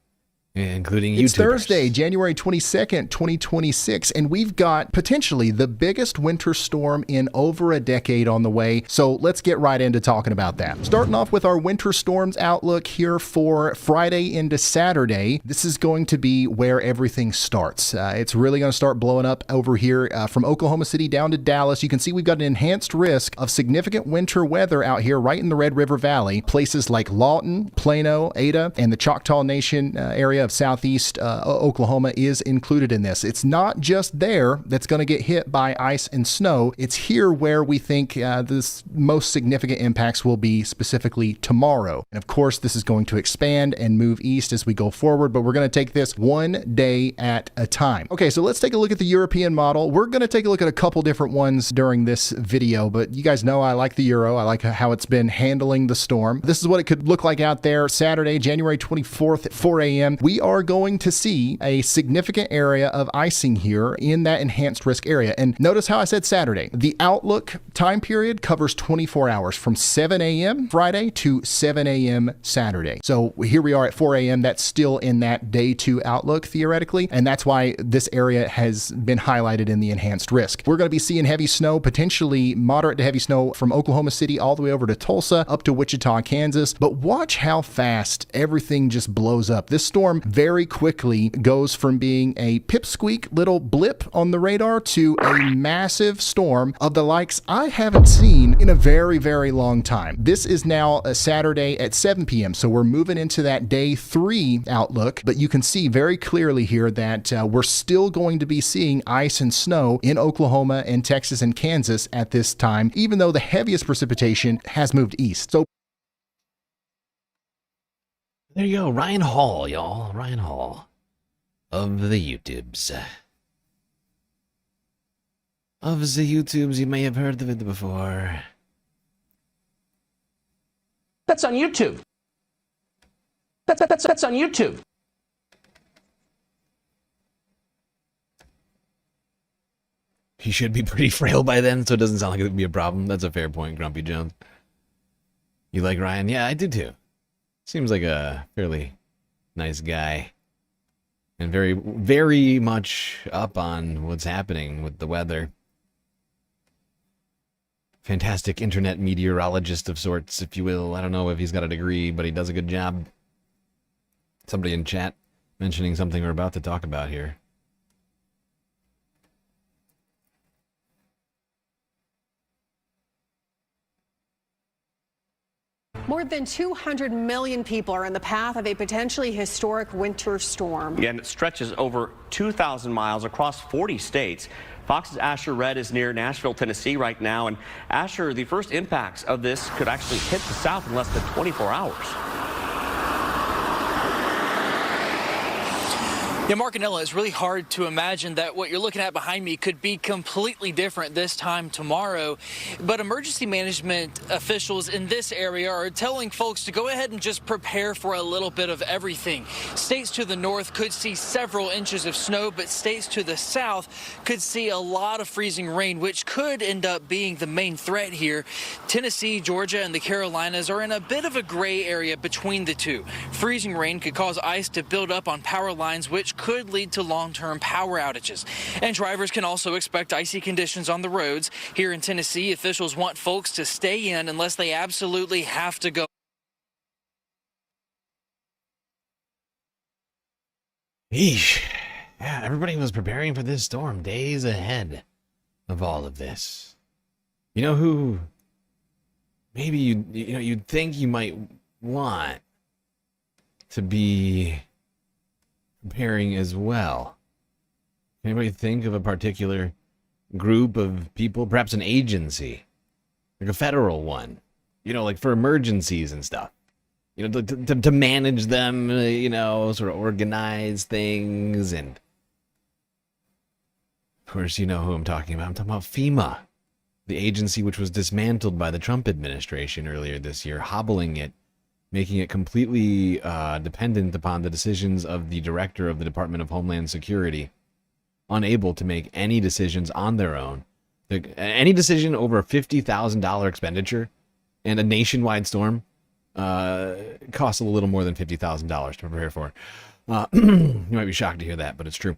including YouTubers. It's Thursday, January 22nd, 2026, and we've got potentially the biggest winter storm in over a decade on the way. So let's get right into talking about that. Starting off with our winter storms outlook here for Friday into Saturday. This is going to be where everything starts. It's really going to start blowing up over here from Oklahoma City down to Dallas. You can see we've got an enhanced risk of significant winter weather out here right in the Red River Valley. Places like Lawton, Plano, Ada, and the Choctaw Nation area of southeast Oklahoma is included in this. It's not just there that's going to get hit by ice and snow. It's here where we think the most significant impacts will be specifically tomorrow. And of course, this is going to expand and move east as we go forward, but we're going to take this one day at a time. Okay, so let's take a look at the European model. We're going to take a look at a couple different ones during this video, but you guys know I like the Euro. I like how it's been handling the storm. This is what it could look like out there Saturday, January 24th at 4 a.m. We are going to see a significant area of icing here in that enhanced risk area. And notice how I said Saturday. The outlook time period covers 24 hours from 7 a.m. Friday to 7 a.m. Saturday. So here we are at 4 a.m. That's still in that day 2 outlook theoretically. And that's why this area has been highlighted in the enhanced risk. We're going to be seeing heavy snow, potentially moderate to heavy snow from Oklahoma City all the way over to Tulsa up to Wichita, Kansas. But watch how fast everything just blows up. This storm very quickly goes from being a pipsqueak little blip on the radar to a massive storm of the likes I haven't seen in a very, very long time. This is now a Saturday at 7 p.m. So we're moving into that day 3 outlook, but you can see very clearly here that we're still going to be seeing ice and snow in Oklahoma and Texas and Kansas at this time, even though the heaviest precipitation has moved east. So there you go, Ryan Hall, y'all. Ryan Hall of the YouTubes. Of the YouTubes, you may have heard of it before. That's on YouTube. That's on YouTube. He should be pretty frail by then, so it doesn't sound like it would be a problem. That's a fair point, Grumpy Jones. You like Ryan? Yeah, I did too. Seems like a fairly nice guy. And very, very much up on what's happening with the weather. Fantastic internet meteorologist of sorts, if you will. I don't know if he's got a degree, but he does a good job. Somebody in chat mentioning something we're about to talk about here. More than 200 million people are in the path of a potentially historic winter storm. Again, it stretches over 2,000 miles across 40 states. Fox's Asher Red is near Nashville, Tennessee right now. And Asher, the first impacts of this could actually hit the south in less than 24 hours. Yeah, Marcanella, it's really hard to imagine that what you're looking at behind me could be completely different this time tomorrow. But emergency management officials in this area are telling folks to go ahead and just prepare for a little bit of everything. States to the north could see several inches of snow, but states to the south could see a lot of freezing rain, which could end up being the main threat here. Tennessee, Georgia, and the Carolinas are in a bit of a gray area between the two. Freezing rain could cause ice to build up on power lines, which could lead to long-term power outages. And drivers can also expect icy conditions on the roads. Here in Tennessee, officials want folks to stay in unless they absolutely have to go. Eesh. Yeah, everybody was preparing for this storm days ahead of all of this. You know who maybe you'd think you might want to be preparing as well. Anybody think of a particular group of people, perhaps an agency, like a federal one, like for emergencies and stuff, to manage them, sort of organize things. And of course, you know who I'm talking about. I'm talking about FEMA, the agency which was dismantled by the Trump administration earlier this year, hobbling it, making it completely dependent upon the decisions of the director of the Department of Homeland Security, unable to make any decisions on their own. Any decision over a $50,000 expenditure and a nationwide storm costs a little more than $50,000 to prepare for. You might be shocked to hear that, but it's true.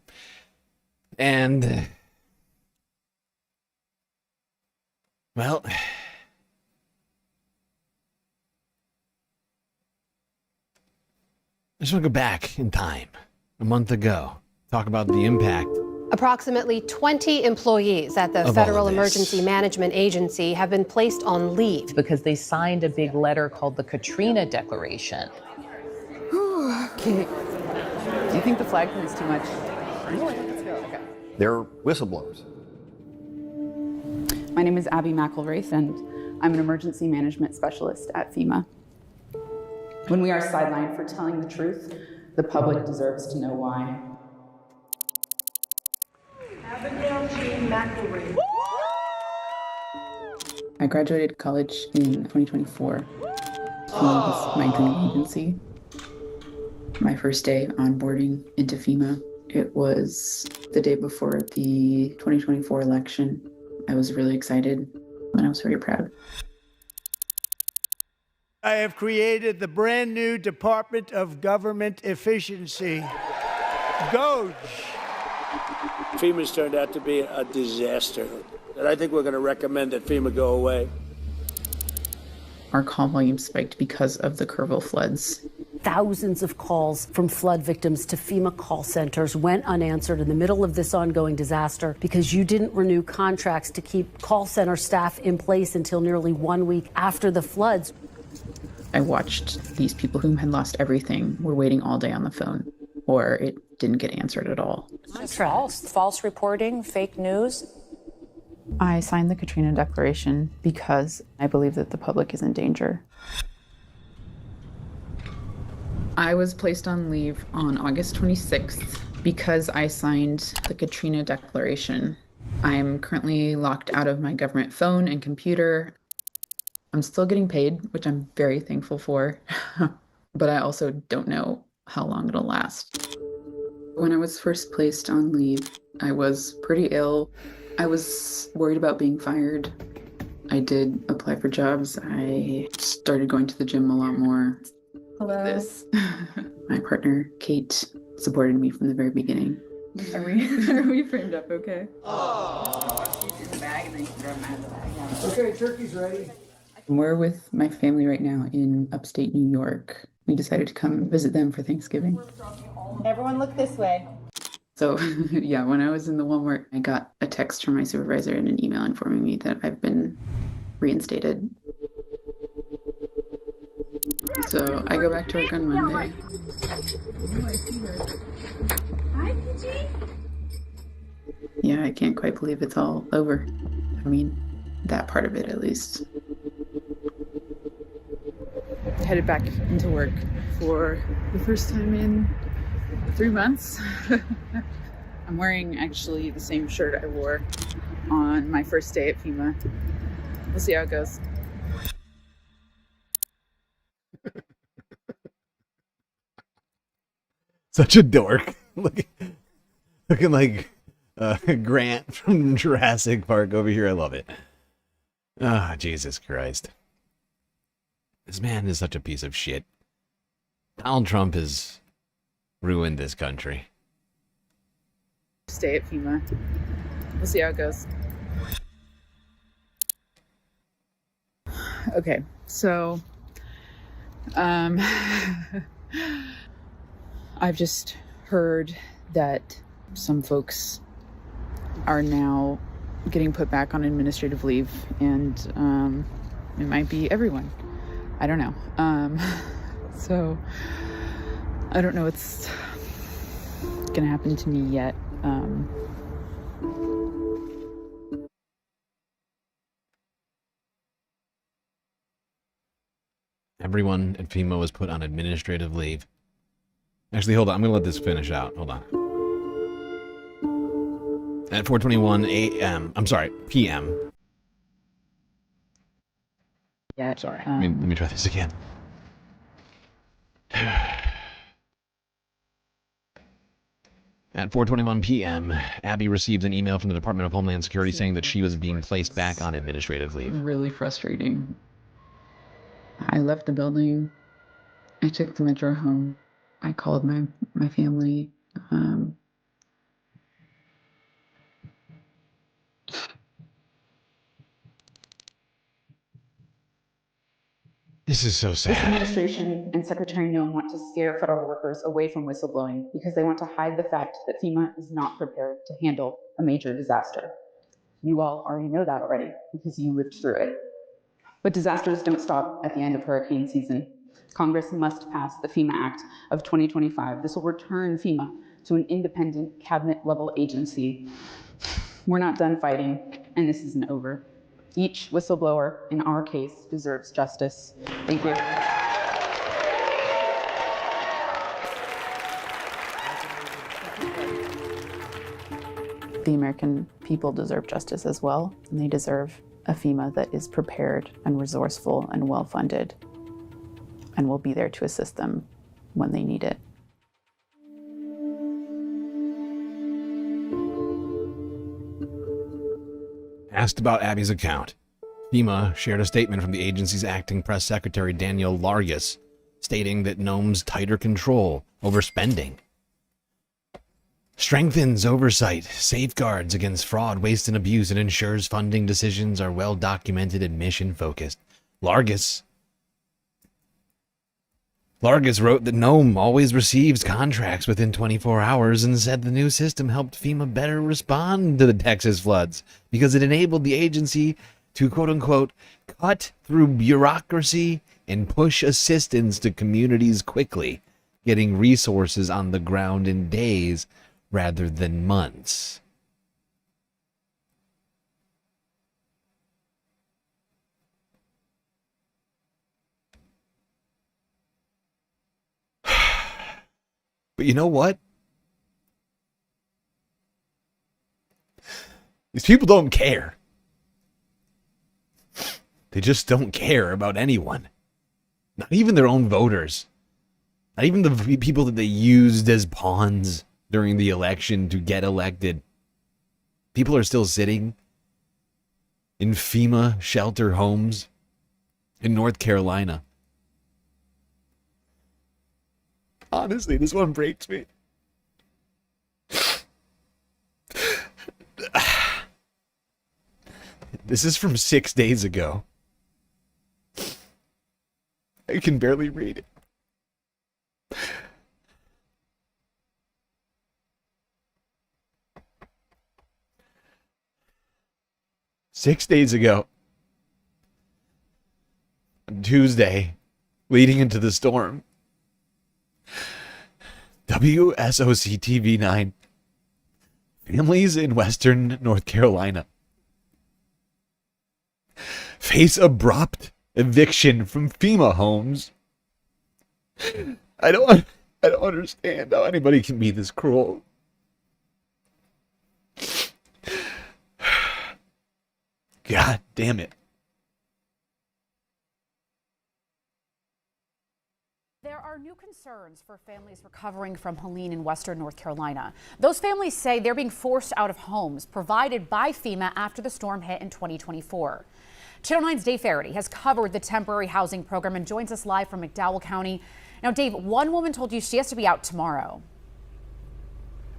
And, well, I just want to go back in time, a month ago, talk about the impact. Approximately 20 employees at the Federal Emergency Management Agency have been placed on leave because they signed a big letter called the Katrina Declaration. Okay. Do you think the flag thing is too much? No, I think it's good. Okay. They're whistleblowers. My name is Abby McElraith, and I'm an emergency management specialist at FEMA. When we are sidelined for telling the truth, the public deserves to know why. I graduated college in 2024. FEMA was my dream agency. My first day onboarding into FEMA, it was the day before the 2024 election. I was really excited and I was very proud. I have created the brand new Department of Government Efficiency, GOGE. FEMA's turned out to be a disaster, and I think we're going to recommend that FEMA go away. Our call volume spiked because of the Kerrville floods. Thousands of calls from flood victims to FEMA call centers went unanswered in the middle of this ongoing disaster because you didn't renew contracts to keep call center staff in place until nearly 1 week after the floods. I watched these people who had lost everything were waiting all day on the phone, or it didn't get answered at all. false reporting, fake news. I signed the Katrina Declaration because I believe that the public is in danger. I was placed on leave on August 26th because I signed the Katrina Declaration. I'm currently locked out of my government phone and computer. I'm still getting paid, which I'm very thankful for, but I also don't know how long it'll last. When I was first placed on leave, I was pretty ill. I was worried about being fired. I did apply for jobs. I started going to the gym a lot more. Hello. My partner, Kate, supported me from the very beginning. Are we framed up okay? Okay, turkey's ready. We're with my family right now in upstate New York. We decided to come visit them for Thanksgiving. Everyone look this way. So yeah, when I was in the Walmart, I got a text from my supervisor and an email informing me that I've been reinstated. So I go back to work on Monday. Hi, Pidgey. Yeah, I can't quite believe it's all over. I mean, that part of it at least. Headed back into work for the first time in 3 months. I'm wearing actually the same shirt I wore on my first day at FEMA. We'll see how it goes. Such a dork. Looking like Grant from Jurassic Park over here. I love it. Ah, oh, Jesus Christ. This man is such a piece of shit. Donald Trump has ruined this country. Stay at FEMA. We'll see how it goes. Okay, so I've just heard that some folks are now getting put back on administrative leave, and it might be everyone. I don't know. So I don't know what's gonna happen to me yet. Everyone at FEMA was put on administrative leave. Actually, hold on. I'm going to let this finish out. Hold on. At 4:21 a.m. I'm sorry, p.m. Yeah. Sorry. Let me try this again. At 4:21 p.m., Abby received an email from the Department of Homeland Security saying that she was being placed back on administrative leave. Really frustrating. I left the building. I took the metro home. I called my family. This is so sad. This administration and Secretary Noem want to scare federal workers away from whistleblowing because they want to hide the fact that FEMA is not prepared to handle a major disaster. You all already know that already because you lived through it. But disasters don't stop at the end of hurricane season. Congress must pass the FEMA Act of 2025. This will return FEMA to an independent cabinet-level agency. We're not done fighting, and this isn't over. Each whistleblower in our case deserves justice. Thank you. The American people deserve justice as well, and they deserve a FEMA that is prepared and resourceful and well-funded and will be there to assist them when they need it. Asked about Abby's account, FEMA shared a statement from the agency's acting press secretary, Daniel Largus, stating that Noem's tighter control over spending strengthens oversight, safeguards against fraud, waste, and abuse, and ensures funding decisions are well documented and mission-focused. Largus wrote that Noem always receives contracts within 24 hours and said the new system helped FEMA better respond to the Texas floods because it enabled the agency to, quote-unquote, cut through bureaucracy and push assistance to communities quickly, getting resources on the ground in days rather than months. But you know what? These people don't care. They just don't care about anyone. Not even their own voters. Not even the people that they used as pawns during the election to get elected. People are still sitting in FEMA shelter homes in North Carolina. Honestly, this one breaks me. This is from 6 days ago. I can barely read it. Six days ago, on Tuesday, leading into the storm, WSOC TV 9, families in Western North Carolina face abrupt eviction from FEMA homes. I don't understand how anybody can be this cruel. God damn it. There are new concerns for families recovering from Helene in Western North Carolina. Those families say they're being forced out of homes provided by FEMA after the storm hit in 2024. Channel 9's Dave Faraday has covered the temporary housing program and joins us live from McDowell County. Now, Dave, one woman told you she has to be out tomorrow.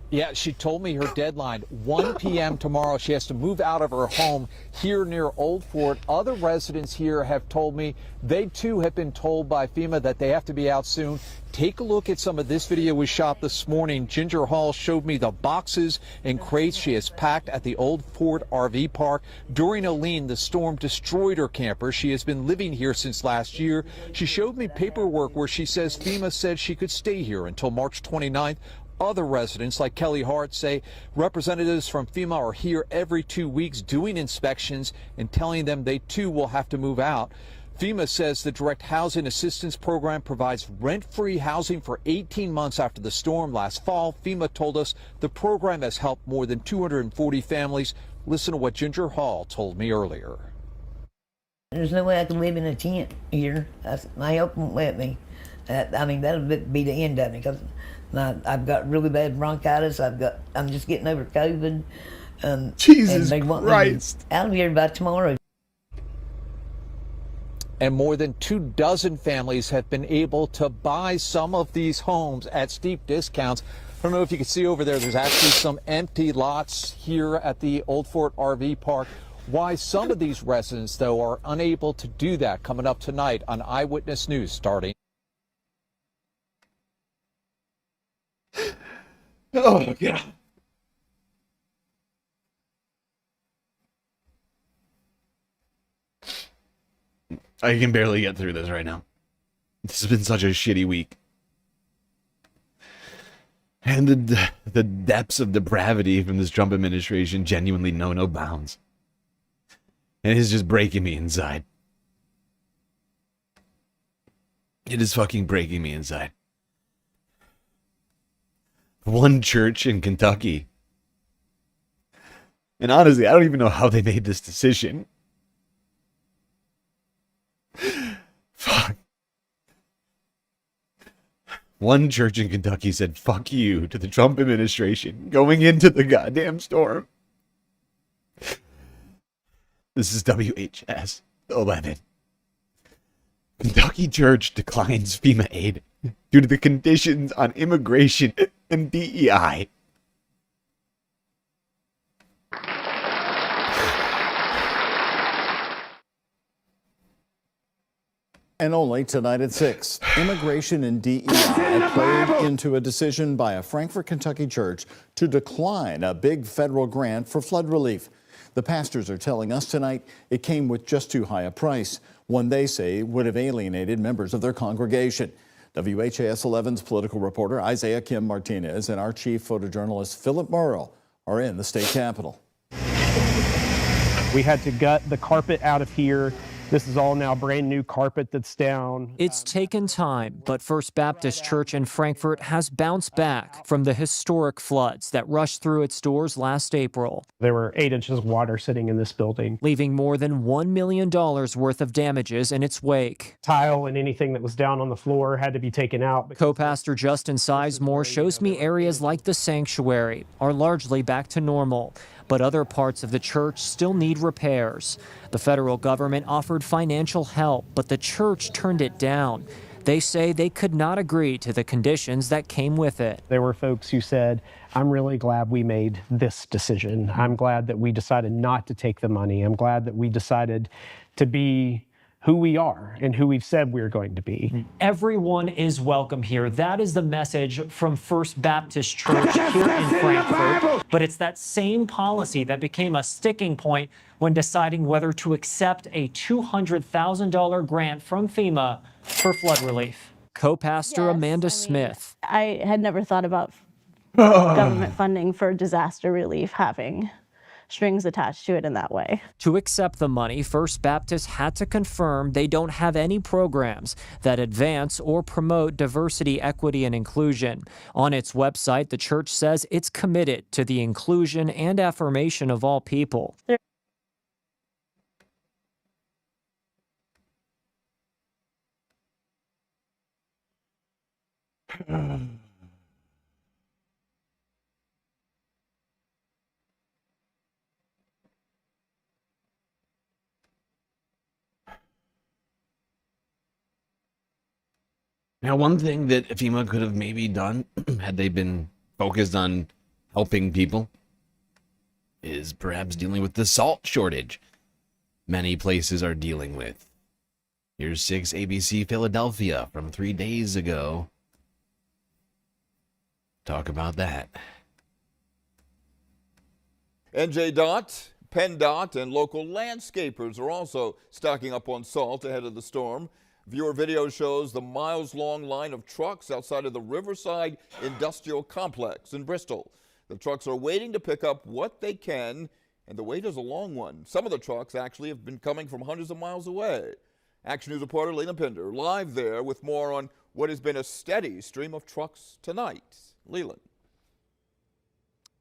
Yeah, she told me her deadline, 1 p.m. tomorrow. She has to move out of her home here near Old Fort. Other residents here have told me they too have been told by FEMA that they have to be out soon. Take a look at some of this video we shot this morning. Ginger Hall showed me the boxes and crates she has packed at the Old Fort RV park. During Helene, the storm destroyed her camper. She has been living here since last year. She showed me paperwork where she says FEMA said she could stay here until March 29th. Other residents like Kelly Hart say representatives from FEMA are here every 2 weeks doing inspections and telling them they too will have to move out. FEMA says the Direct Housing Assistance Program provides rent-free housing for 18 months after the storm last fall. FEMA told us the program has helped more than 240 families. Listen to what Ginger Hall told me earlier. There's no way I can live in a tent here. My health won't let me. I mean, that'll be the end of me because I've got really bad bronchitis. I'm just getting over COVID. Jesus and they want Christ. me out of here by tomorrow. And more than 24 families have been able to buy some of these homes at steep discounts. I don't know if you can see over there, there's actually some empty lots here at the Old Fort RV Park. Why some of these residents, though, are unable to do that, coming up tonight on Eyewitness News starting. Oh, God. I can barely get through this right now. This has been such a shitty week. And the depths of depravity from this Trump administration genuinely know no bounds. And it's just breaking me inside. It is fucking breaking me inside. One church in Kentucky. And honestly, I don't even know how they made this decision. Fuck. One church in Kentucky said, fuck you to the Trump administration going into the goddamn storm. This is WHS 11. Kentucky church declines FEMA aid due to the conditions on immigration and DEI. And only tonight at 6, immigration and DEI played into a decision by a Frankfort, Kentucky church to decline a big federal grant for flood relief. The pastors are telling us tonight it came with just too high a price, one they say would have alienated members of their congregation. WHAS 11's political reporter Isaiah Kim Martinez and our chief photojournalist Philip Murrow are in the state capitol. We had to gut the carpet out of here. This is all now brand new carpet that's down. It's taken time, but First Baptist Church in Frankfort has bounced back from the historic floods that rushed through its doors last April. There were 8 inches of water sitting in this building, leaving more than $1 million worth of damages in its wake. Tile and anything that was down on the floor had to be taken out. Co-pastor Justin Sizemore shows me areas like the sanctuary are largely back to normal, but other parts of the church still need repairs. The federal government offered financial help, but the church turned it down. They say they could not agree to the conditions that came with it. There were folks who said, I'm really glad we made this decision. I'm glad that we decided not to take the money. I'm glad that we decided to be who we are and who we've said we're going to be. Everyone is welcome here. That is the message from First Baptist Church here in Frankfort. But it's that same policy that became a sticking point when deciding whether to accept a $200,000 grant from FEMA for flood relief. Co-pastor Amanda Smith. I had never thought about government funding for disaster relief having strings attached to it in that way. To accept the money, First Baptist had to confirm they don't have any programs that advance or promote diversity, equity, and inclusion. On its website, the church says it's committed to the inclusion and affirmation of all people. Now, one thing that FEMA could have maybe done had they been focused on helping people is perhaps dealing with the salt shortage many places are dealing with. Here's 6 ABC Philadelphia from 3 days ago. Talk about that. NJDOT, PennDOT, and local landscapers are also stocking up on salt ahead of the storm. Viewer video shows the miles-long line of trucks outside of the Riverside Industrial Complex in Bristol. The trucks are waiting to pick up what they can, and the wait is a long one. Some of the trucks actually have been coming from hundreds of miles away. Action News reporter Leland Pinder live there with more on what has been a steady stream of trucks tonight. Leland.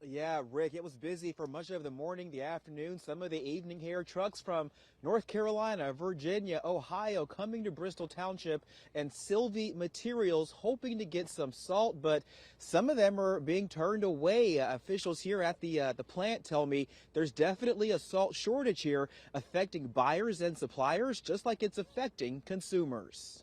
Yeah, Rick, it was busy for much of the morning, the afternoon, some of the evening here. Trucks from North Carolina, Virginia, Ohio coming to Bristol Township, and Sylvie Materials hoping to get some salt, but some of them are being turned away. Officials here at the plant tell me there's definitely a salt shortage here affecting buyers and suppliers, just like it's affecting consumers.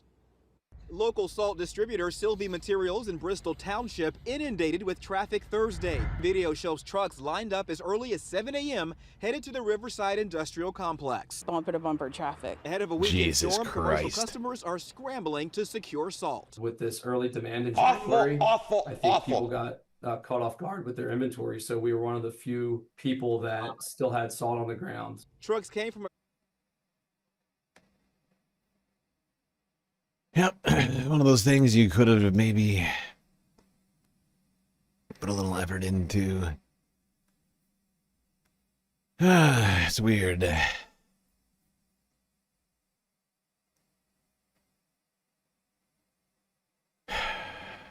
Local salt distributor Sylvie Materials in Bristol Township inundated with traffic Thursday. Video shows trucks lined up as early as 7 a.m. headed to the Riverside Industrial Complex. Bumper-to-bumper traffic. Ahead of a weekend Jesus storm, commercial Christ. customers are scrambling to secure salt. With this early demand in January, I think awful. people got caught off guard with their inventory, so we were one of the few people that still had salt on the ground. Trucks came from Yep, one of those things you could have maybe put a little effort into. It's weird.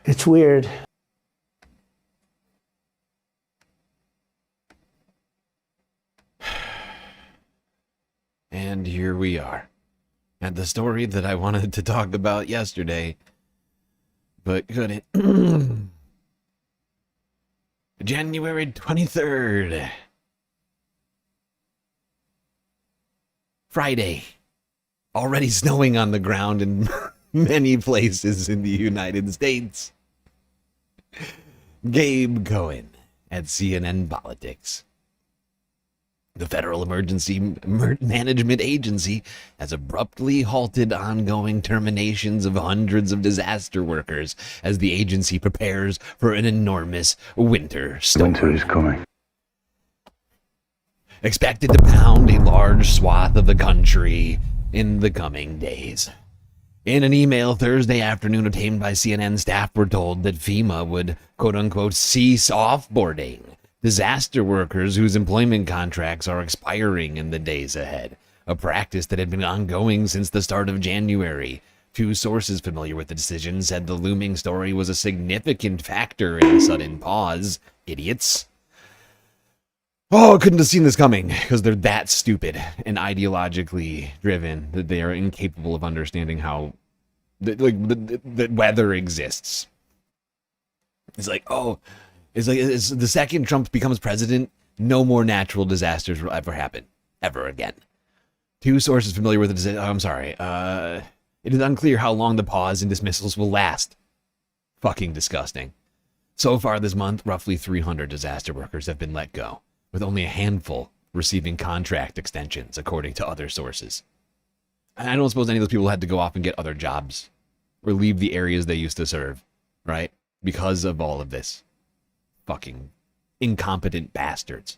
It's weird. And here we are. At the story that I wanted to talk about yesterday, but couldn't. January 23rd. Friday. Already snowing on the ground in many places in the United States. Gabe Cohen at CNN Politics. The Federal Emergency Management Agency has abruptly halted ongoing terminations of hundreds of disaster workers as the agency prepares for an enormous winter storm. Winter is coming. Expected to pound a large swath of the country in the coming days. In an email Thursday afternoon obtained by CNN staff, were told that FEMA would, quote-unquote, cease offboarding disaster workers whose employment contracts are expiring in the days ahead, a practice that had been ongoing since the start of January. Two sources familiar with the decision said the looming story was a significant factor in the sudden pause. Idiots. Oh, I couldn't have seen this coming, because they're that stupid and ideologically driven that they are incapable of understanding how the weather exists. It's like, oh, it's the second Trump becomes president, no more natural disasters will ever happen, ever again. Two sources familiar with the decision. I'm sorry. It is unclear how long the pause and dismissals will last. Fucking disgusting. So far this month, roughly 300 disaster workers have been let go, with only a handful receiving contract extensions, according to other sources. And I don't suppose any of those people had to go off and get other jobs or leave the areas they used to serve, right? Because of all of this. Fucking incompetent bastards.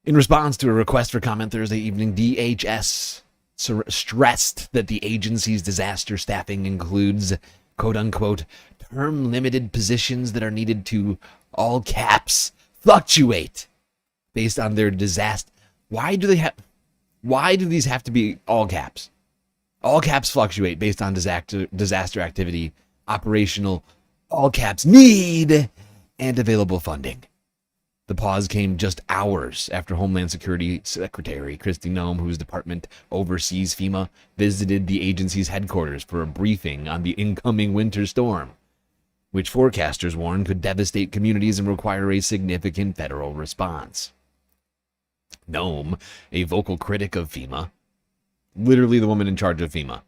In response to a request for comment Thursday evening, DHS stressed that the agency's disaster staffing includes, quote-unquote, term-limited positions that are needed to, all caps, fluctuate based on their disaster. Why do these have to be all caps? All caps fluctuate based on disaster activity, operational, all caps need, and available funding. The pause came just hours after Homeland Security Secretary Kristi Noem, whose department oversees FEMA, visited the agency's headquarters for a briefing on the incoming winter storm, which forecasters warn could devastate communities and require a significant federal response. Noem, a vocal critic of FEMA, literally the woman in charge of FEMA,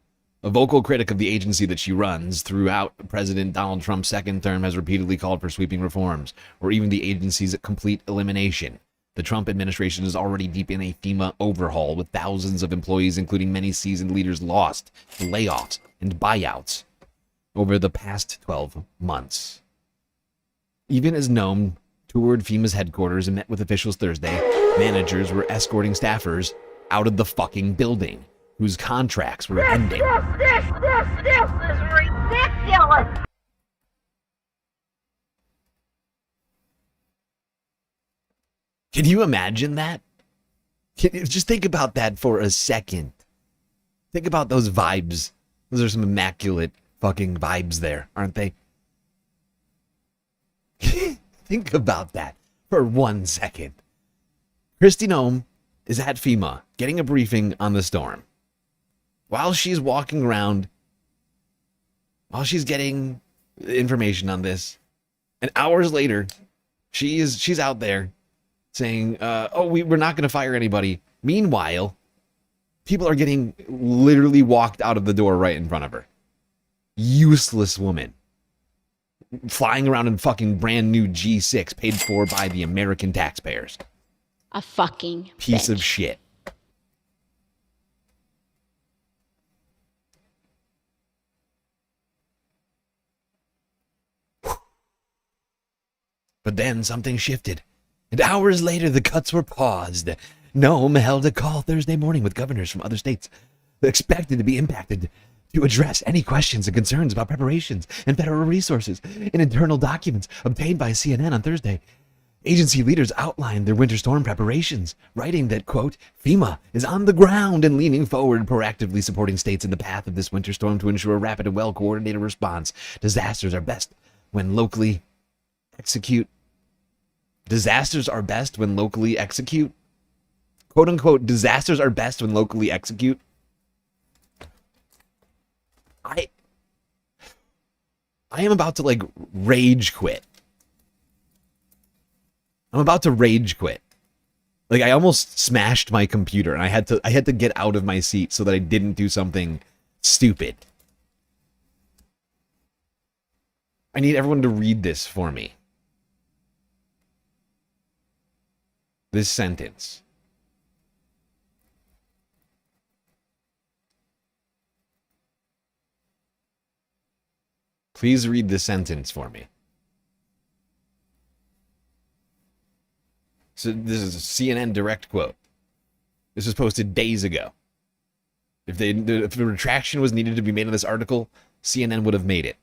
A vocal critic of the agency that she runs throughout President Donald Trump's second term has repeatedly called for sweeping reforms, or even the agency's complete elimination. The Trump administration is already deep in a FEMA overhaul, with thousands of employees, including many seasoned leaders, lost to layoffs and buyouts over the past 12 months. Even as Noam toured FEMA's headquarters and met with officials Thursday, managers were escorting staffers out of the fucking building, whose contracts were ending. This is ridiculous. Can you imagine that? Just think about that for a second. Think about those vibes. Those are some immaculate fucking vibes there, aren't they? Think about that for 1 second. Kristi Noem is at FEMA getting a briefing on the storm. While she's walking around, while she's getting information on this, and hours later, she's out there saying, we're not going to fire anybody. Meanwhile, people are getting literally walked out of the door right in front of her. Useless woman. Flying around in fucking brand new G6 paid for by the American taxpayers. A fucking Piece of shit. But then something shifted, and hours later the cuts were paused. Noem held a call Thursday morning with governors from other states expected to be impacted to address any questions and concerns about preparations and federal resources. In internal documents obtained by CNN on Thursday, agency leaders outlined their winter storm preparations, writing that, quote, FEMA is on the ground and leaning forward, proactively supporting states in the path of this winter storm to ensure a rapid and well-coordinated response. Disasters are best when locally execute. Disasters are best when locally execute. Quote unquote, disasters are best when locally execute. I am about to like rage quit. I'm about to rage quit. Like I almost smashed my computer and I had to get out of my seat so that I didn't do something stupid. I need everyone to read this for me. This sentence. Please read this sentence for me. So this is a CNN direct quote. This was posted days ago. If the retraction was needed to be made on this article, CNN would have made it.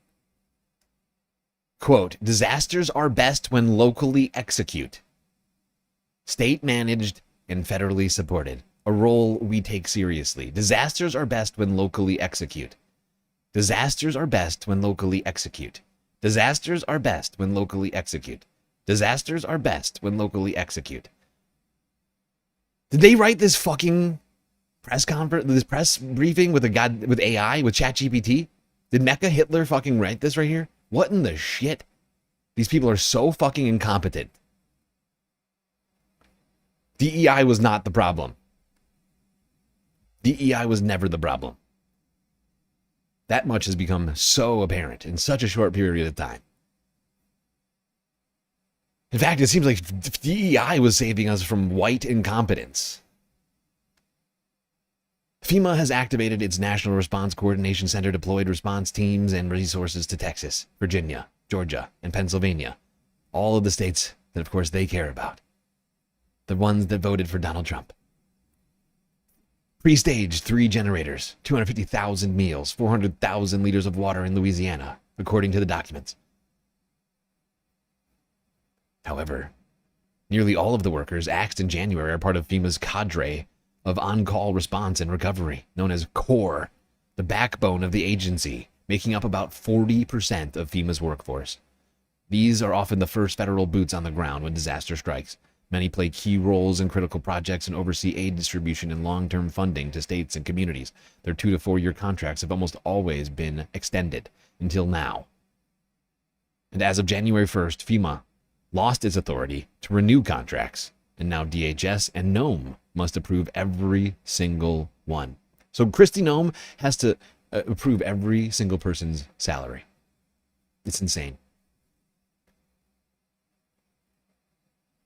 Quote, disasters are best when locally execute. State managed and federally supported. A role we take seriously. Disasters are best when locally execute. Disasters are best when locally execute. Disasters are best when locally execute. Disasters are best when locally execute. Did they write this fucking press conference, this press briefing with AI, with ChatGPT? Did Mecha Hitler fucking write this right here? What in the shit? These people are so fucking incompetent. DEI was not the problem. DEI was never the problem. That much has become so apparent in such a short period of time. In fact, it seems like DEI was saving us from white incompetence. FEMA has activated its National Response Coordination Center, deployed response teams and resources to Texas, Virginia, Georgia, and Pennsylvania. All of the states that, of course, they care about. The ones that voted for Donald Trump. Pre-staged 3 generators, 250,000 meals, 400,000 liters of water in Louisiana, according to the documents. However, nearly all of the workers axed in January are part of FEMA's cadre of on-call response and recovery, known as CORE, the backbone of the agency, making up about 40% of FEMA's workforce. These are often the first federal boots on the ground when disaster strikes. Many play key roles in critical projects and oversee aid distribution and long-term funding to states and communities. Their 2 to 4 year contracts have almost always been extended until now. And as of January 1st, FEMA lost its authority to renew contracts, and now DHS and Noem must approve every single one. So Kristi Noem has to approve every single person's salary. It's insane.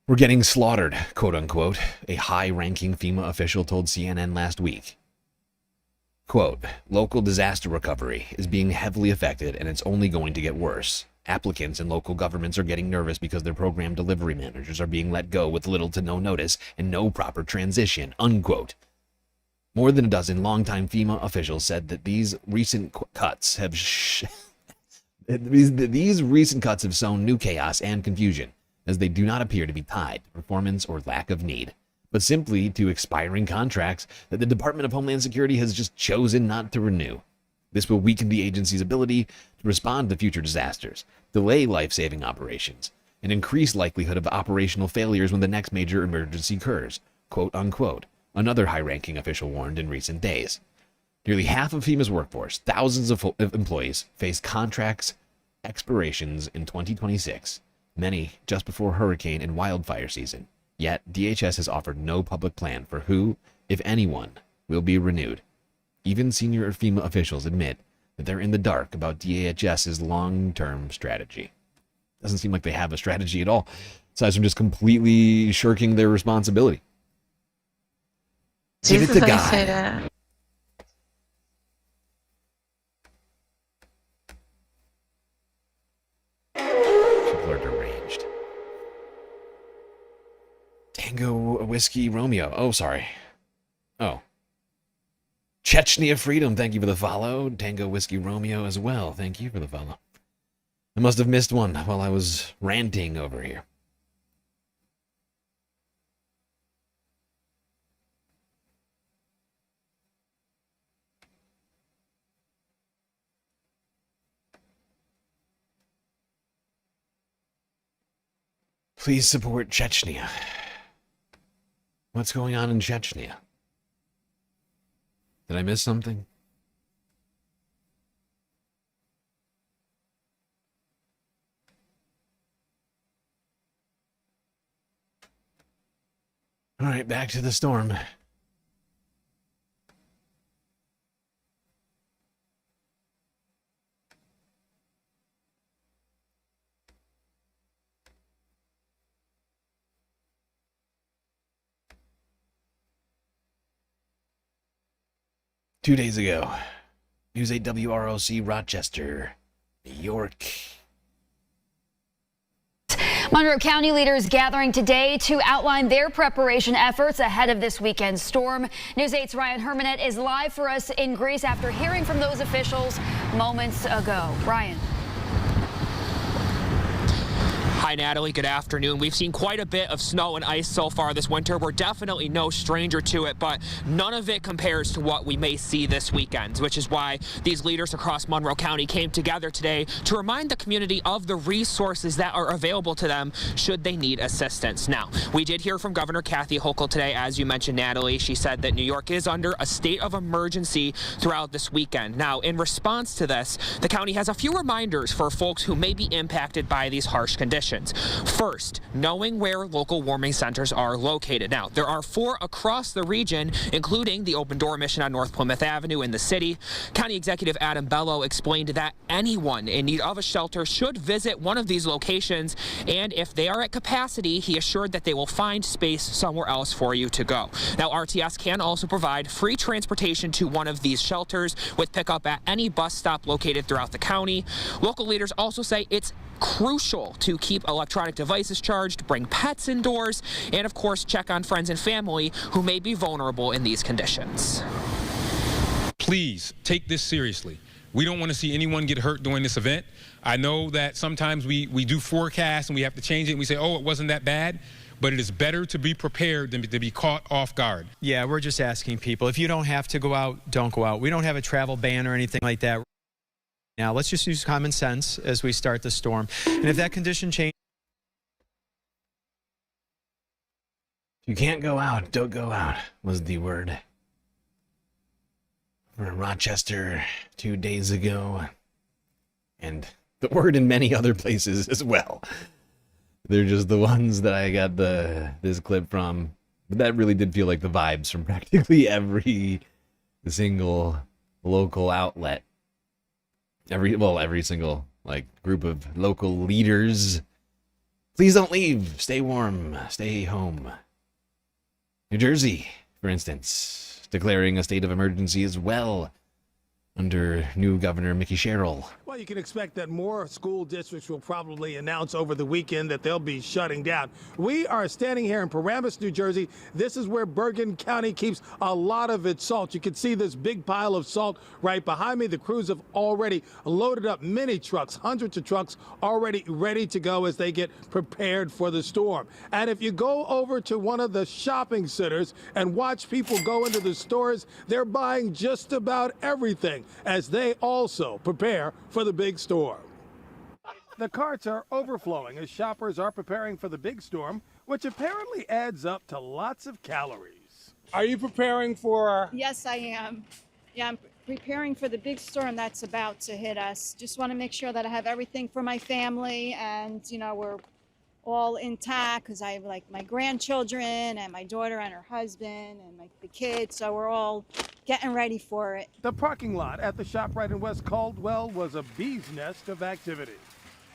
We're getting slaughtered, quote unquote, a high-ranking FEMA official told CNN last week. Quote, local disaster recovery is being heavily affected and it's only going to get worse. Applicants and local governments are getting nervous because their program delivery managers are being let go with little to no notice and no proper transition, unquote. More than a dozen longtime FEMA officials said that these recent cuts have sown new chaos and confusion, as they do not appear to be tied to performance or lack of need, but simply to expiring contracts that the Department of Homeland Security has just chosen not to renew. This will weaken the agency's ability to respond to future disasters, delay life-saving operations, and increase likelihood of operational failures when the next major emergency occurs, quote unquote, another high-ranking official warned in recent days. Nearly half of FEMA's workforce, thousands of employees, face contracts expirations in 2026, many just before hurricane and wildfire season. Yet, DHS has offered no public plan for who, if anyone, will be renewed. Even senior FEMA officials admit that they're in the dark about DHS's long-term strategy. Doesn't seem like they have a strategy at all, aside from just completely shirking their responsibility. Give it to God. Say that. People are deranged. Tango Whiskey Romeo. Oh, sorry. Oh. Chechnya Freedom, thank you for the follow. Tango Whiskey Romeo as well, thank you for the follow. I must have missed one while I was ranting over here. Please support Chechnya. What's going on in Chechnya? Did I miss something? All right, back to the storm. Two days ago, News 8 WROC Rochester, New York. Monroe County leaders gathering today to outline their preparation efforts ahead of this weekend's storm. News 8's Ryan Hermanet is live for us in Greece after hearing from those officials moments ago. Ryan. Hi, Natalie. Good afternoon. We've seen quite a bit of snow and ice so far this winter. We're definitely no stranger to it, but none of it compares to what we may see this weekend, which is why these leaders across Monroe County came together today to remind the community of the resources that are available to them should they need assistance. Now, we did hear from Governor Kathy Hochul today, as you mentioned, Natalie. She said that New York is under a state of emergency throughout this weekend. Now, in response to this, the county has a few reminders for folks who may be impacted by these harsh conditions. First, knowing where local warming centers are located. Now, there are 4 across the region, including the Open Door mission on North Plymouth Avenue in the city. County Executive Adam Bello explained that anyone in need of a shelter should visit one of these locations, and if they are at capacity, he assured that they will find space somewhere else for you to go. Now, RTS can also provide free transportation to one of these shelters with pickup at any bus stop located throughout the county. Local leaders also say it's crucial to keep electronic devices charged, bring pets indoors, and of course check on friends and family who may be vulnerable in these conditions. Please take this seriously. We don't want to see anyone get hurt during this event. I know that sometimes we do forecasts and we have to change it and we say, oh, it wasn't that bad. But it is better to be prepared than to be caught off guard. Yeah, we're just asking people, if you don't have to go out, don't go out. We don't have a travel ban or anything like that. Now, let's just use common sense as we start the storm. And if that condition changes... If you can't go out, don't go out, was the word. We're in Rochester 2 days ago. And the word in many other places as well. They're just the ones that I got this clip from. But that really did feel like the vibes from practically every single local outlet. Every single group of local leaders. Please don't leave. Stay warm. Stay home. New Jersey, for instance, declaring a state of emergency as well under new Governor Mickey Sherrill. Well, you can expect that more school districts will probably announce over the weekend that they'll be shutting down. We are standing here in Paramus, New Jersey. This is where Bergen County keeps a lot of its salt. You can see this big pile of salt right behind me. The crews have already loaded up many trucks, hundreds of trucks already ready to go as they get prepared for the storm. And if you go over to one of the shopping centers and watch people go into the stores, they're buying just about everything as they also prepare for the big storm. The carts are overflowing as shoppers are preparing for the big storm, which apparently adds up to lots of calories. Are you preparing for? Yes, I am. Yeah, I'm preparing for the big storm that's about to hit us. Just want to make sure that I have everything for my family and, we're all intact because I have my grandchildren and my daughter and her husband and the kids, so we're all getting ready for it. The parking lot at the ShopRite in West Caldwell was a bee's nest of activity.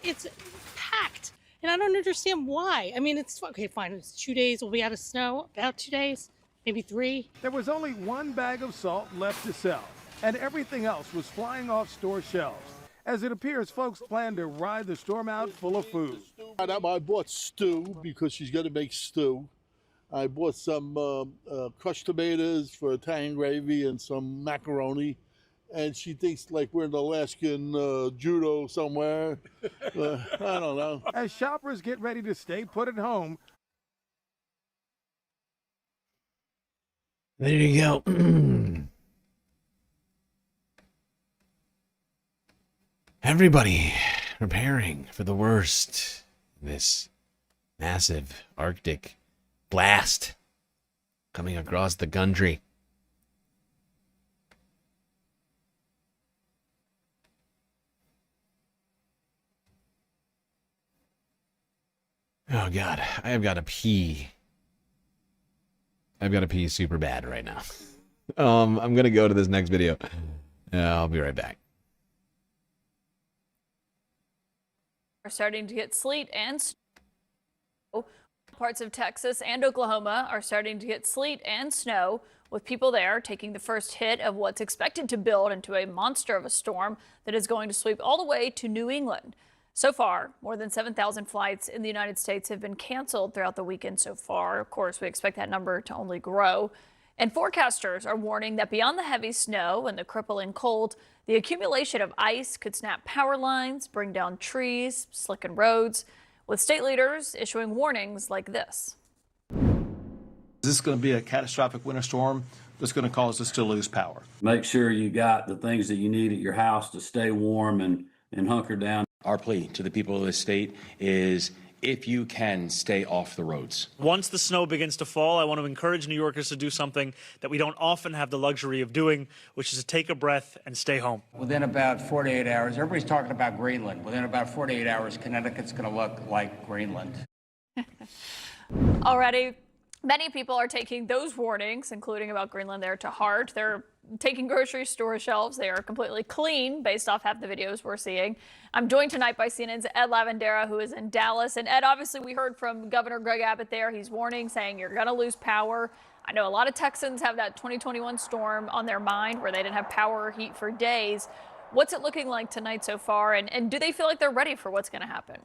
It's packed, and I don't understand why. I mean, it's okay, fine. It's 2 days. We'll be out of snow. About 2 days, maybe 3. There was only one bag of salt left to sell, and everything else was flying off store shelves. As it appears, folks plan to ride the storm out full of food. I bought stew because she's going to make stew. I bought some crushed tomatoes for Italian gravy and some macaroni. And she thinks we're in Alaskan judo somewhere. I don't know. As shoppers get ready to stay put at home. There you go. Everybody preparing for the worst. This massive Arctic blast coming across the country. Oh God, I have got to pee. I've got to pee super bad right now. I'm gonna go to this next video. I'll be right back. Are starting to get sleet and snow. Parts of Texas and Oklahoma are starting to get sleet and snow, with people there taking the first hit of what's expected to build into a monster of a storm that is going to sweep all the way to New England. So far, more than 7,000 flights in the United States have been canceled throughout the weekend so far. Of course, we expect that number to only grow. And forecasters are warning that beyond the heavy snow and the crippling cold, the accumulation of ice could snap power lines, bring down trees, slicken roads, with state leaders issuing warnings like this. This is going to be a catastrophic winter storm that's going to cause us to lose power. Make sure you got the things that you need at your house to stay warm and hunker down. Our plea to the people of the state is, if you can, stay off the roads. Once the snow begins to fall, I want to encourage New Yorkers to do something that we don't often have the luxury of doing, which is to take a breath and stay home. Within about 48 hours, everybody's talking about Greenland. Within about 48 hours, Connecticut's going to look like Greenland. Already, many people are taking those warnings, including about Greenland, there to heart. They're taking grocery store shelves. They are completely clean based off half the videos we're seeing. I'm joined tonight by CNN's Ed Lavandera, who is in Dallas. And Ed, obviously we heard from Governor Greg Abbott there. He's warning, saying you're going to lose power. I know a lot of Texans have that 2021 storm on their mind where they didn't have power or heat for days. What's it looking like tonight so far? And do they feel like they're ready for what's going to happen?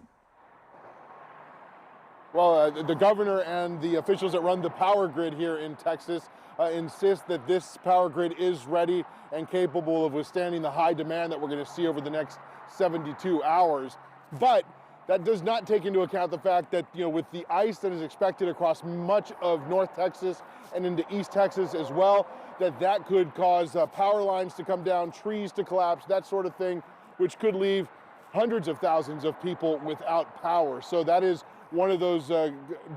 Well, the governor and the officials that run the power grid here in Texas insist that this power grid is ready and capable of withstanding the high demand that we're going to see over the next 72 hours. But that does not take into account the fact that, with the ice that is expected across much of North Texas and into East Texas as well, that could cause power lines to come down, trees to collapse, that sort of thing, which could leave hundreds of thousands of people without power. So that is one of those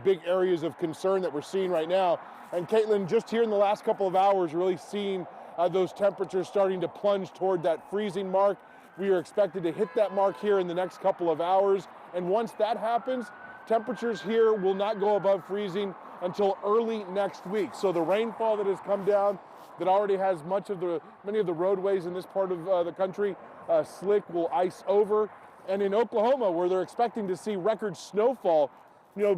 big areas of concern that we're seeing right now. And Caitlin, just here in the last couple of hours, really seeing those temperatures starting to plunge toward that freezing mark. We are expected to hit that mark here in the next couple of hours. And once that happens, temperatures here will not go above freezing until early next week. So the rainfall that has come down that already has many of the roadways in this part of the country slick, will ice over. And in Oklahoma, where they're expecting to see record snowfall,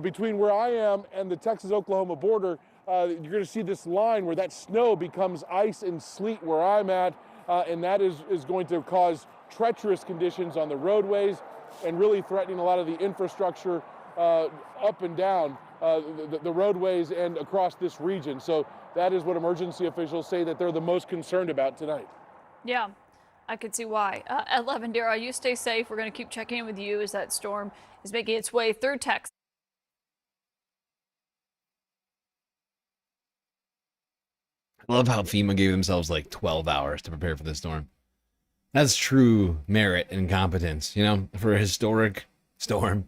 between where I am and the Texas-Oklahoma border, you're going to see this line where that snow becomes ice and sleet where I'm at, and that is going to cause treacherous conditions on the roadways and really threatening a lot of the infrastructure up and down the roadways and across this region. So that is what emergency officials say that they're the most concerned about tonight. Yeah, I could see why. At Lavendera, you stay safe. We're going to keep checking in with you as that storm is making its way through Texas. I love how FEMA gave themselves like 12 hours to prepare for this storm. That's true merit and competence, for a historic storm.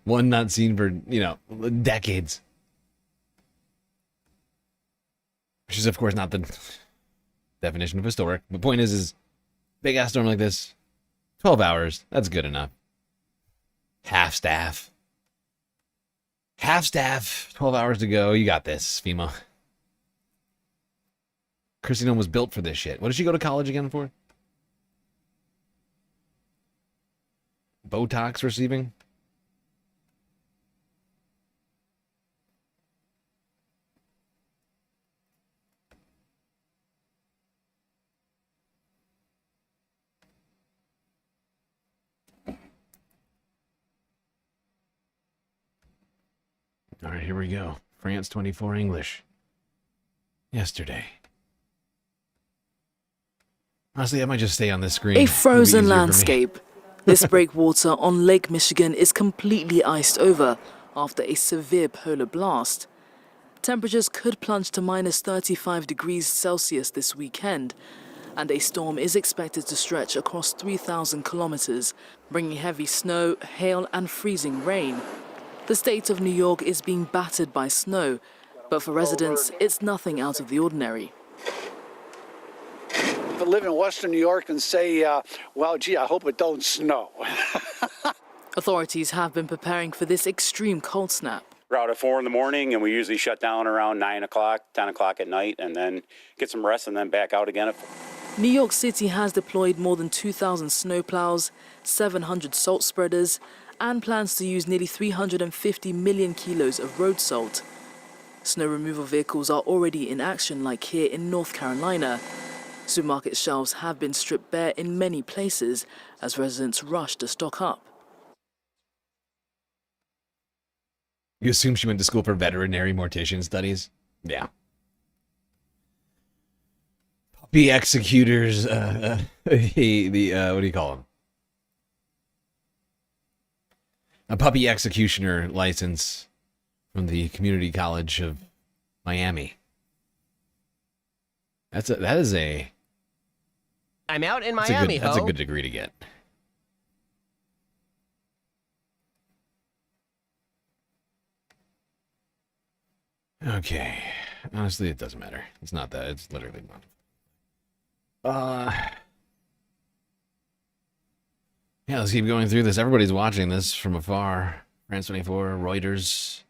One not seen for, decades. Which is, of course, not the definition of historic. The point is big ass storm like this, 12 hours, that's good enough. Half staff, 12 hours to go. You got this, FEMA. Christine was built for this shit. What did she go to college again for? Botox receiving? All right, here we go. France 24 English. Yesterday. Honestly, I might just stay on this screen. A frozen landscape. This breakwater on Lake Michigan is completely iced over after a severe polar blast. Temperatures could plunge to minus 35 degrees Celsius this weekend, and a storm is expected to stretch across 3,000 kilometers, bringing heavy snow, hail, and freezing rain. The state of New York is being battered by snow, but for residents, it's nothing out of the ordinary. To live in Western New York and say, well, gee, I hope it don't snow. Authorities have been preparing for this extreme cold snap. We're out at 4 in the morning, and we usually shut down around 9 o'clock, 10 o'clock at night, and then get some rest and then back out again. New York City has deployed more than 2,000 snowplows, 700 salt spreaders, and plans to use nearly 350 million kilos of road salt. Snow removal vehicles are already in action, like here in North Carolina. Supermarket shelves have been stripped bare in many places as residents rush to stock up. You assume she went to school for veterinary mortician studies? Yeah. Puppy executors, what do you call them? A puppy executioner license from the Community College of Miami. That is a I'm out in Miami, that's a good degree to get. Okay. Honestly, it doesn't matter. It's not that. It's literally not. Yeah, let's keep going through this. Everybody's watching this from afar. France 24, Reuters.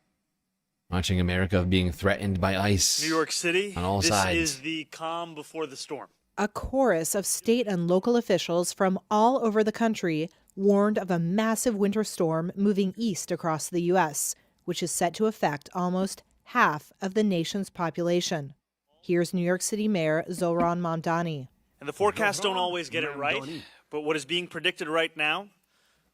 Watching America being threatened by ice. New York City, on all sides. This is the calm before the storm. A chorus of state and local officials from all over the country warned of a massive winter storm moving east across the U.S., which is set to affect almost half of the nation's population. Here's New York City Mayor Zohran Mamdani. And the forecasts don't always get it right, but what is being predicted right now,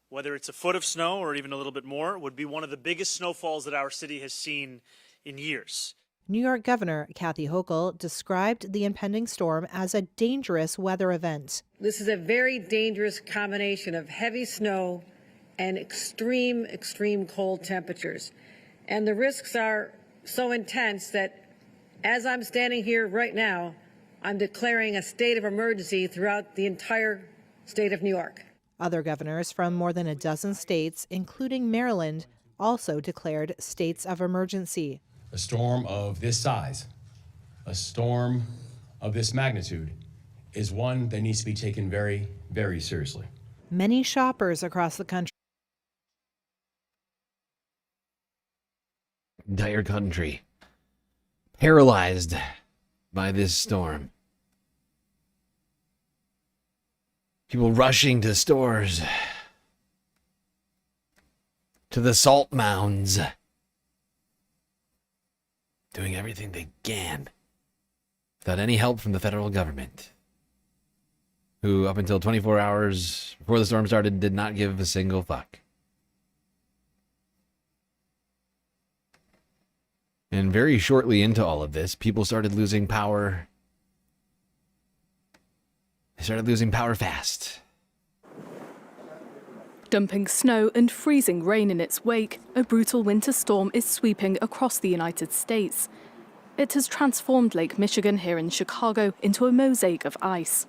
whether it's a foot of snow or even a little bit more, would be one of the biggest snowfalls that our city has seen in years. New York Governor Kathy Hochul described the impending storm as a dangerous weather event. This is a very dangerous combination of heavy snow and extreme cold temperatures. And the risks are so intense that as I'm standing here right now, I'm declaring a state of emergency throughout the entire state of New York. Other governors from more than a dozen states, including Maryland, also declared states of emergency. A storm of this size, a storm of this magnitude, is one that needs to be taken very, very seriously. Many shoppers across the country. Entire country paralyzed by this storm. People rushing to stores, to the salt mounds, doing everything they can without any help from the federal government, who up until 24 hours before the storm started did not give a single fuck. And very shortly into all of this, people started losing power. They started losing power fast. Dumping snow and freezing rain in its wake, a brutal winter storm is sweeping across the United States. It has transformed Lake Michigan here in Chicago into a mosaic of ice.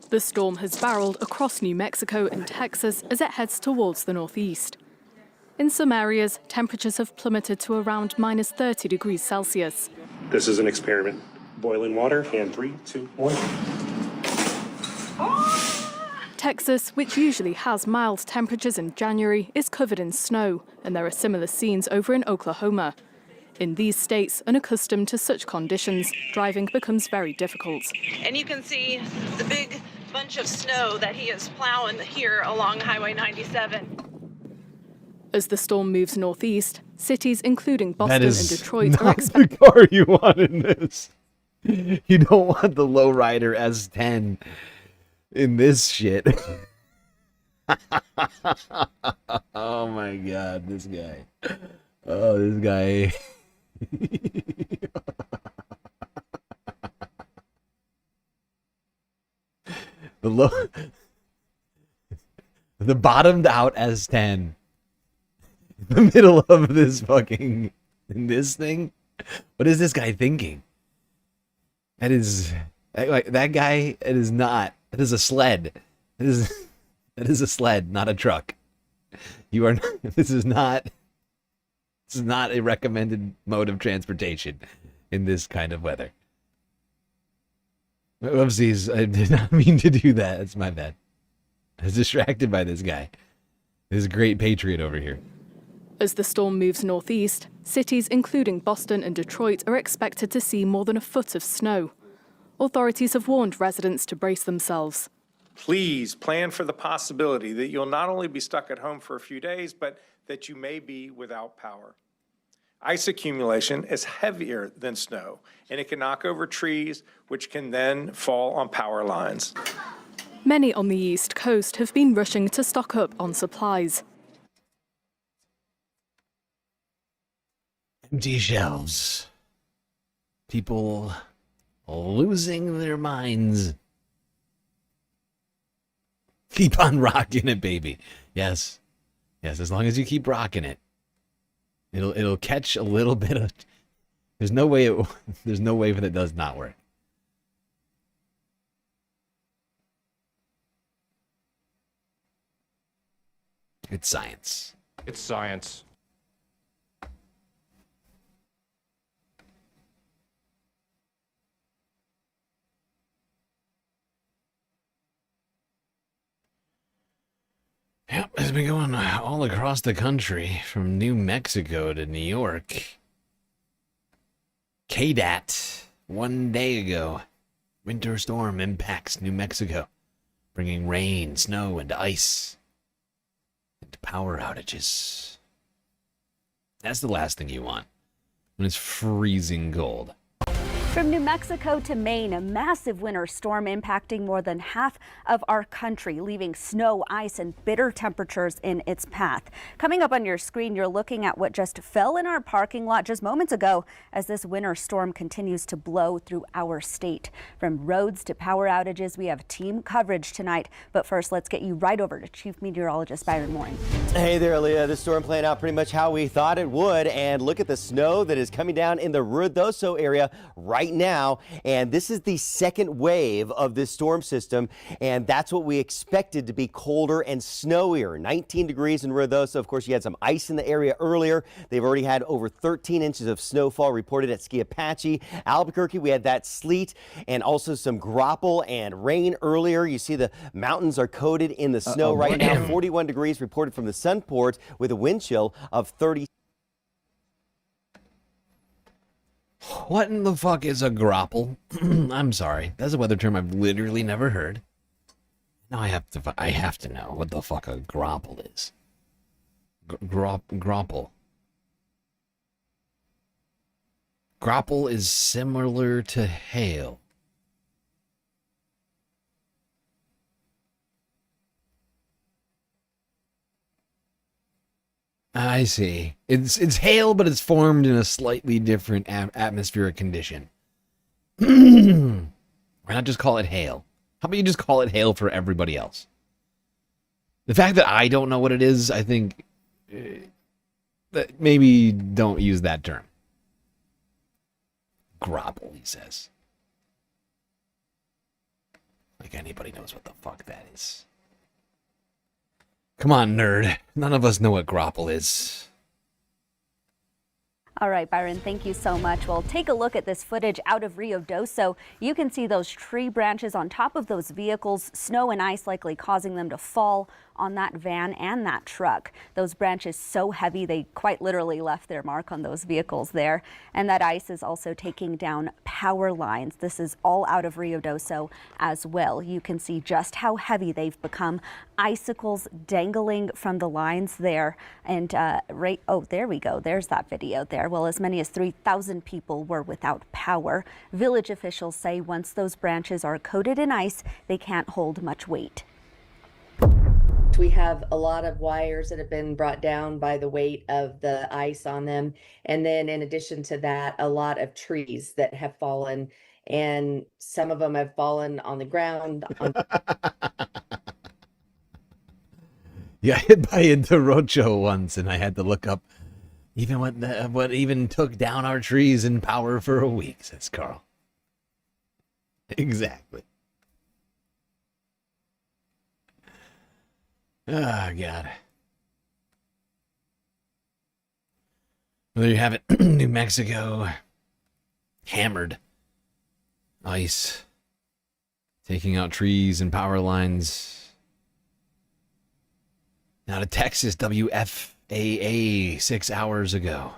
The storm has barreled across New Mexico and Texas as it heads towards the northeast. In some areas, temperatures have plummeted to around minus 30 degrees Celsius. This is an experiment. Boiling water, and 3, 2, 1. Texas, which usually has mild temperatures in January, is covered in snow, and there are similar scenes over in Oklahoma. In these states, unaccustomed to such conditions, driving becomes very difficult. And you can see the big bunch of snow that he is plowing here along Highway 97. As the storm moves northeast, cities including Boston and Detroit are Not the car you want in this. You don't want the lowrider S10 in this shit. Oh my god, this guy. Oh, this guy. The bottomed out S10. In the middle of this fucking this thing. What is this guy thinking? That is like that guy. It is not. That is a sled. That is a sled, not a truck. You are. This is not a recommended mode of transportation in this kind of weather. Whoopsies! I did not mean to do that. It's my bad. I was distracted by this guy. This great patriot over here. As the storm moves northeast, cities including Boston and Detroit are expected to see more than a foot of snow. Authorities have warned residents to brace themselves. Please plan for the possibility that you'll not only be stuck at home for a few days, but that you may be without power. Ice accumulation is heavier than snow, and it can knock over trees, which can then fall on power lines. Many on the East Coast have been rushing to stock up on supplies. Empty shelves. People losing their minds. Keep on rocking it, baby. Yes. Yes, as long as you keep rocking it. It'll catch a little bit of. There's no way that it does not work. It's science. It's science. Yep, it's been going all across the country, from New Mexico to New York. KDAT, 1 day ago. Winter storm impacts New Mexico, bringing rain, snow, and ice, and power outages. That's the last thing you want when it's freezing cold. From New Mexico to Maine, a massive winter storm impacting more than half of our country, leaving snow, ice, and bitter temperatures in its path. Coming up on your screen, you're looking at what just fell in our parking lot just moments ago as this winter storm continues to blow through our state. From roads to power outages, we have team coverage tonight. But first, let's get you right over to Chief Meteorologist Byron Morin. Hey there, Leah. This storm playing out pretty much how we thought it would. And look at the snow that is coming down in the Ruidoso area right now, and this is the second wave of this storm system, and that's what we expected to be colder and snowier. 19 degrees in Ruidoso. Of course, you had some ice in the area earlier. They've already had over 13 inches of snowfall reported at Ski Apache. Albuquerque, we had that sleet and also some grapple and rain earlier. You see the mountains are coated in the snow right now. 41 degrees reported from the Sunport with a wind chill of 30. What in the fuck is a grapple? I'm sorry. That's a weather term I've literally never heard. Now I have to know what the fuck a grapple is. Grapple. Grapple is similar to hail. I see. It's hail, but it's formed in a slightly different atmospheric condition. Why not just call it hail? How about you just call it hail for everybody else? The fact that I don't know what it is, I think that maybe don't use that term. Grapple, he says. Like anybody knows what the fuck that is. Come on, nerd. None of us know what grapple is. All right, Byron, thank you so much. Well, take a look at this footage out of Rio Doce. You can see those tree branches on top of those vehicles, snow and ice likely causing them to fall on that van and that truck. Those branches so heavy, they quite literally left their mark on those vehicles there. And that ice is also taking down power lines. This is all out of Rio Doce as well. You can see just how heavy they've become. Icicles dangling from the lines there. And oh, there we go. There's that video there. Well, as many as 3,000 people were without power. Village officials say once those branches are coated in ice, they can't hold much weight. We have a lot of wires that have been brought down by the weight of the ice on them. And then in addition to that, a lot of trees that have fallen, and some of them have fallen on the ground. Yeah, I hit by a derecho once, and I had to look up even what even took down our trees in power for a week, says Carl. Exactly. Oh, God. Well, there you have it. New Mexico. Hammered. Ice. Taking out trees and power lines. Now to Texas, WFAA 6 hours ago.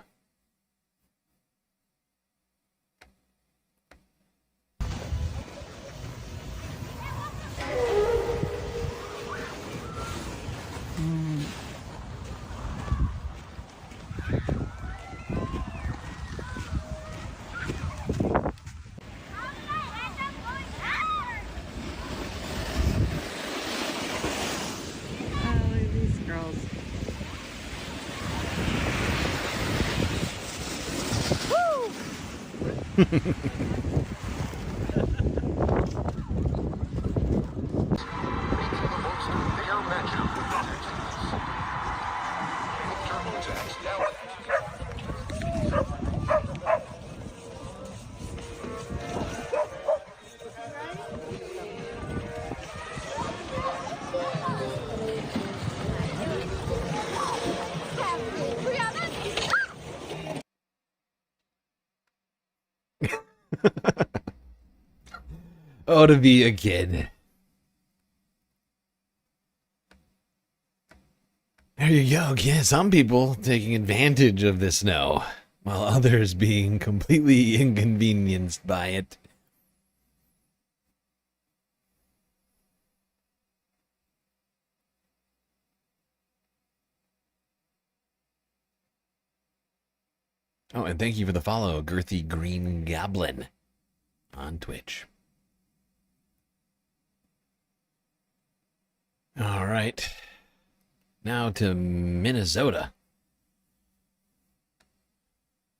Oh, to be a kid. There you go. Yeah, some people taking advantage of the snow, while others being completely inconvenienced by it. Oh, and thank you for the follow, Girthy Green Goblin on Twitch. All right. Now to Minnesota.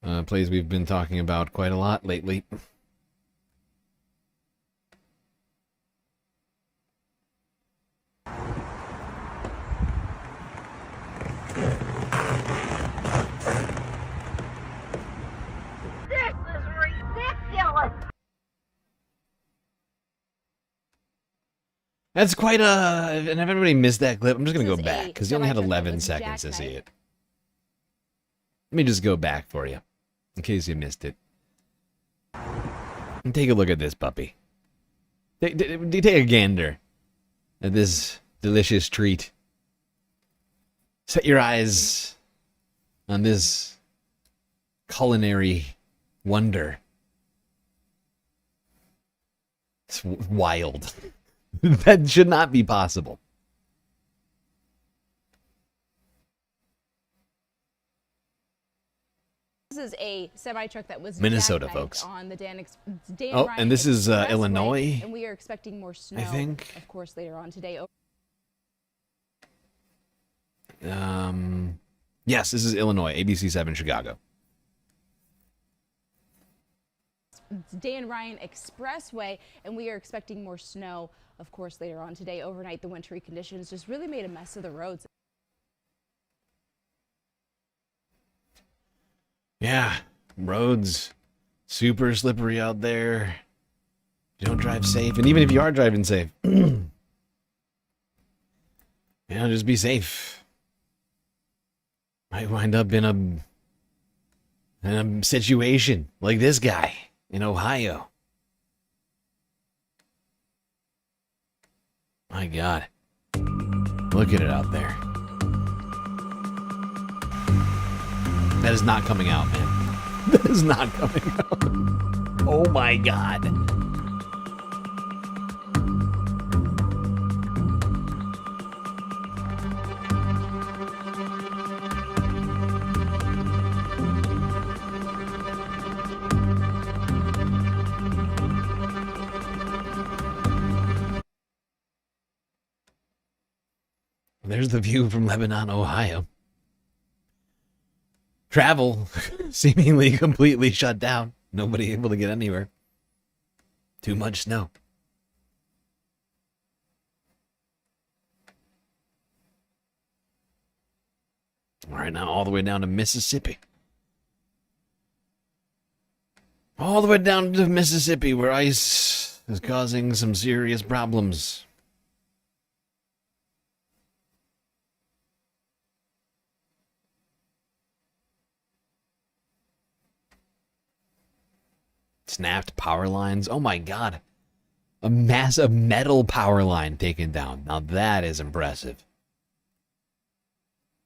A place we've been talking about quite a lot lately. This is ridiculous! That's quite and if everybody missed that clip, I'm just going to go back, because you only had 11 seconds to see it. Let me just go back for you, in case you missed it. And take a look at this puppy. Take a gander at this delicious treat. Set your eyes on this culinary wonder It's wild. That should not be possible. This is a semi-truck that was Minnesota, jackknifed folks. on the Dan Oh, Ryan and this is Expressway, Illinois, and we are expecting more snow. I think. Of course, later on today. Yes, this is Illinois, ABC7 Chicago. Dan Ryan Expressway, and we are expecting more snow, of course, later on today. Overnight, the wintry conditions just really made a mess of the roads. Yeah, roads super slippery out there. You don't drive safe, and even if you are driving safe, just be safe. Might wind up in a situation like this guy in Ohio. My God, look at it out there. That is not coming out, man. That is not coming out. Oh my God. There's the view from Lebanon, Ohio. Travel seemingly completely shut down. Nobody able to get anywhere. Too much snow. All right, now all the way down to Mississippi. All the way down to Mississippi, where ice is causing some serious problems. Snapped power lines. Oh my God. A massive metal power line taken down. Now that is impressive.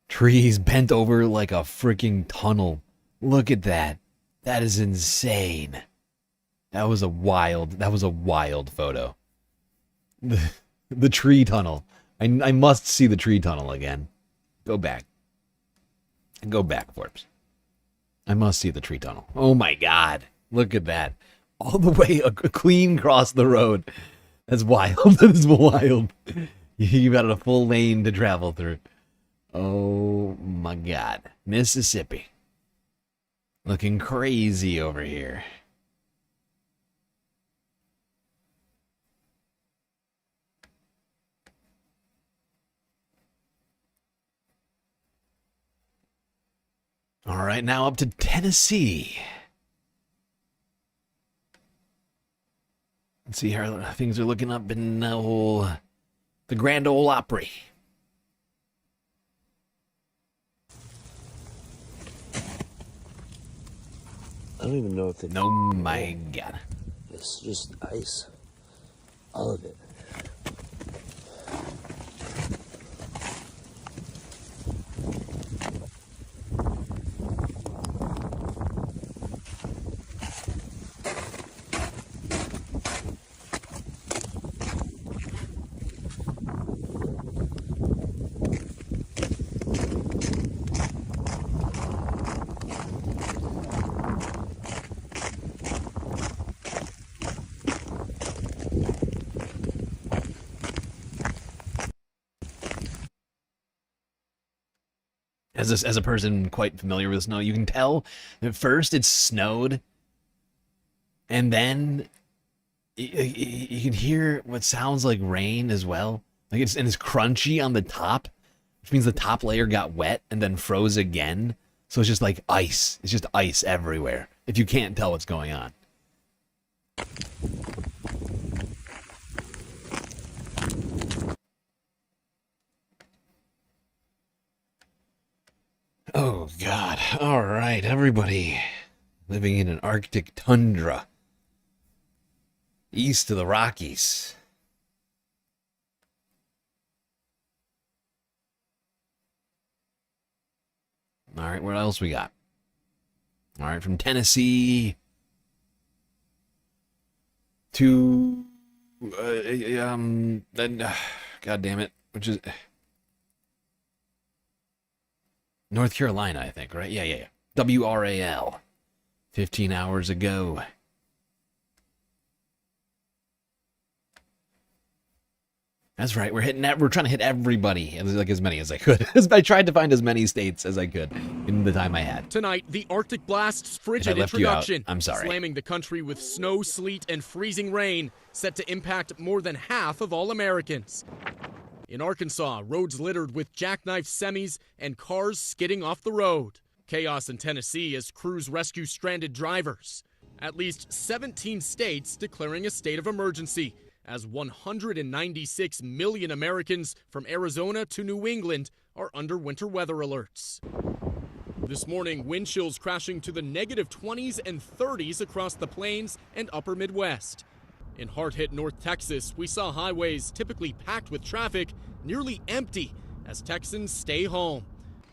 Trees bent over like a freaking tunnel. Look at that. That is insane. That was a wild photo. The tree tunnel. I must see the tree tunnel again. Go back. Go back, Forbes. I must see the tree tunnel. Oh my God. Look at that. All the way clean across the road. That's wild. That is wild. You got a full lane to travel through. Oh my God. Mississippi. Looking crazy over here. All right, now up to Tennessee. Let's see how things are looking up in the Grand Ole Opry. I don't even know if Oh my God. It's just ice. All of it. As a person quite familiar with snow, you can tell at first it snowed, and then you can hear what sounds like rain as well. Like it's crunchy on the top, which means the top layer got wet and then froze again. So it's just like ice. It's just ice everywhere. If you can't tell what's going on. Oh, God. All right, everybody living in an Arctic tundra east of the Rockies. All right, what else we got? All right, from Tennessee to God damn it, which is North Carolina, I think, right? Yeah. WRAL. 15 hours ago. That's right. We're trying to hit everybody, as many as I could. I tried to find as many states as I could in the time I had. Tonight, the Arctic blast's frigid If I left you out, introduction, I'm sorry. slamming the country with snow, sleet, and freezing rain, set to impact more than half of all Americans. In Arkansas, roads littered with jackknife semis and cars skidding off the road. Chaos in Tennessee as crews rescue stranded drivers. At least 17 states declaring a state of emergency, as 196 million Americans from Arizona to New England are under winter weather alerts. This morning, wind chills crashing to the negative 20s and 30s across the plains and upper Midwest. In hard-hit North Texas, we saw highways typically packed with traffic nearly empty as Texans stay home.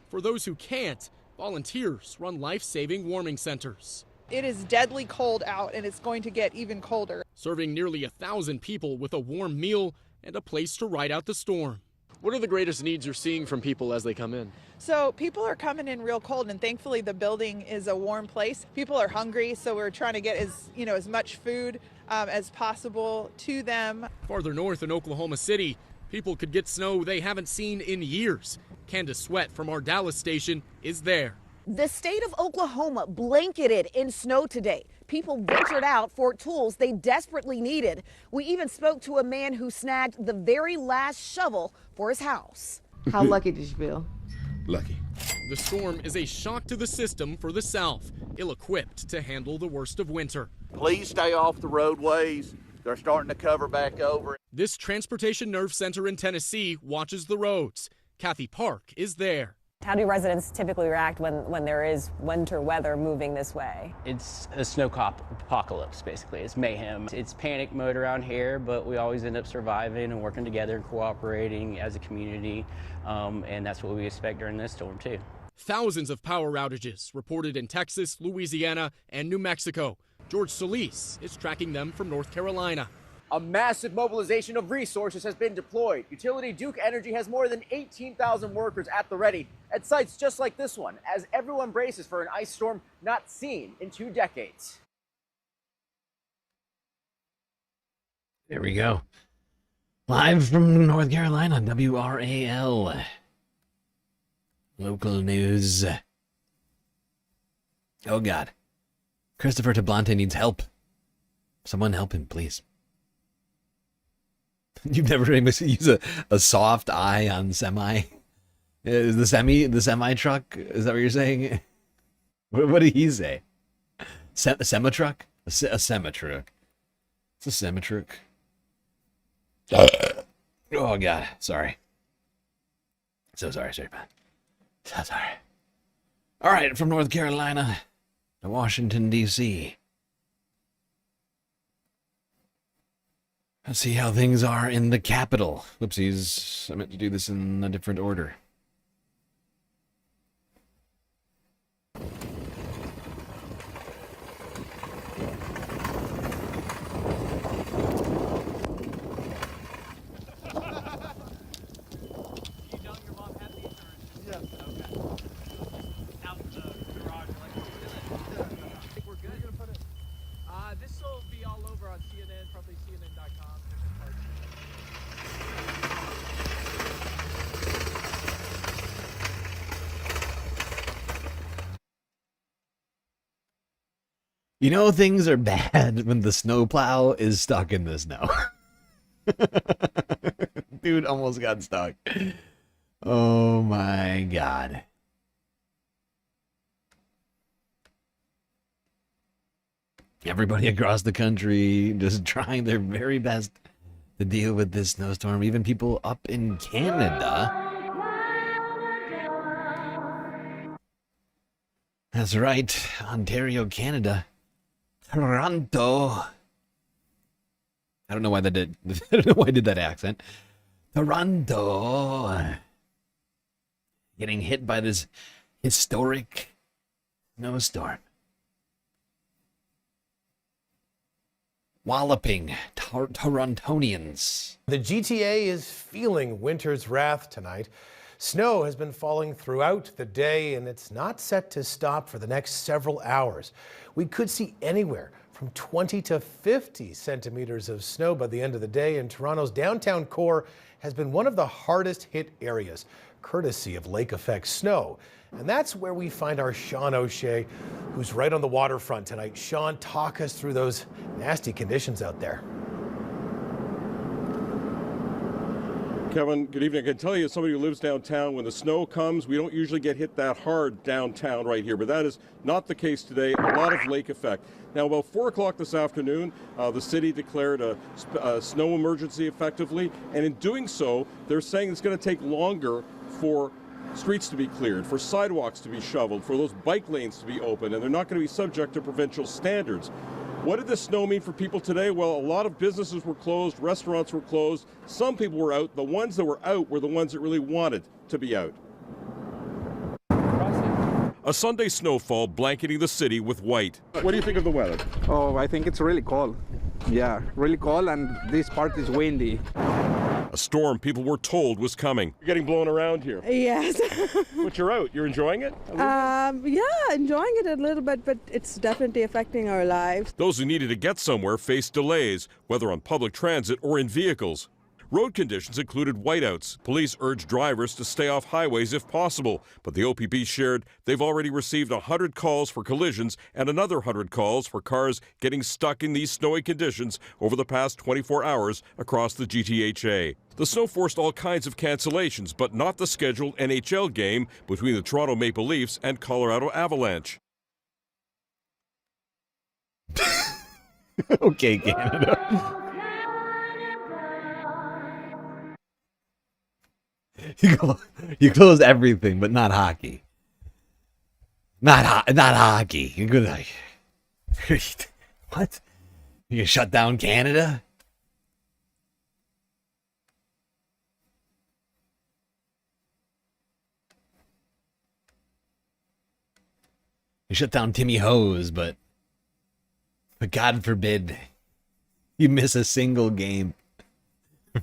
For those who can't, volunteers run life-saving warming centers. It is deadly cold out, and it's going to get even colder. Serving nearly 1,000 people with a warm meal and a place to ride out the storm. What are the greatest needs you're seeing from people as they come in? So people are coming in real cold, and thankfully the building is a warm place. People are hungry, so we're trying to get as much food as possible to them. Farther north in Oklahoma City, people could get snow they haven't seen in years. Candace Sweat from our Dallas station is there. The state of Oklahoma blanketed in snow today. People ventured out for tools they desperately needed. We even spoke to a man who snagged the very last shovel for his house. How lucky did you feel? Lucky. The storm is a shock to the system for the South, ill-equipped to handle the worst of winter. Please stay off the roadways. They're starting to cover back over. This Transportation Nerve Center in Tennessee watches the roads. Kathy Park is there. How do residents typically react when there is winter weather moving this way? It's a snow apocalypse, basically. It's mayhem. It's panic mode around here, but we always end up surviving and working together and cooperating as a community, and that's what we expect during this storm, too. Thousands of power outages reported in Texas, Louisiana, and New Mexico. George Solis is tracking them from North Carolina. A massive mobilization of resources has been deployed. Utility Duke Energy has more than 18,000 workers at the ready at sites just like this one, as everyone braces for an ice storm not seen in 2 decades. There we go. Live from North Carolina, WRAL. Local news. Oh, God. Christopher Tablante needs help. Someone help him, please. You've never heard anybody use a soft eye on semi? Is the semi truck? Is that what you're saying? What did he say? Semi-truck? A semi-truck. It's a semi-truck. Oh, God. Sorry. So sorry, man. So sorry. All right, from North Carolina to Washington, D.C. Let's see how things are in the Capitol. Whoopsies. I meant to do this in a different order. This will be all over on CNN, probably CNN.com. You know things are bad when the snowplow is stuck in the snow. Dude almost got stuck. Oh my God. Everybody across the country just trying their very best to deal with this snowstorm. Even people up in Canada. That's right, Ontario, Canada. Toronto. I don't know why that did. I don't know why I did that accent. Toronto. Getting hit by this historic snowstorm. walloping Torontonians. The GTA is feeling winter's wrath tonight. Snow has been falling throughout the day, and it's not set to stop for the next several hours. We could see anywhere from 20 to 50 centimeters of snow by the end of the day, and Toronto's downtown core has been one of the hardest hit areas, courtesy of lake effect snow. And that's where we find our Sean O'Shea, who's right on the waterfront tonight. Sean, talk us through those nasty conditions out there. Kevin, good evening. I can tell you, as somebody who lives downtown, when the snow comes, we don't usually get hit that hard downtown right here, but that is not the case today. A lot of lake effect. Now, about 4 o'clock this afternoon, the city declared a snow emergency effectively, and in doing so, they're saying it's going to take longer for streets to be cleared, for sidewalks to be shoveled, for those bike lanes to be open, and they're not going to be subject to provincial standards. What did this snow mean for people today? Well, a lot of businesses were closed, restaurants were closed, some people were out. The ones that were out were the ones that really wanted to be out. A Sunday snowfall blanketing the city with white. What do you think of the weather? Oh, I think it's really cold. Yeah, really cold, and this part is windy. A storm people were told was coming. You're getting blown around here. Yes. But you're out. You're enjoying it? Yeah, enjoying it a little bit, but it's definitely affecting our lives. Those who needed to get somewhere faced delays, whether on public transit or in vehicles. Road conditions included whiteouts. Police urged drivers to stay off highways if possible, but the OPP shared they've already received 100 calls for collisions and another 100 calls for cars getting stuck in these snowy conditions over the past 24 hours across the GTHA. The snow forced all kinds of cancellations, but not the scheduled NHL game between the Toronto Maple Leafs and Colorado Avalanche. Okay, Canada. You close everything, but not hockey. Not hockey. You're good. Like, what? You shut down Canada? You shut down Timmy Hose, but God forbid you miss a single game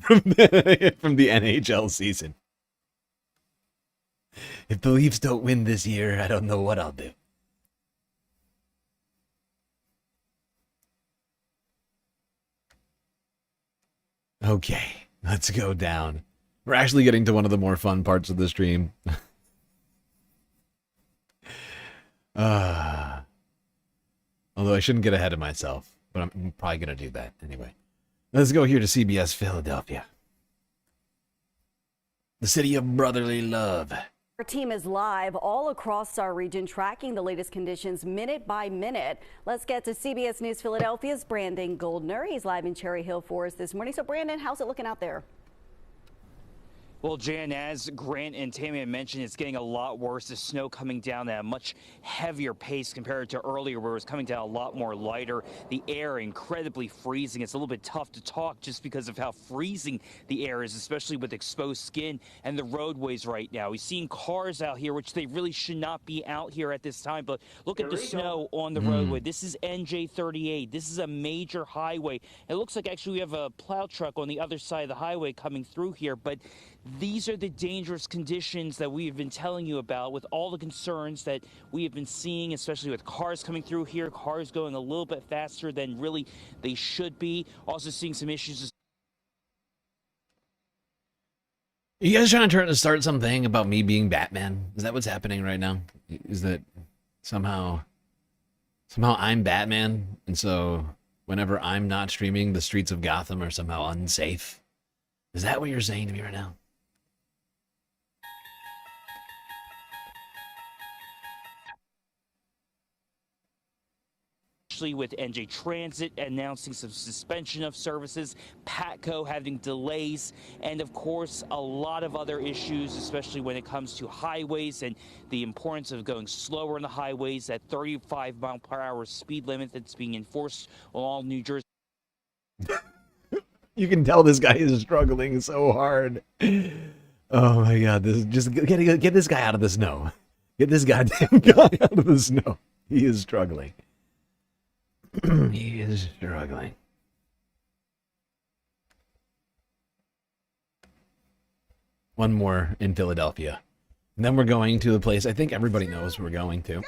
from the NHL season. If the Leafs don't win this year, I don't know what I'll do. Okay, let's go down. We're actually getting to one of the more fun parts of the stream. Although I shouldn't get ahead of myself, but I'm probably going to do that anyway. Let's go here to CBS Philadelphia. The city of brotherly love. Our team is live all across our region, tracking the latest conditions minute by minute. Let's get to CBS News Philadelphia's Brandon Goldner. He's live in Cherry Hill for us this morning. So, Brandon, how's it looking out there? Well, Jan, as Grant and Tammy mentioned, it's getting a lot worse. The snow coming down at a much heavier pace compared to earlier, where it was coming down a lot more lighter. The air incredibly freezing. It's a little bit tough to talk just because of how freezing the air is, especially with exposed skin and the roadways right now. We've seen cars out here, which they really should not be out here at this time. But look at the snow on the roadway. This is NJ 38. This is a major highway. It looks like actually we have a plow truck on the other side of the highway coming through here, but these are the dangerous conditions that we've been telling you about, with all the concerns that we have been seeing, especially with cars coming through here, cars going a little bit faster than really they should be. Also seeing some issues. You guys trying to start something about me being Batman? Is that what's happening right now? Is that somehow I'm Batman, and so whenever I'm not streaming, the streets of Gotham are somehow unsafe? Is that what you're saying to me right now? With NJ Transit announcing some suspension of services, Patco having delays, and of course a lot of other issues, especially when it comes to highways and the importance of going slower on the highways. That 35-mile-per-hour speed limit that's being enforced along New Jersey. You can tell this guy is struggling so hard. Oh my God! This just get this guy out of the snow. Get this goddamn guy out of the snow. He is struggling. He is struggling. One more in Philadelphia. And then we're going to the place I think everybody knows we're going to.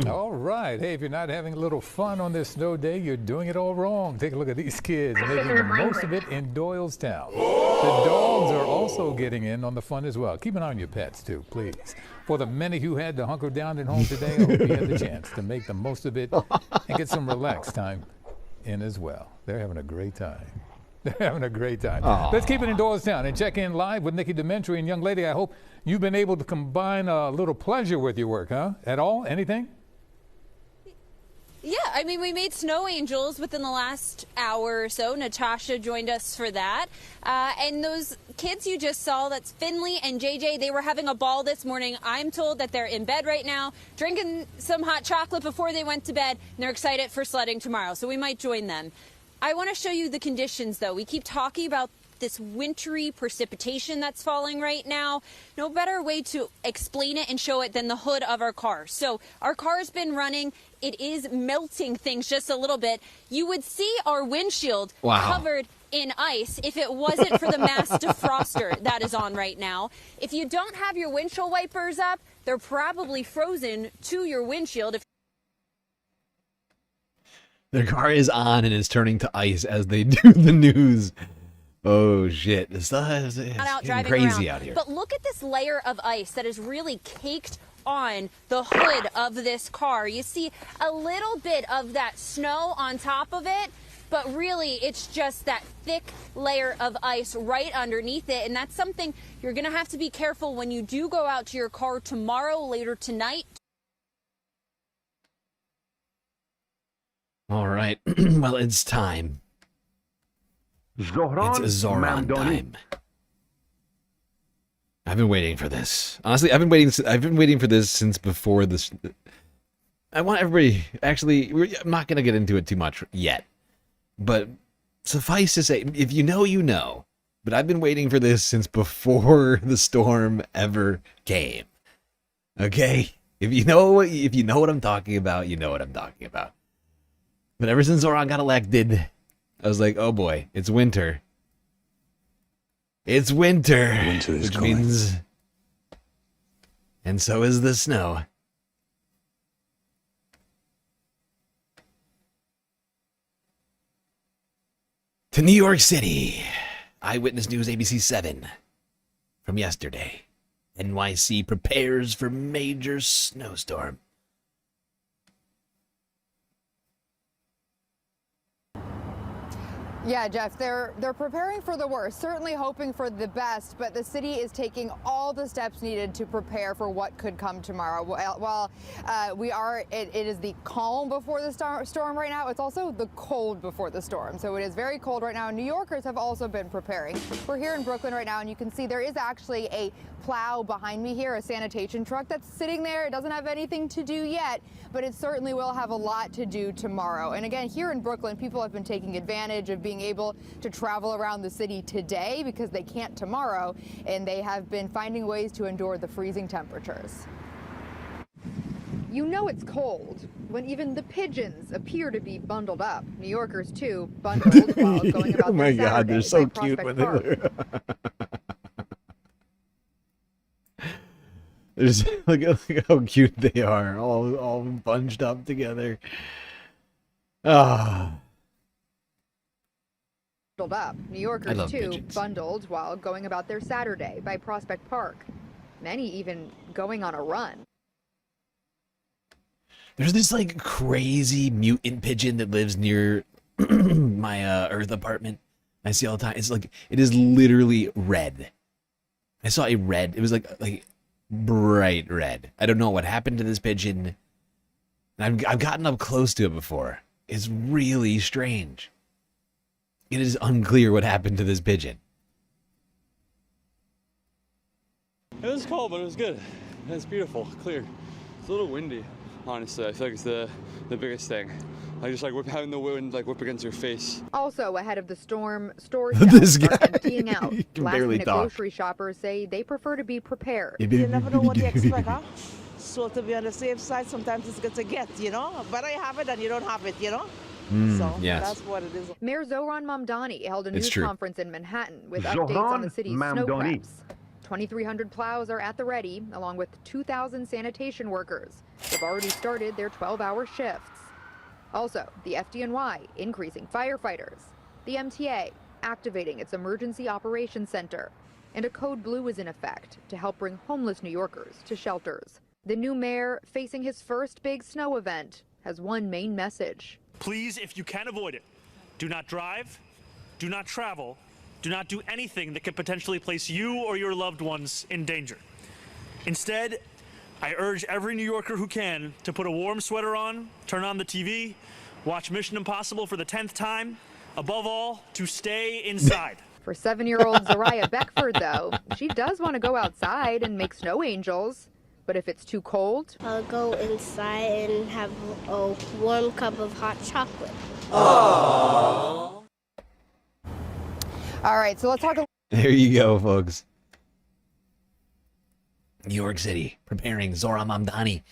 All right. Hey, if you're not having a little fun on this snow day, you're doing it all wrong. Take a look at these kids making the most of it in Doylestown. The dogs are also getting in on the fun as well. Keep an eye on your pets, too, please. For the many who had to hunker down at home today, I hope you had the chance to make the most of it and get some relaxed time in as well. They're having a great time. They're having a great time. Aww. Let's keep it in Doylestown and check in live with Nikki Dementri. And young lady, I hope you've been able to combine a little pleasure with your work, huh? At all? Anything? Yeah, I mean, we made snow angels within the last hour or so. Natasha joined us for that. And those kids you just saw, that's Finley and JJ, they were having a ball this morning. I'm told that they're in bed right now, drinking some hot chocolate before they went to bed, and they're excited for sledding tomorrow, so we might join them. I want to show you the conditions, though. We keep talking about this wintry precipitation that's falling right now. No better way to explain it and show it than the hood of our car. So our car's been running. It is melting things just a little bit. You would see our windshield covered in ice if it wasn't for the mass defroster that is on right now. If you don't have your windshield wipers up, they're probably frozen to your windshield. Their car is on and is turning to ice as they do the news. Oh shit! It's getting crazy out here. But look at this layer of ice that is really caked on the hood of this car. You see a little bit of that snow on top of it, but really it's just that thick layer of ice right underneath it. And that's something you're going to have to be careful when you do go out to your car tomorrow, later tonight. All right. Well, it's time. It's Zoran time. I've been waiting for this. Honestly, I've been waiting for this since before this. I want everybody. Actually, I'm not gonna get into it too much yet, but suffice to say, if you know, you know. But I've been waiting for this since before the storm ever came. Okay, if you know what I'm talking about, you know what I'm talking about. But ever since Zoran got elected, I was like, oh boy, it's winter. It's winter. Winter is which coming. means, and so is the snow. To New York City. Eyewitness News ABC 7 from yesterday. NYC prepares for major snowstorm. Yeah, Jeff, they're preparing for the worst, certainly hoping for the best, but the city is taking all the steps needed to prepare for what could come tomorrow. While it is the calm before the storm right now, it's also the cold before the storm. So it is very cold right now. New Yorkers have also been preparing. We're here in Brooklyn right now, and you can see there is actually a plow behind me here, a sanitation truck that's sitting there. It doesn't have anything to do yet, but it certainly will have a lot to do tomorrow. And again, here in Brooklyn, people have been taking advantage of being able to travel around the city today because they can't tomorrow, and they have been finding ways to endure the freezing temperatures. You know it's cold when even the pigeons appear to be bundled up. New Yorkers, too, bundled while going about oh my their God, they're so Saturday by cute when Prospect they're Park. look how cute they are, all bunched up together. Ah. Bundled up. New Yorkers, love too, pigeons. bundled while going about their Saturday by Prospect Park. Many even going on a run. There's this like crazy mutant pigeon that lives near my Earth apartment. I see all the time. It's like, it is literally red. I saw a red. It was like bright red. I don't know what happened to this pigeon. And I've gotten up close to it before. It's really strange. It is unclear what happened to this pigeon. It was cold, but it was good. It's beautiful, clear. It's a little windy, honestly. I feel like it's the biggest thing. Like just like having the wind like whip against your face. Also ahead of the storm, stores This are guy emptying out. he can barely Last-minute talk. grocery shoppers say they prefer to be prepared. You never know what you expect, huh? So to be on the safe side, sometimes it's good to get, you know? But I have it and you don't have it, you know? So yes. that's what it is. Mayor Zoran Mamdani held a It's news true. conference in Manhattan with updates on the city's snow preps. 2,300 plows are at the ready, along with 2,000 sanitation workers. They've already started their 12-hour shifts. Also, the FDNY increasing firefighters, the MTA activating its Emergency Operations Center, and a Code Blue is in effect to help bring homeless New Yorkers to shelters. The new mayor, facing his first big snow event, has one main message. Please, if you can avoid it, do not drive, do not travel, do not do anything that could potentially place you or your loved ones in danger. Instead, I urge every New Yorker who can to put a warm sweater on, turn on the TV, watch Mission Impossible for the 10th time, above all, to stay inside. For 7-year-old Zariah Beckford, though, she does want to go outside and make snow angels. But if it's too cold, I'll go inside and have a warm cup of hot chocolate. Aww. All right, so let's talk. There you go, folks. New York City preparing Zohran Mamdani,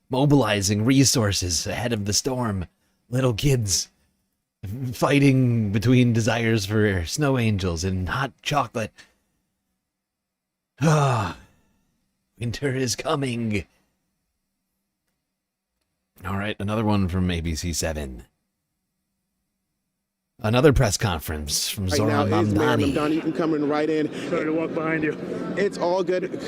mobilizing resources ahead of the storm. Little kids fighting between desires for snow angels and hot chocolate. Ah, winter is coming. All right, another one from ABC7. Another press conference from Zohran Mamdani. Mamdani, you can come in right in. Sorry to walk behind you. It's all good.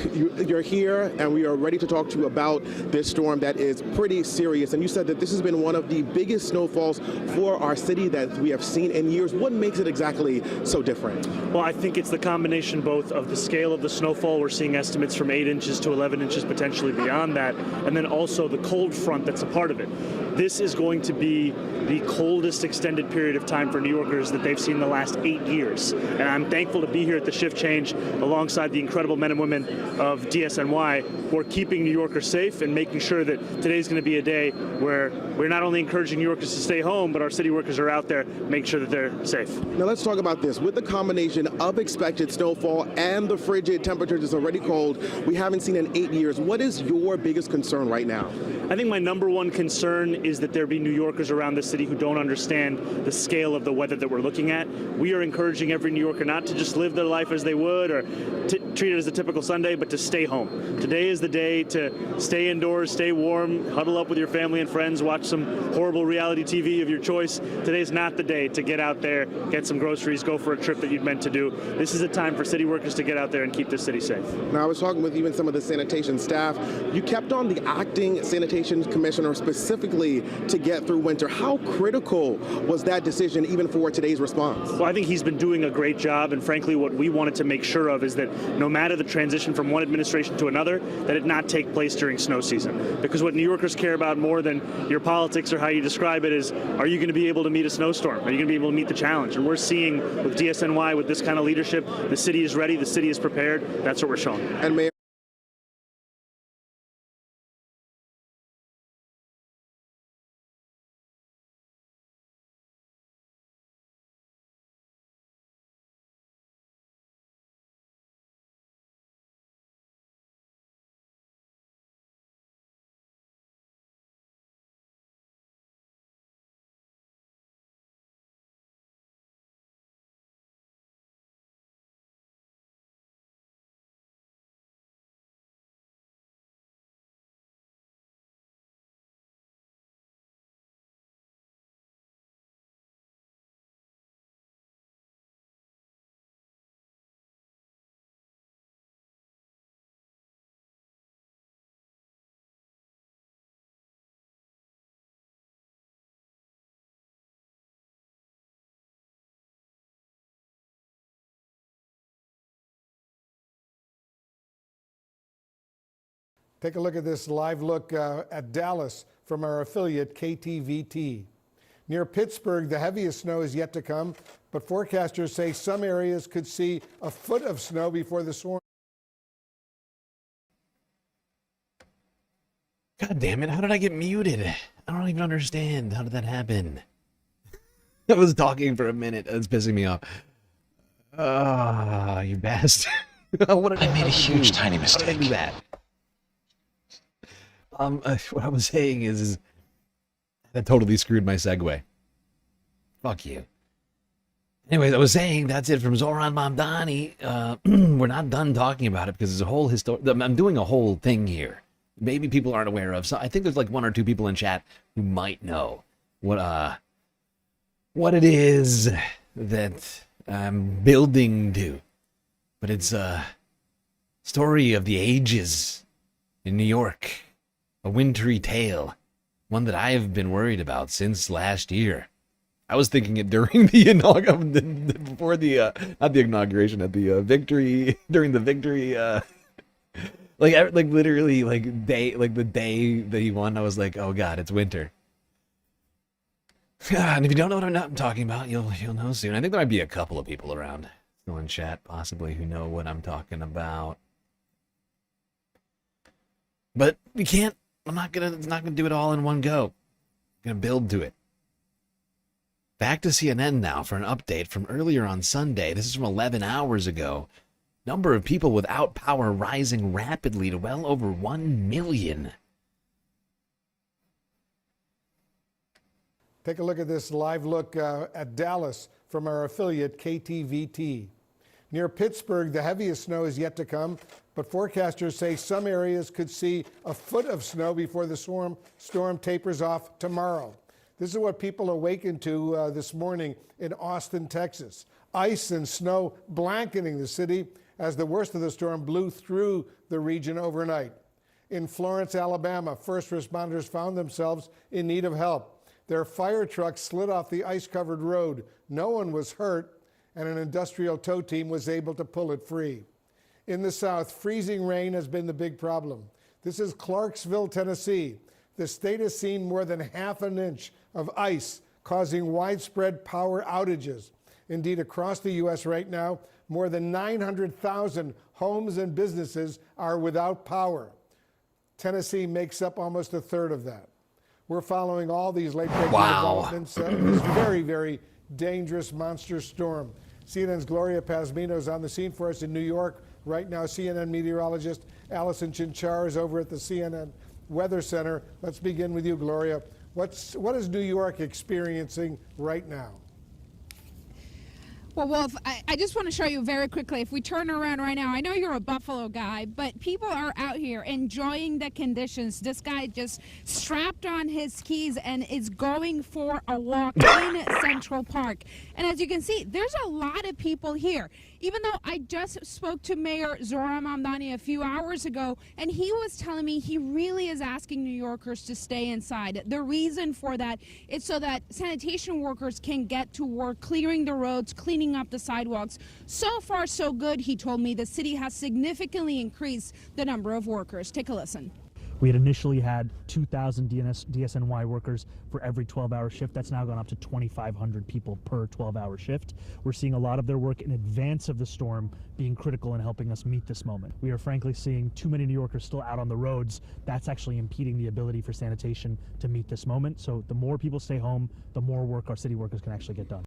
You're here, and we are ready to talk to you about this storm that is pretty serious. And you said that this has been one of the biggest snowfalls for our city that we have seen in years. What makes it exactly so different? Well, I think it's the combination both of the scale of the snowfall. We're seeing estimates from 8 inches to 11 inches, potentially beyond that, and then also the cold front that's a part of it. This is going to be the coldest extended period of time for New Yorkers that they've seen in the last 8 years. And I'm thankful to be here at the shift change alongside the incredible men and women of DSNY who are keeping New Yorkers safe and making sure that today's going to be a day where we're not only encouraging New Yorkers to stay home, but our city workers are out there making sure that they're safe. Now let's talk about this. With the combination of expected snowfall and the frigid temperatures is already cold, we haven't seen in 8 years. What is your biggest concern right now? I think my number one concern is that there be New Yorkers around the city who don't understand the scale of the weather that we're looking at. We are encouraging every New Yorker not to just live their life as they would or treat it as a typical Sunday, but to stay home. Today is the day to stay indoors, stay warm, huddle up with your family and friends, watch some horrible reality TV of your choice. Today's not the day to get out there, get some groceries, go for a trip that you'd meant to do. This is a time for city workers to get out there and keep the city safe. Now, I was talking with even some of the sanitation staff. You kept on the acting sanitation commissioner specifically to get through winter. How critical was that decision even for today's response? Well, I think he's been doing a great job, and frankly what we wanted to make sure of is that no matter the transition from one administration to another, that it not take place during snow season. Because what New Yorkers care about more than your politics or how you describe it is, are you going to be able to meet a snowstorm? Are you going to be able to meet the challenge? And we're seeing with DSNY, with this kind of leadership, the city is ready, the city is prepared. That's what we're showing. And Mayor, Take a look at this live look at Dallas from our affiliate KTVT. Near Pittsburgh, the heaviest snow is yet to come, but forecasters say some areas could see a foot of snow before the storm. God damn it, how did I get muted? I don't even understand. How did that happen? I was talking for a minute. That's pissing me off. Ah, you bastard. I made a huge, tiny mistake. How did I do that? What I was saying is that totally screwed my segue. Fuck you. Anyways, I was saying that's it from Zoran Mamdani. We're not done talking about it because there's a whole I'm doing a whole thing here. Maybe people aren't aware of. So I think there's like 1 or 2 people in chat who might know what it is that I'm building to. But it's a story of the ages in New York, a wintry tale, one that I have been worried about since last year. I was thinking it during the before the not the inauguration, at the victory, during the victory, like literally the day that he won. I was like, oh god, it's winter. And if you don't know what I'm talking about, you'll know soon. I think there might be a couple of people around still in chat, possibly, who know what I'm talking about. But we can't. It's not gonna do it all in one go. I'm gonna build to it. Back to CNN now for an update from earlier on Sunday. This is from 11 hours ago. Number of people without power rising rapidly to well over 1 million. Take a look at this live look at Dallas from our affiliate KTVT. Near Pittsburgh, the heaviest snow is yet to come, but forecasters say some areas could see a foot of snow before the storm tapers off tomorrow. This is what people awakened to this morning in Austin, Texas. Ice and snow blanketing the city as the worst of the storm blew through the region overnight. In Florence, Alabama, first responders found themselves in need of help. Their fire truck slid off the ice-covered road. No one was hurt, and an industrial tow team was able to pull it free. In the south, freezing rain has been the big problem. This is Clarksville, Tennessee. The state has seen more than ½ an inch of ice, causing widespread power outages. Indeed, across the U.S. right now, more than 900,000 homes and businesses are without power. Tennessee makes up almost a third of that. We're following all these late-breaking developments in this very, very dangerous monster storm. CNN's Gloria Pazmino is on the scene for us in New York. Right now, CNN meteorologist Allison Chinchar is over at the CNN Weather Center. Let's begin with you, Gloria. What is New York experiencing right now? Well, Wolf, I just want to show you very quickly. If we turn around right now, I know you're a Buffalo guy, but people are out here enjoying the conditions. This guy just strapped on his skis and is going for a walk in Central Park. And as you can see, there's a lot of people here. Even though I just spoke to Mayor Zoran Mamdani a few hours ago, and he was telling me he really is asking New Yorkers to stay inside. The reason for that is so that sanitation workers can get to work clearing the roads, cleaning up the sidewalks. So far, so good, he told me. The city has significantly increased the number of workers. Take a listen. We had initially had 2,000 DSNY workers for every 12-hour shift. That's now gone up to 2,500 people per 12-hour shift. We're seeing a lot of their work in advance of the storm being critical in helping us meet this moment. We are frankly seeing too many New Yorkers still out on the roads. That's actually impeding the ability for sanitation to meet this moment. So the more people stay home, the more work our city workers can actually get done.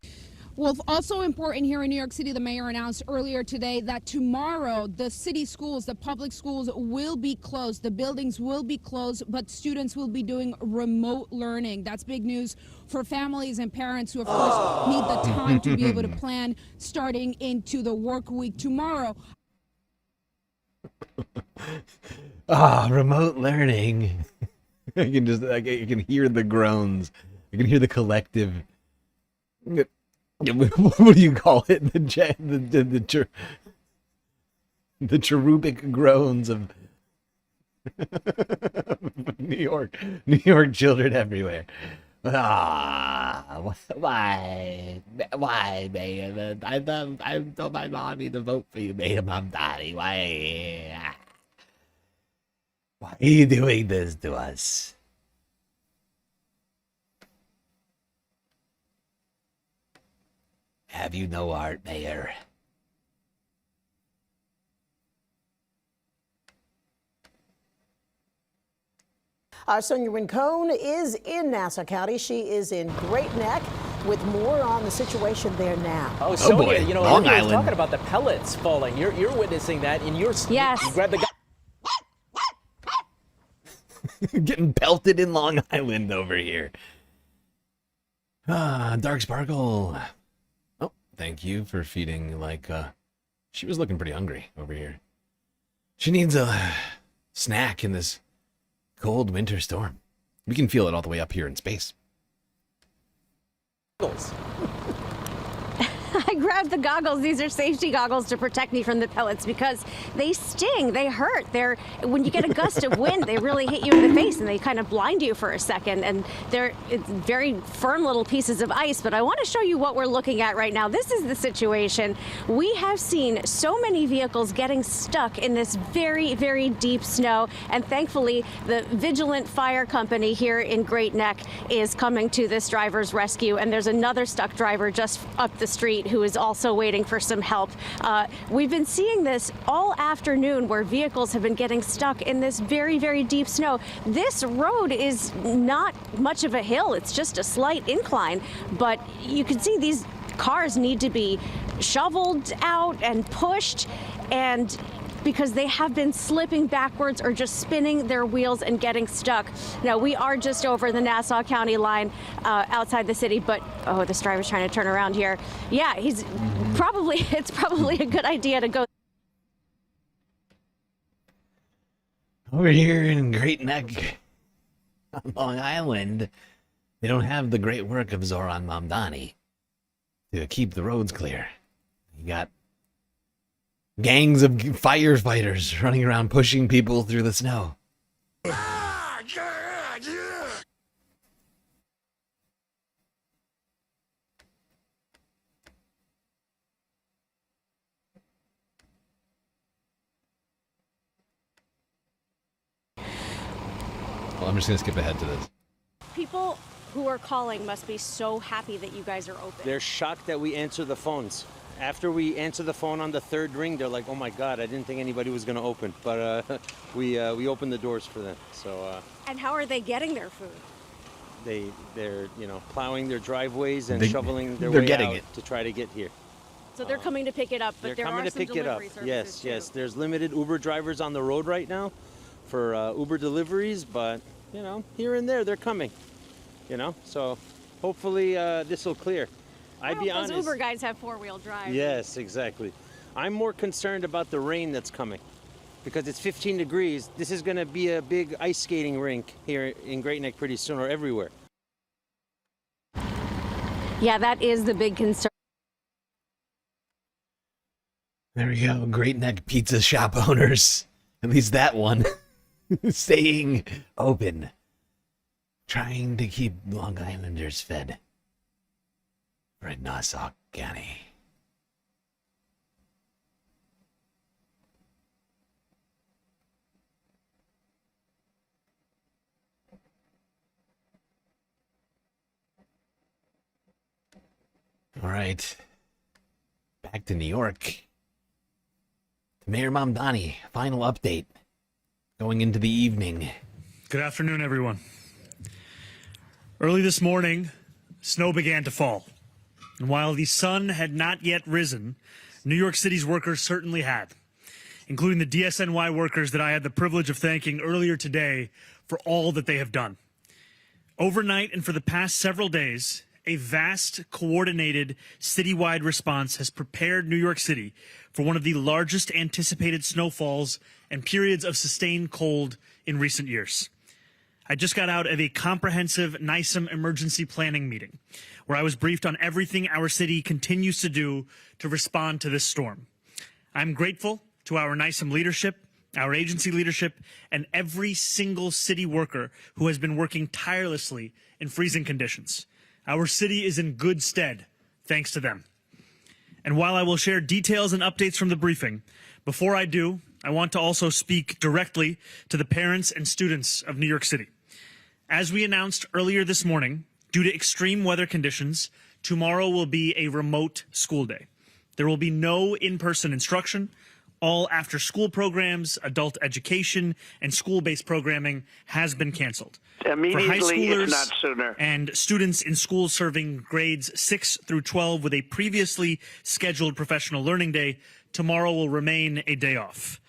Well, also important here in New York City, the mayor announced earlier today that tomorrow the city schools, the public schools will be closed. The buildings will be closed, but students will be doing remote learning. That's big news for families and parents who, of course, need the time to be able to plan starting into the work week tomorrow. Remote learning. You can hear the groans. You can hear the collective. What do you call it? The cherubic groans of New York children everywhere. Why, Mayor? I told my mommy to vote for you, Mayor Mamdani. Why are you doing this to us? Have you no heart, Mayor? Sonia Rincon is in Nassau County. She is in Great Neck with more on the situation there now. Oh, Sonia, boy. you know, Long I was Island. talking about the pellets falling. You're witnessing that, and you grab the guy. Getting pelted in Long Island over here. Dark Sparkle. Oh, thank you for feeding, like, she was looking pretty hungry over here. She needs a snack in this cold winter storm. We can feel it all the way up here in space. I grabbed the goggles. These are safety goggles to protect me from the pellets because they sting, they hurt. When you get a gust of wind, they really hit you in the face and they kind of blind you for a second. And it's very firm little pieces of ice, but I want to show you what we're looking at right now. This is the situation. We have seen so many vehicles getting stuck in this very, very deep snow. And thankfully, the Vigilant Fire Company here in Great Neck is coming to this driver's rescue. And there's another stuck driver just up the street who is also waiting for some help. We've been seeing this all afternoon where vehicles have been getting stuck in this very, very deep snow. This road is not much of a hill. It's just a slight incline, but you can see these cars need to be shoveled out and pushed, and because they have been slipping backwards or just spinning their wheels and getting stuck. Now, we are just over the Nassau County line outside the city, but, oh, this driver's trying to turn around here. Yeah, it's probably a good idea to go. Over here in Great Neck, on Long Island, they don't have the great work of Zoran Mamdani to keep the roads clear. You got gangs of firefighters running around pushing people through the snow. Well, I'm just going to skip ahead to this. People who are calling must be so happy that you guys are open. They're shocked that we answer the phones. After we answer the phone on the third ring, they're like, "Oh my God, I didn't think anybody was going to open." But we opened the doors for them. So. And how are they getting their food? They're plowing their driveways and shoveling their way out to try to get here. So they're coming to pick it up, but they're coming to pick it up. Yes, yes. There's limited Uber drivers on the road right now for Uber deliveries, but here and there they're coming. So hopefully this will clear. I'd be honest. Those Uber guys have four-wheel drive. Yes, exactly. I'm more concerned about the rain that's coming because it's 15 degrees. This is going to be a big ice skating rink here in Great Neck pretty soon, or everywhere. Yeah, that is the big concern. There we go. Great Neck pizza shop owners. At least that one. Staying open. Trying to keep Long Islanders fed. Right, Nassau County. All right. Back to New York. Mayor Mamdani, final update. Going into the evening. Good afternoon, everyone. Early this morning, snow began to fall. And while the sun had not yet risen, New York City's workers certainly had, including the DSNY workers that I had the privilege of thanking earlier today for all that they have done. Overnight and for the past several days, a vast, coordinated, citywide response has prepared New York City for one of the largest anticipated snowfalls and periods of sustained cold in recent years. I just got out of a comprehensive NISM emergency planning meeting where I was briefed on everything our city continues to do to respond to this storm. I'm grateful to our NISM leadership, our agency leadership, and every single city worker who has been working tirelessly in freezing conditions. Our city is in good stead, thanks to them. And while I will share details and updates from the briefing, before I do, I want to also speak directly to the parents and students of New York City. As we announced earlier this morning, due to extreme weather conditions, tomorrow will be a remote school day. There will be no in-person instruction. All after-school programs, adult education, and school-based programming has been canceled. Immediately, for high schoolers if not sooner. And students in schools serving grades 6 through 12 with a previously scheduled professional learning day, tomorrow will remain a day off.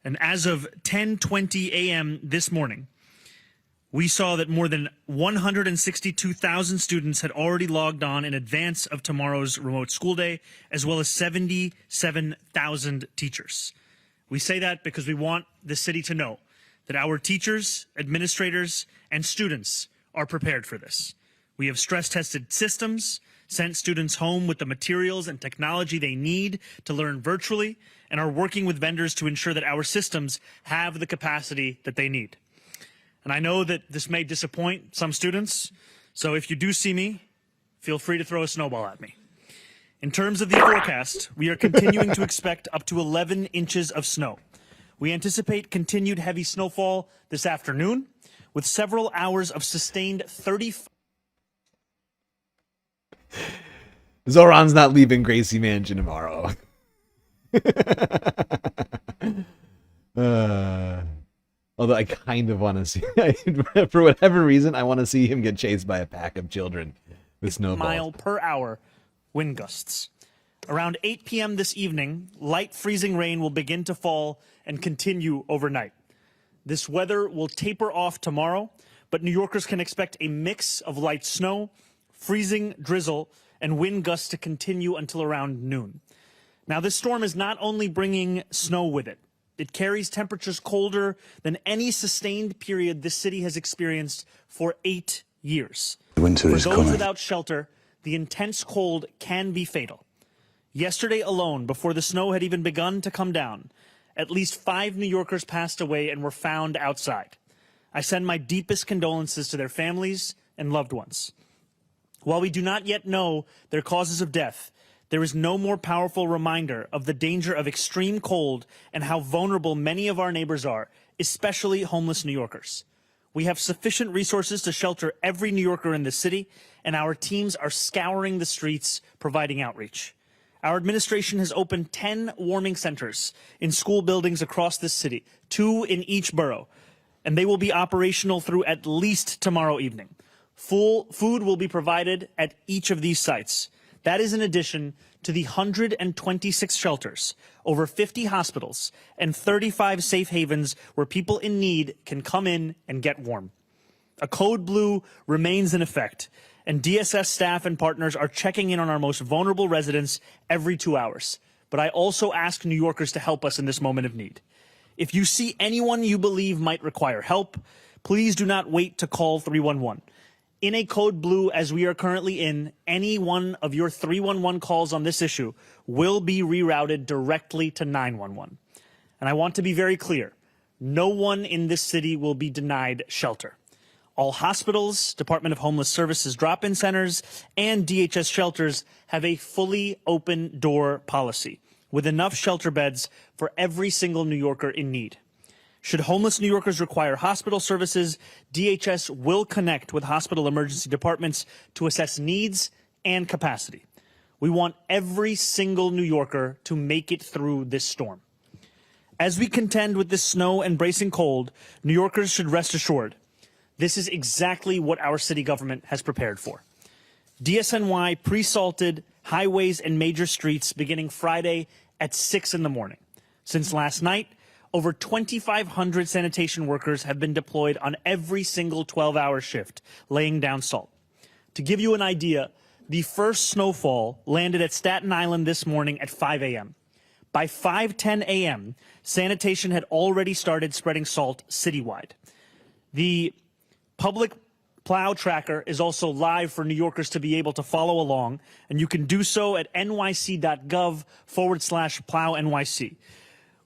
And as of 10:20 a.m. this morning, we saw that more than 162,000 students had already logged on in advance of tomorrow's remote school day, as well as 77,000 teachers. We say that because we want the city to know that our teachers, administrators, and students are prepared for this. We have stress-tested systems, sent students home with the materials and technology they need to learn virtually, and are working with vendors to ensure that our systems have the capacity that they need. And I know that this may disappoint some students, so if you do see me, feel free to throw a snowball at me. In terms of the forecast, we are continuing to expect up to 11 inches of snow. We anticipate continued heavy snowfall this afternoon, with several hours of sustained 35. Zoran's not leaving Gracie Mansion tomorrow. Although I kind of want to see, for whatever reason, I want to see him get chased by a pack of children with snowballs. Mile-per-hour wind gusts. Around 8 p.m. this evening, light freezing rain will begin to fall and continue overnight. This weather will taper off tomorrow, but New Yorkers can expect a mix of light snow, freezing drizzle, and wind gusts to continue until around noon. Now, this storm is not only bringing snow with it, it carries temperatures colder than any sustained period this city has experienced for 8 years. Winter is For those coming. without shelter, the intense cold can be fatal. Yesterday alone, before the snow had even begun to come down, at least 5 New Yorkers passed away and were found outside. I send my deepest condolences to their families and loved ones. While we do not yet know their causes of death, there is no more powerful reminder of the danger of extreme cold and how vulnerable many of our neighbors are, especially homeless New Yorkers. We have sufficient resources to shelter every New Yorker in the city, and our teams are scouring the streets, providing outreach. Our administration has opened 10 warming centers in school buildings across this city, 2 in each borough, and they will be operational through at least tomorrow evening. Full food will be provided at each of these sites. That is in addition to the 126 shelters, over 50 hospitals, and 35 safe havens where people in need can come in and get warm. A code blue remains in effect, and DSS staff and partners are checking in on our most vulnerable residents every 2 hours. But I also ask New Yorkers to help us in this moment of need. If you see anyone you believe might require help, please do not wait to call 311. In a code blue, as we are currently in, any one of your 311 calls on this issue will be rerouted directly to 911. And I want to be very clear, no one in this city will be denied shelter. All hospitals, Department of Homeless Services drop-in centers, and DHS shelters have a fully open door policy with enough shelter beds for every single New Yorker in need. Should homeless New Yorkers require hospital services, DHS will connect with hospital emergency departments to assess needs and capacity. We want every single New Yorker to make it through this storm. As we contend with this snow and bracing cold, New Yorkers should rest assured this is exactly what our city government has prepared for. DSNY pre-salted highways and major streets beginning Friday at 6 in the morning. Since last night, over 2,500 sanitation workers have been deployed on every single 12-hour shift, laying down salt. To give you an idea, the first snowfall landed at Staten Island this morning at 5 a.m. By 5:10 a.m., sanitation had already started spreading salt citywide. The public plow tracker is also live for New Yorkers to be able to follow along, and you can do so at nyc.gov/plownyc.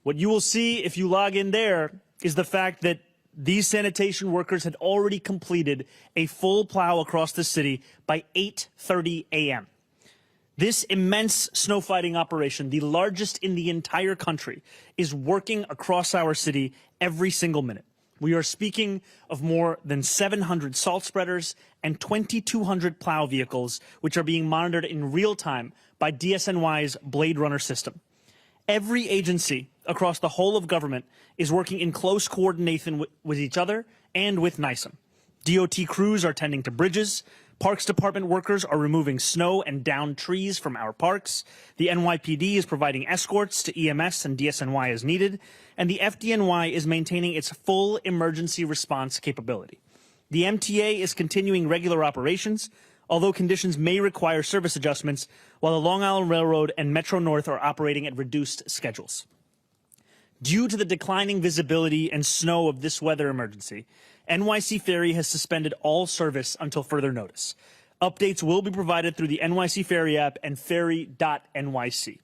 What you will see if you log in there is the fact that these sanitation workers had already completed a full plow across the city by 8:30 a.m. This immense snow fighting operation, the largest in the entire country, is working across our city every single minute. We are speaking of more than 700 salt spreaders and 2,200 plow vehicles, which are being monitored in real time by DSNY's Blade Runner system. Every agency across the whole of government is working in close coordination with each other and with NYSEM. DOT crews are tending to bridges. Parks Department workers are removing snow and downed trees from our parks. The NYPD is providing escorts to EMS and DSNY as needed. And the FDNY is maintaining its full emergency response capability. The MTA is continuing regular operations, although conditions may require service adjustments, while the Long Island Railroad and Metro North are operating at reduced schedules. Due to the declining visibility and snow of this weather emergency, NYC Ferry has suspended all service until further notice. Updates will be provided through the NYC Ferry app and ferry.nyc.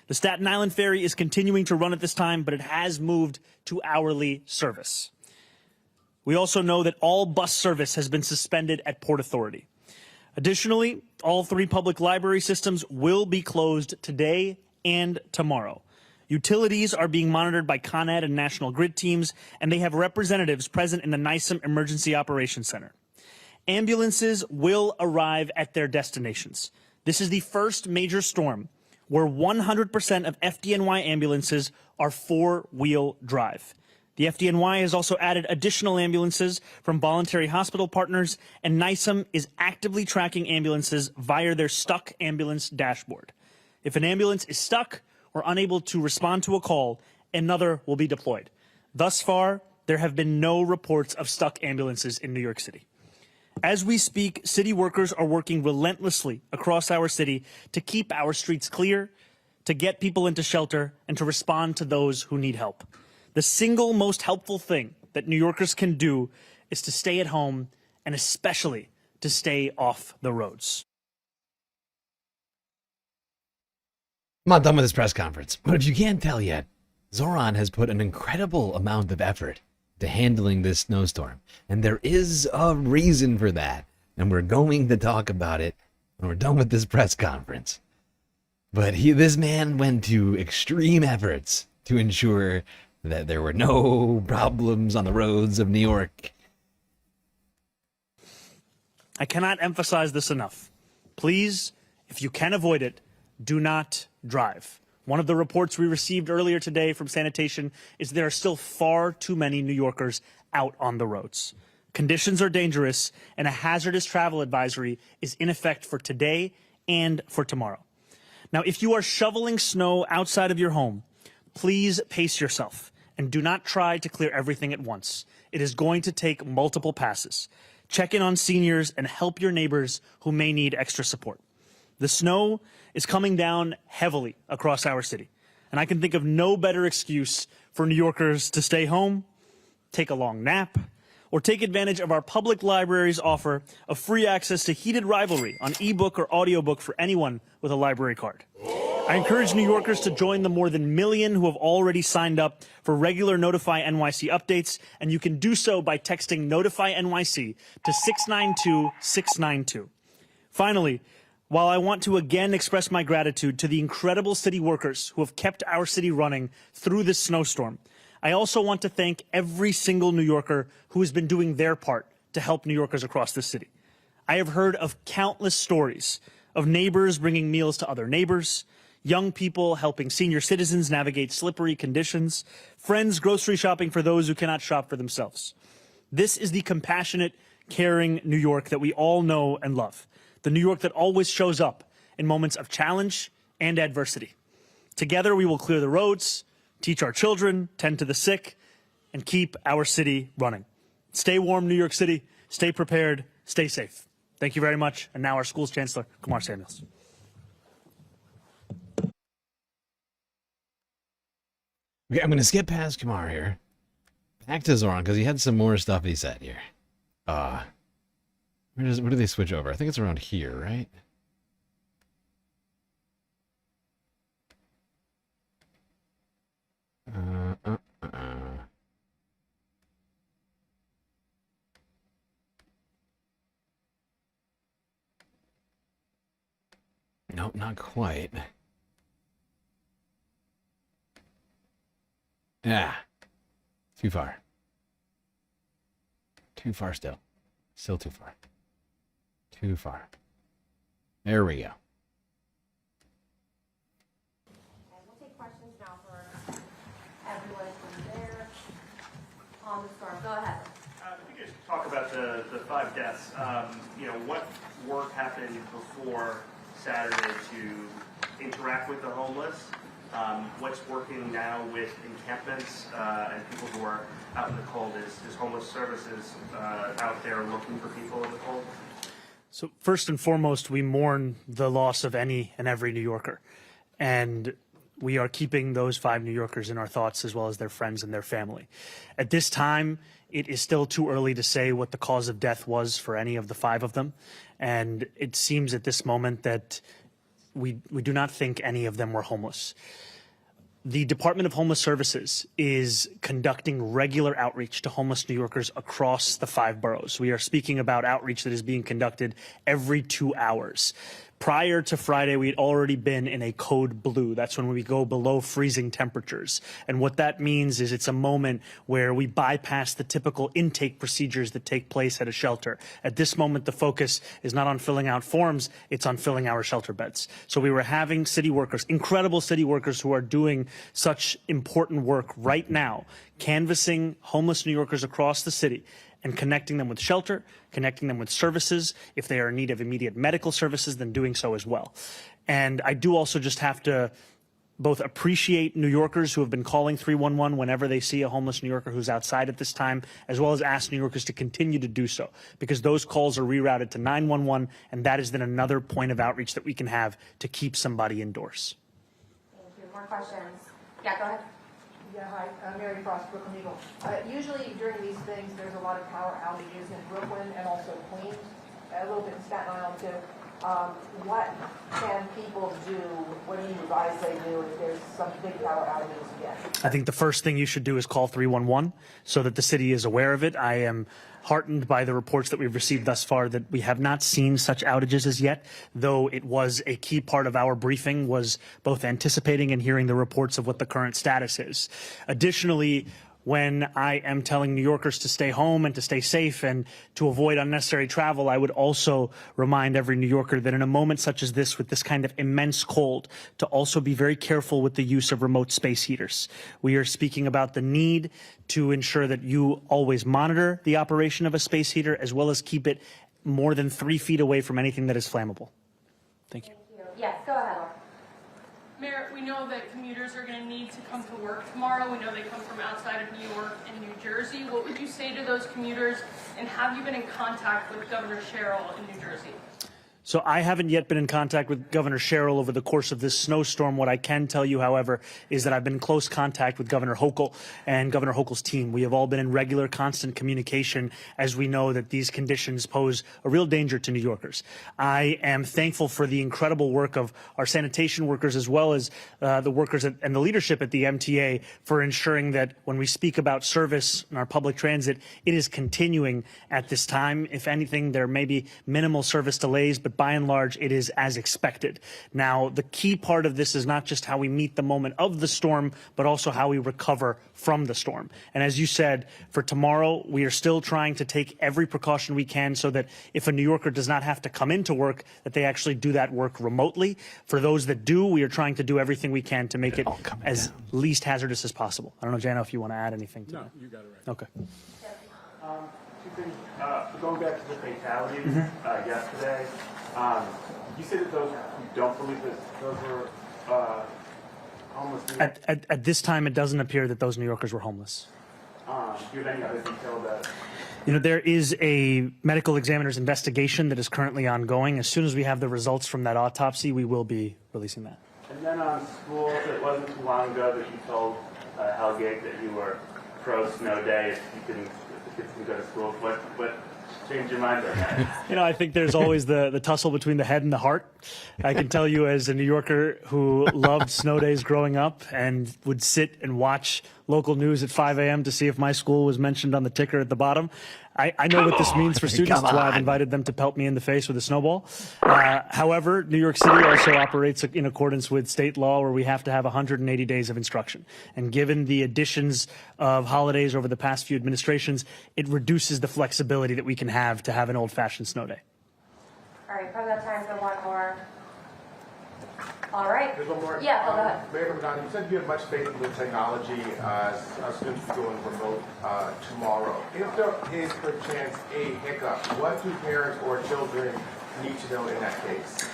The Staten Island Ferry is continuing to run at this time, but it has moved to hourly service. We also know that all bus service has been suspended at Port Authority. Additionally, all 3 public library systems will be closed today and tomorrow. Utilities are being monitored by Con Ed and National Grid teams, and they have representatives present in the NYSEM Emergency Operations Center. Ambulances will arrive at their destinations. This is the first major storm where 100% of FDNY ambulances are 4-wheel drive. The FDNY has also added additional ambulances from voluntary hospital partners, and NYSEM is actively tracking ambulances via their Stuck Ambulance dashboard. If an ambulance is stuck or unable to respond to a call, another will be deployed. Thus far, there have been no reports of stuck ambulances in New York City. As we speak, city workers are working relentlessly across our city to keep our streets clear, to get people into shelter, and to respond to those who need help. The single most helpful thing that New Yorkers can do is to stay at home, and especially to stay off the roads. I'm not done with this press conference, but if you can't tell yet, Zoran has put an incredible amount of effort to handling this snowstorm, and there is a reason for that, and we're going to talk about it when we're done with this press conference. But this man went to extreme efforts to ensure that there were no problems on the roads of New York. I cannot emphasize this enough. Please, if you can avoid it, do not drive. One of the reports we received earlier today from sanitation is there are still far too many New Yorkers out on the roads. Conditions are dangerous, and a hazardous travel advisory is in effect for today and for tomorrow. Now, if you are shoveling snow outside of your home, please pace yourself and do not try to clear everything at once. It is going to take multiple passes. Check in on seniors and help your neighbors who may need extra support. The snow is coming down heavily across our city, and I can think of no better excuse for New Yorkers to stay home, take a long nap, or take advantage of our public library's offer of free access to Heated Rivalry on ebook or audiobook for anyone with a library card. I encourage New Yorkers to join the more than 1 million who have already signed up for regular Notify NYC updates, and you can do so by texting Notify NYC to 692-692. Finally, while I want to again express my gratitude to the incredible city workers who have kept our city running through this snowstorm, I also want to thank every single New Yorker who has been doing their part to help New Yorkers across the city. I have heard of countless stories of neighbors bringing meals to other neighbors, young people helping senior citizens navigate slippery conditions, friends grocery shopping for those who cannot shop for themselves. This is the compassionate, caring New York that we all know and love. The New York that always shows up in moments of challenge and adversity. Together we will clear the roads, teach our children, tend to the sick, and keep our city running. Stay warm, New York City. Stay prepared. Stay safe. Thank you very much. And now our school's chancellor, Kumar Samuels. Okay, I'm going to skip past Kumar here. Back to Zoran, because he had some more stuff he said here. Where do they switch over? I think it's around here, right? Nope, not quite. Yeah. Too far. Too far still. Still too far. Too far. There we go. We'll take questions now for everyone from there on the storm. Go ahead. If you could just talk about the 5 deaths. What work happened before Saturday to interact with the homeless What's working now with encampments and people who are out in the cold is homeless services out there looking for people in the cold? So first and foremost, we mourn the loss of any and every New Yorker. And we are keeping those 5 New Yorkers in our thoughts, as well as their friends and their family. At this time, it is still too early to say what the cause of death was for any of the 5 of them. And it seems at this moment that we do not think any of them were homeless. The Department of Homeless Services is conducting regular outreach to homeless New Yorkers across the 5 boroughs. We are speaking about outreach that is being conducted every 2 hours. Prior to Friday, we had already been in a code blue. That's when we go below freezing temperatures. And what that means is it's a moment where we bypass the typical intake procedures that take place at a shelter. At this moment, the focus is not on filling out forms, it's on filling our shelter beds. So we were having city workers, incredible city workers who are doing such important work right now, canvassing homeless New Yorkers across the city and connecting them with shelter, connecting them with services. If they are in need of immediate medical services, then doing so as well. And I do also just have to both appreciate New Yorkers who have been calling 311 whenever they see a homeless New Yorker who's outside at this time, as well as ask New Yorkers to continue to do so, because those calls are rerouted to 911, and that is then another point of outreach that we can have to keep somebody indoors. Thank you. More questions? Yeah, go ahead. Yeah, hi, I'm Mary Frost, Brooklyn Eagle. Usually during these things, there's a lot of power outages in Brooklyn and also Queens, a little bit in Staten Island too. What can people do? What do you advise they do if there's some big power outages again? I think the first thing you should do is call 311 so that the city is aware of it. I am heartened by the reports that we've received thus far that we have not seen such outages as yet, though it was a key part of our briefing was both anticipating and hearing the reports of what the current status is. Additionally, when I am telling New Yorkers to stay home and to stay safe and to avoid unnecessary travel, I would also remind every New Yorker that in a moment such as this, with this kind of immense cold, to also be very careful with the use of remote space heaters. We are speaking about the need to ensure that you always monitor the operation of a space heater, as well as keep it more than 3 feet away from anything that is flammable. Thank you. Yes, go ahead, Laura. Mayor, we know that commuters are going to need to come to work tomorrow. We know they come from outside of New York and New Jersey. What would you say to those commuters, and have you been in contact with Governor Sherrill in New Jersey? So I haven't yet been in contact with Governor Sherrill over the course of this snowstorm. What I can tell you, however, is that I've been in close contact with Governor Hochul and Governor Hochul's team. We have all been in regular, constant communication as we know that these conditions pose a real danger to New Yorkers. I am thankful for the incredible work of our sanitation workers, as well as the workers and the leadership at the MTA, for ensuring that when we speak about service in our public transit, it is continuing at this time. If anything, there may be minimal service delays, but by and large, it is as expected. Now, the key part of this is not just how we meet the moment of the storm, but also how we recover from the storm. And as you said, for tomorrow, we are still trying to take every precaution we can so that if a New Yorker does not have to come into work, that they actually do that work remotely. For those that do, we are trying to do everything we can to make it as least hazardous as possible. I don't know, Jano, if you want to add anything to that. No, you got it right. Okay. Two things. Going back to the fatalities yesterday, you said that those you don't believe that those were homeless. At this time, it doesn't appear that those New Yorkers were homeless. Do you have any other detail about it? You know, there is a medical examiner's investigation that is currently ongoing. As soon as we have the results from that autopsy, we will be releasing that. And then on schools, it wasn't too long ago that you told Hellgate that you were pro snow day if the kids can go to school. What changed your mind on that? You know, I think there's always the tussle between the head and the heart. I can tell you, as a New Yorker who loved snow days growing up and would sit and watch local news at 5 a.m. to see if my school was mentioned on the ticker at the bottom, I know what this means for students. That's why I've invited them to pelt me in the face with a snowball. However, New York City also operates in accordance with state law, where we have to have 180 days of instruction. And given the additions of holidays over the past few administrations, it reduces the flexibility that we can have to have an old-fashioned snow day. All right, probably got time for one more. All right. There's one more. Yeah, go ahead. Mayor Wobegon, you said you have much faith in the technology as students going remote tomorrow. If there is perchance a hiccup, what do parents or children need to know in that case?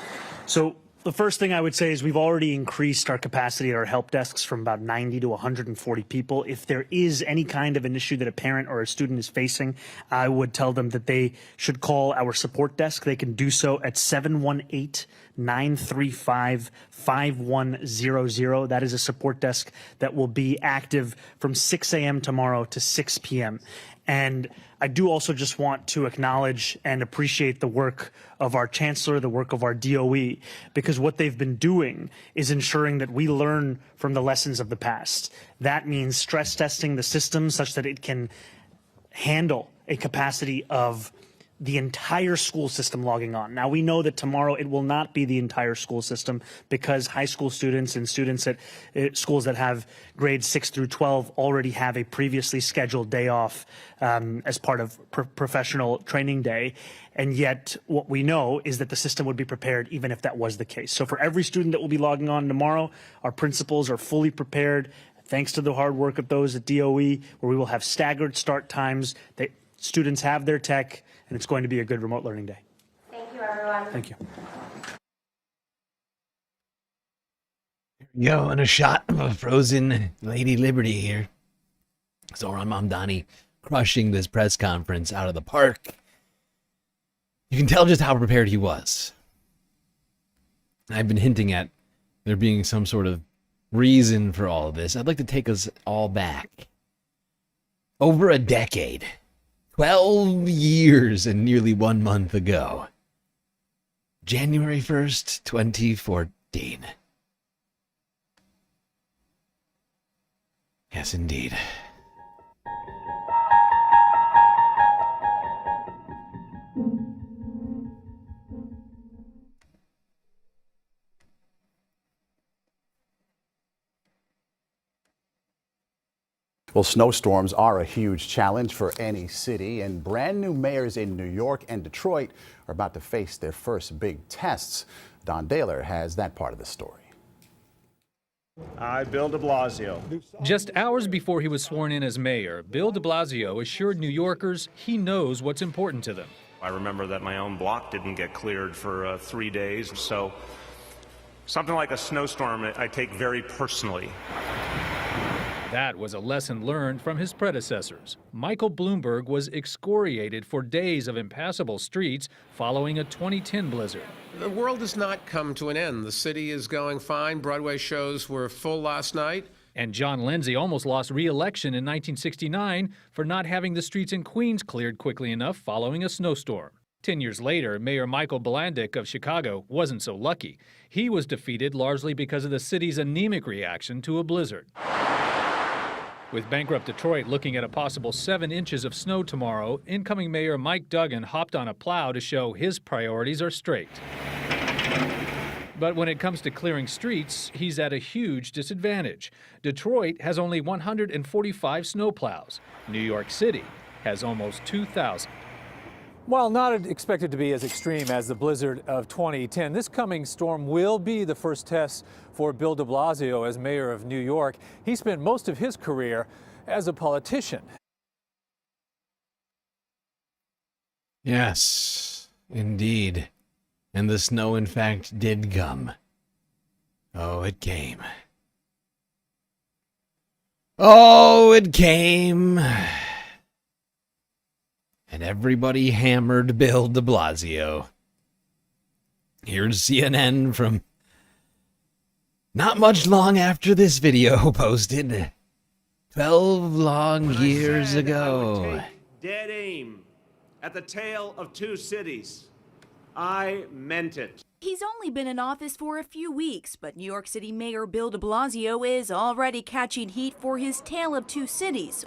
So The first thing I would say is we've already increased our capacity at our help desks from about 90 to 140 people. If there is any kind of an issue that a parent or a student is facing, I would tell them that they should call our support desk. They can do so at 718-935-5100. That is a support desk that will be active from 6 a.m. tomorrow to 6 p.m. And I do also just want to acknowledge and appreciate the work of our chancellor, the work of our DOE, because what they've been doing is ensuring that we learn from the lessons of the past. That means stress testing the system such that it can handle a capacity of the entire school system logging on. Now, we know that tomorrow it will not be the entire school system because high school students and students at schools that have grades 6 through 12 already have a previously scheduled day off as part of professional training day. And yet what we know is that the system would be prepared even if that was the case. So for every student that will be logging on tomorrow, our principals are fully prepared, thanks to the hard work of those at DOE, where we will have staggered start times. Students have their tech, and it's going to be a good remote learning day. Thank you, everyone. Thank you. Yo, and a shot of a frozen Lady Liberty here. Zoran Mamdani crushing this press conference out of the park. You can tell just how prepared he was. I've been hinting at there being some sort of reason for all of this. I'd like to take us all back. Over a decade. 12 years and nearly 1 month ago. January 1st, 2014. Yes, indeed. Well, snowstorms are a huge challenge for any city, and brand new mayors in New York and Detroit are about to face their first big tests. Don Daler has that part of the story. I, Bill de Blasio. Just hours before he was sworn in as mayor, Bill de Blasio assured New Yorkers he knows what's important to them. I remember that my own block didn't get cleared for 3 days, so something like a snowstorm I take very personally. That was a lesson learned from his predecessors. Michael Bloomberg was excoriated for days of impassable streets following a 2010 blizzard. The world has not come to an end. The city is going fine. Broadway shows were full last night. And John Lindsay almost lost re-election in 1969 for not having the streets in Queens cleared quickly enough following a snowstorm. 10 years later, Mayor Michael Blandick of Chicago wasn't so lucky. He was defeated largely because of the city's anemic reaction to a blizzard. With bankrupt Detroit looking at a possible 7 inches of snow tomorrow, incoming Mayor Mike Duggan hopped on a plow to show his priorities are straight. But when it comes to clearing streets, he's at a huge disadvantage. Detroit has only 145 snowplows. New York City has almost 2,000. While not expected to be as extreme as the blizzard of 2010, this coming storm will be the first test for Bill de Blasio as mayor of New York. He spent most of his career as a politician. Yes, indeed. And the snow, in fact, did come. Oh, it came. Oh, it came. And everybody hammered Bill de Blasio. Here's CNN from not much long after this video posted. 12 long years ago. Dead aim at the tail of 2 cities. I meant it. He's only been in office for a few weeks, but New York City Mayor Bill de Blasio is already catching heat for his tale of 2 cities.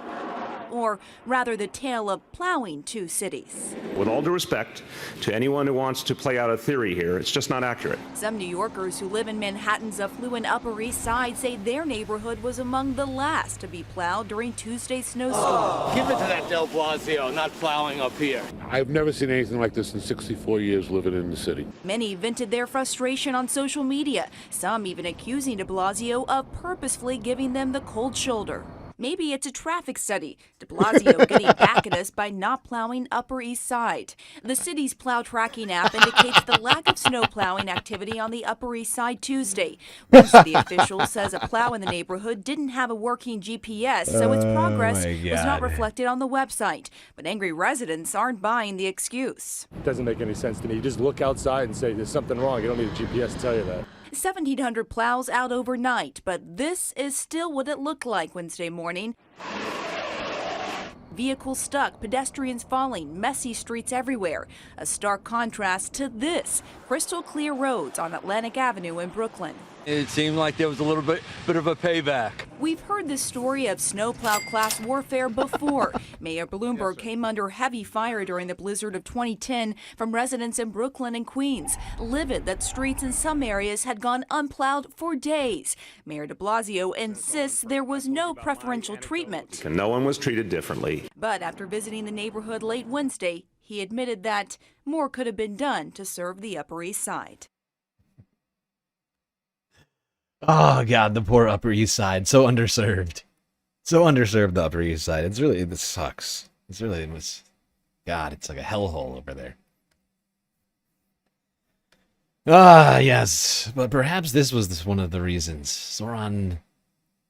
Or rather, the tale of plowing 2 cities. With all due respect to anyone who wants to play out a theory here, it's just not accurate. Some New Yorkers who live in Manhattan's affluent Upper East Side say their neighborhood was among the last to be plowed during Tuesday's snowstorm. Give it to that de Blasio, not plowing up here. I've never seen anything like this in 64 years living in the city. Many vented their frustration on social media, some even accusing de Blasio of purposefully giving them the cold shoulder. Maybe it's a traffic study. De Blasio getting back at us by not plowing Upper East Side. The city's plow tracking app indicates the lack of snow plowing activity on the Upper East Side Tuesday. One city official says a plow in the neighborhood didn't have a working GPS, so its progress was not reflected on the website. But angry residents aren't buying the excuse. It doesn't make any sense to me. You just look outside and say there's something wrong. You don't need a GPS to tell you that. 1,700 plows out overnight, but this is still what it looked like Wednesday morning. Vehicles stuck, pedestrians falling, messy streets everywhere. A stark contrast to this, crystal clear roads on Atlantic Avenue in Brooklyn. It seemed like there was a little bit of a payback. We've heard this story of snowplow class warfare before. Mayor Bloomberg came under heavy fire during the blizzard of 2010 from residents in Brooklyn and Queens, livid that streets in some areas had gone unplowed for days. Mayor de Blasio insists there was no preferential treatment. And no one was treated differently. But after visiting the neighborhood late Wednesday, he admitted that more could have been done to serve the Upper East Side. Oh God, the poor Upper East Side, so underserved, the Upper East Side. This sucks. It's God, it's like a hellhole over there. Ah, yes, but perhaps this was one of the reasons. Zoran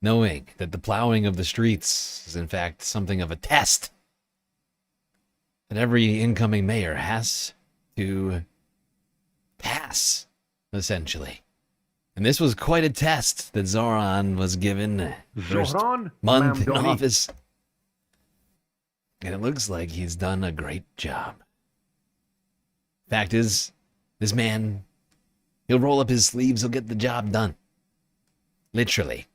knowing that the plowing of the streets is in fact something of a test that every incoming mayor has to pass, essentially. And this was quite a test that Zoran was given the first month in office. And it looks like he's done a great job. Fact is, this man, he'll roll up his sleeves, he'll get the job done. Literally.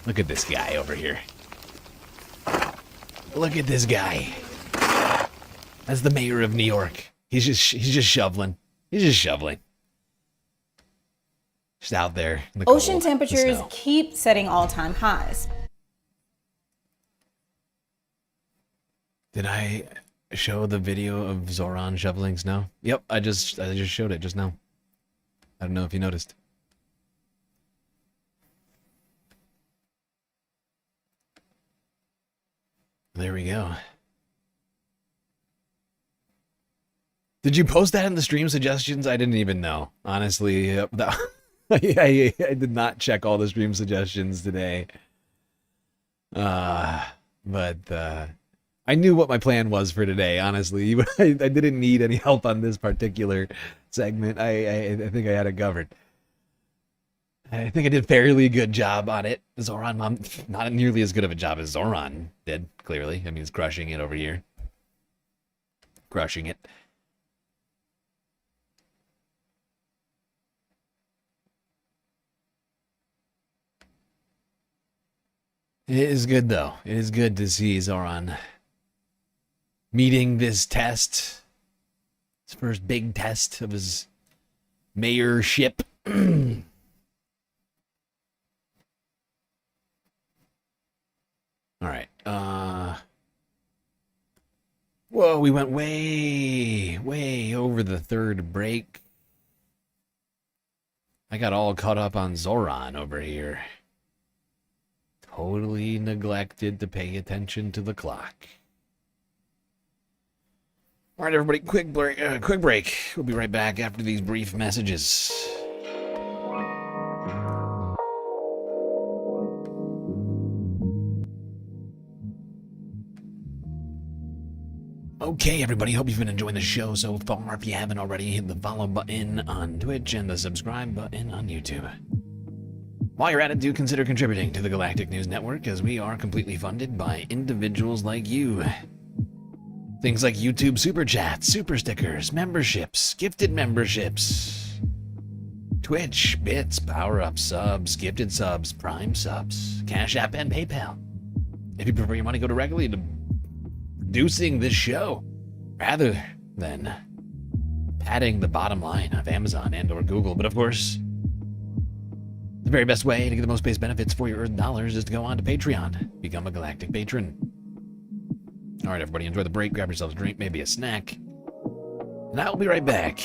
Look at this guy over here. Look at this guy. That's the mayor of New York. He's just shoveling. He's just shoveling. Just out there in the cold, Ocean temperatures keep setting all-time highs. Did I show the video of Zoran shoveling snow? Yep, I just showed it just now. I don't know if you noticed. There we go. Did you post that in the stream suggestions? I didn't even know. Honestly, I did not check all the stream suggestions today. But I knew what my plan was for today, honestly. I didn't need any help on this particular segment. I think I had it covered. I think I did a fairly good job on it. Zoran, not nearly as good of a job as Zoran did, clearly. I mean, he's crushing it over here. Crushing it. It is good, though. It is good to see Zoran meeting this test. His first big test of his mayorship. All right. Whoa, we went way over the third break. I got all caught up on Zoran over here. Totally neglected to pay attention to the clock. All right, everybody, quick break. We'll be right back after these brief messages. Okay, everybody, hope you've been enjoying the show so far. If you haven't already, hit the follow button on Twitch and the subscribe button on YouTube. While you're at it, do consider contributing to the Galactic News Network, as we are completely funded by individuals like you. Things like YouTube Super Chats, Super Stickers, memberships, gifted memberships, Twitch, bits, power-ups, subs, gifted subs, Prime subs, Cash App, and PayPal. If you prefer your money go directly to producing this show, rather than padding the bottom line of Amazon and or Google. But of course, the very best way to get the most base benefits for your earned dollars is to go on to Patreon. Become a Galactic patron. All right, everybody, enjoy the break. Grab yourselves a drink, maybe a snack. And I'll be right back.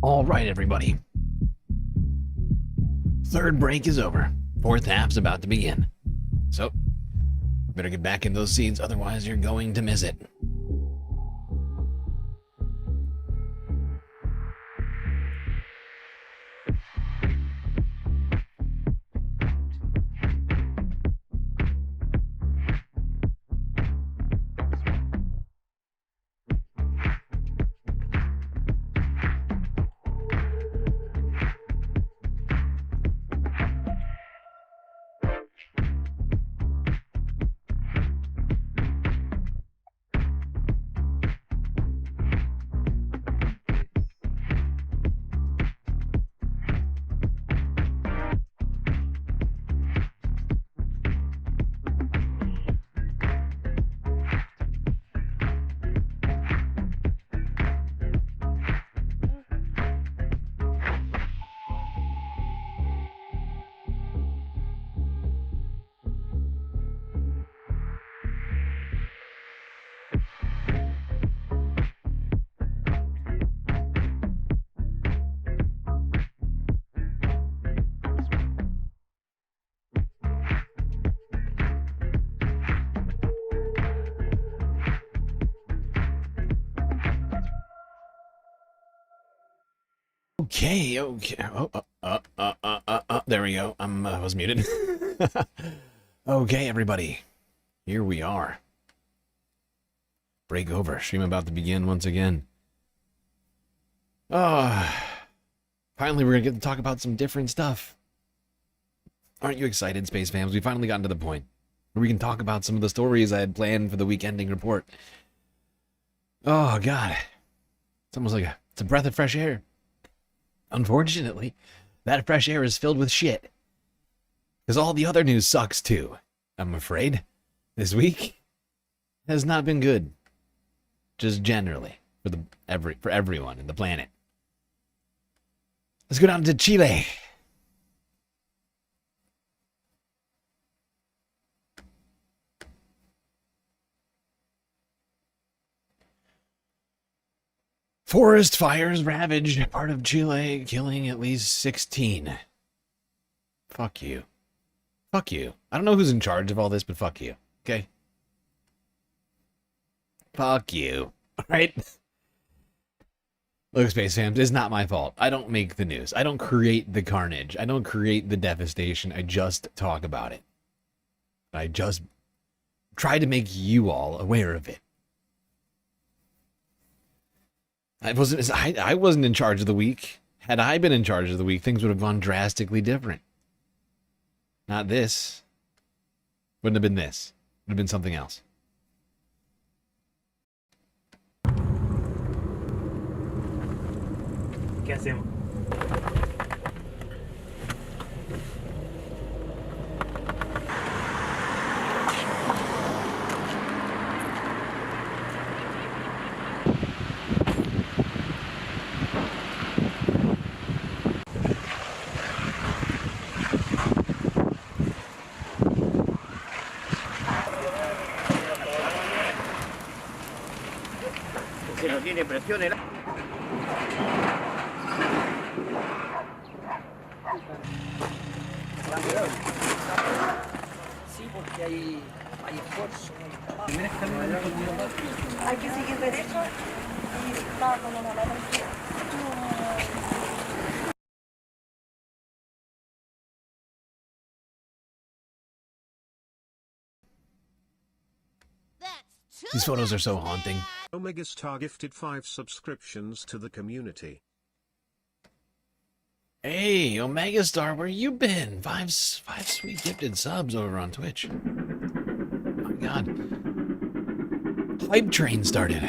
All right, everybody. Third break is over. Fourth half's about to begin. So, better get back in those seats, otherwise you're going to miss it. Okay. There we go. I was muted. Okay, everybody. Here we are. Break over. Stream about to begin once again. Finally, we're going to get to talk about some different stuff. Aren't you excited, Space Fams? We finally gotten to the point where we can talk about some of the stories I had planned for the week ending report. Oh, God. It's almost like it's a breath of fresh air. Unfortunately, that fresh air is filled with shit. Because all the other news sucks too, I'm afraid. This week has not been good. Just generally, for everyone in the planet. Let's go down to Chile. Forest fires ravaged part of Chile, killing at least 16. Fuck you. Fuck you. I don't know who's in charge of all this, but fuck you. Okay? Fuck you. Alright? Look, Space Fams, it's not my fault. I don't make the news. I don't create the carnage. I don't create the devastation. I just talk about it. I just try to make you all aware of it. I wasn't in charge of the week. Had I been in charge of the week, things would have gone drastically different. Not this. Wouldn't have been this. Would have been something else. ¿Qué hacemos? Se no tiene presión el... Sí, porque hay esfuerzo. Hay que seguir derecho y va con una mano izquierda. These photos are so haunting. OmegaStar gifted 5 subscriptions to the community. Hey, OmegaStar, where you been? Five sweet gifted subs over on Twitch. Oh my God. Hype train started.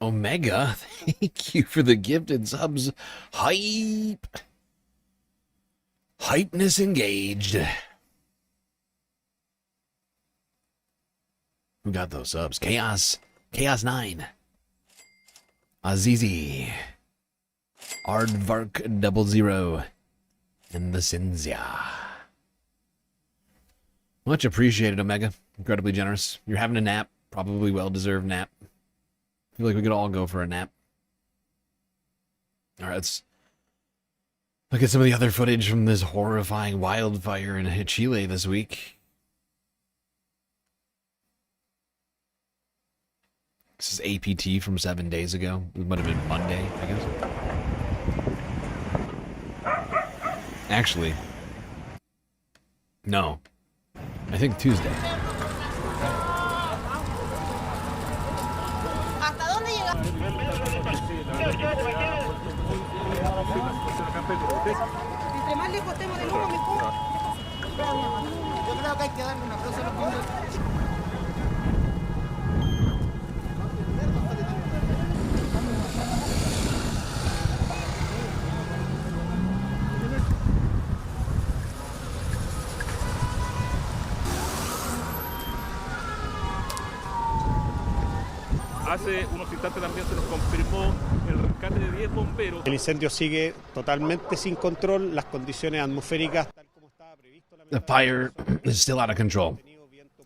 Omega, thank you for the gifted subs. Hype. Hypeness engaged. Who got those subs? Chaos 9. Azizi. Ardvark 00. And the Cinzia. Much appreciated, Omega. Incredibly generous. You're having a nap. Probably well-deserved nap. I feel like we could all go for a nap. All right, let's look at some of the other footage from this horrifying wildfire in Chile this week. This is APT from 7 days ago. It might have been Monday, I guess. Actually, no. I think Tuesday. Entre más lejos estemos del humo, mejor. Yo creo que hay que darle una cosa a los bomberos. Hace unos instantes también se nos confirmó el rescate de 10 bomberos. El incendio sigue totalmente sin control, las condiciones atmosféricas tal como estaba previsto. The fire is still out of control.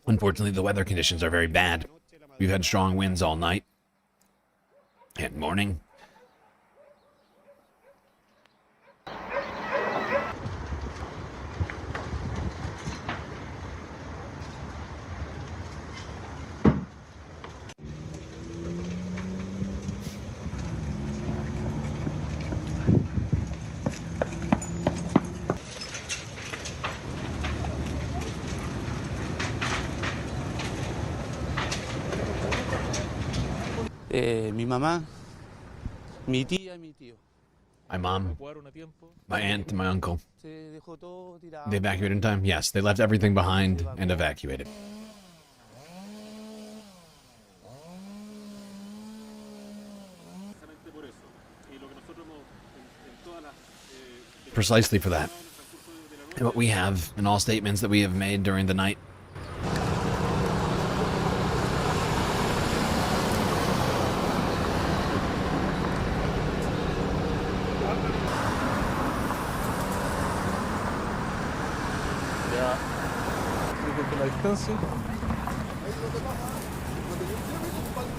Unfortunately, the weather conditions are very bad. We've had strong winds all night and morning. Mi mamá, mi tía y mi tío. My mom, my aunt, and my uncle. They evacuated in time? Yes, they left everything behind and evacuated. Precisely for that. And what we have in all statements that we have made during the night. La distancia.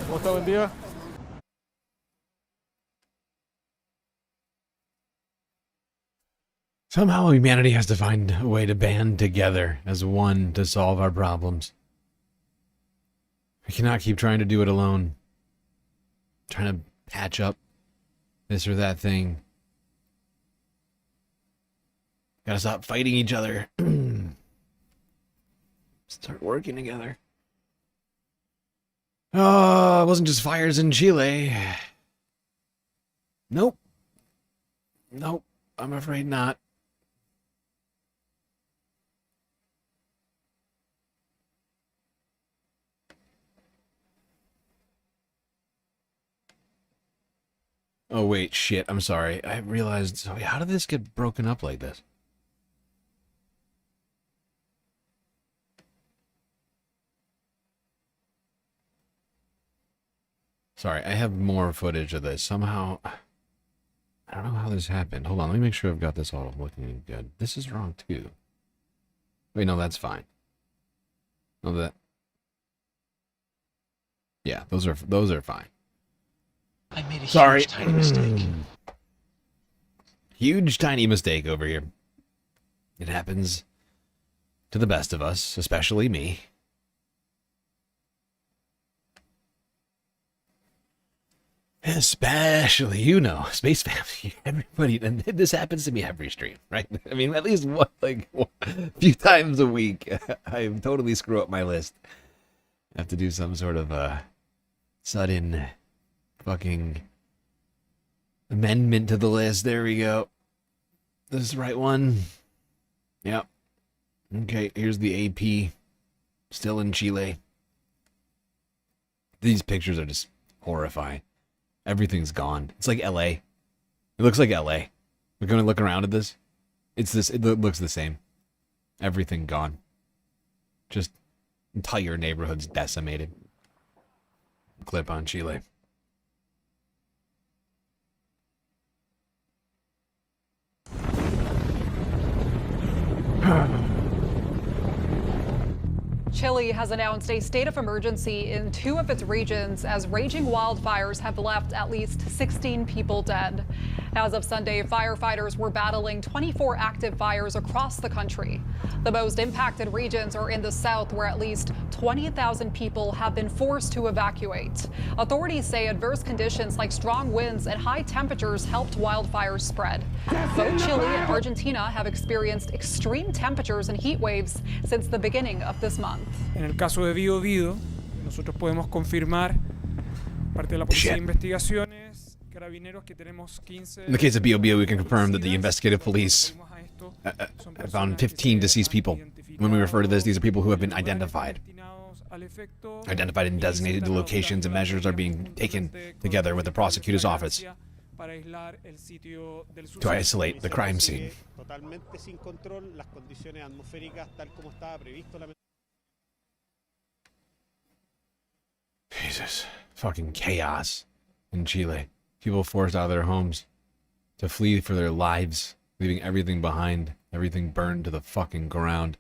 ¿Cómo está? Buen día. Somehow humanity has to find a way to band together as one to solve our problems. We cannot keep trying to do it alone. Trying to patch up this or that thing. Gotta stop fighting each other. Start working together. Oh, it wasn't just fires in Chile. Nope. Nope. I'm afraid not. Oh, wait, shit. I'm sorry. I realized... So how did this get broken up like this? Sorry, I have more footage of this. Somehow, I don't know how this happened. Hold on, let me make sure I've got this all looking good. This is wrong too. Wait, no, that's fine. No, that. Yeah, those are fine. I made a Sorry. huge tiny mistake. Huge tiny mistake over here. It happens to the best of us, especially me. Especially, you know, Space Family, everybody, and this happens to me every stream, right? I mean, at least a few times a week, I totally screw up my list. I have to do some sort of sudden fucking amendment to the list. There we go. This is the right one. Yep. Okay, here's the AP. Still in Chile. These pictures are just horrifying. Everything's gone. It's like LA. It looks like LA. We're going to look around at this. It looks the same. Everything gone. Just entire neighborhoods decimated. Clip on Chile. Chile has announced a state of emergency in 2 of its regions as raging wildfires have left at least 16 people dead. As of Sunday, firefighters were battling 24 active fires across the country. The most impacted regions are in the south, where at least 20,000 people have been forced to evacuate. Authorities say adverse conditions like strong winds and high temperatures helped wildfires spread. Both Chile and Argentina have experienced extreme temperatures and heat waves since the beginning of this month. En el caso de Biobío, nosotros podemos confirmar parte de la Policía de Investigaciones, Carabineros, que tenemos 15. In the case of BOBO, we can confirm that the investigative police found 15 deceased people. When we refer to this, these are people who have been identified. Identified and designated. The locations and measures are being taken together with the prosecutor's office to isolate the crime scene. Jesus. Fucking chaos in Chile. People forced out of their homes to flee for their lives, leaving everything behind, everything burned to the fucking ground.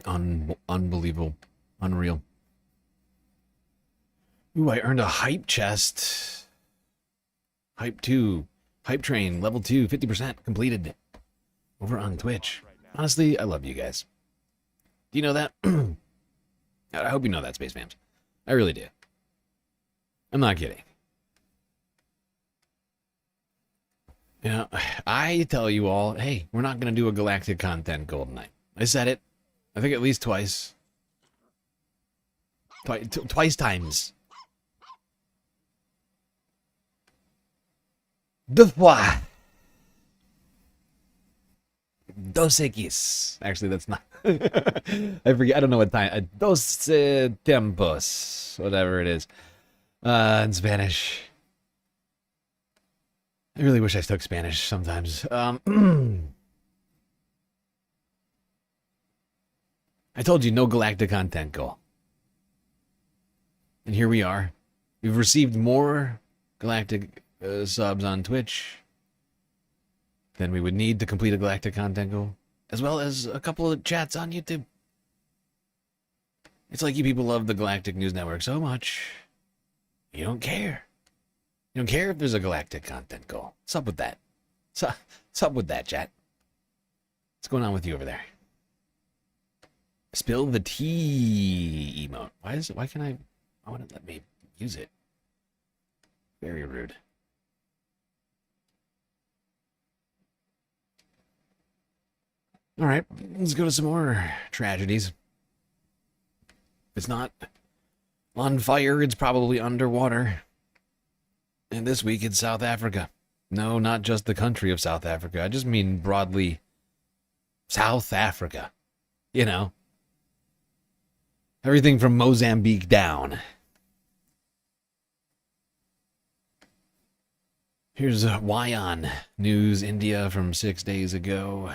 Unbelievable. Unreal. Ooh, I earned a hype chest. Hype 2. Hype train, level 2, 50% completed. Over on Twitch. Honestly, I love you guys. Do you know that? I hope you know that, Space Fams. I really do. I'm not kidding. You know, I tell you all, hey, we're not going to do a galactic content goal tonight. I said it, I think at least twice. Twice times. Deux fois. Dos X. Actually, that's not. I forget. I don't know what time. Dos tiempos. Whatever it is. In Spanish. I really wish I took Spanish sometimes. I told you, no galactic content goal. And here we are. We've received more galactic subs on Twitch than we would need to complete a galactic content goal, as well as a couple of chats on YouTube. It's like you people love the Galactic News Network so much, you don't care. You don't care if there's a galactic content goal. What's up with that? What's up with that, chat? What's going on with you over there? Spill the tea emote. Why can't I want to let me use it? Very rude. All right, let's go to some more tragedies. If it's not on fire, it's probably underwater. And this week it's South Africa. No, not just the country of South Africa. I just mean broadly South Africa. You know. Everything from Mozambique down. Here's Wyon News India from 6 days ago.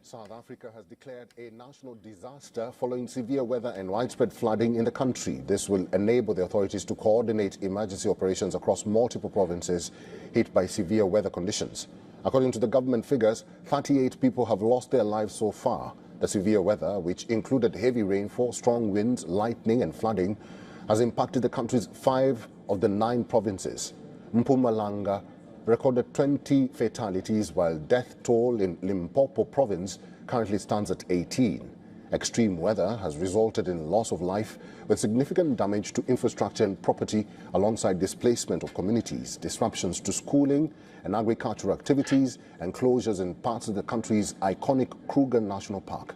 South Africa has declared a national disaster following severe weather and widespread flooding in the country. This will enable the authorities to coordinate emergency operations across multiple provinces hit by severe weather conditions. According to the government figures, 38 people have lost their lives so far. The severe weather, which included heavy rainfall, strong winds, lightning and flooding, has impacted the country's 5 of the 9 provinces. Mpumalanga recorded 20 fatalities, while death toll in Limpopo province currently stands at 18. Extreme weather has resulted in loss of life with significant damage to infrastructure and property alongside displacement of communities, disruptions to schooling and agricultural activities, and closures in parts of the country's iconic Kruger National Park.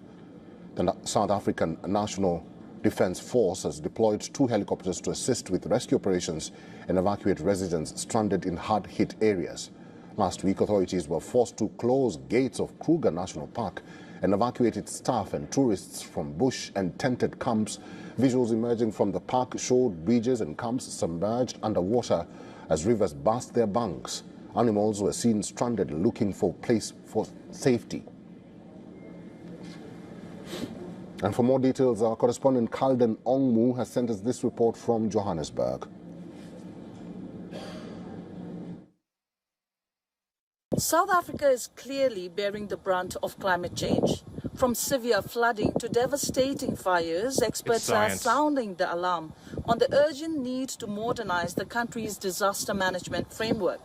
The South African National Defense Force has deployed 2 helicopters to assist with rescue operations and evacuate residents stranded in hard-hit areas. Last week, authorities were forced to close gates of Kruger National Park and evacuate its staff and tourists from bush and tented camps. Visuals emerging from the park showed bridges and camps submerged underwater as rivers burst their banks. Animals were seen stranded looking for a place for safety. And for more details, our correspondent Kalden Ongmu has sent us this report from Johannesburg. South Africa is clearly bearing the brunt of climate change. From severe flooding to devastating fires, experts are sounding the alarm on the urgent need to modernize the country's disaster management framework.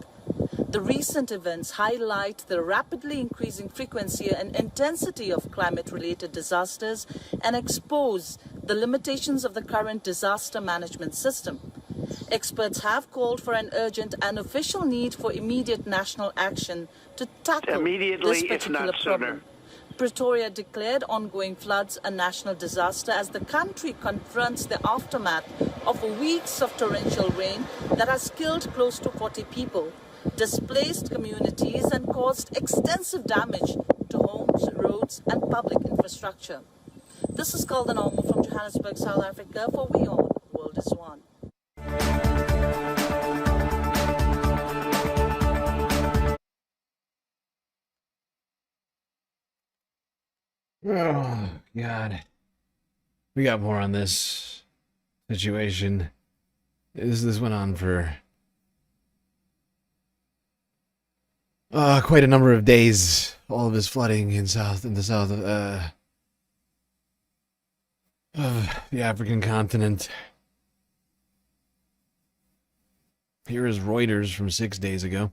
The recent events highlight the rapidly increasing frequency and intensity of climate-related disasters and expose the limitations of the current disaster management system. Experts have called for an urgent and official need for immediate national action to tackle this particular problem. Pretoria declared ongoing floods a national disaster as the country confronts the aftermath of weeks of torrential rain that has killed close to 40 people, displaced communities and caused extensive damage to homes, roads and public infrastructure. This is Calden Almo from Johannesburg, South Africa for We All World is One. Oh, God. We got more on this situation. This went on for quite a number of days. All of this flooding in the south of the African continent. Here is Reuters from 6 days ago.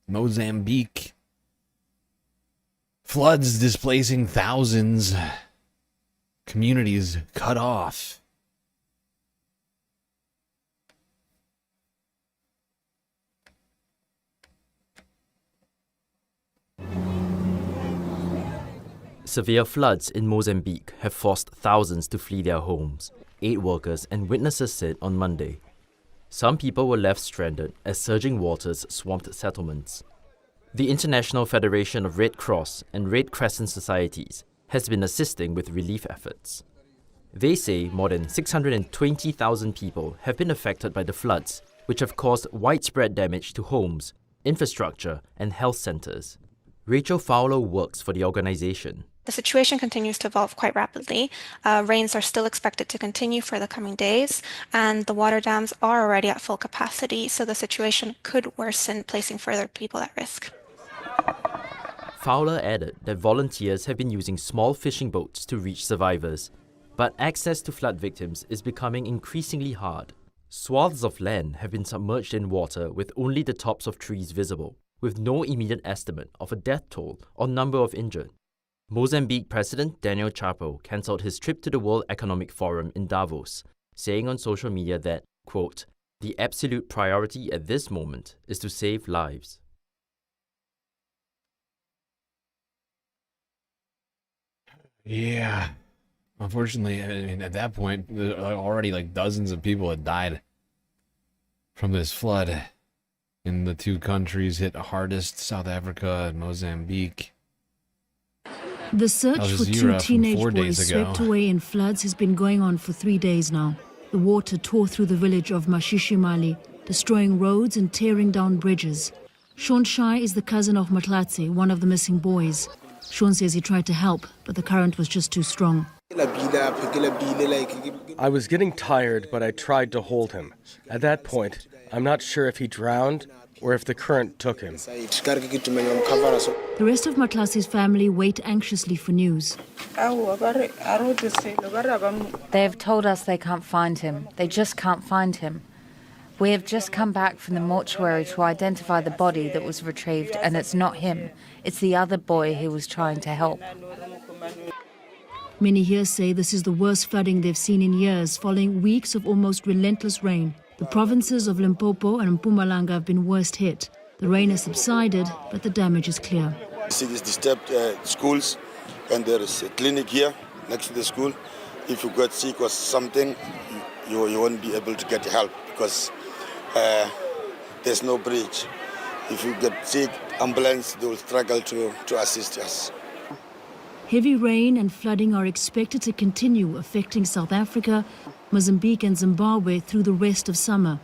Mozambique. Floods displacing thousands. Communities cut off. Severe floods in Mozambique have forced thousands to flee their homes, aid workers and witnesses said on Monday. Some people were left stranded as surging waters swamped settlements. The International Federation of Red Cross and Red Crescent Societies has been assisting with relief efforts. They say more than 620,000 people have been affected by the floods, which have caused widespread damage to homes, infrastructure, and health centers. Rachel Fowler works for the organization. The situation continues to evolve quite rapidly. Rains are still expected to continue for the coming days, and the water dams are already at full capacity, so the situation could worsen, placing further people at risk. Fowler added that volunteers have been using small fishing boats to reach survivors, but access to flood victims is becoming increasingly hard. Swaths of land have been submerged in water with only the tops of trees visible, with no immediate estimate of a death toll or number of injured. Mozambique President Daniel Chapo cancelled his trip to the World Economic Forum in Davos, saying on social media that, quote, "The absolute priority at this moment is to save lives." Yeah. Unfortunately, I mean, at that point, already like dozens of people had died from this flood in the two countries hit hardest, South Africa and Mozambique. The search for two teenage boys swept away in floods has been going on for 3 days now. The water tore through the village of Mashishimali, destroying roads and tearing down bridges. Sean Shai is the cousin of Matlatsi, one of the missing boys. Sean says he tried to help, but the current was just too strong. I was getting tired, but I tried to hold him. At that point, I'm not sure if he drowned or if the current took him. The rest of Matlassi's family wait anxiously for news. They have told us they can't find him. They just can't find him. We have just come back from the mortuary to identify the body that was retrieved, and it's not him. It's the other boy who was trying to help. Many here say this is the worst flooding they've seen in years, following weeks of almost relentless rain. The provinces of Limpopo and Mpumalanga have been worst hit. The rain has subsided, but the damage is clear. Cities disturbed schools, and there is a clinic here next to the school. If you got sick or something, you won't be able to get help because there's no bridge. If you get sick, ambulance, they will struggle to assist us. Heavy rain and flooding are expected to continue affecting South Africa, Mozambique and Zimbabwe through the rest of summer.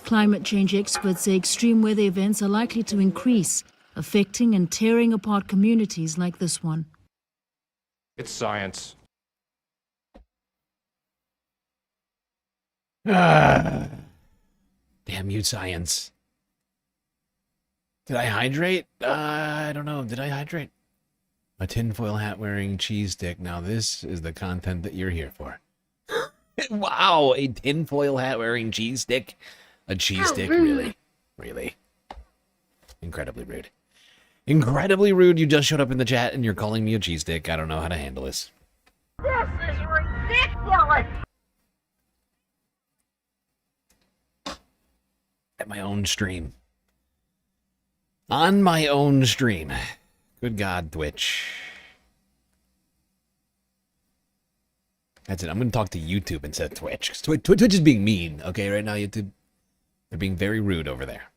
Climate change experts say extreme weather events are likely to increase, affecting and tearing apart communities like this one. It's science. Damn you, science. Did I hydrate? I don't know. Did I hydrate? A tinfoil hat wearing cheese stick. Now this is the content that you're here for. Wow, a tinfoil hat wearing cheese stick. A cheese stick, really? Really? Incredibly rude. Incredibly rude. You just showed up in the chat and you're calling me a cheese stick. I don't know how to handle this. This is ridiculous! At my own stream. On my own stream. Good God, Twitch. That's it. I'm going to talk to YouTube instead of Twitch. 'Cause Twitch is being mean, okay, right now, YouTube. They're being very rude over there.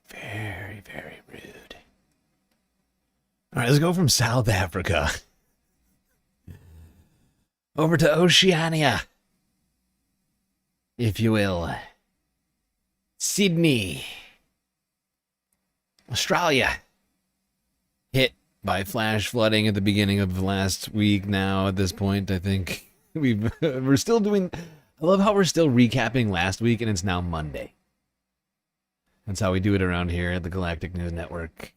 Very, very rude. All right, let's go from South Africa over to Oceania, if you will. Sydney, Australia, hit by flash flooding at the beginning of last week. Now, at this point, I think we're still doing. I love how we're still recapping last week, and it's now Monday. That's how we do it around here at the Galactic News Network.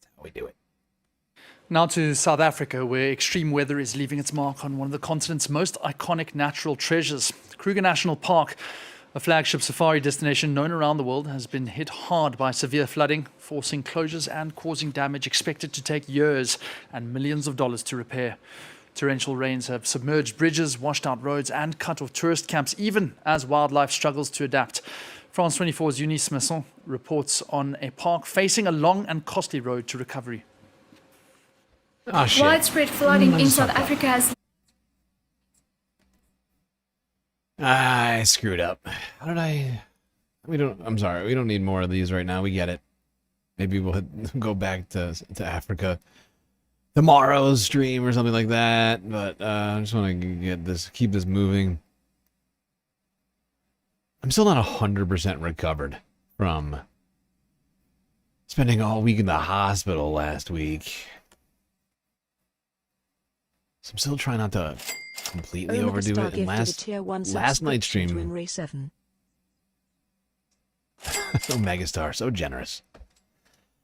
That's how we do it. Now to South Africa, where extreme weather is leaving its mark on one of the continent's most iconic natural treasures. Kruger National Park, a flagship safari destination known around the world, has been hit hard by severe flooding, forcing closures and causing damage expected to take years and millions of dollars to repair. Torrential rains have submerged bridges, washed out roads, and cut off tourist camps, even as wildlife struggles to adapt. France 24's Eunice Masson reports on a park facing a long and costly road to recovery. Oh, shit. Widespread flooding in South Africa has... I screwed up. How did I... I'm sorry. We don't need more of these right now. We get it. Maybe we'll go back to Africa tomorrow's stream or something like that. But I just want to keep this moving. I'm still not 100% recovered from spending all week in the hospital last week. So I'm still trying not to completely overdo it. And last night's stream, Megastar, so generous.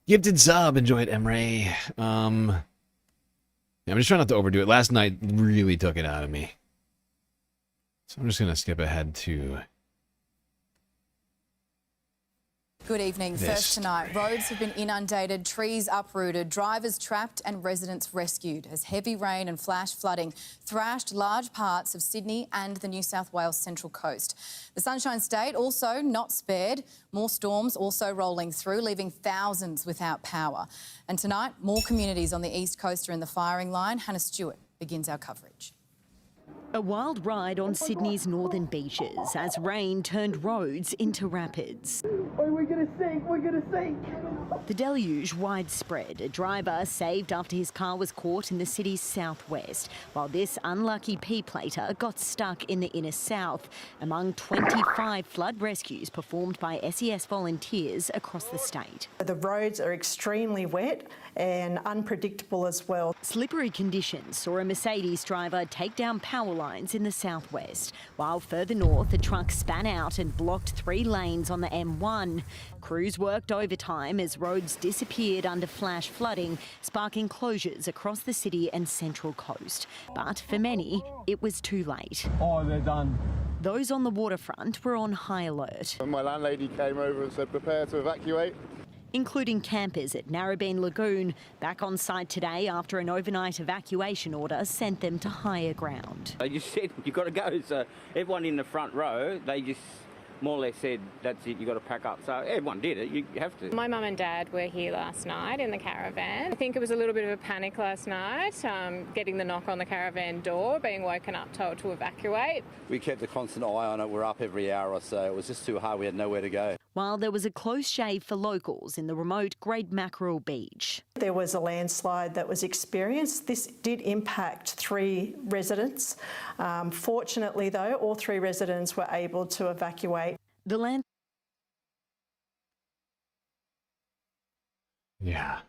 Gifted sub, enjoyed Emre. Yeah, I'm just trying not to overdo it. Last night really took it out of me. So I'm just going to skip ahead to... Good evening. First tonight, roads have been inundated, trees uprooted, drivers trapped and residents rescued as heavy rain and flash flooding thrashed large parts of Sydney and the New South Wales Central Coast. The Sunshine State also not spared. More storms also rolling through, leaving thousands without power. And tonight, more communities on the East Coast are in the firing line. Hannah Stewart begins our coverage. A wild ride on Sydney's northern beaches as rain turned roads into rapids. Oh, we're gonna sink, we're gonna sink. The deluge widespread. A driver saved after his car was caught in the city's southwest, while this unlucky P-plater got stuck in the inner south, among 25 flood rescues performed by SES volunteers across the state. The roads are extremely wet and unpredictable as well. Slippery conditions saw a Mercedes driver take down power lines in the southwest, while further north a truck span out and blocked 3 lanes on the M1. Crews worked overtime as roads disappeared under flash flooding, sparking closures across the city and Central Coast. But for many, it was too late. Oh, they're done. Those on the waterfront were on high alert. When my landlady came over and said prepare to evacuate, including campers at Narrabeen Lagoon, back on site today after an overnight evacuation order sent them to higher ground. They just said, you've got to go. So everyone in the front row, they just more or less said, that's it, you've got to pack up. So everyone did it, you have to. My mum and dad were here last night in the caravan. I think it was a little bit of a panic last night, getting the knock on the caravan door, being woken up told to evacuate. We kept a constant eye on it. We're up every hour or so. It was just too hard. We had nowhere to go. While there was a close shave for locals in the remote Great Mackerel Beach. There was a landslide that was experienced. This did impact 3 residents. Fortunately, though, all 3 residents were able to evacuate. Yeah.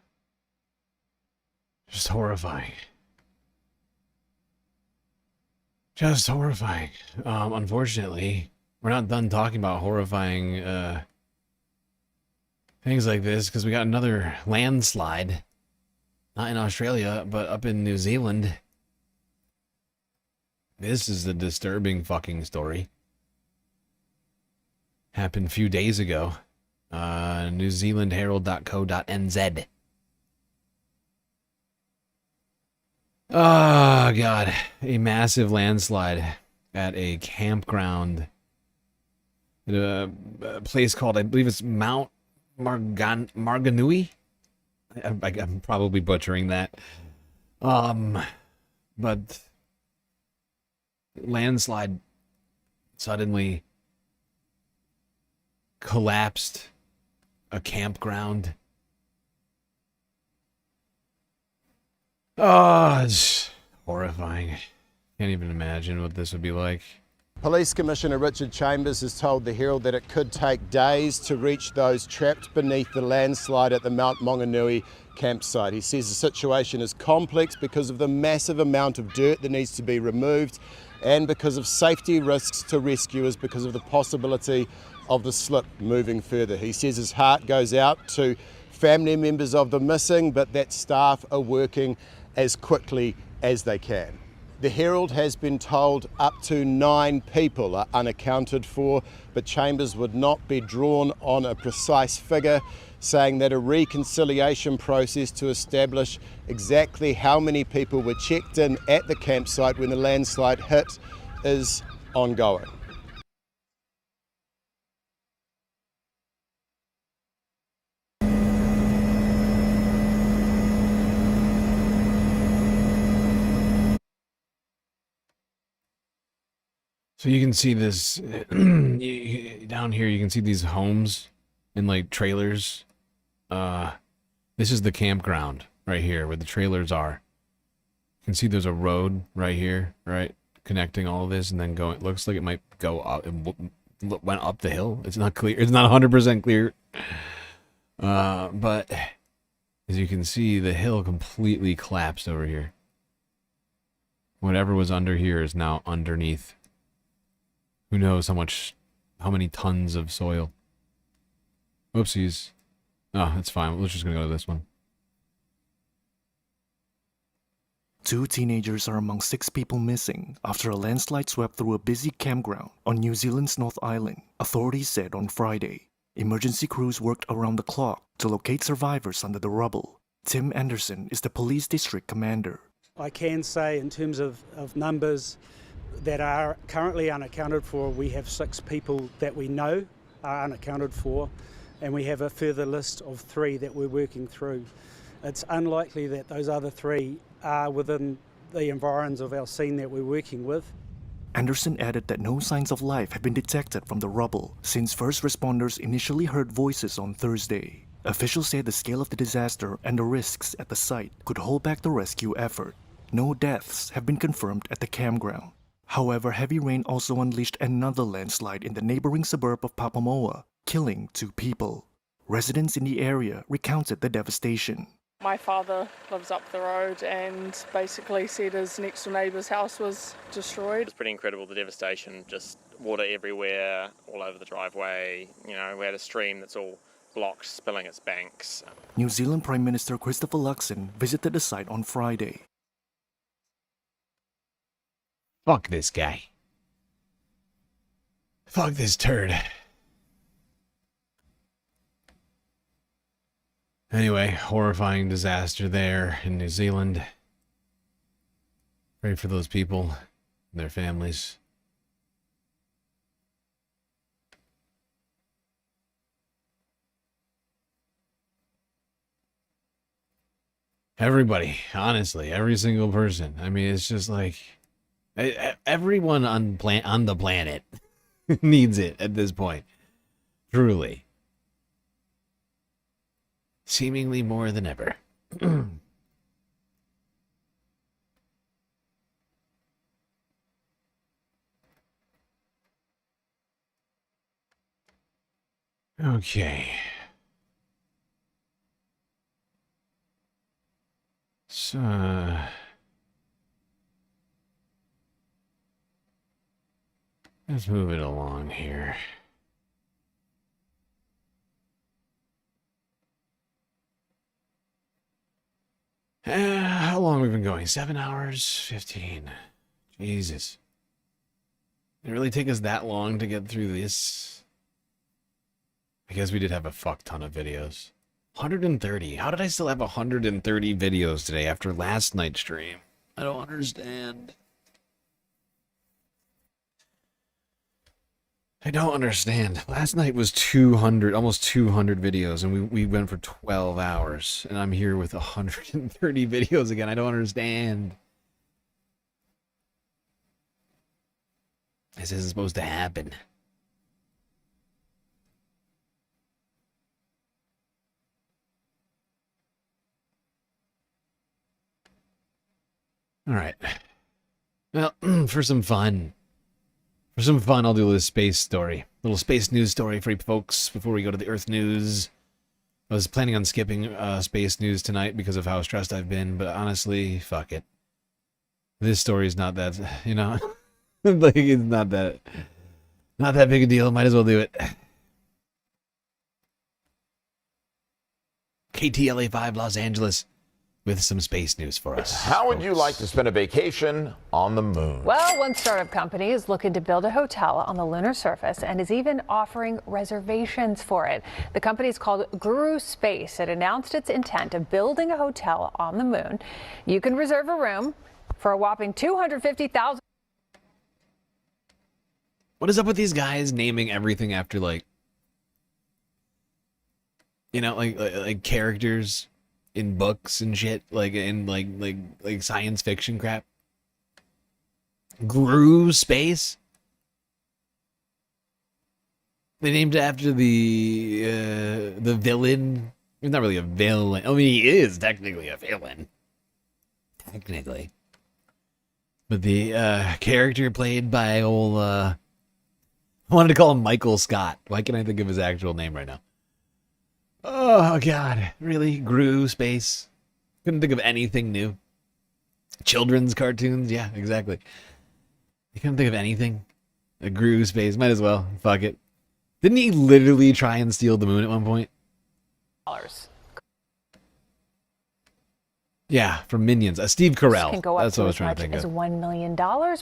Just horrifying. Just horrifying. Unfortunately, we're not done talking about horrifying things like this because we got another landslide. Not in Australia, but up in New Zealand. This is a disturbing fucking story. Happened a few days ago. NewZealandHerald.co.nz. Oh, God. A massive landslide at a campground at a place called, I believe it's Mount Marganui. I'm probably butchering that. But landslide suddenly collapsed a campground. Oh, it's horrifying. Can't even imagine what this would be like. Police Commissioner Richard Chambers has told the Herald that it could take days to reach those trapped beneath the landslide at the Mount Maunganui campsite. He says the situation is complex because of the massive amount of dirt that needs to be removed and because of safety risks to rescuers because of the possibility of the slip moving further. He says his heart goes out to family members of the missing, but that staff are working as quickly as they can. The Herald has been told up to 9 people are unaccounted for, but Chambers would not be drawn on a precise figure, saying that a reconciliation process to establish exactly how many people were checked in at the campsite when the landslide hit is ongoing. So you can see this down here. You can see these homes and like trailers. This is the campground right here where the trailers are. You can see there's a road right here, right, connecting all of this, and then going. It looks like it might go up. It went up the hill. It's not clear. It's not 100% clear. But as you can see, the hill completely collapsed over here. Whatever was under here is now underneath. Who knows how many tons of soil. Oopsies. Oh, that's fine. We're just gonna go to this one. 2 teenagers are among 6 people missing after a landslide swept through a busy campground on New Zealand's North Island, authorities said on Friday. Emergency crews worked around the clock to locate survivors under the rubble. Tim Anderson is the police district commander. I can say in terms of numbers that are currently unaccounted for, we have 6 people that we know are unaccounted for, and we have a further list of 3 that we're working through. It's unlikely that those other 3 are within the environs of our scene that we're working with. Anderson added that no signs of life have been detected from the rubble since first responders initially heard voices on Thursday. Officials said the scale of the disaster and the risks at the site could hold back the rescue effort. No deaths have been confirmed at the campground. However, heavy rain also unleashed another landslide in the neighboring suburb of Papamoa, killing 2 people. Residents in the area recounted the devastation. My father lives up the road and basically said his next door neighbour's house was destroyed. It's pretty incredible, the devastation, just water everywhere, all over the driveway. You know, we had a stream that's all blocked, spilling its banks. New Zealand Prime Minister Christopher Luxon visited the site on Friday. Fuck this guy. Fuck this turd. Anyway, horrifying disaster there in New Zealand. Pray for those people and their families. Everybody, honestly, every single person. I mean, it's just like everyone on the planet needs it at this point. Truly. Seemingly more than ever. Okay. So, let's move it along here. How long have we been going? 7 hours? 15. Jesus. Did it really take us that long to get through this? I guess we did have a fuck ton of videos. 130. How did I still have 130 videos today after last night's stream? I don't understand. I don't understand. Last night was 200, almost 200 videos, and we went for 12 hours, and I'm here with 130 videos again. I don't understand. This isn't supposed to happen. All right. Well, for some fun, I'll do a little space story. A little space news story for you folks before we go to the Earth news. I was planning on skipping space news tonight because of how stressed I've been, but honestly, fuck it. This story is not that, you know, like it's not that big a deal. Might as well do it. KTLA5 Los Angeles with some space news for us. How would you like to spend a vacation on the moon? Well, one startup company is looking to build a hotel on the lunar surface and is even offering reservations for it. The company is called Guru Space. It announced its intent of building a hotel on the moon. You can reserve a room for a whopping $250,000. What is up with these guys naming everything after, like, you know, like characters in books and shit, like in like science fiction crap? Gru Space? They named it after the villain. He's not really a villain. I mean, he is technically a villain. Technically. But the character played by old I wanted to call him Michael Scott. Why can't I think of his actual name right now? Oh, God. Really? Gru Space? Couldn't think of anything new. Children's cartoons? Yeah, exactly. You couldn't think of anything? A Gru Space. Might as well. Fuck it. Didn't he literally try and steal the moon at one point? Yeah, from Minions. Steve Carell. Can go up That's what I was as trying much to think as of. $1 million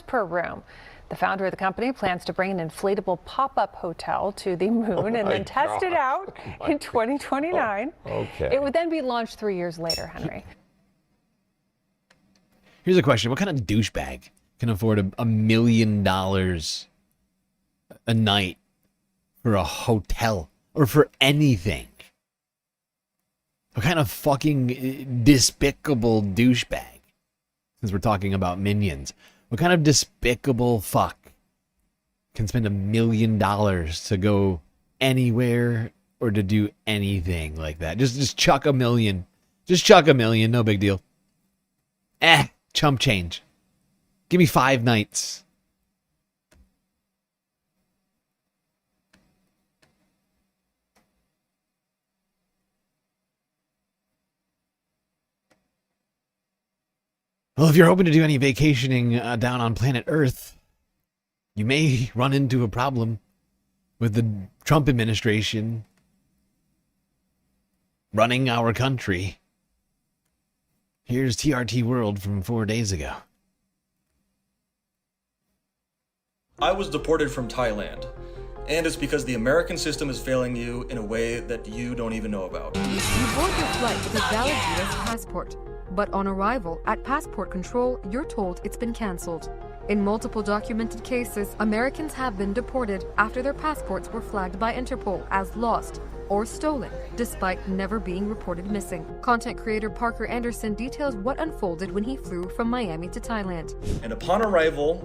per room. The founder of the company plans to bring an inflatable pop-up hotel to the moon and then test it out in 2029. Okay. It would then be launched 3 years later, Henry. Here's a question. What kind of douchebag can afford $1 million a night for a hotel or for anything? What kind of fucking despicable douchebag? Since we're talking about Minions. What kind of despicable fuck can spend $1 million to go anywhere or to do anything like that? Just chuck $1 million. Just chuck $1 million. No big deal. Chump change. Give me 5 nights. Well, if you're hoping to do any vacationing down on planet Earth, you may run into a problem with the Trump administration running our country. Here's TRT World from 4 days ago. I was deported from Thailand, and it's because the American system is failing you in a way that you don't even know about. You board your flight with a valid U.S. passport, but on arrival at passport control, you're told it's been cancelled. In multiple documented cases, Americans have been deported after their passports were flagged by Interpol as lost or stolen, despite never being reported missing. Content creator Parker Anderson details what unfolded when he flew from Miami to Thailand. And upon arrival,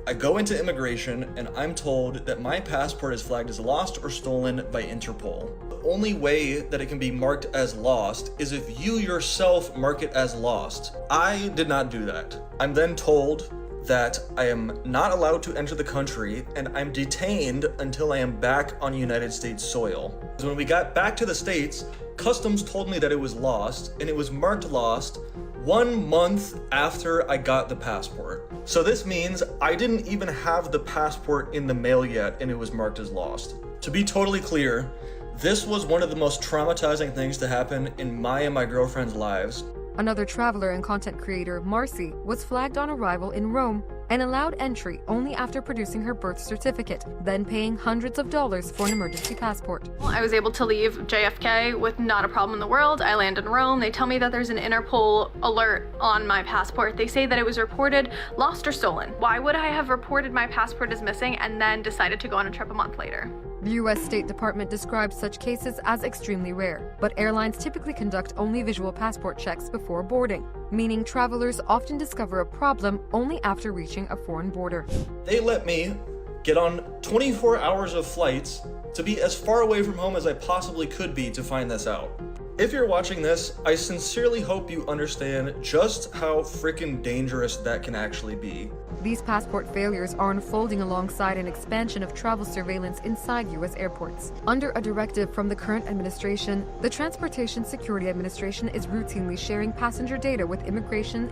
I go into immigration and I'm told that my passport is flagged as lost or stolen by Interpol. The only way that it can be marked as lost is if you yourself mark it as lost. I did not do that. I'm then told that I am not allowed to enter the country and I'm detained until I am back on United States soil. When we got back to the States, Customs told me that it was lost, and it was marked lost 1 month after I got the passport. So this means I didn't even have the passport in the mail yet and it was marked as lost. To be totally clear, this was one of the most traumatizing things to happen in my and my girlfriend's lives. Another traveler and content creator, Marcy, was flagged on arrival in Rome and allowed entry only after producing her birth certificate, then paying hundreds of dollars for an emergency passport. I was able to leave JFK with not a problem in the world. I land in Rome. They tell me that there's an Interpol alert on my passport. They say that it was reported lost or stolen. Why would I have reported my passport as missing and then decided to go on a trip a month later? The U.S. State Department describes such cases as extremely rare, but airlines typically conduct only visual passport checks before boarding, meaning travelers often discover a problem only after reaching a foreign border. They let me get on 24 hours of flights to be as far away from home as I possibly could be to find this out. If you're watching this, I sincerely hope you understand just how freaking dangerous that can actually be. These passport failures are unfolding alongside an expansion of travel surveillance inside U.S. airports. Under a directive from the current administration, the Transportation Security Administration is routinely sharing passenger data with immigration.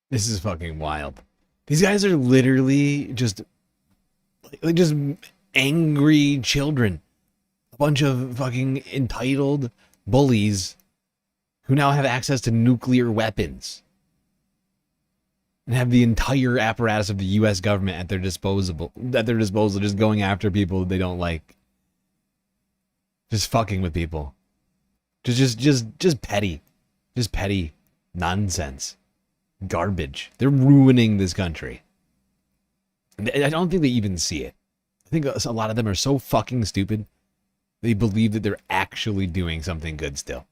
This is fucking wild. These guys are literally just angry children. A bunch of fucking entitled bullies who now have access to nuclear weapons and have the entire apparatus of the U.S. government at their disposal, just going after people they don't like. Just fucking with people. Just petty. Just petty nonsense. Garbage. They're ruining this country. I don't think they even see it. I think a lot of them are so fucking stupid, they believe that they're actually doing something good still.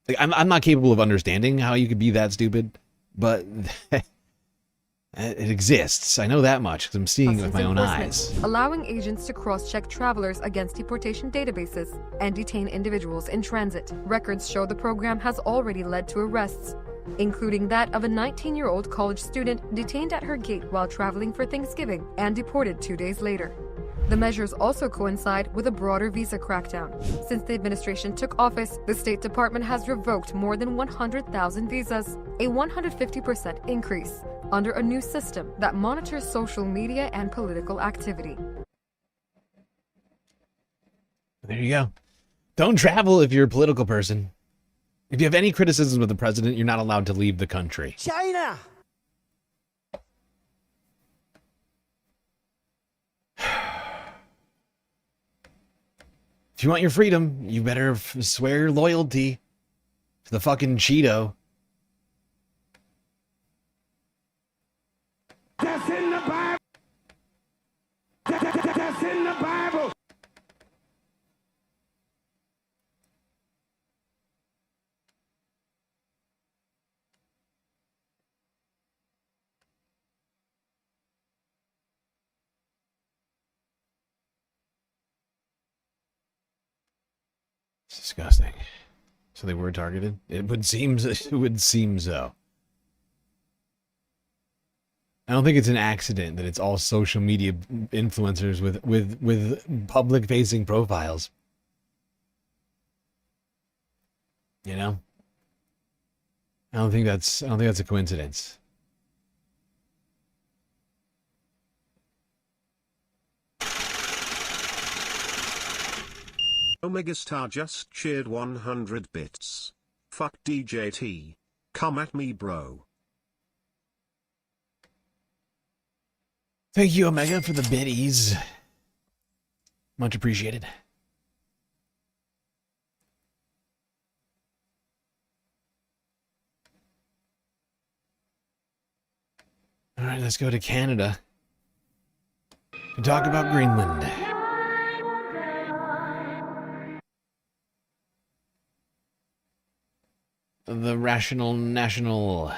Like, I'm not capable of understanding how you could be that stupid, but it exists. I know that much because I'm seeing it with my own eyes. Allowing agents to cross-check travelers against deportation databases and detain individuals in transit. Records show the program has already led to arrests, including that of a 19-year-old college student detained at her gate while traveling for Thanksgiving and deported 2 days later. The measures also coincide with a broader visa crackdown. Since the administration took office, the State Department has revoked more than 100,000 visas, a 150% increase, under a new system that monitors social media and political activity. There you go. Don't travel if you're a political person. If you have any criticism of the president, you're not allowed to leave the country. China! If you want your freedom, you better swear loyalty to the fucking Cheeto. That's in the Bible! That's in the Bible! It's disgusting. So they were targeted? It would seem so. I don't think it's an accident that it's all social media influencers with public facing profiles. You know? I don't think that's a coincidence. Omega Star just cheered 100 bits. Fuck DJT. Come at me, bro. Thank you, Omega, for the biddies. Much appreciated. All right, let's go to Canada to talk about Greenland. The Rational National.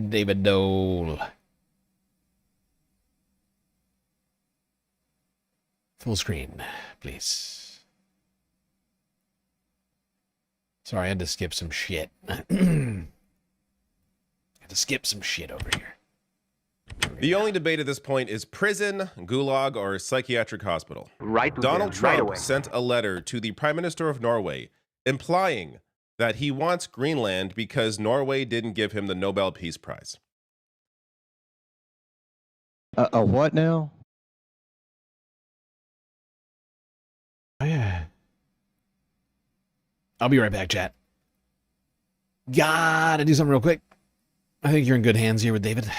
David Dole. Full screen, please. Sorry, I had to skip some shit. Had to skip some shit over here. The only debate at this point is prison, gulag, or psychiatric hospital. Right. Donald right Trump away. sent a letter to the Prime Minister of Norway implying that he wants Greenland because Norway didn't give him the Nobel Peace Prize. A what now? Oh, yeah. I'll be right back, chat. Gotta do something real quick. I think you're in good hands here with David.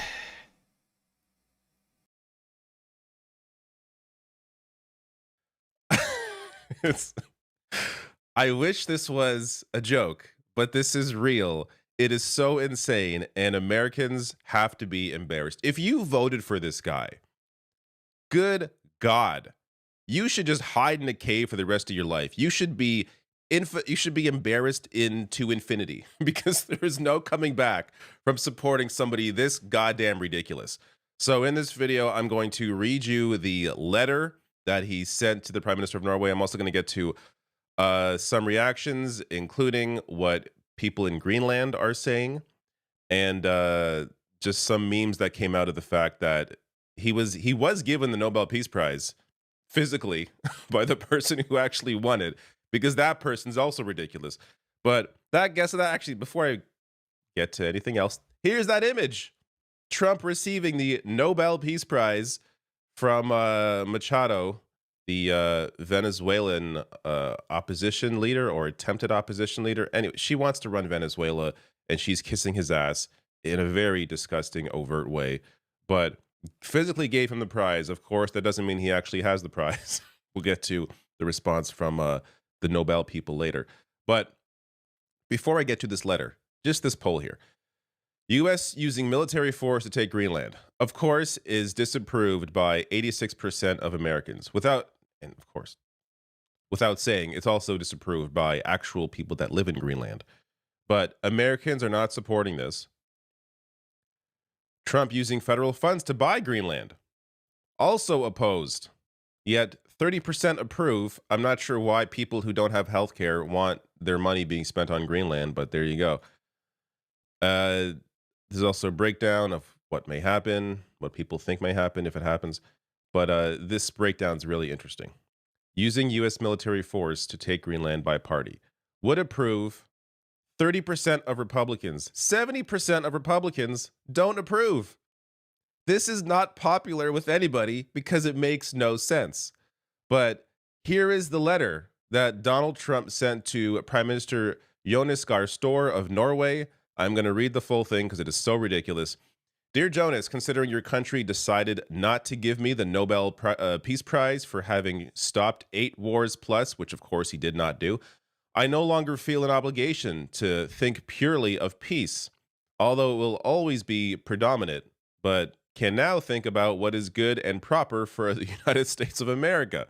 I wish this was a joke, but this is real. It is so insane, and Americans have to be embarrassed. If you voted for this guy, good God, you should just hide in a cave for the rest of your life. You should be embarrassed into infinity because there is no coming back from supporting somebody this goddamn ridiculous. So in this video, I'm going to read you the letter that he sent to the Prime Minister of Norway. I'm also going to get to some reactions, including what people in Greenland are saying, and just some memes that came out of the fact that he was given the Nobel Peace Prize physically by the person who actually won it, because that person's also ridiculous. But actually, before I get to anything else, here's that image. Trump receiving the Nobel Peace Prize from Machado, the Venezuelan opposition leader or attempted opposition leader. Anyway, she wants to run Venezuela, and she's kissing his ass in a very disgusting, overt way. But physically gave him the prize. Of course, that doesn't mean he actually has the prize. We'll get to the response from the Nobel people later. But before I get to this letter, just this poll here. U.S. using military force to take Greenland, of course, is disapproved by 86% of Americans. Without saying, it's also disapproved by actual people that live in Greenland. But Americans are not supporting this. Trump using federal funds to buy Greenland, also opposed. Yet 30% approve. I'm not sure why people who don't have health care want their money being spent on Greenland, but there you go. There's also a breakdown of what may happen, what people think may happen if it happens. But this breakdown is really interesting. Using U.S. military force to take Greenland by party would approve 30% of Republicans. 70% of Republicans don't approve. This is not popular with anybody because it makes no sense. But here is the letter that Donald Trump sent to Prime Minister Jonas Gahr Støre of Norway. I'm going to read the full thing because it is so ridiculous. Dear Jonas, considering your country decided not to give me the Nobel Peace Prize for having stopped 8 wars plus, which of course he did not do, I no longer feel an obligation to think purely of peace, although it will always be predominant, but can now think about what is good and proper for the United States of America.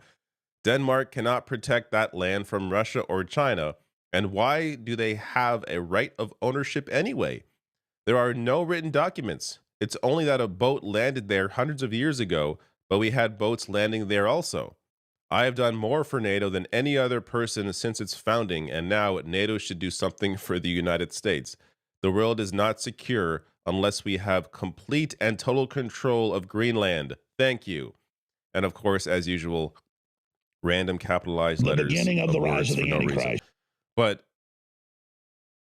Denmark cannot protect that land from Russia or China, and why do they have a right of ownership anyway? There are no written documents. It's only that a boat landed there hundreds of years ago, but we had boats landing there also. I have done more for NATO than any other person since its founding, and now NATO should do something for the United States. The world is not secure unless we have complete and total control of Greenland. Thank you. And of course, as usual, random capitalized letters. The beginning of the rise of the Antichrist. But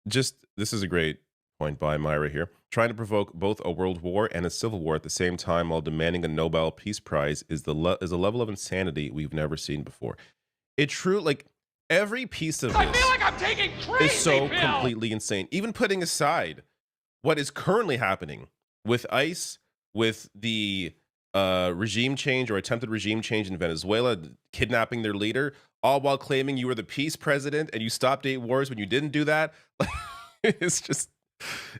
just, this is a great point by Myra here. Trying to provoke both a world war and a civil war at the same time while demanding a Nobel Peace Prize is a level of insanity we've never seen before. It's true, like, every piece of this feel like I'm taking is so completely insane. Even putting aside what is currently happening with ICE, with the regime change or attempted regime change in Venezuela, kidnapping their leader, all while claiming you were the peace president and you stopped 8 wars when you didn't do that.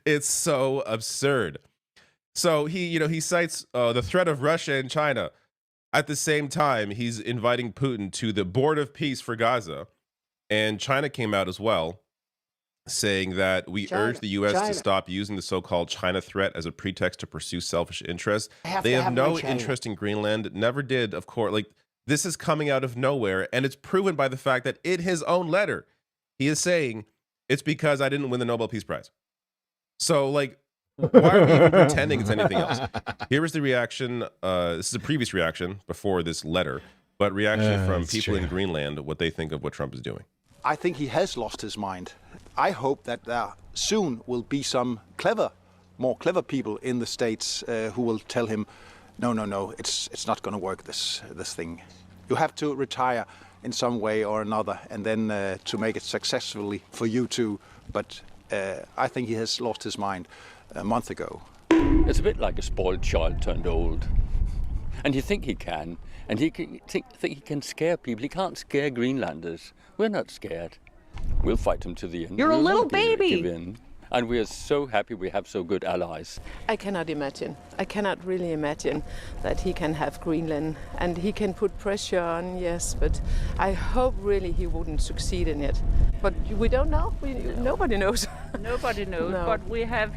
It's so absurd. So he cites the threat of Russia and China. At the same time, he's inviting Putin to the Board of Peace for Gaza. And China came out as well, saying that we urge the U.S. to stop using the so-called China threat as a pretext to pursue selfish interests. They have no interest in Greenland, never did, of course. Like, this is coming out of nowhere, and it's proven by the fact that in his own letter, he is saying, it's because I didn't win the Nobel Peace Prize. So, like, why are we even pretending it's anything else? Here is the reaction. This is a previous reaction before this letter, but reaction from people in Greenland, what they think of what Trump is doing. I think he has lost his mind. I hope that there soon will be some more clever people in the States who will tell him, no, it's not going to work, this thing. You have to retire in some way or another, and then to make it successfully for you too. But I think he has lost his mind a month ago. It's a bit like a spoiled child turned old. And you think he can, and he can think he can scare people. He can't scare Greenlanders. We're not scared. We'll fight him to the end. You're a little baby. Give in. And we are so happy we have so good allies. I cannot imagine. I cannot really imagine that he can have Greenland, and he can put pressure on, yes, but I hope really he wouldn't succeed in it. But we don't know. Nobody knows. Nobody knows, No. but we have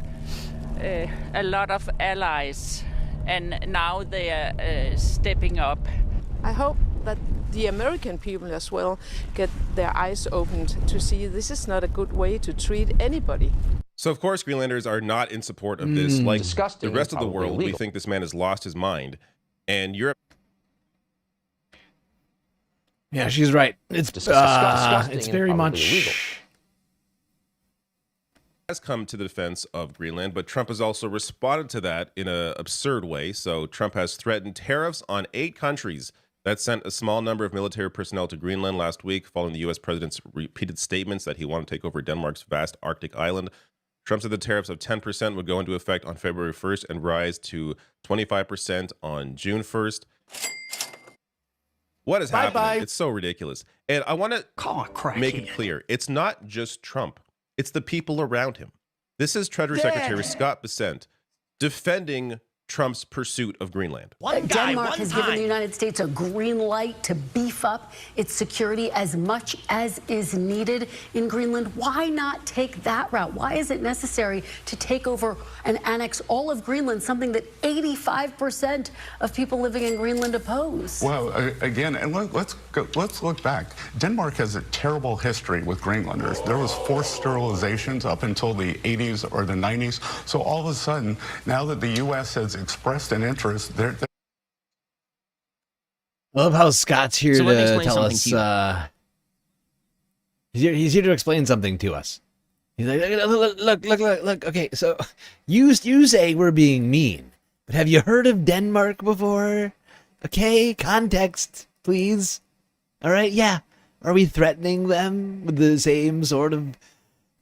a lot of allies, and now they are stepping up. I hope that the American people as well get their eyes opened to see this is not a good way to treat anybody. So, of course, Greenlanders are not in support of this. Like Disgusting the rest and of the probably world, we illegal. think this man has lost his mind. And Europe Yeah, she's right. It's disgusting it's and very probably much illegal. has come to the defense of Greenland, but Trump has also responded to that in an absurd way. So Trump has threatened tariffs on 8 countries that sent a small number of military personnel to Greenland last week following the U.S. president's repeated statements that he wanted to take over Denmark's vast Arctic island. Trump said the tariffs of 10% would go into effect on February 1st and rise to 25% on June 1st. What is happening? It's so ridiculous. And I want to make it clear. It's not just Trump. It's the people around him. This is Treasury Secretary Scott Bessent defending Trump's pursuit of Greenland. Denmark has given the United States a green light to beef up its security as much as is needed in Greenland. Why not take that route? Why is it necessary to take over and annex all of Greenland, something that 85% of people living in Greenland oppose? Well, again, and let's look back. Denmark has a terrible history with Greenlanders. There was forced sterilizations up until the 80s or the 90s. So all of a sudden, now that the U.S. has expressed an interest, they're I love how Scott's here So let me to explain tell something us. to you. He's here to explain something to us. He's like, look. Okay, so you say we're being mean, but have you heard of Denmark before? Okay, context, please. All right, yeah. Are we threatening them with the same sort of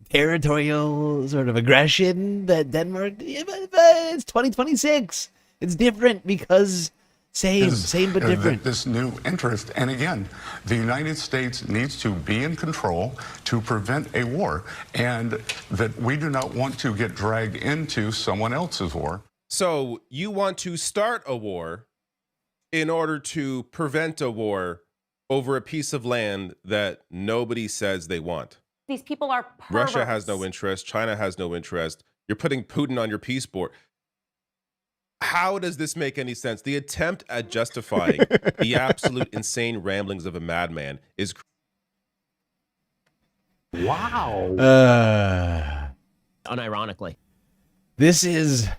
territorial sort of aggression that Denmark? Yeah, but it's 2026. It's different because same but different. This new interest, and again, the United States needs to be in control to prevent a war, and that we do not want to get dragged into someone else's war. So you want to start a war in order to prevent a war over a piece of land that nobody says they want. These people are perverts. Russia has no interest. China has no interest. You're putting Putin on your peace board. How does this make any sense? The attempt at justifying the absolute insane ramblings of a madman is... Wow. Unironically. This is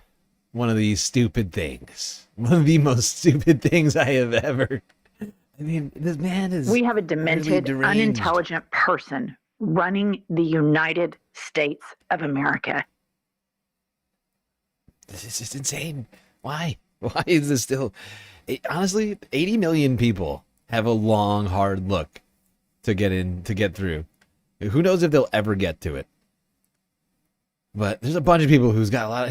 one of these stupid things. One of the most stupid things I have ever... I mean, this man is... We have a demented, unintelligent person running the United States of America. This is just insane. Why? Why is this still... honestly, 80 million people have a long, hard look to get through. Who knows if they'll ever get to it? But there's a bunch of people who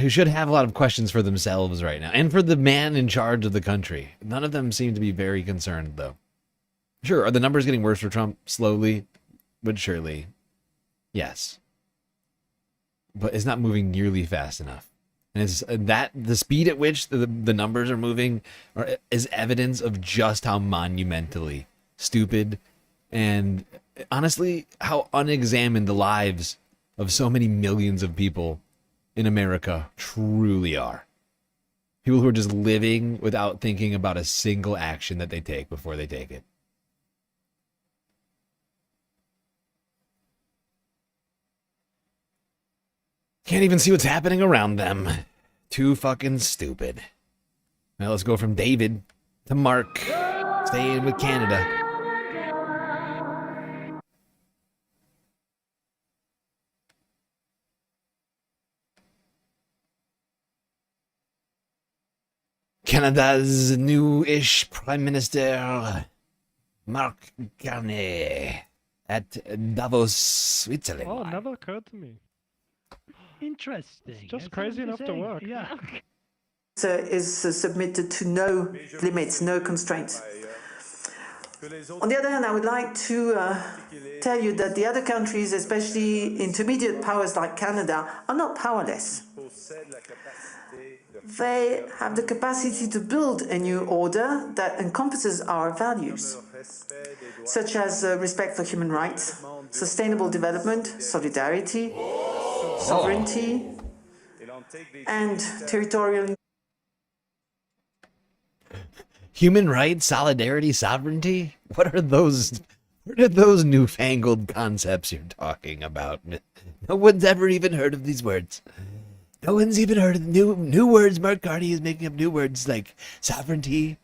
should have a lot of questions for themselves right now, and for the man in charge of the country. None of them seem to be very concerned, though. Sure, are the numbers getting worse for Trump slowly, but surely, yes. But it's not moving nearly fast enough, and it's that the speed at which the numbers are moving is evidence of just how monumentally stupid and honestly how unexamined the lives of so many millions of people in America truly are. People who are just living without thinking about a single action that they take before they take it. Can't even see what's happening around them. Too fucking stupid. Now let's go from David to Mark. Staying with Canada. Canada's new-ish Prime Minister, Mark Carney at Davos, Switzerland. Oh, never occurred to me. Interesting. It's just crazy enough to work. Yeah. Is submitted to no limits, no constraints. On the other hand, I would like to tell you that the other countries, especially intermediate powers like Canada, are not powerless. They have the capacity to build a new order that encompasses our values, such as respect for human rights, sustainable development, solidarity, sovereignty, and territorial. Human rights, solidarity, sovereignty? What are those newfangled concepts you're talking about? No one's ever even heard of these words. No one's even heard of new words. Mark Carney is making up new words like sovereignty.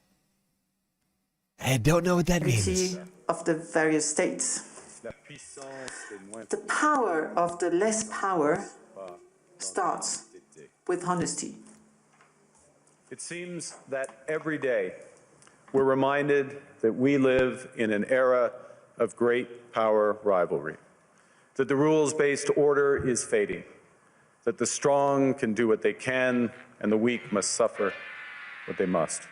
I don't know what that means. Of the various states. The power of the less power starts with honesty. It seems that every day we're reminded that we live in an era of great power rivalry, that the rules-based order is fading, that the strong can do what they can and the weak must suffer what they must.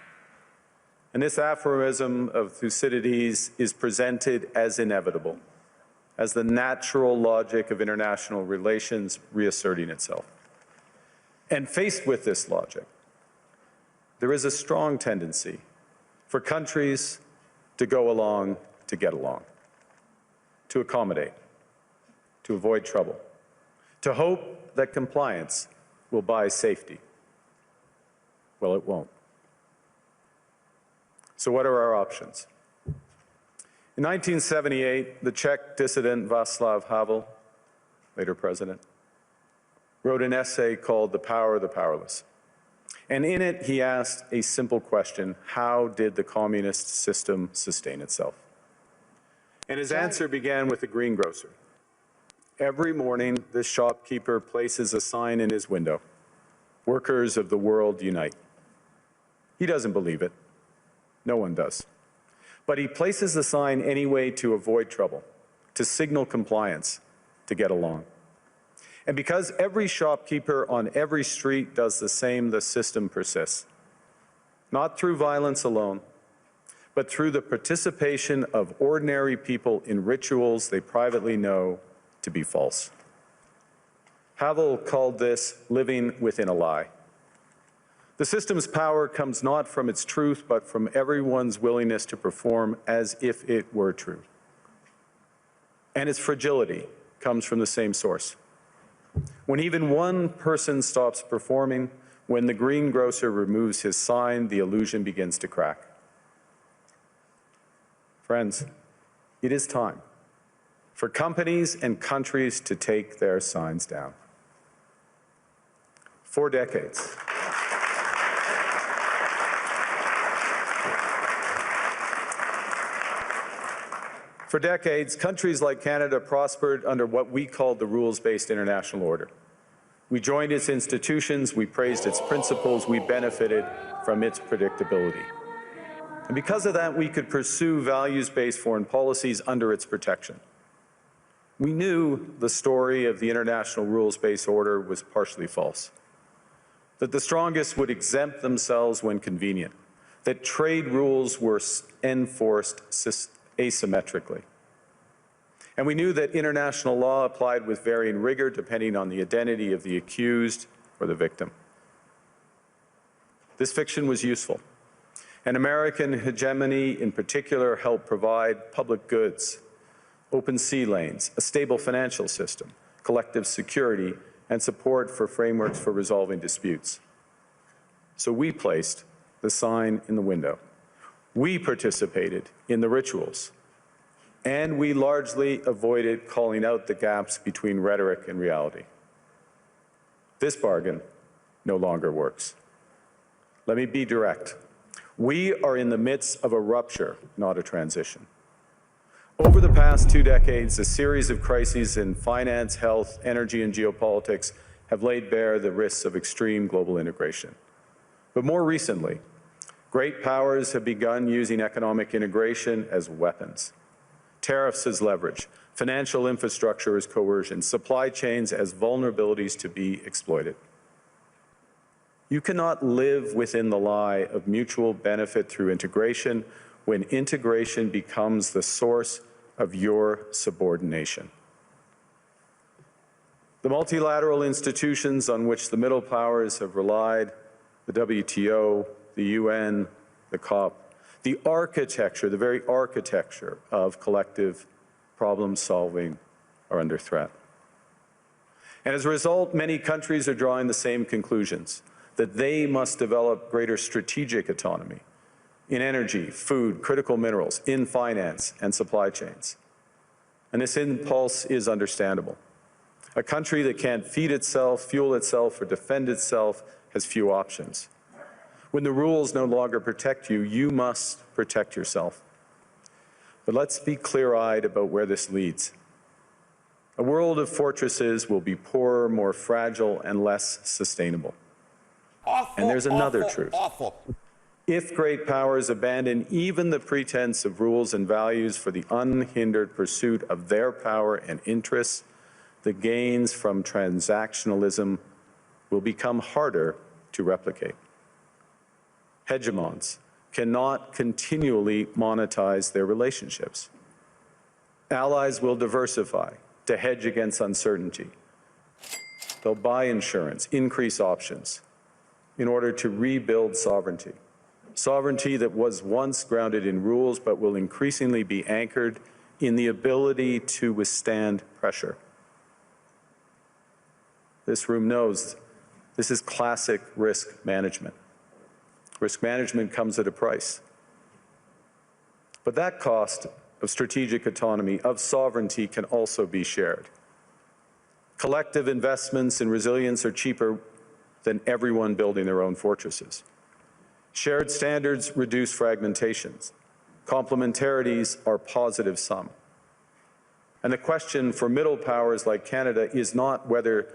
And this aphorism of Thucydides is presented as inevitable, as the natural logic of international relations reasserting itself. And faced with this logic, there is a strong tendency for countries to go along to get along, to accommodate, to avoid trouble, to hope that compliance will buy safety. Well, it won't. So what are our options? In 1978, the Czech dissident Václav Havel, later president, wrote an essay called The Power of the Powerless. And in it, he asked a simple question: how did the communist system sustain itself? And his answer began with a greengrocer. Every morning, this shopkeeper places a sign in his window: "Workers of the world unite." He doesn't believe it. No one does. But he places the sign anyway to avoid trouble, to signal compliance, to get along. And because every shopkeeper on every street does the same, the system persists. Not through violence alone, but through the participation of ordinary people in rituals they privately know to be false. Havel called this living within a lie. The system's power comes not from its truth, but from everyone's willingness to perform as if it were true. And its fragility comes from the same source. When even one person stops performing, when the greengrocer removes his sign, the illusion begins to crack. Friends, it is time for companies and countries to take their signs down. For decades, countries like Canada prospered under what we called the rules-based international order. We joined its institutions, we praised its principles, we benefited from its predictability. And because of that, we could pursue values-based foreign policies under its protection. We knew the story of the international rules-based order was partially false, that the strongest would exempt themselves when convenient, that trade rules were enforced asymmetrically. And we knew that international law applied with varying rigor depending on the identity of the accused or the victim. This fiction was useful. And American hegemony in particular helped provide public goods, open sea lanes, a stable financial system, collective security, and support for frameworks for resolving disputes. So we placed the sign in the window. We participated in the rituals. And we largely avoided calling out the gaps between rhetoric and reality. This bargain no longer works. Let me be direct. We are in the midst of a rupture, not a transition. Over the past 2 decades, a series of crises in finance, health, energy, and geopolitics have laid bare the risks of extreme global integration. But more recently, Great powers have begun using economic integration as weapons, tariffs as leverage, financial infrastructure as coercion, supply chains as vulnerabilities to be exploited. You cannot live within the lie of mutual benefit through integration when integration becomes the source of your subordination. The multilateral institutions on which the middle powers have relied, the WTO, the UN, the COP, the architecture, the very architecture of collective problem solving are under threat. And as a result, many countries are drawing the same conclusions, that they must develop greater strategic autonomy in energy, food, critical minerals, in finance and supply chains. And this impulse is understandable. A country that can't feed itself, fuel itself, or defend itself has few options. When the rules no longer protect you, you must protect yourself. But let's be clear-eyed about where this leads. A world of fortresses will be poorer, more fragile, and less sustainable. And there's another truth. If great powers abandon even the pretense of rules and values for the unhindered pursuit of their power and interests, the gains from transactionalism will become harder to replicate. Hegemons cannot continually monetize their relationships. Allies will diversify to hedge against uncertainty. They'll buy insurance, increase options in order to rebuild sovereignty. Sovereignty that was once grounded in rules but will increasingly be anchored in the ability to withstand pressure. This room knows this is classic risk management. Risk management comes at a price. But that cost of strategic autonomy, of sovereignty, can also be shared. Collective investments in resilience are cheaper than everyone building their own fortresses. Shared standards reduce fragmentations. Complementarities are positive sum. And the question for middle powers like Canada is not whether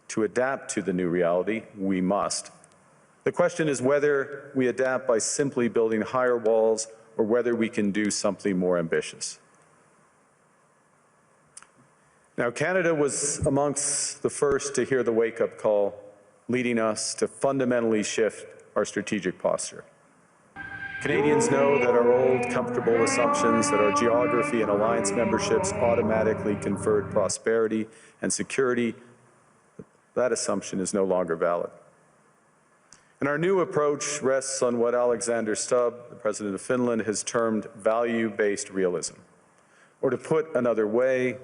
to adapt to the new reality. We must. The question is whether we adapt by simply building higher walls or whether we can do something more ambitious. Now, Canada was amongst the first to hear the wake-up call, leading us to fundamentally shift our strategic posture. Canadians know that our old, comfortable assumptions that our geography and alliance memberships automatically conferred prosperity and security, that assumption is no longer valid. And our new approach rests on what Alexander Stubb, the President of Finland, has termed value-based realism. Or to put another way,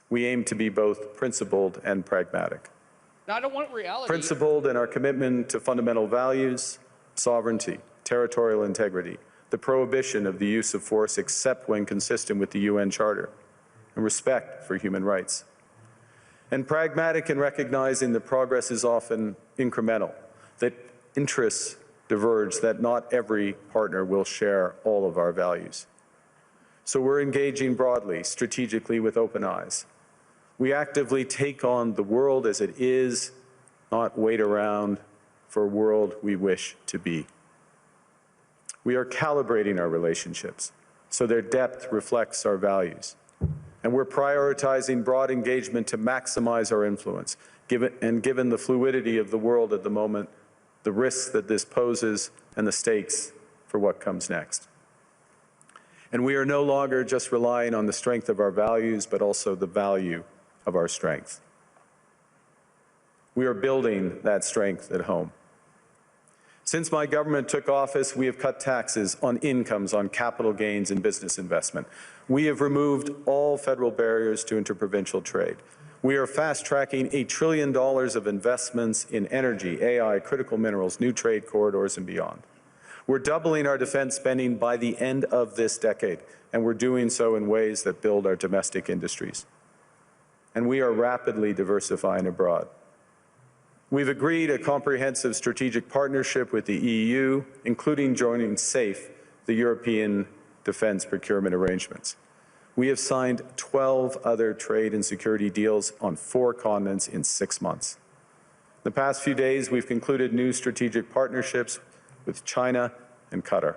we aim to be both principled and pragmatic. Now, I don't want reality. Principled in our commitment to fundamental values, sovereignty, territorial integrity, the prohibition of the use of force except when consistent with the UN Charter, and respect for human rights. And pragmatic in recognizing that progress is often incremental, that interests diverge, that not every partner will share all of our values. So we're engaging broadly, strategically, with open eyes. We actively take on the world as it is, not wait around for a world we wish to be. We are calibrating our relationships so their depth reflects our values. And we're prioritizing broad engagement to maximize our influence, given the fluidity of the world at the moment, the risks that this poses, and the stakes for what comes next. And we are no longer just relying on the strength of our values, but also the value of our strength. We are building that strength at home. Since my government took office, we have cut taxes on incomes, on capital gains, and business investment. We have removed all federal barriers to interprovincial trade. We are fast-tracking $1 trillion of investments in energy, AI, critical minerals, new trade corridors, and beyond. We're doubling our defense spending by the end of this decade, and we're doing so in ways that build our domestic industries. And we are rapidly diversifying abroad. We've agreed a comprehensive strategic partnership with the EU, including joining SAFE, the European Defence Procurement Arrangements. We have signed 12 other trade and security deals on 4 continents in 6 months. In the past few days, we've concluded new strategic partnerships with China and Qatar.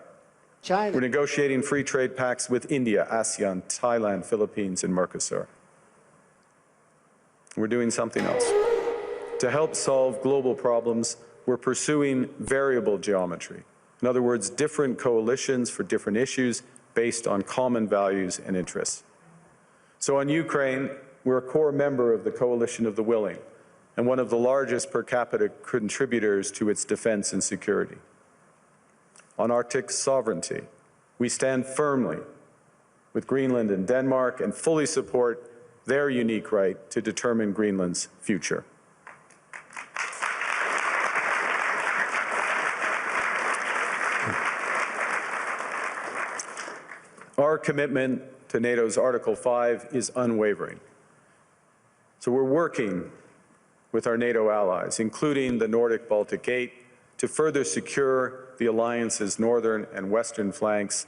China. We're negotiating free trade pacts with India, ASEAN, Thailand, Philippines, and Mercosur. We're doing something else. To help solve global problems, we're pursuing variable geometry. In other words, different coalitions for different issues based on common values and interests. So on Ukraine, we're a core member of the Coalition of the Willing and one of the largest per capita contributors to its defense and security. On Arctic sovereignty, we stand firmly with Greenland and Denmark and fully support their unique right to determine Greenland's future. Our commitment to NATO's Article 5 is unwavering. So we're working with our NATO allies, including the Nordic-Baltic Gate, to further secure the alliance's northern and western flanks,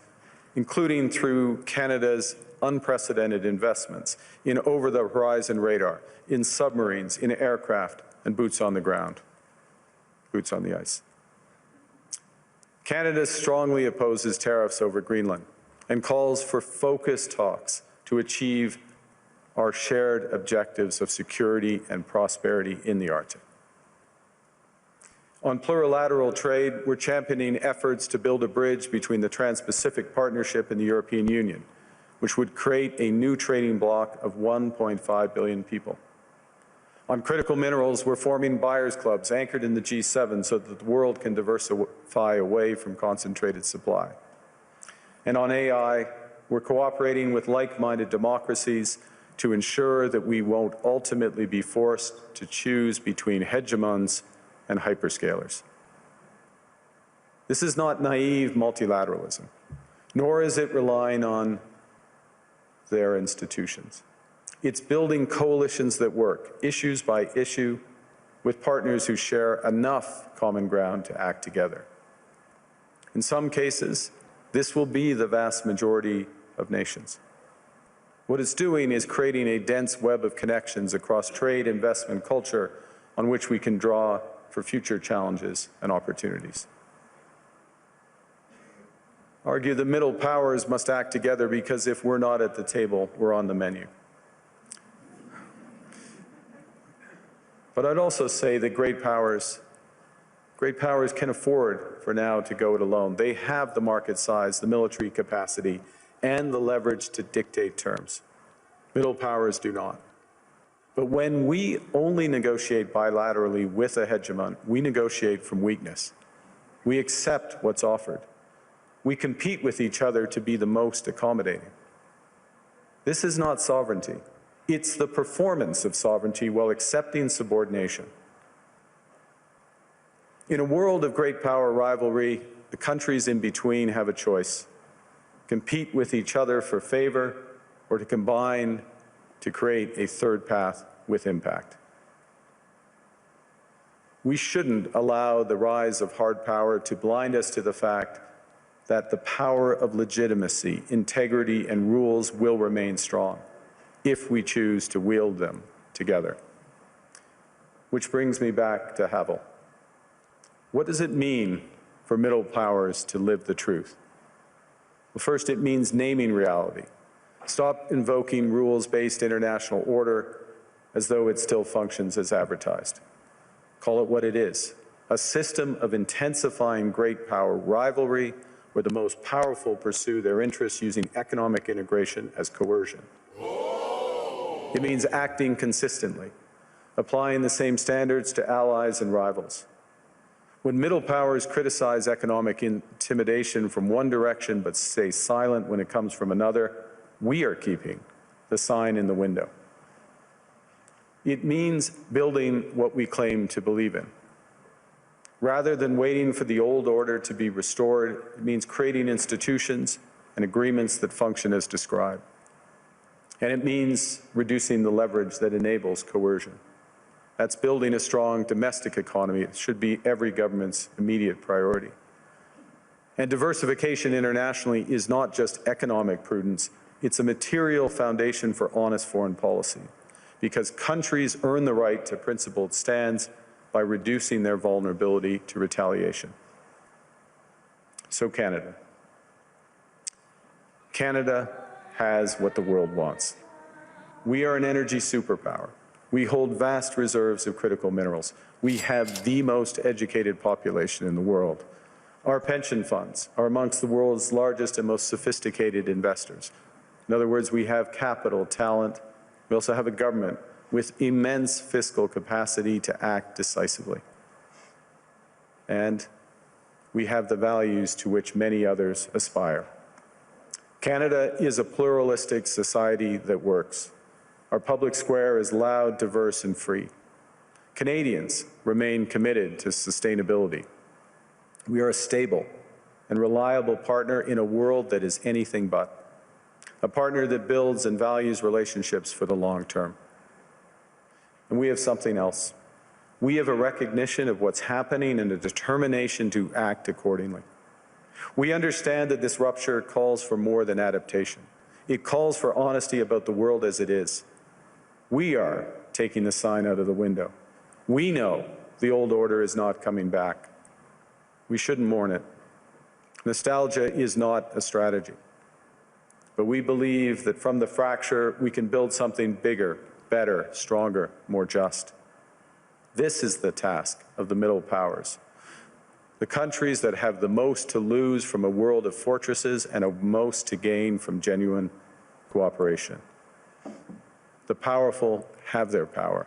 including through Canada's unprecedented investments in over-the-horizon radar, in submarines, in aircraft, and boots on the ground, boots on the ice. Canada strongly opposes tariffs over Greenland and calls for focused talks to achieve our shared objectives of security and prosperity in the Arctic. On plurilateral trade, we're championing efforts to build a bridge between the Trans-Pacific Partnership and the European Union, which would create a new trading bloc of 1.5 billion people. On critical minerals, we're forming buyers' clubs anchored in the G7 so that the world can diversify away from concentrated supply. And on AI, we're cooperating with like-minded democracies to ensure that we won't ultimately be forced to choose between hegemons and hyperscalers. This is not naive multilateralism, nor is it relying on their institutions. It's building coalitions that work, issues by issue, with partners who share enough common ground to act together. In some cases, this will be the vast majority of nations. What it's doing is creating a dense web of connections across trade, investment, culture, on which we can draw for future challenges and opportunities. Argue the middle powers must act together because if we're not at the table, we're on the menu. But I'd also say that great powers can afford for now to go it alone. They have the market size, the military capacity, and the leverage to dictate terms. Middle powers do not. But when we only negotiate bilaterally with a hegemon, we negotiate from weakness. We accept what's offered. We compete with each other to be the most accommodating. This is not sovereignty. It's the performance of sovereignty while accepting subordination. In a world of great power rivalry, the countries in between have a choice: compete with each other for favor, or to combine to create a third path with impact. We shouldn't allow the rise of hard power to blind us to the fact that the power of legitimacy, integrity, and rules will remain strong if we choose to wield them together. Which brings me back to Havel. What does it mean for middle powers to live the truth? Well, first, it means naming reality. Stop invoking rules-based international order as though it still functions as advertised. Call it what it is: a system of intensifying great power rivalry where the most powerful pursue their interests using economic integration as coercion. It means acting consistently, applying the same standards to allies and rivals. When middle powers criticize economic intimidation from one direction but stay silent when it comes from another, we are keeping the sign in the window. It means building what we claim to believe in. Rather than waiting for the old order to be restored, it means creating institutions and agreements that function as described. And it means reducing the leverage that enables coercion. That's building a strong domestic economy. It should be every government's immediate priority. And diversification internationally is not just economic prudence, it's a material foundation for honest foreign policy, because countries earn the right to principled stands by reducing their vulnerability to retaliation. So Canada. Canada has what the world wants. We are an energy superpower. We hold vast reserves of critical minerals. We have the most educated population in the world. Our pension funds are amongst the world's largest and most sophisticated investors. In other words, we have capital, talent. We also have a government with immense fiscal capacity to act decisively. And we have the values to which many others aspire. Canada is a pluralistic society that works. Our public square is loud, diverse, and free. Canadians remain committed to sustainability. We are a stable and reliable partner in a world that is anything but. A partner that builds and values relationships for the long term. And we have something else. We have a recognition of what's happening and a determination to act accordingly. We understand that this rupture calls for more than adaptation. It calls for honesty about the world as it is. We are taking the sign out of the window. We know the old order is not coming back. We shouldn't mourn it. Nostalgia is not a strategy. But we believe that from the fracture, we can build something bigger, better, stronger, more just. This is the task of the middle powers. The countries that have the most to lose from a world of fortresses and the most to gain from genuine cooperation. The powerful have their power.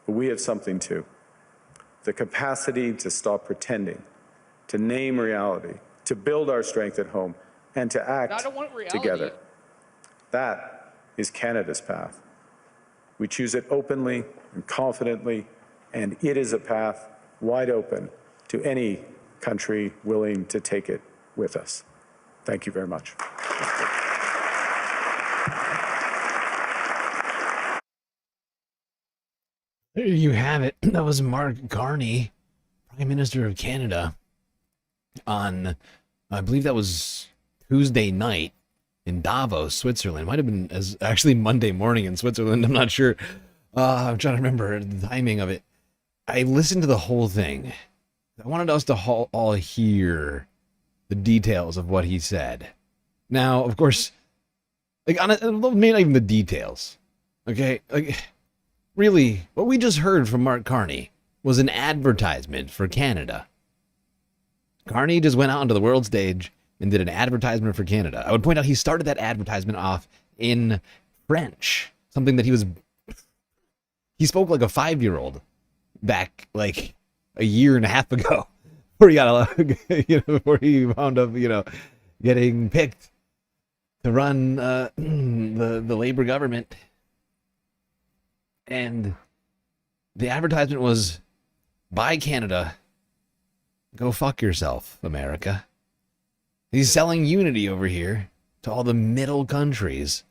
But we have something too. The capacity to stop pretending, to name reality, to build our strength at home, and to act together. That is Canada's path. We choose it openly and confidently, and it is a path wide open to any country willing to take it with us. Thank you very much. There you have it. That was Mark Carney, Prime Minister of Canada, on, I believe that was Tuesday night in Davos, Switzerland. Might have been actually Monday morning in Switzerland. I'm not sure. I'm trying to remember the timing of it. I listened to the whole thing. I wanted us to all hear the details of what he said. Now, of course, like, maybe not even the details. Okay? Like, really, what we just heard from Mark Carney was an advertisement for Canada. Carney just went out onto the world stage and did an advertisement for Canada. I would point out he started that advertisement off in French, something that he spoke like a 5-year-old back like a year and a half ago, before he got before he wound up getting picked to run the Labour government. And the advertisement was, "Buy Canada, go fuck yourself, America." He's selling unity over here to all the middle countries.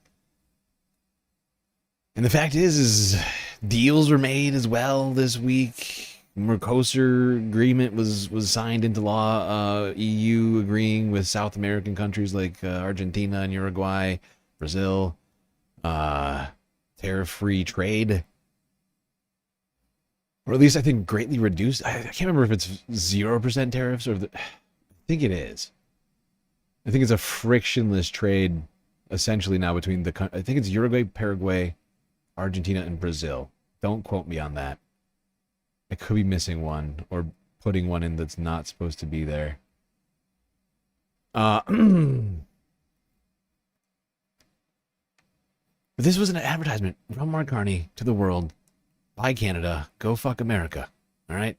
And the fact is deals were made as well this week. Mercosur agreement was signed into law. EU agreeing with South American countries like Argentina and Uruguay, Brazil. Tariff-free trade. Or at least I think greatly reduced. I can't remember if it's 0% tariffs or I think it is. I think it's a frictionless trade essentially now between I think it's Uruguay, Paraguay, Argentina, and Brazil. Don't quote me on that. I could be missing one or putting one in that's not supposed to be there. But this was an advertisement from Mark Carney to the world. Buy Canada, go fuck America. All right?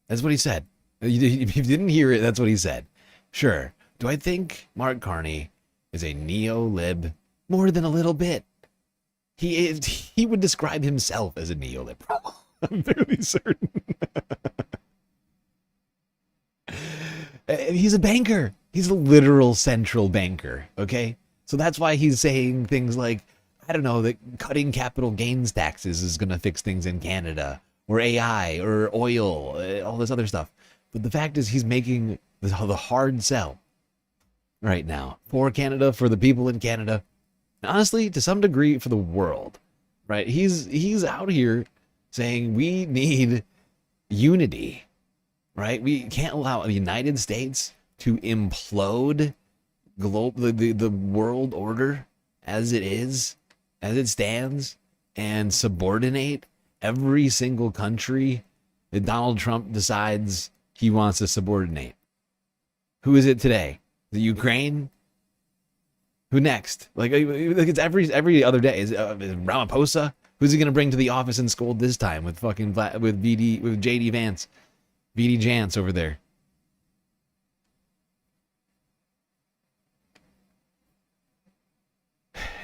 That's what he said. If you didn't hear it, that's what he said. Sure. Do I think Mark Carney is a neo-lib? More than a little bit. He would describe himself as a neoliberal. I'm fairly certain. He's a banker. He's a literal central banker, okay? So that's why he's saying things like, I don't know, that cutting capital gains taxes is going to fix things in Canada, or AI, or oil, all this other stuff. But the fact is he's making the hard sell right now for Canada, for the people in Canada. Honestly, to some degree, for the world, right? He's out here saying we need unity, right? We can't allow the United States to implode the world order as it is, as it stands, and subordinate every single country that Donald Trump decides he wants to subordinate. Who is it today? The Ukraine? Who next? Like it's every other day. Is Ramaphosa? Who's he gonna bring to the office and scold this time with fucking with JD Vance, VD Jance over there?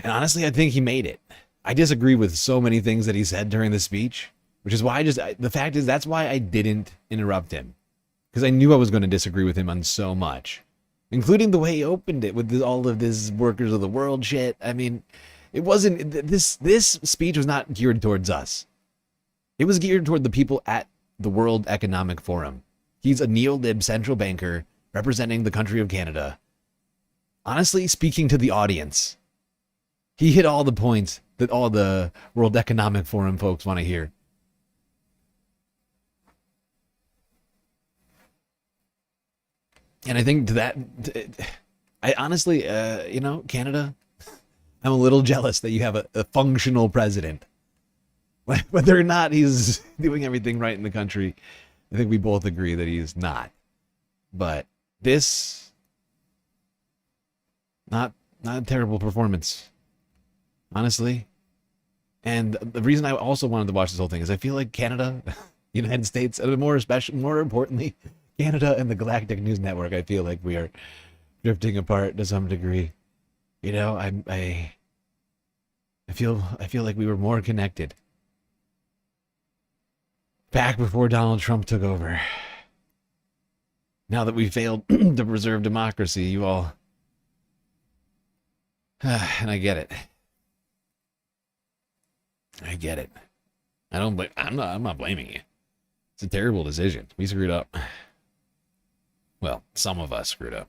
And honestly, I think he made it. I disagree with so many things that he said during the speech, which is why the fact is that's why I didn't interrupt him, because I knew I was going to disagree with him on so much, including the way he opened it with all of this workers of the world shit. I mean, it wasn't this speech was not geared towards us. It was geared toward the people at the World Economic Forum. He's a neo-lib central banker representing the country of Canada. Honestly, speaking to the audience, he hit all the points that all the World Economic Forum folks want to hear. And I think to that, I honestly, Canada, I'm a little jealous that you have a functional president. Whether or not he's doing everything right in the country, I think we both agree that he's not. But this, not a terrible performance, honestly. And the reason I also wanted to watch this whole thing is I feel like Canada, United States, and more importantly, Canada and the Galactic News Network, I feel like we are drifting apart to some degree. You know, I feel like we were more connected back before Donald Trump took over. Now that we failed to preserve democracy, you all, and I get it. I get it. I'm not blaming you. It's a terrible decision. We screwed up. Well, some of us screwed up.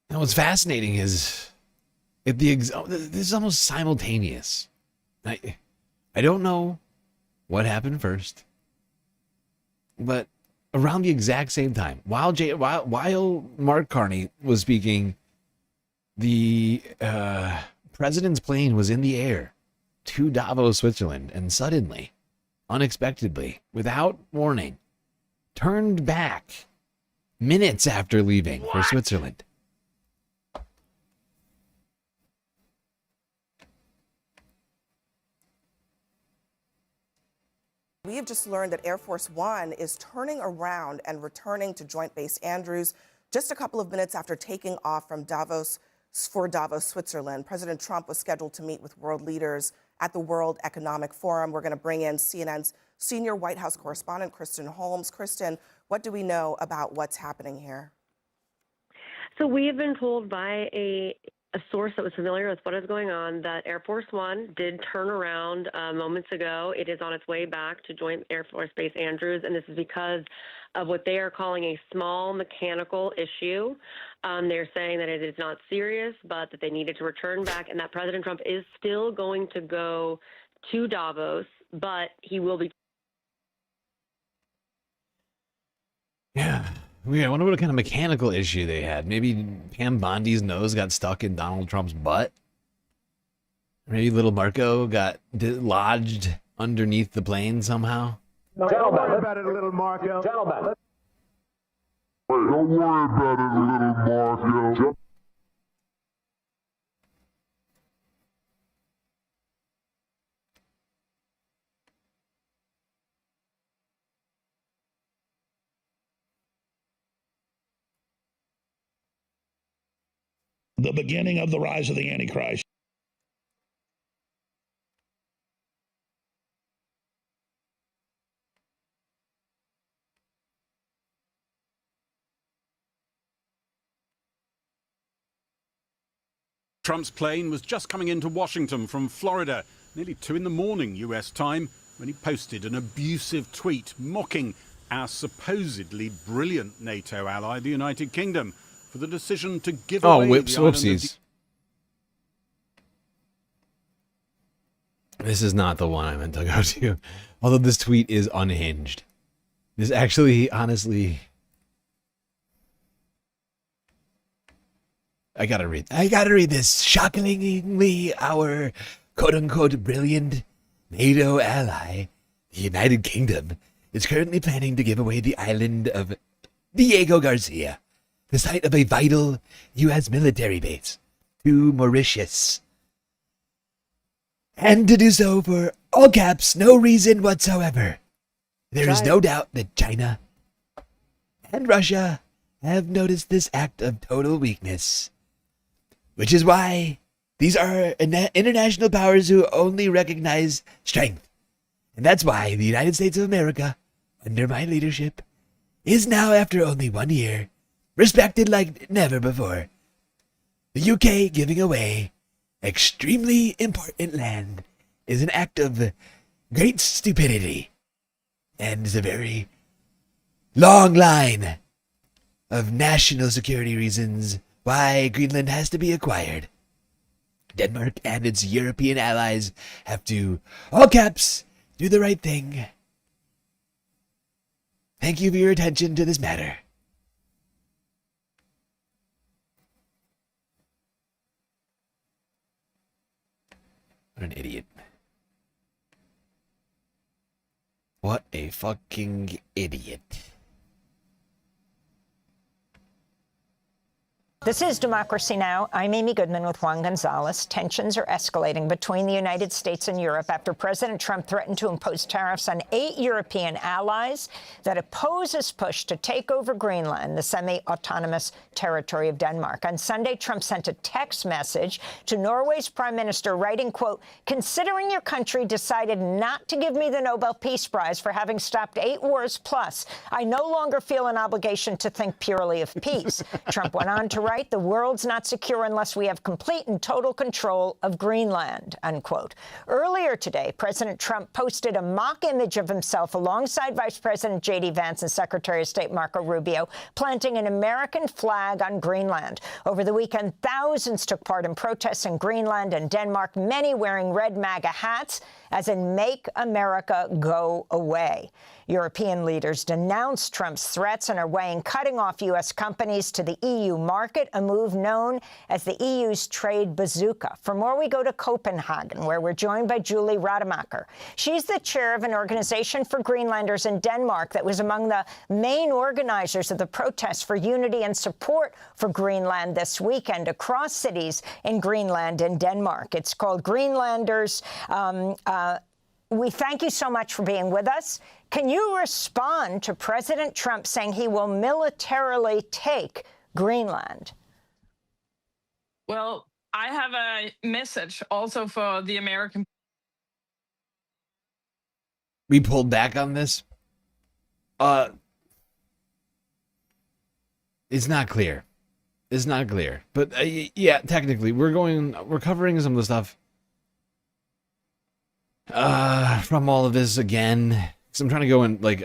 Now, what's fascinating is this is almost simultaneous. I don't know what happened first, but around the exact same time, while Mark Carney was speaking, the president's plane was in the air to Davos, Switzerland, and suddenly, unexpectedly, without warning, turned back minutes after leaving for Switzerland. We have just learned that Air Force One is turning around and returning to Joint Base Andrews just a couple of minutes after taking off from Davos, Switzerland. President Trump was scheduled to meet with world leaders at the World Economic Forum. We're going to bring in CNN's senior White House correspondent, Kristen Holmes. Kristen, what do we know about what's happening here? So we have been told by a source that was familiar with what is going on that Air Force One did turn around moments ago. It is on its way back to Joint Air Force Base Andrews, and this is because of what they are calling a small mechanical issue. They're saying that it is not serious, but that they needed to return back, and that President Trump is still going to go to Davos, but he will be. Yeah. I wonder what kind of mechanical issue they had. Maybe Pam Bondi's nose got stuck in Donald Trump's butt. Maybe little Marco got lodged underneath the plane somehow. No, don't worry about it, little Marco. Gentlemen. Don't worry about it, little Marco. The beginning of the rise of the Antichrist. Trump's plane was just coming into Washington from Florida, nearly 2 a.m. US time, when he posted an abusive tweet mocking our supposedly brilliant NATO ally, the United Kingdom, for the decision to give away the island whoopsies. This is not the one I meant to go to. Although this tweet is unhinged. This actually, honestly... I gotta read this. Shockingly, our quote-unquote brilliant NATO ally, the United Kingdom, is currently planning to give away the island of Diego Garcia, the site of a vital U.S. military base, to Mauritius. And to do so for, all caps, no reason whatsoever. There is no doubt that China and Russia have noticed this act of total weakness. Which is why these are international powers who only recognize strength. And that's why the United States of America, under my leadership, is now, after only 1 year, respected like never before. The UK giving away extremely important land is an act of great stupidity, and is a very long line of national security reasons why Greenland has to be acquired. Denmark and its European allies have to, all caps, do the right thing. Thank you for your attention to this matter. What an idiot. What a fucking idiot. This is Democracy Now! I'm Amy Goodman with Juan Gonzalez. Tensions are escalating between the United States and Europe after President Trump threatened to impose tariffs on 8 European allies that oppose his push to take over Greenland, the semi-autonomous territory of Denmark. On Sunday, Trump sent a text message to Norway's prime minister writing, quote, "Considering your country decided not to give me the Nobel Peace Prize for having stopped 8 wars plus, I no longer feel an obligation to think purely of peace." Trump went on to write, "The world's not secure unless we have complete and total control of Greenland," unquote. Earlier today, President Trump posted a mock image of himself alongside Vice President J.D. Vance and Secretary of State Marco Rubio, planting an American flag on Greenland. Over the weekend, thousands took part in protests in Greenland and Denmark, many wearing red MAGA hats, as in Make America Go Away. European leaders denounced Trump's threats and are weighing cutting off U.S. companies to the EU market, a move known as the EU's trade bazooka. For more, we go to Copenhagen, where we're joined by Julie Rademacher. She's the chair of an organization for Greenlanders in Denmark that was among the main organizers of the protests for unity and support for Greenland this weekend across cities in Greenland and Denmark. It's called Greenlanders. We thank you so much for being with us. Can you respond to President Trump saying he will militarily take Greenland? Well, I have a message also for the American. We pulled back on this. It's not clear. It's not clear. But yeah, technically, we're covering some of the stuff from all of this again. So I'm trying to go in, like,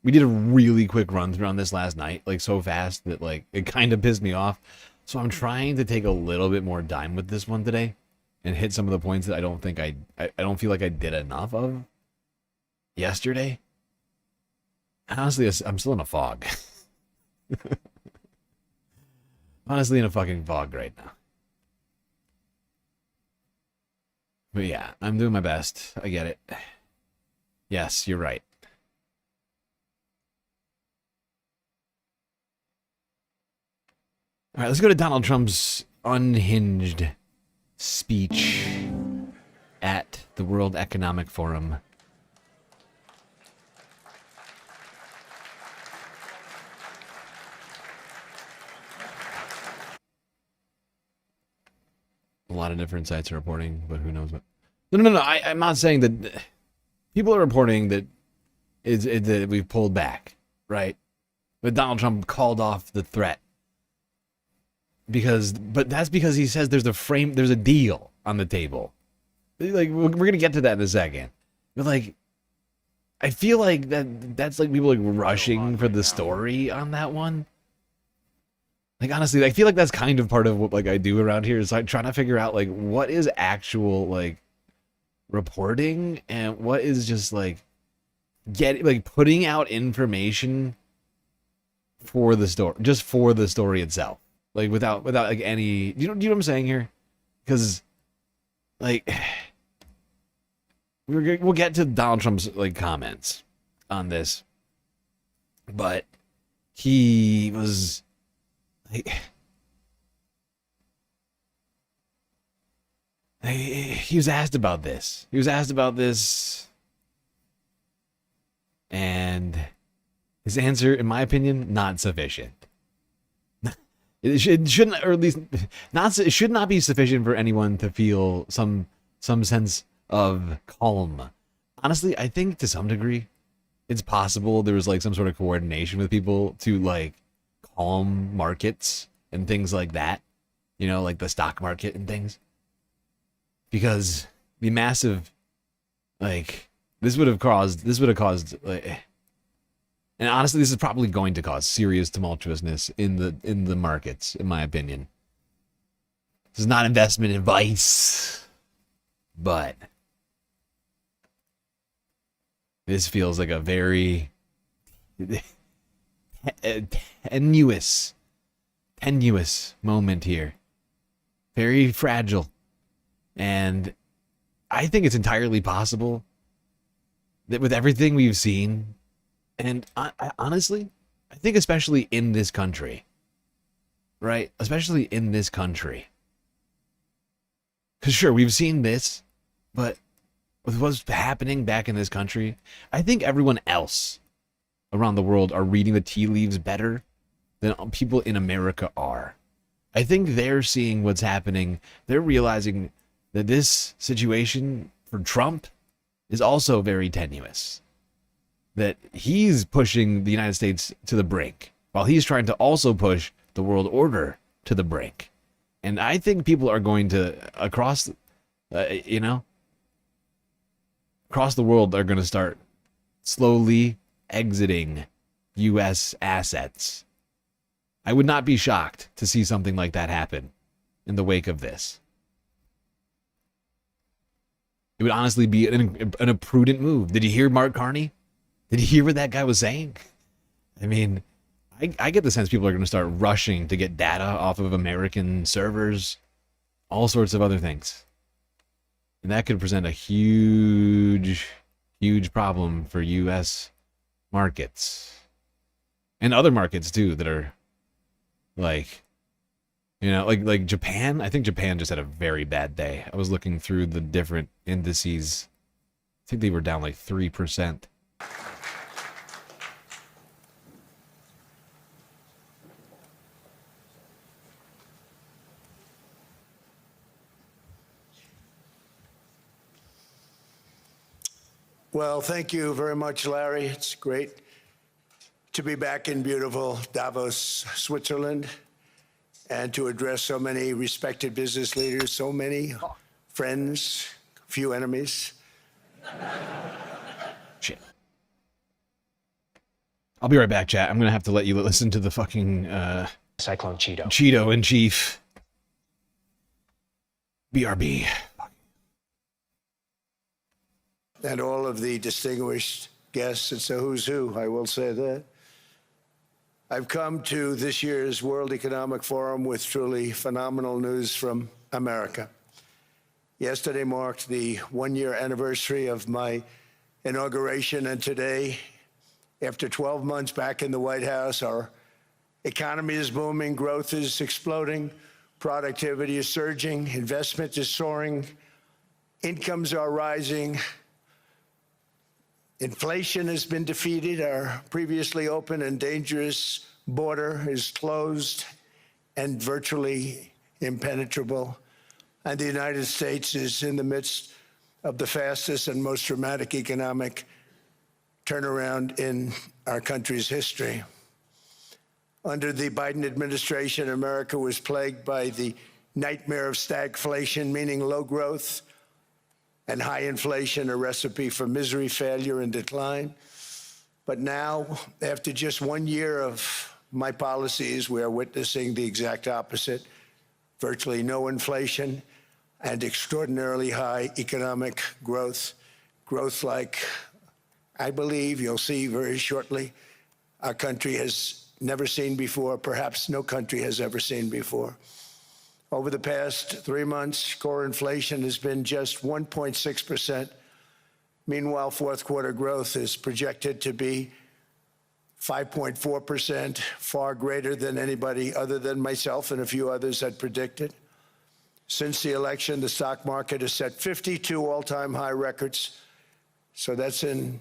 we did a really quick run through on this last night, like, so fast that, like, it kind of pissed me off. So I'm trying to take a little bit more time with this one today and hit some of the points that I don't think I don't feel like I did enough of yesterday. Honestly, I'm still in a fog. Honestly, in a fucking fog right now. But yeah, I'm doing my best. I get it. Yes, you're right. All right, let's go to Donald Trump's unhinged speech at the World Economic Forum. A lot of different sites are reporting, but who knows what. No. I'm not saying that. People are reporting that that we've pulled back, right? But Donald Trump called off the threat but that's because he says there's a deal on the table. Like, we're gonna get to that in a second, but like, I feel like that's like people like rushing for the story on that one. Like, honestly, I feel like that's kind of part of what, like, I do around here is like trying to figure out, like, what is actual, like, reporting and what is just like putting out information for the story, just for the story itself, like without like any, do you know what I'm saying here? Because like we'll get to Donald Trump's like comments on this, but he was like, he was asked about this. And his answer, in my opinion, not sufficient. It shouldn't, or at least not. It should not be sufficient for anyone to feel some sense of calm. Honestly, I think to some degree, it's possible there was like some sort of coordination with people to like calm markets and things like that. You know, like the stock market and things. Because the massive, like, this would have caused like, and honestly, this is probably going to cause serious tumultuousness in the markets, in my opinion. This is not investment advice, but this feels like a very tenuous moment here. Very fragile. And I think it's entirely possible that with everything we've seen, and I honestly, I think especially in this country, right? Especially in this country. Because sure, we've seen this, but with what's happening back in this country, I think everyone else around the world are reading the tea leaves better than people in America are. I think they're seeing what's happening. They're realizing that this situation for Trump is also very tenuous. That he's pushing the United States to the brink, while he's trying to also push the world order to the brink. And I think people are going to, across the world, are going to start slowly exiting U.S. assets. I would not be shocked to see something like that happen in the wake of this. It would honestly be a prudent move. Did you hear Mark Carney? Did you hear what that guy was saying? I mean, I get the sense people are going to start rushing to get data off of American servers, all sorts of other things. And that could present a huge problem for U.S. markets. And other markets, too, that are like, you know, like Japan. I think Japan just had a very bad day. I was looking through the different indices. I think they were down like 3%. Well, thank you very much, Larry. It's great to be back in beautiful Davos, Switzerland, and to address so many respected business leaders, so many friends, few enemies. Shit. I'll be right back, chat. I'm going to have to let you listen to the fucking Cyclone Cheeto. Cheeto in chief. BRB. And all of the distinguished guests. It's a who's who, I will say that. I've come to this year's World Economic Forum with truly phenomenal news from America. Yesterday marked the one-year anniversary of my inauguration, and today, after 12 months back in the White House, our economy is booming, growth is exploding, productivity is surging, investment is soaring, incomes are rising, inflation has been defeated, our previously open and dangerous border is closed and virtually impenetrable, and the United States is in the midst of the fastest and most dramatic economic turnaround in our country's history. Under the Biden administration, America was plagued by the nightmare of stagflation, meaning low growth, and high inflation, a recipe for misery, failure, and decline. But now, after just 1 year of my policies, we are witnessing the exact opposite. Virtually no inflation, and extraordinarily high economic growth, growth like I believe you'll see very shortly our country has never seen before, perhaps no country has ever seen before. Over the past 3 months, core inflation has been just 1.6%. Meanwhile, fourth quarter growth is projected to be 5.4%, far greater than anybody other than myself and a few others had predicted. Since the election, the stock market has set 52 all-time high records. So that's in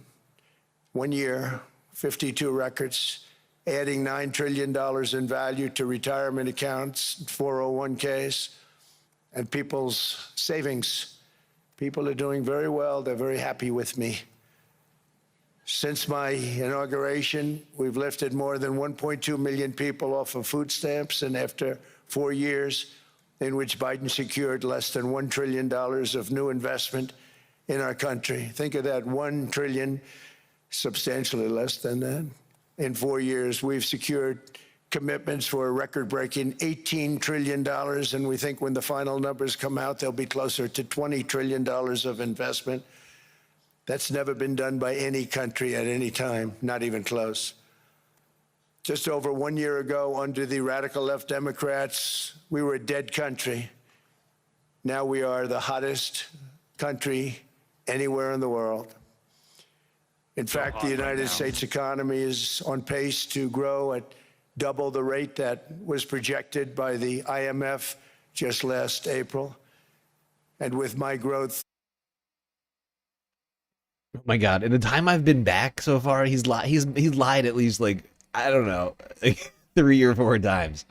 1 year, 52 records, adding $9 trillion in value to retirement accounts, 401ks, and people's savings. People are doing very well. They're very happy with me. Since my inauguration, we've lifted more than 1.2 million people off of food stamps, and after 4 years in which Biden secured less than $1 trillion of new investment in our country. Think of that, 1 trillion, substantially less than that. In 4 years, we've secured commitments for a record-breaking $18 trillion, and we think when the final numbers come out, they'll be closer to $20 trillion of investment. That's never been done by any country at any time, not even close. Just over 1 year ago, under the radical left Democrats, we were a dead country. Now we are the hottest country anywhere in the world. In fact, the United States economy is on pace to grow at double the rate that was projected by the IMF just last April. And with my growth, Oh my God! In the time I've been back so far, he's lied at least like I don't know, like 3 or 4 times.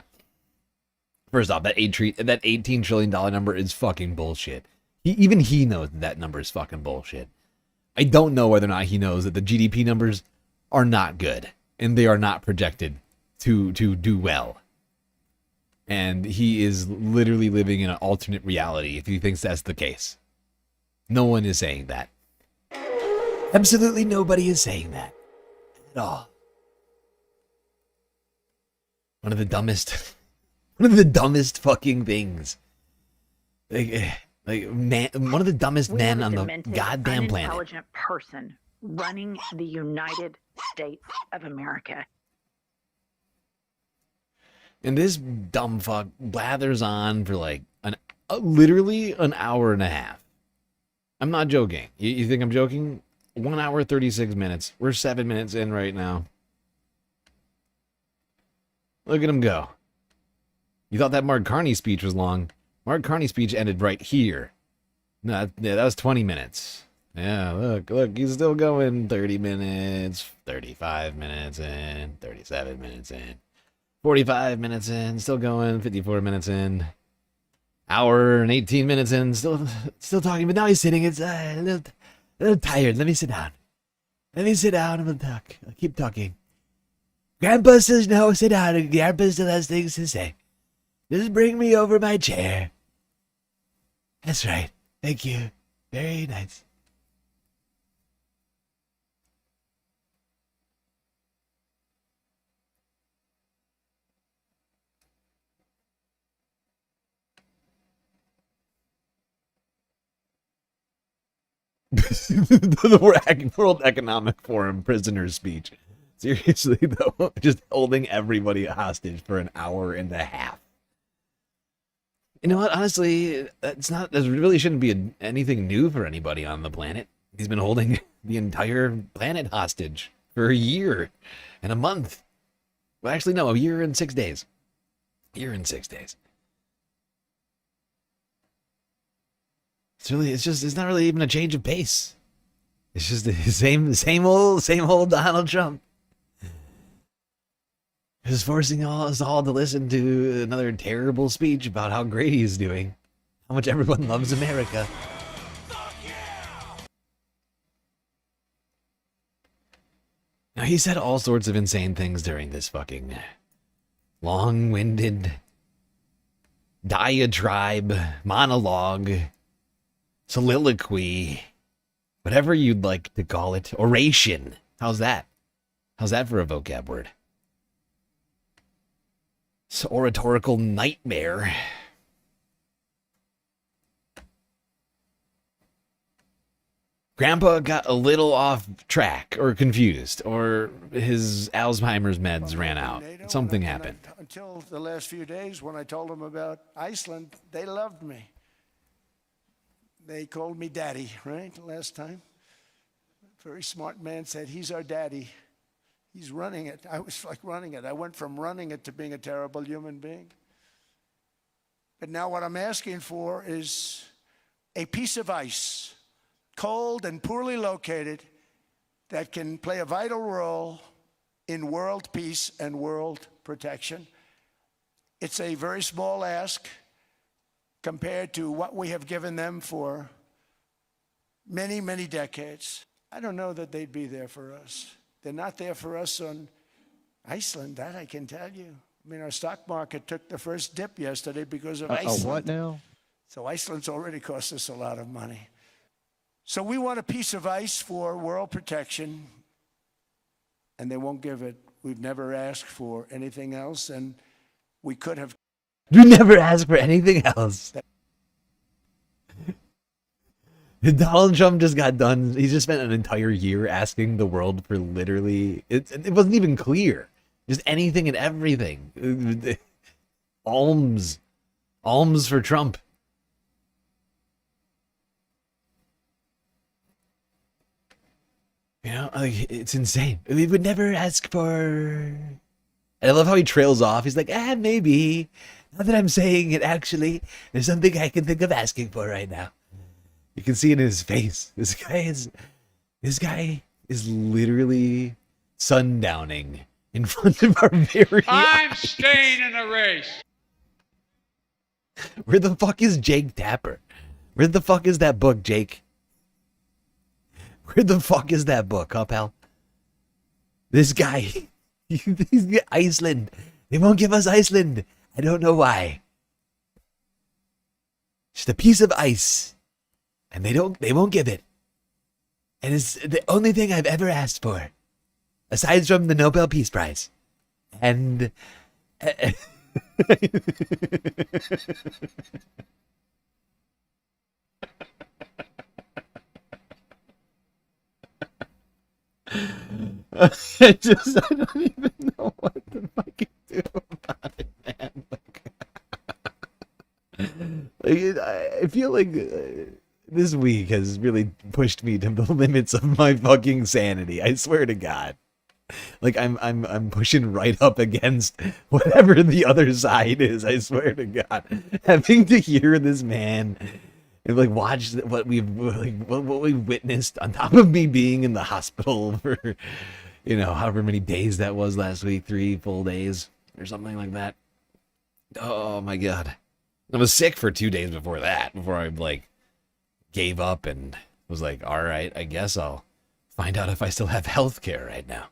First off, that $18 trillion number is fucking bullshit. Even he knows that number is fucking bullshit. I don't know whether or not he knows that the GDP numbers are not good and they are not projected to do well. And he is literally living in an alternate reality if he thinks that's the case. No one is saying that. Absolutely nobody is saying that at all. One of the dumbest fucking things. Like man, one of the dumbest men on the goddamn planet. Unintelligent person running the United States of America. And this dumb fuck blathers on for like literally an hour and a half. I'm not joking. You think I'm joking? 1 hour, 36 minutes. We're 7 minutes in right now. Look at him go. You thought that Mark Carney speech was long. Mark Carney's speech ended right here. No, yeah, that was 20 minutes. Yeah, look, he's still going 30 minutes, 35 minutes in, 37 minutes in, 45 minutes in, still going, 54 minutes in, hour and 18 minutes in, still talking, but now he's sitting. It's a little tired. Let me sit down. I'm gonna talk. I'll keep talking. Grandpa says no, sit down, and Grandpa still has things to say. Just bring me over my chair. That's right. Thank you. Very nice. The World Economic Forum prisoner speech. Seriously, though, just holding everybody hostage for an hour and a half. You know what? Honestly, that really shouldn't be anything new for anybody on the planet. He's been holding the entire planet hostage for a year and a month. Well, actually, no, a year and 6 days. It's not really even a change of pace. It's just the same old Donald Trump. Just forcing us all to listen to another terrible speech about how great he's doing. How much everyone loves America. Now, he said all sorts of insane things during this fucking long-winded diatribe, monologue, soliloquy, whatever you'd like to call it. Oration. How's that? How's that for a vocab word? It's oratorical nightmare. Grandpa got a little off track or confused, or his Alzheimer's meds ran out. Something happened. Until the last few days when I told them about Iceland, they loved me. They called me daddy, right, last time. A very smart man said, he's our daddy. He's running it. I was like running it. I went from running it to being a terrible human being. But now what I'm asking for is a piece of ice, cold and poorly located, that can play a vital role in world peace and world protection. It's a very small ask compared to what we have given them for many, many decades. I don't know that they'd be there for us. They're not there for us on Iceland, that I can tell you. I mean, our stock market took the first dip yesterday because of Iceland. What now? So Iceland's already cost us a lot of money. So we want a piece of ice for world protection, and they won't give it. We've never asked for anything else, and we could have. You never asked for anything else. Donald Trump just got done. He just spent an entire year asking the world for literally, it wasn't even clear. Just anything and everything. Alms for Trump. You know, like, it's insane. We would never ask for. I love how he trails off. He's like, maybe. Now that I'm saying it, actually, there's something I can think of asking for right now. You can see it in his face. This guy is literally sundowning in front of our very I'm eyes. staying in the race. Where the fuck is Jake Tapper? Where the fuck is that book, Jake? Where the fuck is that book, huh, pal? This guy, Iceland. They won't give us Iceland. I don't know why. Just a piece of ice. And they won't give it. And it's the only thing I've ever asked for. Aside from the Nobel Peace Prize. And I don't even know what to fucking do about it, man. I feel like this week has really pushed me to the limits of my fucking sanity. I swear to God. Like I'm pushing right up against whatever the other side is. I swear to God, having to hear this man and like watch what we've witnessed, on top of me being in the hospital for, however many days that was last week, 3 full days or something like that. Oh my God, I was sick for 2 days before that. Before I gave up and was like, all right, I guess I'll find out if I still have health care right now.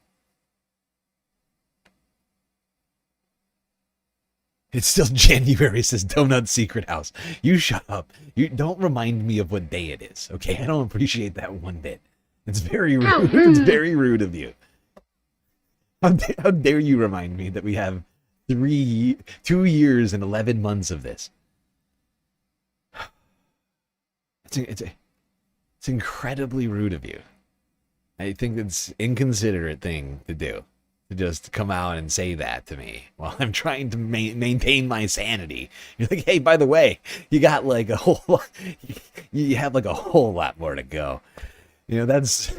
It's still January, says Donut Secret House. You shut up. You don't remind me of what day it is, okay? I don't appreciate that one bit. It's very rude. It's very rude of you. How dare you remind me that we have 2 years and 11 months of this? It's incredibly rude of you. I think it's an inconsiderate thing to do. To just come out and say that to me while I'm trying to maintain my sanity. You're like, hey, by the way, you got like a whole lot, you have like a whole lot more to go. That's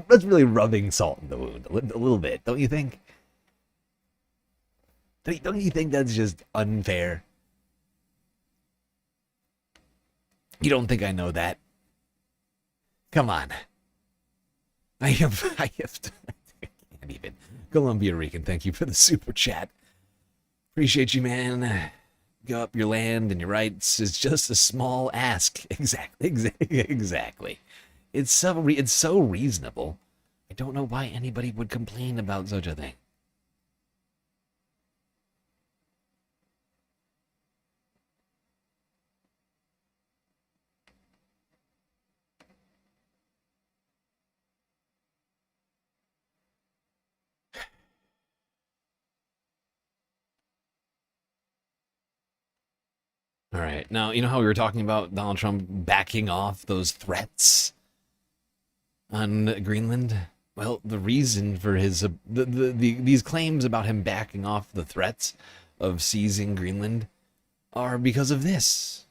really rubbing salt in the wound a little bit, don't you think? Don't you think that's just unfair? You don't think I know that? Come on. I have to, I can't even. Columbia Rican, thank you for the super chat. Appreciate you, man. Go up your land and your rights is just a small ask. Exactly. It's so reasonable. I don't know why anybody would complain about such a thing. All right. Now, you know how we were talking about Donald Trump backing off those threats? on Greenland? Well, the reason for his these claims about him backing off the threats of seizing Greenland are because of this.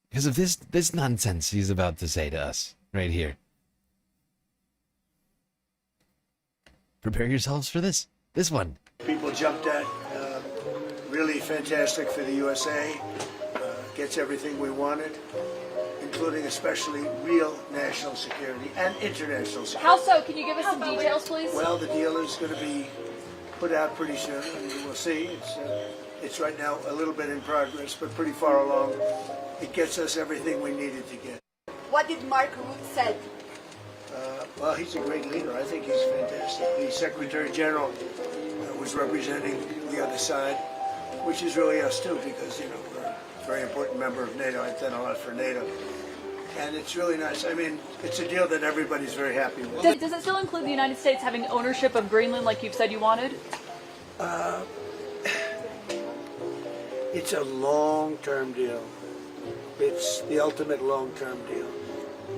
Because of this nonsense he's about to say to us right here. Prepare yourselves for this one. People jumped at. Really fantastic for the USA. Gets everything we wanted, including especially real national security and international security. How so? Can you give us some details, please? Well, the deal is going to be put out pretty soon. I mean, we'll see. It's right now a little bit in progress, but pretty far along. It gets us everything we needed to get. What did Mark Rutte say? Well, he's a great leader. I think he's fantastic. The Secretary General was representing the other side, which is really us too, because, we're a very important member of NATO. I've done a lot for NATO. And it's really nice. I mean, it's a deal that everybody's very happy with. Does it still include the United States having ownership of Greenland like you've said you wanted? It's a long-term deal. It's the ultimate long-term deal.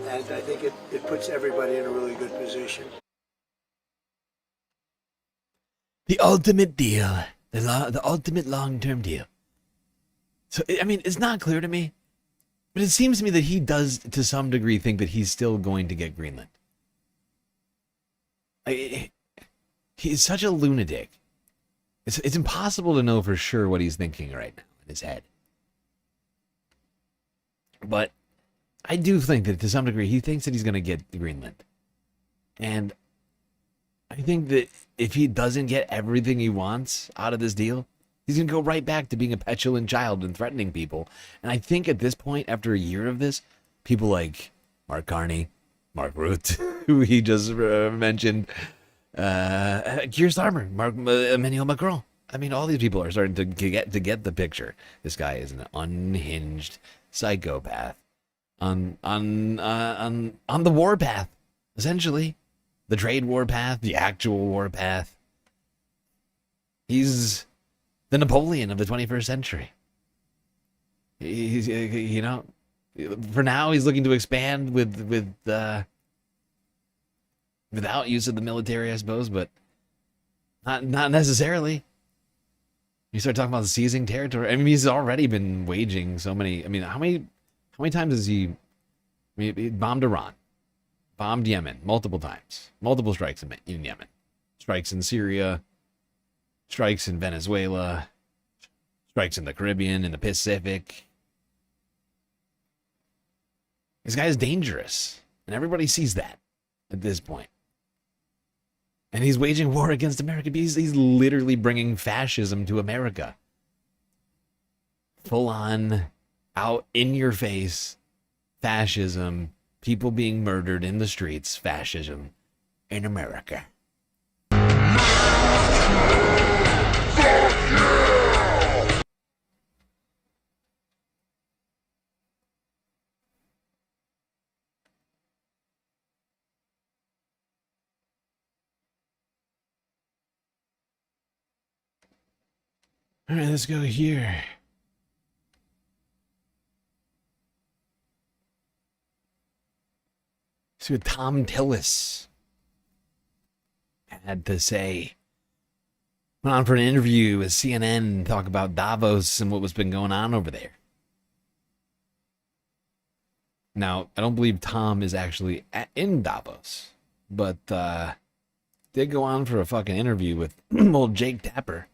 And I think it puts everybody in a really good position. The ultimate deal. The ultimate long-term deal. So, I mean, it's not clear to me, but it seems to me that he does, to some degree, think that he's still going to get Greenland. He's such a lunatic. It's impossible to know for sure what he's thinking right now in his head. But I do think that, to some degree, he thinks that he's going to get Greenland. And I think that if he doesn't get everything he wants out of this deal, he's going to go right back to being a petulant child and threatening people. And I think at this point, after a year of this, people like Mark Carney, Mark Rutte, who he just mentioned, Keir Starmer, Emmanuel Macron. I mean, all these people are starting to get the picture. This guy is an unhinged psychopath on the war path, essentially. The trade war path, the actual war path. He's the Napoleon of the 21st century. He's, for now he's looking to expand without use of the military, I suppose, but not necessarily. You start talking about seizing territory. I mean, he's already been waging so many. I mean, how many times has he? I mean, he bombed Iran. Bombed Yemen multiple times. Multiple strikes in Yemen. Strikes in Syria. Strikes in Venezuela. Strikes in the Caribbean, in the Pacific. This guy is dangerous. And everybody sees that at this point. And he's waging war against America. He's literally bringing fascism to America. Full on, out in your face, fascism. People being murdered in the streets, fascism in America. All right, let's go here. See what Tom Tillis had to say. Went on for an interview with CNN and talk about Davos and what was been going on over there. Now, I don't believe Tom is actually in Davos, but did go on for a fucking interview with old Jake Tapper.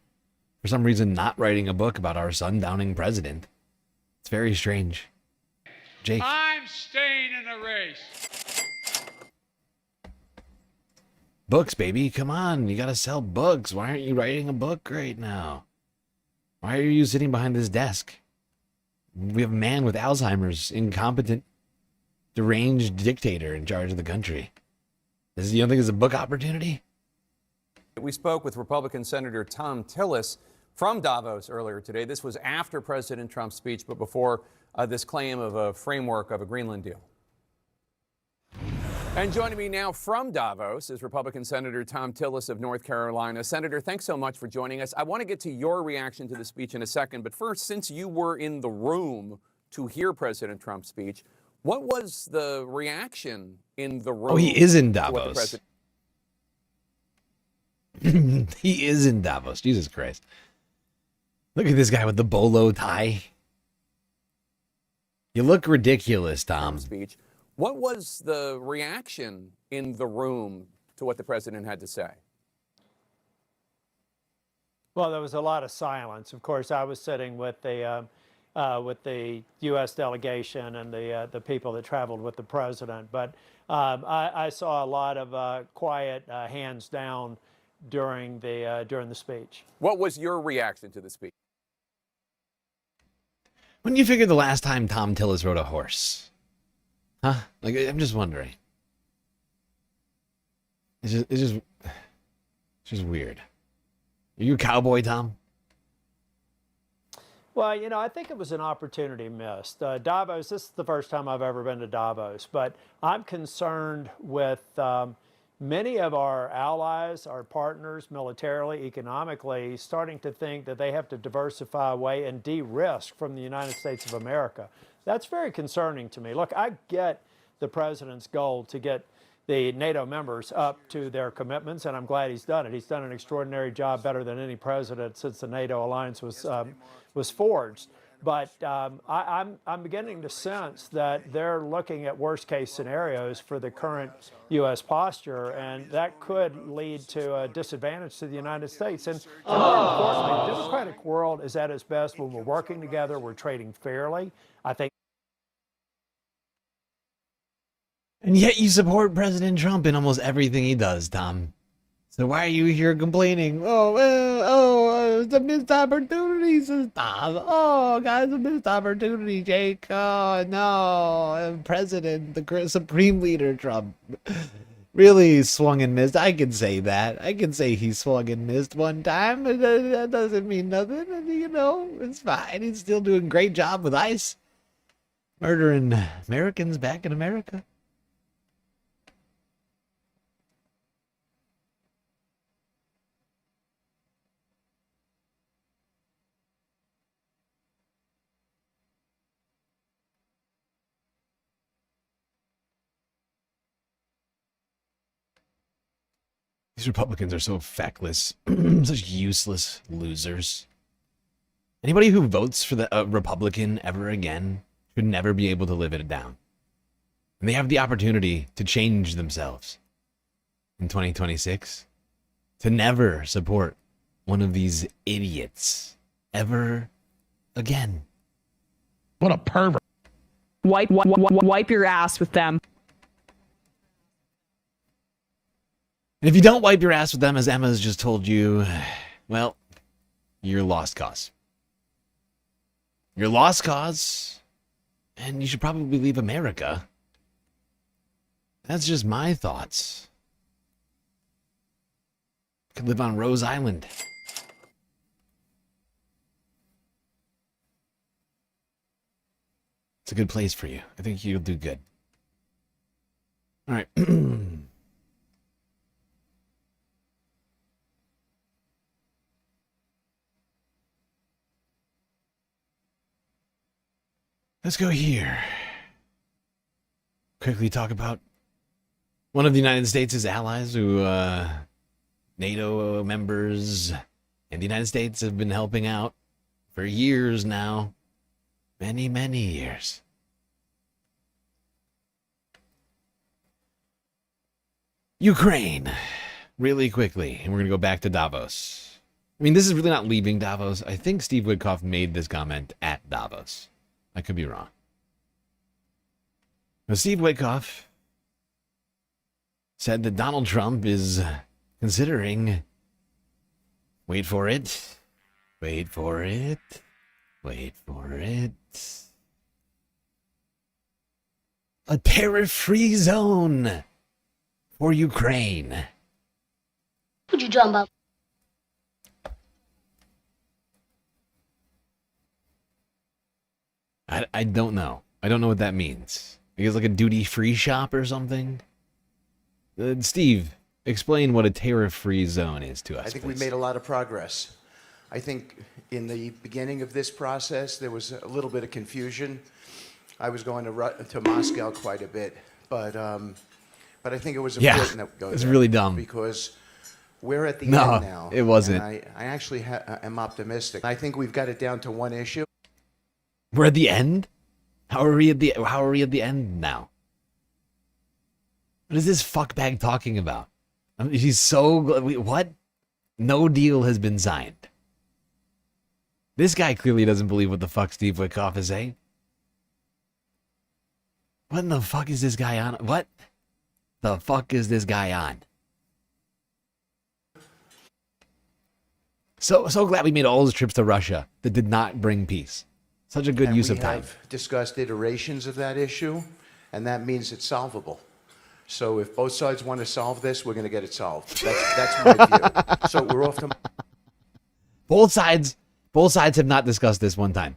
For some reason, not writing a book about our sundowning president. It's very strange. Jake. I'm staying in the race. Books, baby. Come on. You got to sell books. Why aren't you writing a book right now? Why are you sitting behind this desk? We have a man with Alzheimer's, incompetent, deranged dictator in charge of the country. You don't think it's a book opportunity? We spoke with Republican Senator Tom Tillis from Davos earlier today. This was after President Trump's speech, but before this claim of a framework of a Greenland deal. And joining me now from Davos is Republican Senator Tom Tillis of North Carolina. Senator, thanks so much for joining us. I want to get to your reaction to the speech in a second, but first, since you were in the room to hear President Trump's speech, What was the reaction in the room? Oh, he is in to what the Davos. president- He is in Davos. Jesus Christ. Look at this guy with the bolo tie. You look ridiculous, Tom. Speech. What was the reaction in the room to what the president had to say? Well, there was a lot of silence. Of course, I was sitting with the U.S. delegation and the people that traveled with the president. But I saw a lot of quiet hands down during the speech. What was your reaction to the speech? When do you figure the last time Tom Tillis rode a horse? Huh? Like, I'm just wondering. It's just weird. Are you a cowboy, Tom? Well, you know, I think it was an opportunity missed. Davos, this is the first time I've ever been to Davos, but I'm concerned with many of our allies, our partners, militarily, economically, starting to think that they have to diversify away and de-risk from the United States of America. That's very concerning to me. Look, I get the president's goal to get the NATO members up to their commitments, and I'm glad he's done it. He's done an extraordinary job, better than any president since the NATO alliance was forged. But I'm beginning to sense that they're looking at worst-case scenarios for the current U.S. posture, and that could lead to a disadvantage to the United States. And more importantly, the democratic world is at its best when we're working together, we're trading fairly. I think. And yet you support President Trump in almost everything he does, Tom. So why are you here complaining? It's a missed opportunity, says Tom. Oh, guys, a missed opportunity, Jake. Oh, no. President, the Supreme Leader Trump really swung and missed. I can say that. I can say he swung and missed one time. That doesn't mean nothing. You know, it's fine. He's still doing a great job with ICE. Murdering Americans back in America. These Republicans are so feckless, such useless losers. Anybody who votes for the Republican ever again should never be able to live it down. And they have the opportunity to change themselves in 2026, to never support one of these idiots ever again. What a pervert. Wipe your ass with them. And if you don't wipe your ass with them, as Emma's just told you, well, you're lost cause. You're lost cause, and you should probably leave America. That's just my thoughts. Could live on Rose Island. It's a good place for you. I think you'll do good. All right. Let's go here. Quickly talk about one of the United States' allies who, NATO members and the United States have been helping out for years now. Many, many years. Ukraine. Really quickly. And we're going to go back to Davos. I mean, this is really not leaving Davos. I think Steve Witkoff made this comment at Davos. I could be wrong. Now, Steve Witkoff said that Donald Trump is considering, wait for it, wait for it, wait for it, a tariff-free zone for Ukraine. What you talking about? I don't know. I don't know what that means. I guess like a duty-free shop or something? Steve, explain what a tariff-free zone is to us, I think please. we've made a lot of progress. I think in the beginning of this process, there was a little bit of confusion. I was going to Moscow quite a bit, but I think it was important that we go it's there really dumb. because we're at the No, end now. it wasn't. And I actually am optimistic. I think we've got it down to one issue. We're at the end? How are we at the end now? What is this fuckbag talking about? I mean, he's so what? No deal has been signed. This guy clearly doesn't believe what the fuck Steve Witkoff is saying. What in the fuck is this guy on? What the fuck is this guy on? So glad we made all those trips to Russia that did not bring peace. Such a good use of time. We have discussed iterations of that issue, and that means it's solvable. So if both sides want to solve this, we're going to get it solved. That's my view. So we're off to... Both sides have not discussed this one time.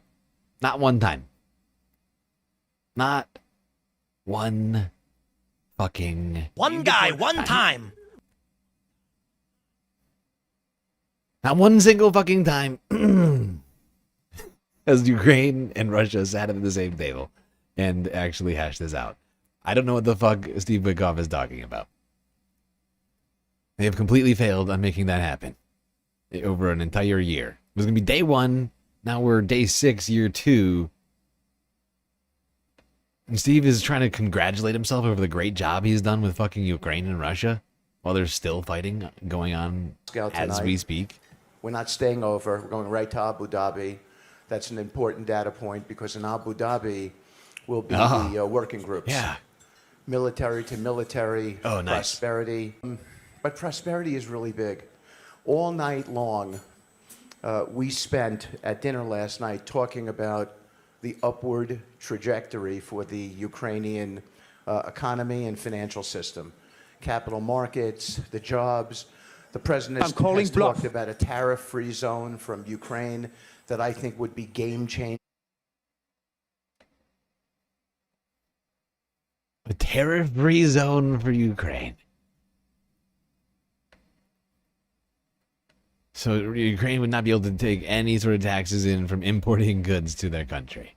Not one time. Not one fucking... One guy, one time. Not one single fucking time as Ukraine and Russia sat at the same table and actually hashed this out. I don't know what the fuck Steve Witkoff is talking about. They have completely failed on making that happen over an entire year. It was going to be day 1. Now we're day 6, year 2. And Steve is trying to congratulate himself over the great job he's done with fucking Ukraine and Russia while there's still fighting going on as we speak. We're not staying over. We're going right to Abu Dhabi. That's an important data point because in Abu Dhabi will be the working groups. Yeah. Military to military, prosperity. But prosperity is really big. All night long, we spent at dinner last night talking about the upward trajectory for the Ukrainian economy and financial system. Capital markets, the jobs. The president has talked about a tariff-free zone from Ukraine that I think would be game-changing. A tariff-free zone for Ukraine. So Ukraine would not be able to take any sort of taxes in from importing goods to their country.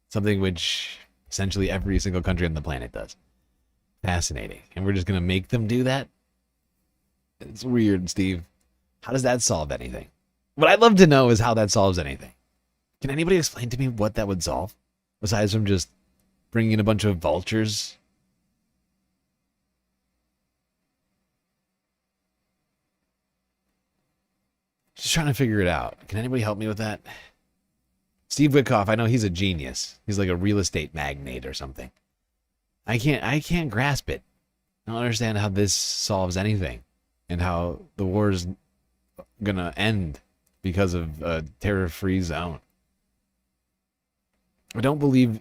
Something which essentially every single country on the planet does. Fascinating. And we're just going to make them do that? It's weird, Steve. How does that solve anything? What I'd love to know is how that solves anything. Can anybody explain to me what that would solve? Besides from just bringing in a bunch of vultures? Just trying to figure it out. Can anybody help me with that? Steve Witkoff, I know he's a genius. He's like a real estate magnate or something. I can't grasp it. I don't understand how this solves anything and how the war is gonna end because of a tariff-free zone. I don't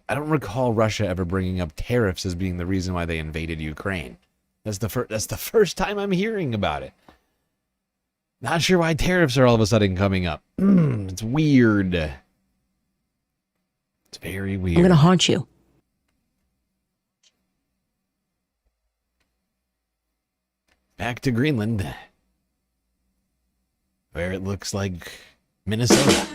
recall Russia ever bringing up tariffs as being the reason why they invaded Ukraine. That's the first time I'm hearing about it. Not sure why tariffs are all of a sudden coming up. It's weird. It's very weird. I'm gonna haunt you. Back to Greenland, where it looks like Minnesota.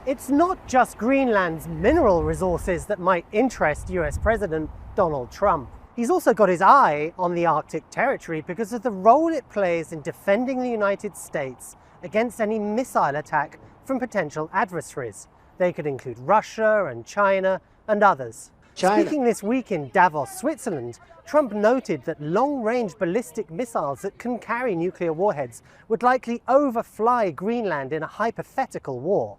It's not just Greenland's mineral resources that might interest US President Donald Trump. He's also got his eye on the Arctic territory because of the role it plays in defending the United States against any missile attack from potential adversaries. They could include Russia and China and others. Speaking this week in Davos, Switzerland, Trump noted that long-range ballistic missiles that can carry nuclear warheads would likely overfly Greenland in a hypothetical war.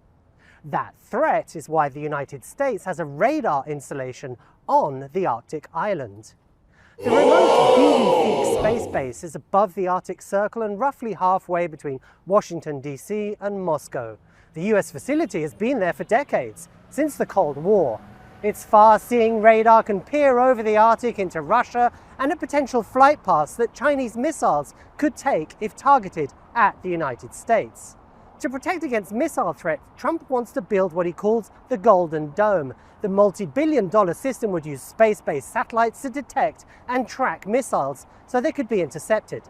That threat is why the United States has a radar installation on the Arctic island. The remote BB space base is above the Arctic Circle and roughly halfway between Washington, D.C. and Moscow. The US facility has been there for decades, since the Cold War. Its far-seeing radar can peer over the Arctic into Russia and a potential flight paths that Chinese missiles could take if targeted at the United States. To protect against missile threats, Trump wants to build what he calls the Golden Dome. The multi-billion-dollar system would use space-based satellites to detect and track missiles so they could be intercepted.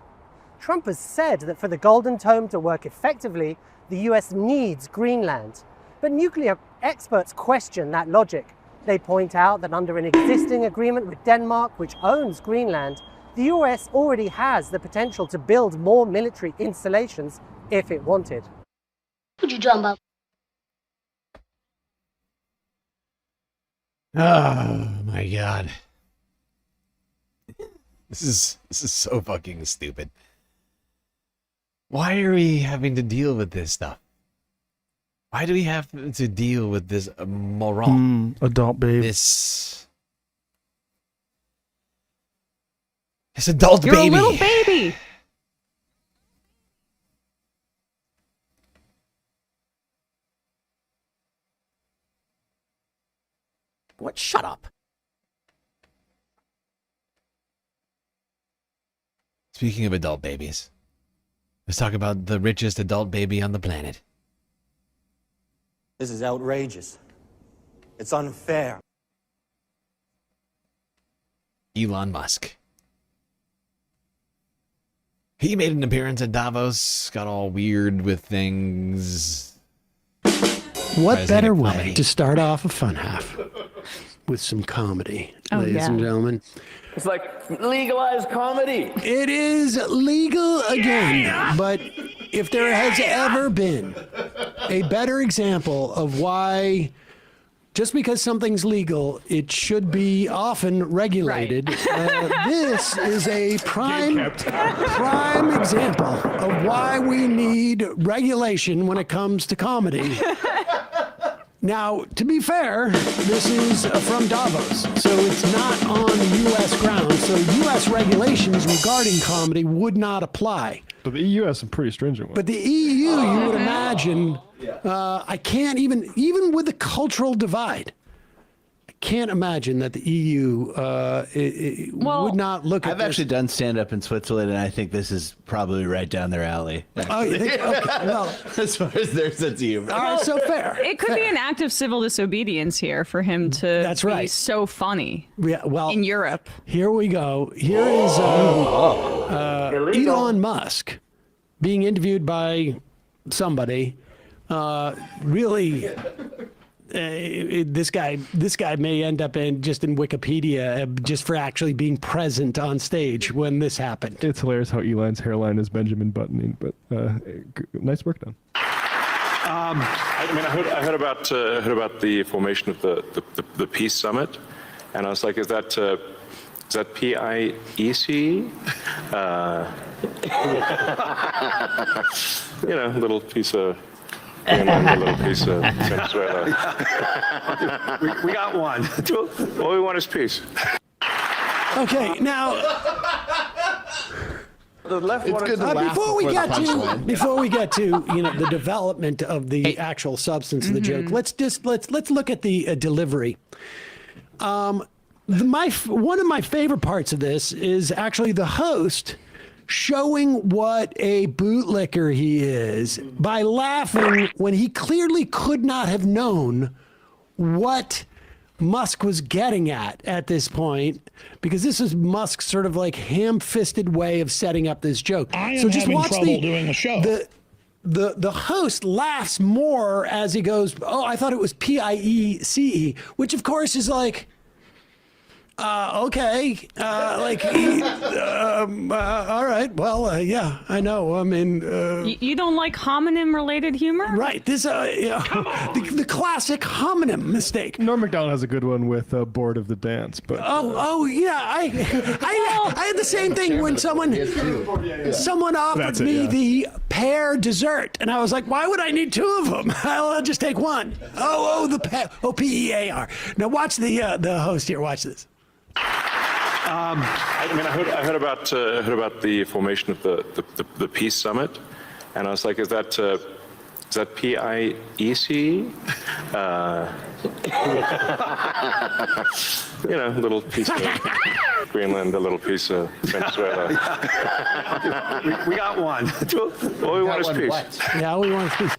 Trump has said that for the Golden Dome to work effectively, the US needs Greenland. But nuclear experts question that logic. They point out that under an existing agreement with Denmark, which owns Greenland, the US already has the potential to build more military installations if it wanted. Would you jump up? Oh my god. This is so fucking stupid. Why are we having to deal with this stuff? Why do we have to deal with this moron? Adult babe. This adult You're baby. a little baby. What? Shut up. Speaking of adult babies, let's talk about the richest adult baby on the planet. This is outrageous. It's unfair. Elon Musk. He made an appearance at Davos, got all weird with things. What better way to start off a fun half with some comedy, ladies and gentlemen? It's like legalized comedy. It is legal again, but if there has ever been a better example of why just because something's legal, it should be often regulated, this is a prime example of why we need regulation when it comes to comedy. Now, to be fair, this is from Davos, so it's not on U.S. ground, so U.S. regulations regarding comedy would not apply. But the EU has some pretty stringent ones. But the EU, you would imagine, I can't even with the cultural divide, I can't imagine that the EU would not look at I've actually done stand-up in Switzerland, and I think this is probably right down their alley. Oh, you think? Okay, well, as far as their sense of humor. All right, so fair. It could be an act of civil disobedience here for him to be so funny. Yeah, well, in Europe. Here we go. Here is Elon Musk being interviewed by somebody. Really, this guy may end up just in Wikipedia just for actually being present on stage when this happened. It's hilarious how Elon's hairline is Benjamin Buttoning, but nice work done. I heard about the formation of the Peace Summit, and I was like, is that PIEC? A little piece of Greenland, a little piece of Venezuela. we got one. All we want is peace. Okay, now. The left it's good to laugh before we get to the development of the actual substance of the joke, let's look at the delivery. One of my favorite parts of this is actually the host showing what a bootlicker he is by laughing when he clearly could not have known what Musk was getting at this point, because this is Musk's sort of like ham-fisted way of setting up this joke. I am having trouble doing a show. The host laughs more as he goes, "Oh, I thought it was PIECE," which of course is like, okay, all right, well, yeah, I know. I mean, you don't like homonym-related humor, right? This, the classic homonym mistake. Norm Macdonald has a good one with "Bored of the Dance," but yeah, I had the same thing when someone offered me the pear dessert, and I was like, why would I need two of them? I'll just take one. PEAR. Now watch the host here. Watch this. I heard about the formation of the Peace Summit, and I was like, is that PIEC? A little piece of Greenland, a little piece of Venezuela. we got one. All we want is peace. Yeah, we want peace.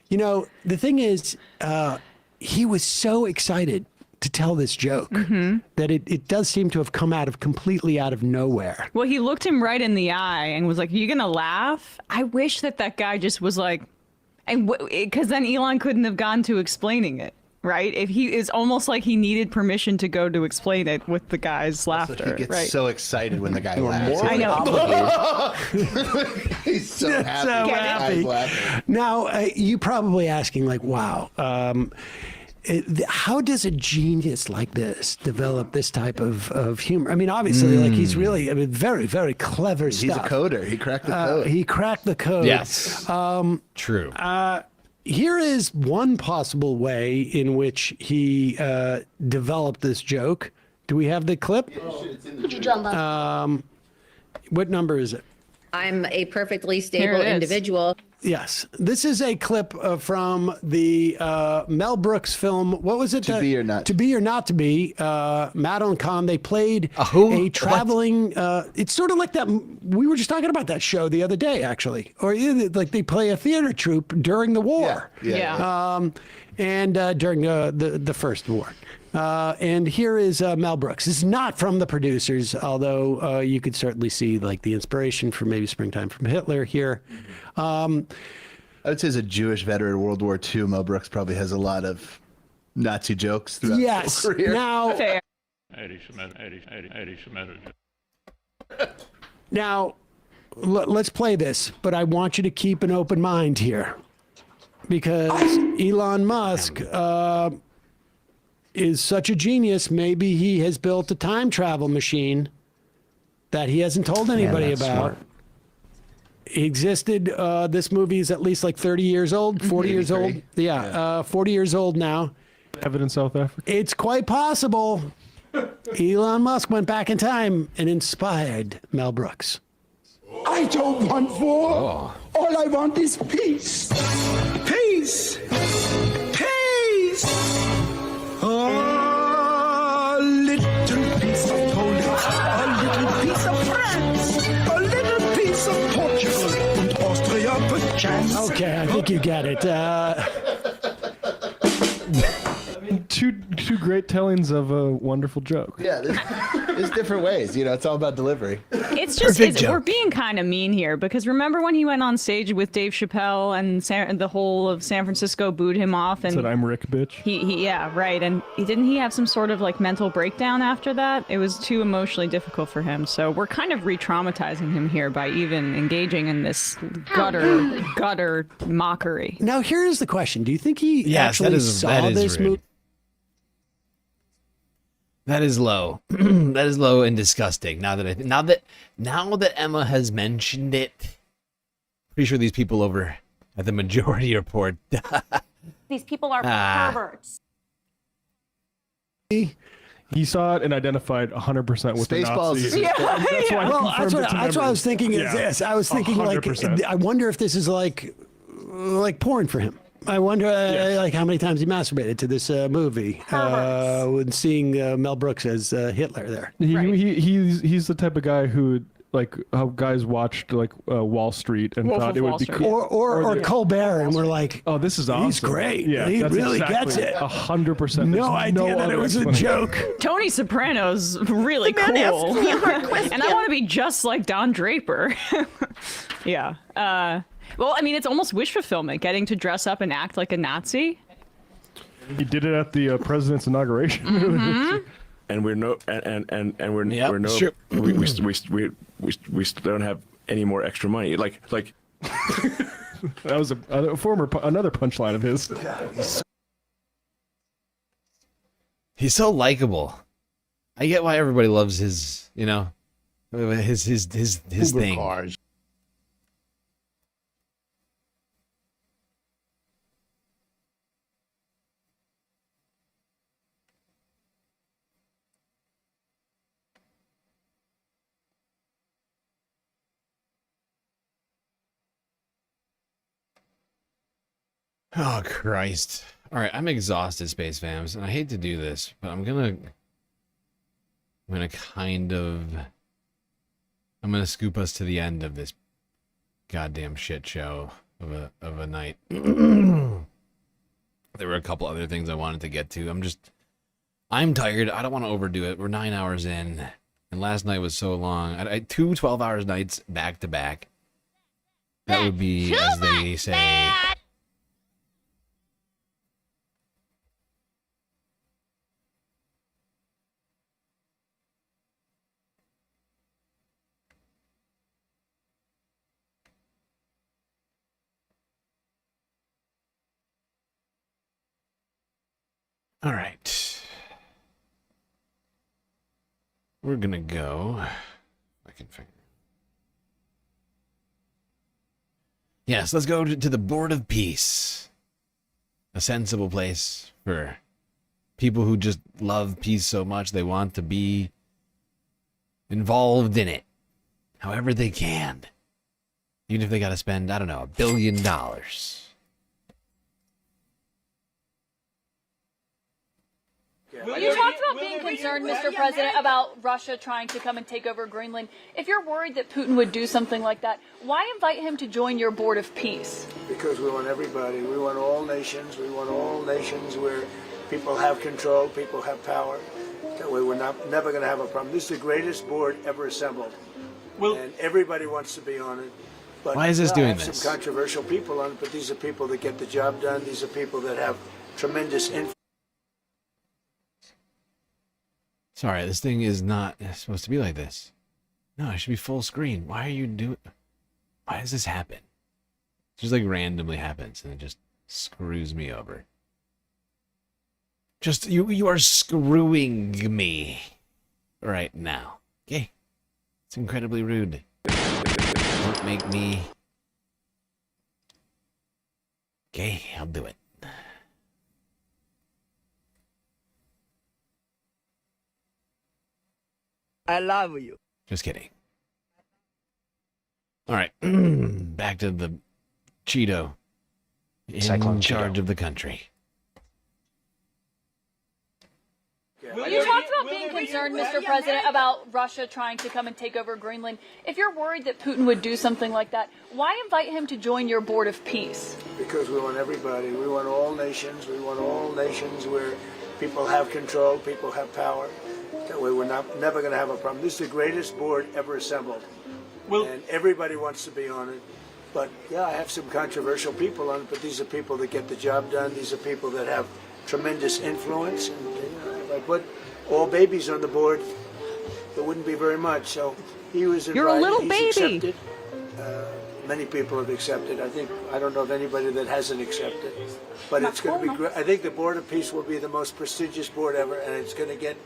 The thing is, he was so excited to tell this joke that it does seem to have come completely out of nowhere. Well, he looked him right in the eye and was like, "You gonna laugh?" I wish that guy just was like, and because then Elon couldn't have gone to explaining it, right? If he is almost like he needed permission to go to explain it with the guy's laughter. He gets right? so excited when the guy laughs. I know. He's so happy. So happy. Now, you probably asking like, wow, how does a genius like this develop this type of humor? I mean, obviously, like he's really, very, very clever stuff. He's a coder. He cracked the code. He cracked the code. Yes. True. Here is one possible way in which he developed this joke. Do we have the clip? Could you jump up? What number is it? I'm a perfectly stable individual. Yes. This is a clip from the Mel Brooks film. What was it? To Be or Not. To Be or Not to Be. Matt on Con. They played who? a traveling. It's sort of like that. We were just talking about that show the other day, actually. Or like they play a theater troupe during the war. Yeah. And during the First War. And here is Mel Brooks. This is not from the producers, although you could certainly see like the inspiration for maybe Springtime from Hitler here. I would say as a Jewish veteran of World War II, Mel Brooks probably has a lot of Nazi jokes throughout his career. Now, now let's play this, but I want you to keep an open mind here because Elon Musk is such a genius. Maybe he has built a time travel machine that he hasn't told anybody about. Smart. He existed. This movie is at least like 30 years old, 40 years old. Yeah, 40 years old now. Have it in South Africa. It's quite possible Elon Musk went back in time and inspired Mel Brooks. I don't want war. All I want is peace. Peace. Peace. A little piece of Poland, a little piece of France, a little piece of Portugal, and Austria perchance. Okay, I think you get it. Two great tellings of a wonderful joke. Yeah, there's different ways. It's all about delivery. It's just we're being kind of mean here because remember when he went on stage with Dave Chappelle and the whole of San Francisco booed him off and said, "I'm Rick, bitch." Yeah, right. And didn't he have some sort of like mental breakdown after that? It was too emotionally difficult for him. So we're kind of re-traumatizing him here by even engaging in this gutter mockery. Now here's the question: do you think he actually saw this movie? That is low. That is low and disgusting. Now that Emma has mentioned it, pretty sure these people over at the Majority Report. These people are perverts. He saw it and identified 100% with the Nazis. Yeah. That's why Well, that's what I was thinking. Is this? I was thinking 100%. I wonder if this is like porn for him. I wonder like how many times he masturbated to this movie when seeing Mel Brooks as Hitler there. He's the type of guy who like how guys watched like Wall Street and thought it would be cool. Or Colbert and we're like, oh, this is awesome. He's great. Yeah, he really exactly gets it. 100%. No idea that it was a joke. Tony Soprano's really cool. And I want to be just like Don Draper. Yeah. Well, I mean, it's almost wish fulfillment, getting to dress up and act like a Nazi. He did it at the president's inauguration. Mm-hmm. And we're no, we still don't have any more extra money. Like that was another punchline of his. He's so likable. I get why everybody loves his, his thing. Cars. Oh, Christ. All right, I'm exhausted, Space Fams, and I hate to do this, but I'm gonna scoop us to the end of this goddamn shit show of a night. There were a couple other things I wanted to get to. I'm tired. I don't want to overdo it. We're 9 hours in, and last night was so long. I had 2 12-hour nights back to back. That would be, as they say... All right. We're gonna go. I can figure. Yes, let's go to the Board of Peace. A sensible place for people who just love peace so much they want to be involved in it however they can. Even if they got to spend, I don't know, $1 billion. You talked about being concerned, Mr. President, about Russia trying to come and take over Greenland. If you're worried that Putin would do something like that, why invite him to join your Board of Peace? Because we want everybody. We want all nations. We want all nations where people have control, people have power. That way we're never going to have a problem. This is the greatest board ever assembled. And everybody wants to be on it. But why is this doing I have this? some controversial people on it, but these are people that get the job done. These are people that have tremendous influence. Sorry, this thing is not supposed to be like this. No, it should be full screen. Why are you doing... Why does this happen? It just like randomly happens and it just screws me over. Just, you are screwing me right now. Okay? It's incredibly rude. Don't make me... Okay, I'll do it. I love you. Just kidding. All right. Back to the Cheeto in Cyclone charge Cheeto. of the country. You talked about being concerned, Mr. President, about Russia trying to come and take over Greenland. If you're worried that Putin would do something like that, why invite him to join your Board of Peace? Because we want everybody. We want all nations. We want all nations where people have control, people have power. That way we're never going to have a problem. This is the greatest board ever assembled. And everybody wants to be on it. But yeah, I have some controversial people on it, but these are people that get the job done. These are people that have tremendous influence. And if I put all babies on the board, there wouldn't be very much. So he was invited. You're a little He's baby. accepted. Many people have accepted. I don't know of anybody that hasn't accepted. But it's going to be great. I think the Board of Peace will be the most prestigious board ever, and it's going to get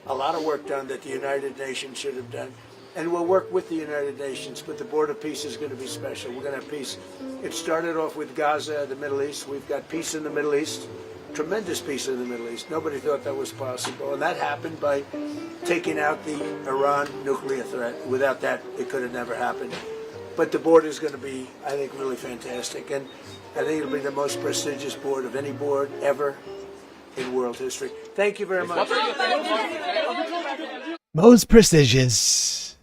a lot of work done that the United Nations should have done. And we'll work with the United Nations, but the Board of Peace is going to be special. We're going to have peace. It started off with Gaza, the Middle East. We've got peace in the Middle East, tremendous peace in the Middle East. Nobody thought that was possible. And that happened by taking out the Iran nuclear threat. Without that, it could have never happened. But the board is going to be, I think, really fantastic. And I think it'll be the most prestigious board of any board ever in world history. Thank you very much. Most prestigious.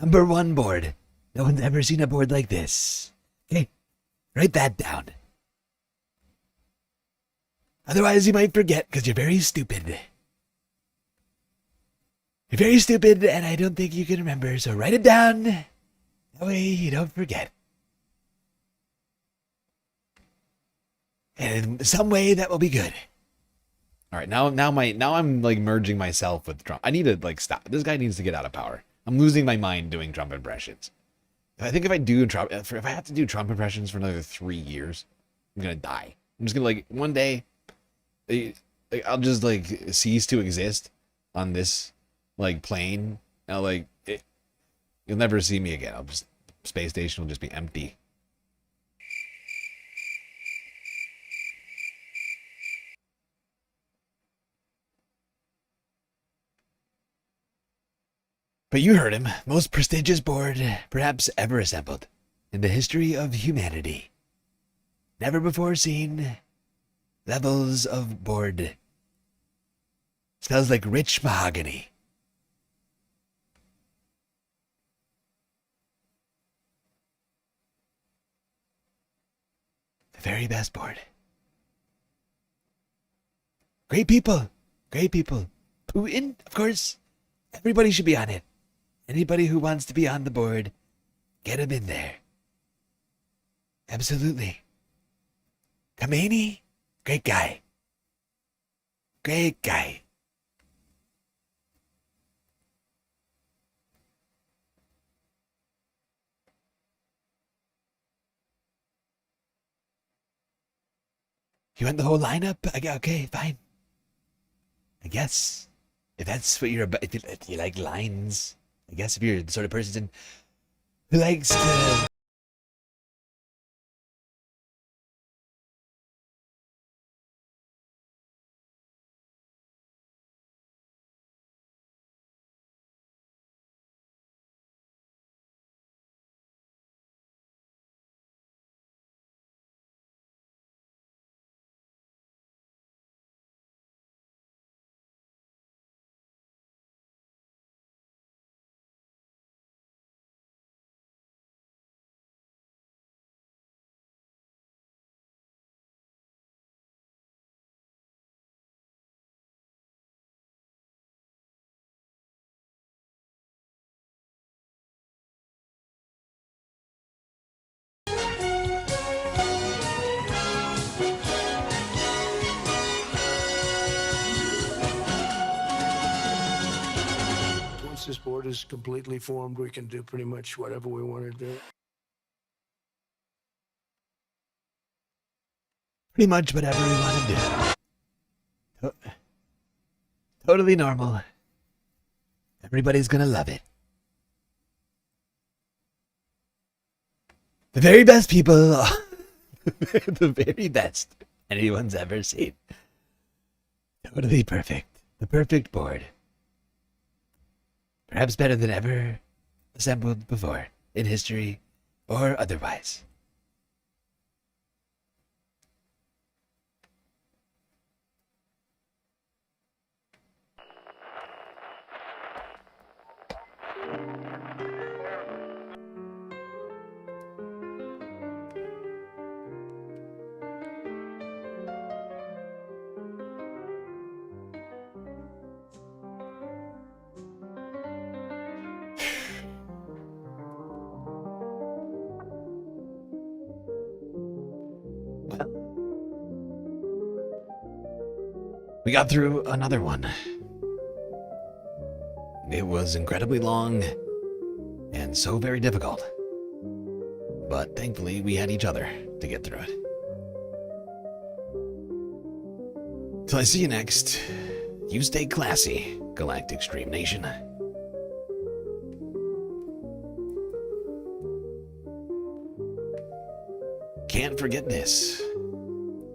#1 board. No one's ever seen a board like this. Okay, write that down. Otherwise you might forget because you're very stupid. You're very stupid and I don't think you can remember, so write it down. That way you don't forget. And in some way that will be good. All right, now I'm like merging myself with Trump. I need to like stop. This guy needs to get out of power. I'm losing my mind doing Trump impressions. I think if I have to do Trump impressions for another 3 years, I'm gonna die. I'm just gonna like one day, I'll just like cease to exist on this like plane. I'll like you'll never see me again. Space station will just be empty. But you heard him. Most prestigious board perhaps ever assembled in the history of humanity. Never before seen levels of board. Smells like rich mahogany. The very best board. Great people. Great people. Putin, of course. Everybody should be on it. Anybody who wants to be on the board, get him in there. Absolutely. Khomeini, great guy. Great guy. You want the whole lineup? Okay, fine. I guess if that's what you're about, if you like lines, I guess if you're the sort of person who likes to. Once this board is completely formed, we can do pretty much whatever we want to do. Pretty much whatever we want to do. Totally normal. Everybody's gonna love it. The very best people. The very best anyone's ever seen. Totally perfect. The perfect board. Perhaps better than ever assembled before, in history or otherwise. We got through another one. It was incredibly long and so very difficult. But thankfully, we had each other to get through it. Till I see you next, you stay classy, Galactic Stream Nation. Can't forget this.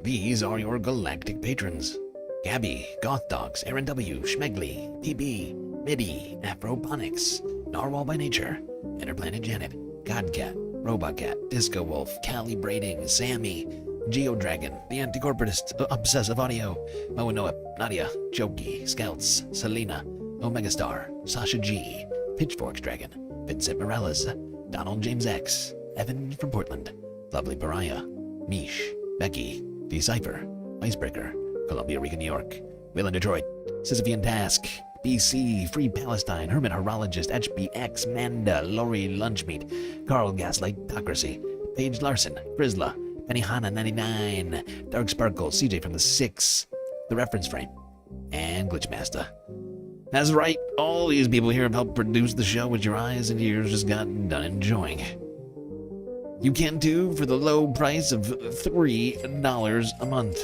These are your galactic patrons. Gabby, Goth Dogs, Aaron W, Schmegley, PB, Midi, Afroponics, Narwhal by Nature, Interplanet Janet, Godcat, Robotcat, Disco Wolf, Cali Braiding, Sammy, Geodragon, The Anticorporatist, Obsessive Audio, Moanoa, Nadia, Jokey, Scouts, Selena, Omega Star, Sasha G, Pitchforks Dragon, Vincent Morales, Donald James X, Evan from Portland, Lovely Pariah, Mish, Becky, Decipher, Icebreaker, Columbia, Rica, New York, Will in Detroit, Sisyphean Task, BC, Free Palestine, Hermit Horologist, HBX, Manda, Lori Lunchmeat, Carl Gaslightocracy, Paige Larson, Grizzla, Benihana 99, Dark Sparkle, CJ from the 6, The Reference Frame, and Glitchmaster. That's right, all these people here have helped produce the show which your eyes and ears just got done enjoying. You can too for the low price of $3 a month.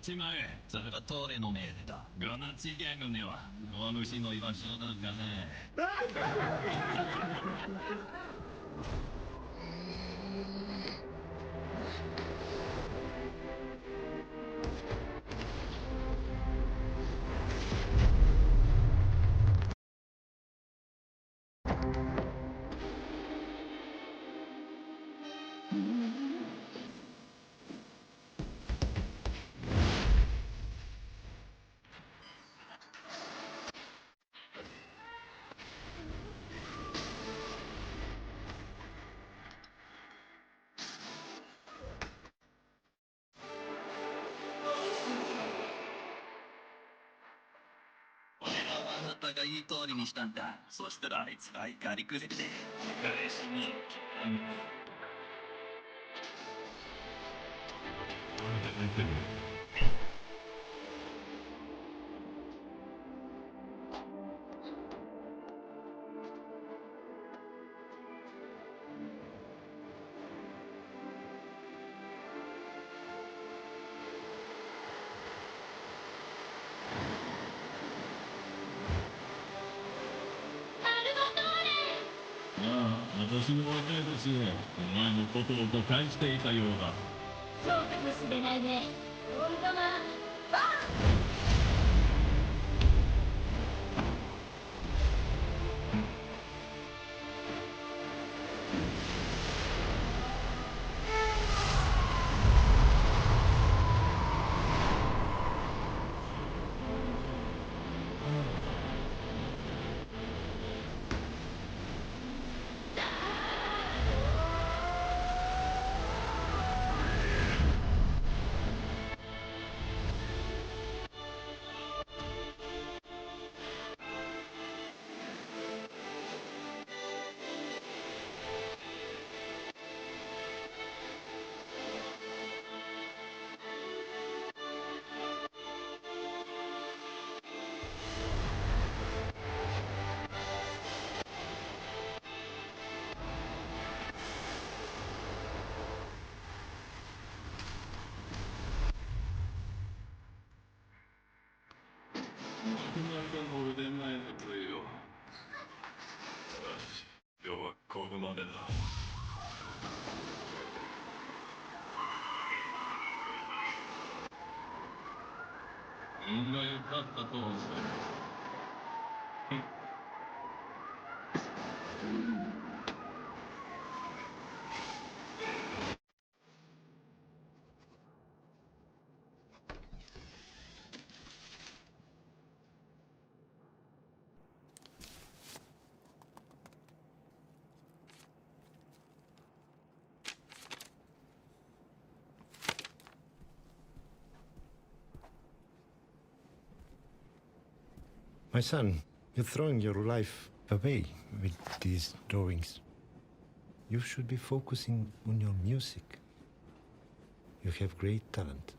ちまえ。それはトレの命令だ。ガナチギャングにはお主の居場所なんかね。あなたが言い通りにしたんだ。そしたらあいつが怒りくれて返しに来た。私の若い年はお前のことを誤解していたようだ。そうかもしれないね。本当だ。の腕前のプレイを。よし、今日はここまでだ。運が良かったと思う。My son, you're throwing your life away with these drawings. You should be focusing on your music. You have great talent.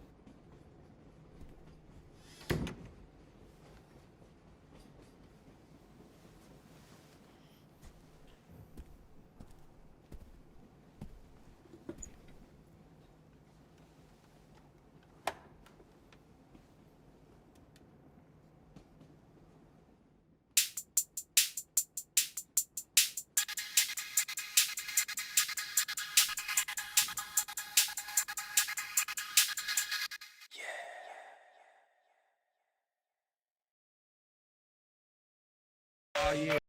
Oh, yeah.